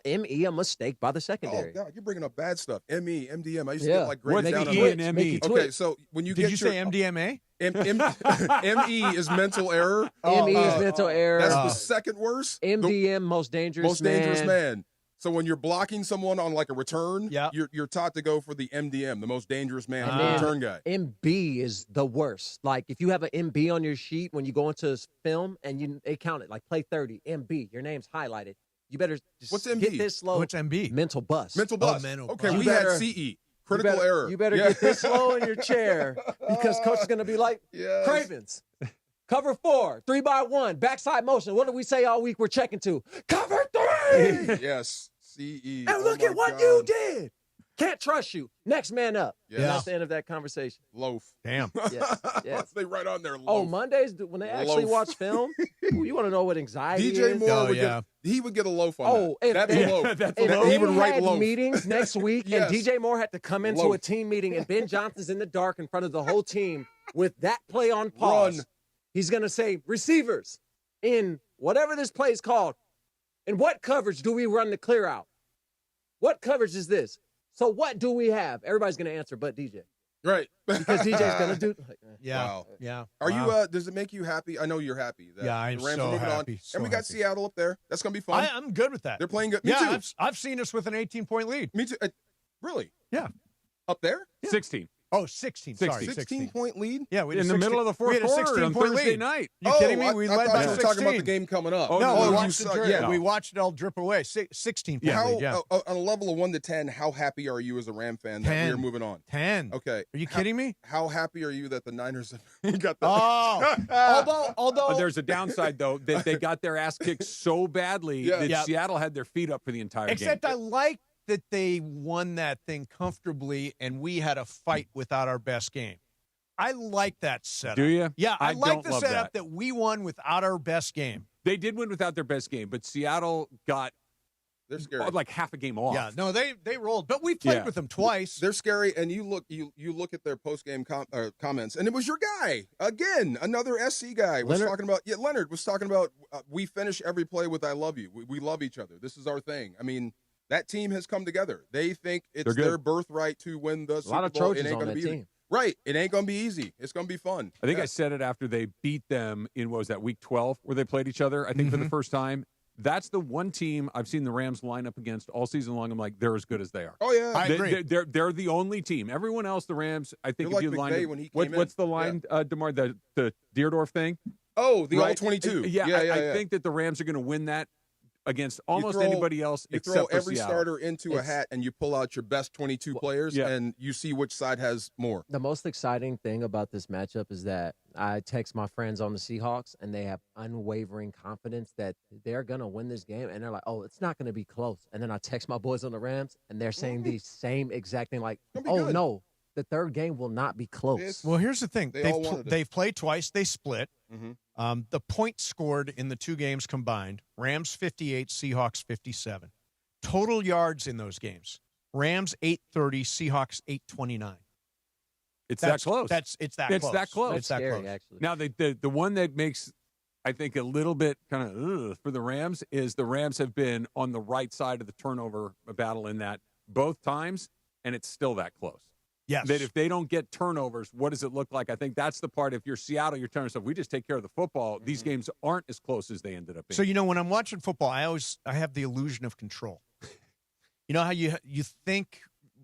[SPEAKER 12] mistake by the
[SPEAKER 18] Oh,
[SPEAKER 12] secondary.
[SPEAKER 18] God, you're bringing up bad stuff. ME, MDM. I used to
[SPEAKER 12] Yeah.
[SPEAKER 18] get like grades
[SPEAKER 28] What's
[SPEAKER 18] down
[SPEAKER 28] the
[SPEAKER 18] on
[SPEAKER 28] E
[SPEAKER 18] that.
[SPEAKER 28] and ME?
[SPEAKER 18] Okay, so when you
[SPEAKER 10] Did
[SPEAKER 18] get
[SPEAKER 10] you
[SPEAKER 18] your,
[SPEAKER 10] say MDMA?
[SPEAKER 18] ME is mental error.
[SPEAKER 12] ME is mental error.
[SPEAKER 18] That's the second worst.
[SPEAKER 12] MDM, most dangerous
[SPEAKER 18] man. So when you're blocking someone on like a return,
[SPEAKER 10] Yeah.
[SPEAKER 18] you're taught to go for the MDM, the most dangerous man,
[SPEAKER 12] And
[SPEAKER 18] the
[SPEAKER 12] then
[SPEAKER 18] return guy.
[SPEAKER 12] MB is the worst. Like if you have an MB on your sheet when you go into film and they count it, like play 30, MB, your name's highlighted. You better just
[SPEAKER 18] What's
[SPEAKER 12] get
[SPEAKER 18] MB?
[SPEAKER 12] this slow.
[SPEAKER 10] What's MB?
[SPEAKER 12] Mental bust.
[SPEAKER 18] Mental bust.
[SPEAKER 10] mental
[SPEAKER 18] Okay,
[SPEAKER 10] bust.
[SPEAKER 18] we
[SPEAKER 12] You
[SPEAKER 18] had
[SPEAKER 12] better-
[SPEAKER 18] CE, critical error.
[SPEAKER 12] You better
[SPEAKER 18] Yeah.
[SPEAKER 12] get this low in your chair because coach is going to be like,
[SPEAKER 18] Yes.
[SPEAKER 12] Cravens, cover 4, 3-by-1, backside motion. What did we say all week we're checking to? Cover 3!
[SPEAKER 18] Yes, CE.
[SPEAKER 12] And look
[SPEAKER 18] Oh
[SPEAKER 12] at
[SPEAKER 18] my
[SPEAKER 12] what
[SPEAKER 18] God.
[SPEAKER 12] you did. Can't trust you. Next man up.
[SPEAKER 18] Yeah.
[SPEAKER 12] And that's the end of that conversation.
[SPEAKER 18] Loaf.
[SPEAKER 10] Damn.
[SPEAKER 12] Yes, yes.
[SPEAKER 18] They write on there. Loaf.
[SPEAKER 12] Oh, Mondays when they actually
[SPEAKER 18] Loaf.
[SPEAKER 12] watch film, you want to know what anxiety
[SPEAKER 18] DJ
[SPEAKER 12] is?
[SPEAKER 18] Moore
[SPEAKER 10] Oh,
[SPEAKER 18] would
[SPEAKER 10] yeah.
[SPEAKER 18] he would get a loaf on
[SPEAKER 12] Oh,
[SPEAKER 18] that.
[SPEAKER 12] if
[SPEAKER 18] That's
[SPEAKER 12] they-
[SPEAKER 18] a loaf.
[SPEAKER 28] that's
[SPEAKER 12] If
[SPEAKER 18] That-
[SPEAKER 12] they
[SPEAKER 18] he would write
[SPEAKER 12] had
[SPEAKER 18] loaf.
[SPEAKER 12] meetings next week
[SPEAKER 18] Yes.
[SPEAKER 12] and DJ Moore had to come into a
[SPEAKER 18] Loaf.
[SPEAKER 12] team meeting and Ben Johnson's in the dark in front of the whole team with that play on pause,
[SPEAKER 18] Run.
[SPEAKER 12] he's going to say, receivers, in whatever this play is called, in what coverage do we run the clear out? What coverage is this? So what do we have? Everybody's going to answer but DJ.
[SPEAKER 18] Right.
[SPEAKER 12] Because DJ's going to do...
[SPEAKER 10] Yeah.
[SPEAKER 18] Wow.
[SPEAKER 10] Yeah.
[SPEAKER 18] Are
[SPEAKER 10] Wow.
[SPEAKER 18] you? Does it make you happy? I know you're happy. That
[SPEAKER 10] Yeah, I'm
[SPEAKER 18] the Rams
[SPEAKER 10] so
[SPEAKER 18] are moving
[SPEAKER 10] happy,
[SPEAKER 18] on,
[SPEAKER 10] so
[SPEAKER 18] and we got
[SPEAKER 10] happy.
[SPEAKER 18] Seattle up there. That's gonna be fun.
[SPEAKER 10] I'm good with that.
[SPEAKER 18] They're playing good. Me
[SPEAKER 10] yeah,
[SPEAKER 18] too.
[SPEAKER 10] I've seen us with an 18-point lead.
[SPEAKER 18] Me too. Really?
[SPEAKER 10] Yeah.
[SPEAKER 18] Up there?
[SPEAKER 28] 16.
[SPEAKER 10] Oh, 16. Sorry,
[SPEAKER 18] 16-point lead.
[SPEAKER 10] Yeah, we had
[SPEAKER 28] In
[SPEAKER 10] a
[SPEAKER 28] the
[SPEAKER 10] 16
[SPEAKER 28] middle of the
[SPEAKER 10] we
[SPEAKER 28] fourth
[SPEAKER 10] had a
[SPEAKER 28] quarter on
[SPEAKER 10] 16-point
[SPEAKER 28] Thursday
[SPEAKER 10] lead.
[SPEAKER 28] night.
[SPEAKER 10] You kidding me? We
[SPEAKER 18] I
[SPEAKER 10] led
[SPEAKER 18] thought
[SPEAKER 10] by
[SPEAKER 18] you were
[SPEAKER 10] 16.
[SPEAKER 18] talking about the game coming up.
[SPEAKER 28] Oh,
[SPEAKER 10] No,
[SPEAKER 28] no,
[SPEAKER 10] we
[SPEAKER 28] you
[SPEAKER 10] watched
[SPEAKER 18] suck.
[SPEAKER 10] it.
[SPEAKER 18] Yeah.
[SPEAKER 10] We watched it all drip away. 16 point
[SPEAKER 18] How,
[SPEAKER 10] lead. Yeah.
[SPEAKER 18] on a level of 1 to 10, how happy are you as a Ram fan that
[SPEAKER 10] 10.
[SPEAKER 18] we are moving on?
[SPEAKER 10] 10.
[SPEAKER 18] Okay.
[SPEAKER 10] Are you kidding me?
[SPEAKER 18] How happy are you that the Niners have got the?
[SPEAKER 10] Oh, although
[SPEAKER 28] There's a downside though that they got their ass kicked so badly
[SPEAKER 18] Yeah.
[SPEAKER 28] that
[SPEAKER 10] Yeah.
[SPEAKER 28] Seattle had their feet up for the entire
[SPEAKER 10] except
[SPEAKER 28] game.
[SPEAKER 10] I like that they won that thing comfortably and we had a fight without our best game. I like that setup.
[SPEAKER 28] Do you?
[SPEAKER 10] Yeah, I like
[SPEAKER 28] don't
[SPEAKER 10] the
[SPEAKER 28] love
[SPEAKER 10] setup that we won without our best game.
[SPEAKER 28] They did win without their best game, but Seattle got
[SPEAKER 18] They're scary.
[SPEAKER 28] like half a game off.
[SPEAKER 10] Yeah, no, they rolled, but we played with them twice.
[SPEAKER 18] They're scary, and you look at their post game comments, and it was your guy again, another SC guy was
[SPEAKER 12] Leonard?
[SPEAKER 18] talking about. Yeah, Leonard was talking about. We finish every play with "I love you." We love each other. This is our thing. I mean, that team has come together. They think it's their birthright to win the Super Bowl.
[SPEAKER 12] A lot of Trojans on that team.
[SPEAKER 18] Right. It ain't going to be easy. It's going to be fun.
[SPEAKER 28] I think I said it after they beat them in, what was that, week 12, where they played each other, I think, for the first time. That's the one team I've seen the Rams line up against all season long. I'm like, they're as good as they are.
[SPEAKER 18] Oh, yeah.
[SPEAKER 10] I agree.
[SPEAKER 28] They're the only team. Everyone else, the Rams, I think,
[SPEAKER 18] They're
[SPEAKER 28] if you
[SPEAKER 18] like
[SPEAKER 28] line
[SPEAKER 18] McVey
[SPEAKER 28] up,
[SPEAKER 18] when he came
[SPEAKER 28] what's
[SPEAKER 18] in.
[SPEAKER 28] the line, DeMar, the Deerdorf thing?
[SPEAKER 18] Oh, the
[SPEAKER 28] Right?
[SPEAKER 18] all-22.
[SPEAKER 28] Yeah,
[SPEAKER 18] Yeah,
[SPEAKER 28] I think that the Rams are going to win that against almost anybody else
[SPEAKER 18] You
[SPEAKER 28] except
[SPEAKER 18] throw
[SPEAKER 28] for
[SPEAKER 18] every
[SPEAKER 28] Seattle.
[SPEAKER 18] starter into a hat, and you pull out your best 22 players, and you see which side has more.
[SPEAKER 12] The most exciting thing about this matchup is that I text my friends on the Seahawks, and they have unwavering confidence that they're going to win this game. And they're like, oh, it's not going to be close. And then I text my boys on the Rams, and they're saying the same exact thing, like, oh, no, the third game will not be close.
[SPEAKER 10] Well, here's the thing.
[SPEAKER 18] They all wanted it.
[SPEAKER 10] They've played twice. They split.
[SPEAKER 18] Mm-hmm.
[SPEAKER 10] The points scored in the two games combined, Rams 58, Seahawks 57. Total yards in those games, Rams 830, Seahawks 829.
[SPEAKER 28] It's that close.
[SPEAKER 10] It's that close. It's that
[SPEAKER 12] scary,
[SPEAKER 10] close.
[SPEAKER 12] actually.
[SPEAKER 28] Now, the one that makes, I think, a little bit kind of for the Rams is the Rams have been on the right side of the turnover battle in that both times, and it's still that close.
[SPEAKER 10] Yes.
[SPEAKER 28] That if they don't get turnovers, what does it look like? I think that's the part. If you're Seattle, you're telling yourself, we just take care of the football. These games aren't as close as they ended up being.
[SPEAKER 10] So, when I'm watching football, I have the illusion of control. You know how you think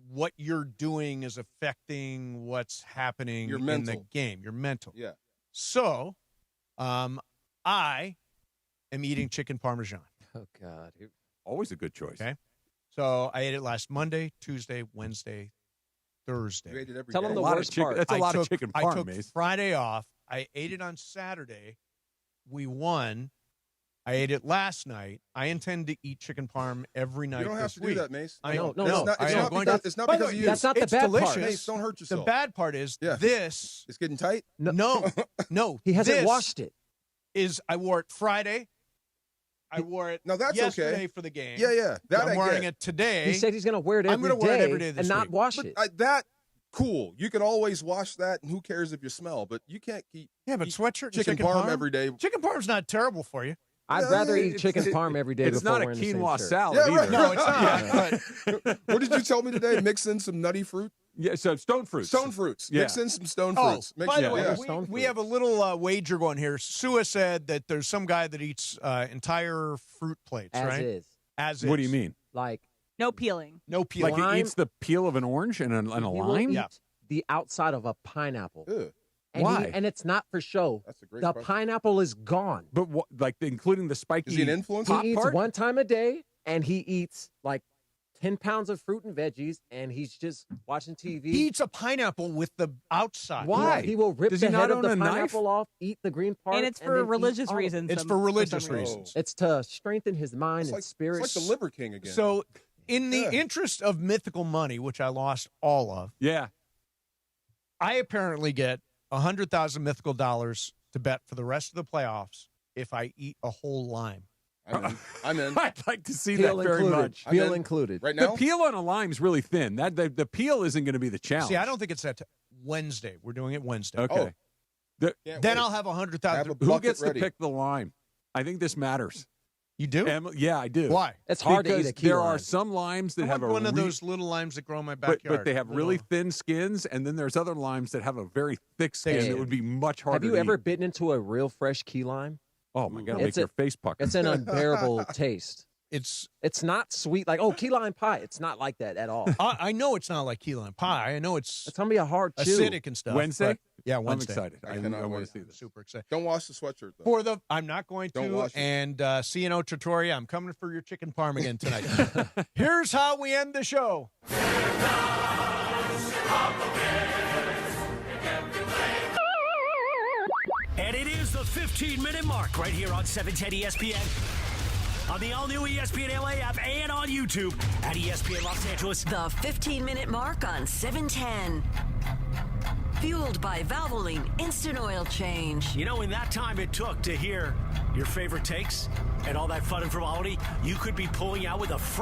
[SPEAKER 10] what you're doing is affecting what's happening in the game. You're mental.
[SPEAKER 18] Yeah.
[SPEAKER 10] So, I am eating chicken parmesan.
[SPEAKER 12] Oh, God.
[SPEAKER 28] Always a good choice.
[SPEAKER 10] Okay. So, I ate it last Monday, Tuesday, Wednesday, Thursday.
[SPEAKER 18] You ate it every
[SPEAKER 12] Tell
[SPEAKER 18] day.
[SPEAKER 12] them the
[SPEAKER 28] A lot of
[SPEAKER 12] worst
[SPEAKER 28] chicken-
[SPEAKER 12] part.
[SPEAKER 28] that's a lot of
[SPEAKER 10] took-
[SPEAKER 28] chicken
[SPEAKER 10] I
[SPEAKER 28] parm,
[SPEAKER 10] took
[SPEAKER 28] Mace.
[SPEAKER 10] Friday off. I ate it on Saturday. We won. I ate it last night. I intend to eat chicken parm every night.
[SPEAKER 18] You don't have
[SPEAKER 10] this
[SPEAKER 18] to
[SPEAKER 10] week.
[SPEAKER 18] do that, Mace.
[SPEAKER 10] I know.
[SPEAKER 12] No,
[SPEAKER 10] No,
[SPEAKER 12] no.
[SPEAKER 18] It's not because of you.
[SPEAKER 12] That's not the
[SPEAKER 10] it's
[SPEAKER 12] bad
[SPEAKER 10] delicious.
[SPEAKER 12] part.
[SPEAKER 18] Mace, don't hurt
[SPEAKER 10] The
[SPEAKER 18] yourself.
[SPEAKER 10] bad part is this.
[SPEAKER 18] It's getting tight.
[SPEAKER 10] No,
[SPEAKER 12] He hasn't
[SPEAKER 10] this
[SPEAKER 12] washed it.
[SPEAKER 10] I wore it Friday. I wore it
[SPEAKER 18] No, that's
[SPEAKER 10] yesterday
[SPEAKER 18] okay.
[SPEAKER 10] for the game.
[SPEAKER 18] Yeah. That
[SPEAKER 10] I'm
[SPEAKER 18] I
[SPEAKER 10] wearing
[SPEAKER 18] get.
[SPEAKER 10] it today.
[SPEAKER 12] He said he's going to wear it
[SPEAKER 10] I'm
[SPEAKER 12] every
[SPEAKER 10] gonna wear it
[SPEAKER 12] day
[SPEAKER 10] every day this
[SPEAKER 12] and not
[SPEAKER 10] week.
[SPEAKER 12] wash
[SPEAKER 18] But
[SPEAKER 12] it.
[SPEAKER 18] that cool. You can always wash that, and who cares if you smell? But you can't keep
[SPEAKER 10] but
[SPEAKER 18] eat
[SPEAKER 10] sweatshirt and
[SPEAKER 18] chicken parm every day.
[SPEAKER 10] Chicken parm's not terrible for you.
[SPEAKER 12] I'd rather eat chicken parm every day
[SPEAKER 28] It's
[SPEAKER 12] before
[SPEAKER 28] not a
[SPEAKER 12] wearing the same
[SPEAKER 28] quinoa
[SPEAKER 12] shirt.
[SPEAKER 28] salad
[SPEAKER 18] Yeah, right.
[SPEAKER 28] either.
[SPEAKER 10] No, it's not.
[SPEAKER 18] What did you tell me today? Mix in some nutty fruit.
[SPEAKER 28] Yeah, so stone fruits.
[SPEAKER 18] Stone fruits.
[SPEAKER 28] Yeah.
[SPEAKER 18] Mix in some stone
[SPEAKER 10] Oh,
[SPEAKER 18] fruits. Mix
[SPEAKER 10] by the
[SPEAKER 18] in-
[SPEAKER 10] way,
[SPEAKER 18] yeah.
[SPEAKER 10] we have a little wager going here. Sue said that there's some guy that eats entire fruit plates,
[SPEAKER 12] As
[SPEAKER 10] right?
[SPEAKER 12] is.
[SPEAKER 10] As is.
[SPEAKER 28] What do you mean?
[SPEAKER 12] Like,
[SPEAKER 11] No peeling.
[SPEAKER 10] No peeling.
[SPEAKER 28] Like he eats the peel of an orange and a
[SPEAKER 12] he will
[SPEAKER 28] lime?
[SPEAKER 12] eat the outside of a pineapple.
[SPEAKER 18] Ugh.
[SPEAKER 12] And
[SPEAKER 28] Why?
[SPEAKER 12] and it's not for show.
[SPEAKER 18] That's a great
[SPEAKER 12] The
[SPEAKER 18] question.
[SPEAKER 12] pineapple is gone.
[SPEAKER 28] But what, like including the spiky
[SPEAKER 18] Is he an influencer?
[SPEAKER 28] top
[SPEAKER 12] He eats
[SPEAKER 28] part?
[SPEAKER 12] one time a day, and he eats like 10 pounds of fruit and veggies, and he's just watching TV.
[SPEAKER 10] He eats a pineapple with the outside.
[SPEAKER 28] Why?
[SPEAKER 12] He will rip
[SPEAKER 28] Does
[SPEAKER 12] the
[SPEAKER 28] he not
[SPEAKER 12] head of
[SPEAKER 28] own
[SPEAKER 12] the
[SPEAKER 28] a knife?
[SPEAKER 12] pineapple off, eat the green part,
[SPEAKER 11] And it's
[SPEAKER 12] then
[SPEAKER 11] for
[SPEAKER 12] eat
[SPEAKER 11] religious
[SPEAKER 12] all of it.
[SPEAKER 11] reasons.
[SPEAKER 10] It's
[SPEAKER 11] some-
[SPEAKER 10] for religious
[SPEAKER 11] some reason.
[SPEAKER 10] reasons.
[SPEAKER 12] It's to strengthen his mind and spirit.
[SPEAKER 18] It's like the Liver King again.
[SPEAKER 10] So, in the
[SPEAKER 18] Yeah.
[SPEAKER 10] interest of mythical money, which I lost all of,
[SPEAKER 28] Yeah.
[SPEAKER 10] I apparently get $100,000 mythical dollars to bet for the rest of the playoffs if I eat a whole lime.
[SPEAKER 18] I'm in.
[SPEAKER 28] I'd like to see
[SPEAKER 12] Peel
[SPEAKER 28] that very
[SPEAKER 12] included.
[SPEAKER 28] much.
[SPEAKER 12] Peel
[SPEAKER 18] I'm in.
[SPEAKER 12] included.
[SPEAKER 18] Right
[SPEAKER 28] The
[SPEAKER 18] now?
[SPEAKER 28] peel on a lime is really thin. That the peel isn't going to be the challenge.
[SPEAKER 10] See, I don't think it's that Wednesday. We're doing it Wednesday.
[SPEAKER 28] Okay.
[SPEAKER 18] Can't
[SPEAKER 10] Then
[SPEAKER 18] wait.
[SPEAKER 10] I'll have
[SPEAKER 18] Have
[SPEAKER 10] $100,000.
[SPEAKER 18] a
[SPEAKER 28] Who
[SPEAKER 18] bucket
[SPEAKER 28] gets
[SPEAKER 18] ready.
[SPEAKER 28] to pick the lime? I think this matters.
[SPEAKER 10] You do?
[SPEAKER 28] Yeah, I do.
[SPEAKER 10] Why?
[SPEAKER 12] It's hard to
[SPEAKER 28] Because
[SPEAKER 12] eat a key
[SPEAKER 28] there
[SPEAKER 12] lime.
[SPEAKER 28] are some limes that
[SPEAKER 10] I
[SPEAKER 28] have
[SPEAKER 10] want
[SPEAKER 28] a
[SPEAKER 10] one of
[SPEAKER 28] re-
[SPEAKER 10] those little limes that grow in my
[SPEAKER 28] but
[SPEAKER 10] backyard.
[SPEAKER 28] they have really
[SPEAKER 10] Little-
[SPEAKER 28] thin skins, and then there's other limes that have a very thick skin
[SPEAKER 12] Hey.
[SPEAKER 28] that would be much harder.
[SPEAKER 12] Have you
[SPEAKER 28] to
[SPEAKER 12] ever
[SPEAKER 28] eat.
[SPEAKER 12] bitten into a real fresh key lime?
[SPEAKER 28] Oh my god, it'll
[SPEAKER 12] It's
[SPEAKER 28] make your face pucker.
[SPEAKER 12] It's an unbearable taste.
[SPEAKER 10] It's
[SPEAKER 12] not sweet like, oh, key lime pie. It's not like that at all.
[SPEAKER 10] I know it's not like key lime pie. I know it's
[SPEAKER 12] It's gonna be a hard chew.
[SPEAKER 10] acidic and stuff.
[SPEAKER 28] Wednesday?
[SPEAKER 10] but- Yeah, Wednesday.
[SPEAKER 28] I'm excited. I
[SPEAKER 18] cannot
[SPEAKER 28] want
[SPEAKER 18] wait.
[SPEAKER 28] to see this.
[SPEAKER 10] Super excited.
[SPEAKER 18] Don't wash the sweatshirt, though.
[SPEAKER 10] For the, I'm not going
[SPEAKER 18] Don't
[SPEAKER 10] to.
[SPEAKER 18] wash it.
[SPEAKER 10] And CNO Trattoria, I'm coming for your chicken parm again tonight. Here's how we end the show.
[SPEAKER 22] And it is the 15-minute mark right here on 710 ESPN. On the all-new ESPN LA app and on YouTube at ESPN Los Angeles.
[SPEAKER 3] The 15-minute mark on 710. Fueled by Valvoline Instant Oil Change.
[SPEAKER 22] You know, in that time it took to hear Your favorite takes and all that fun and frivolity, you could be pulling out with a fresh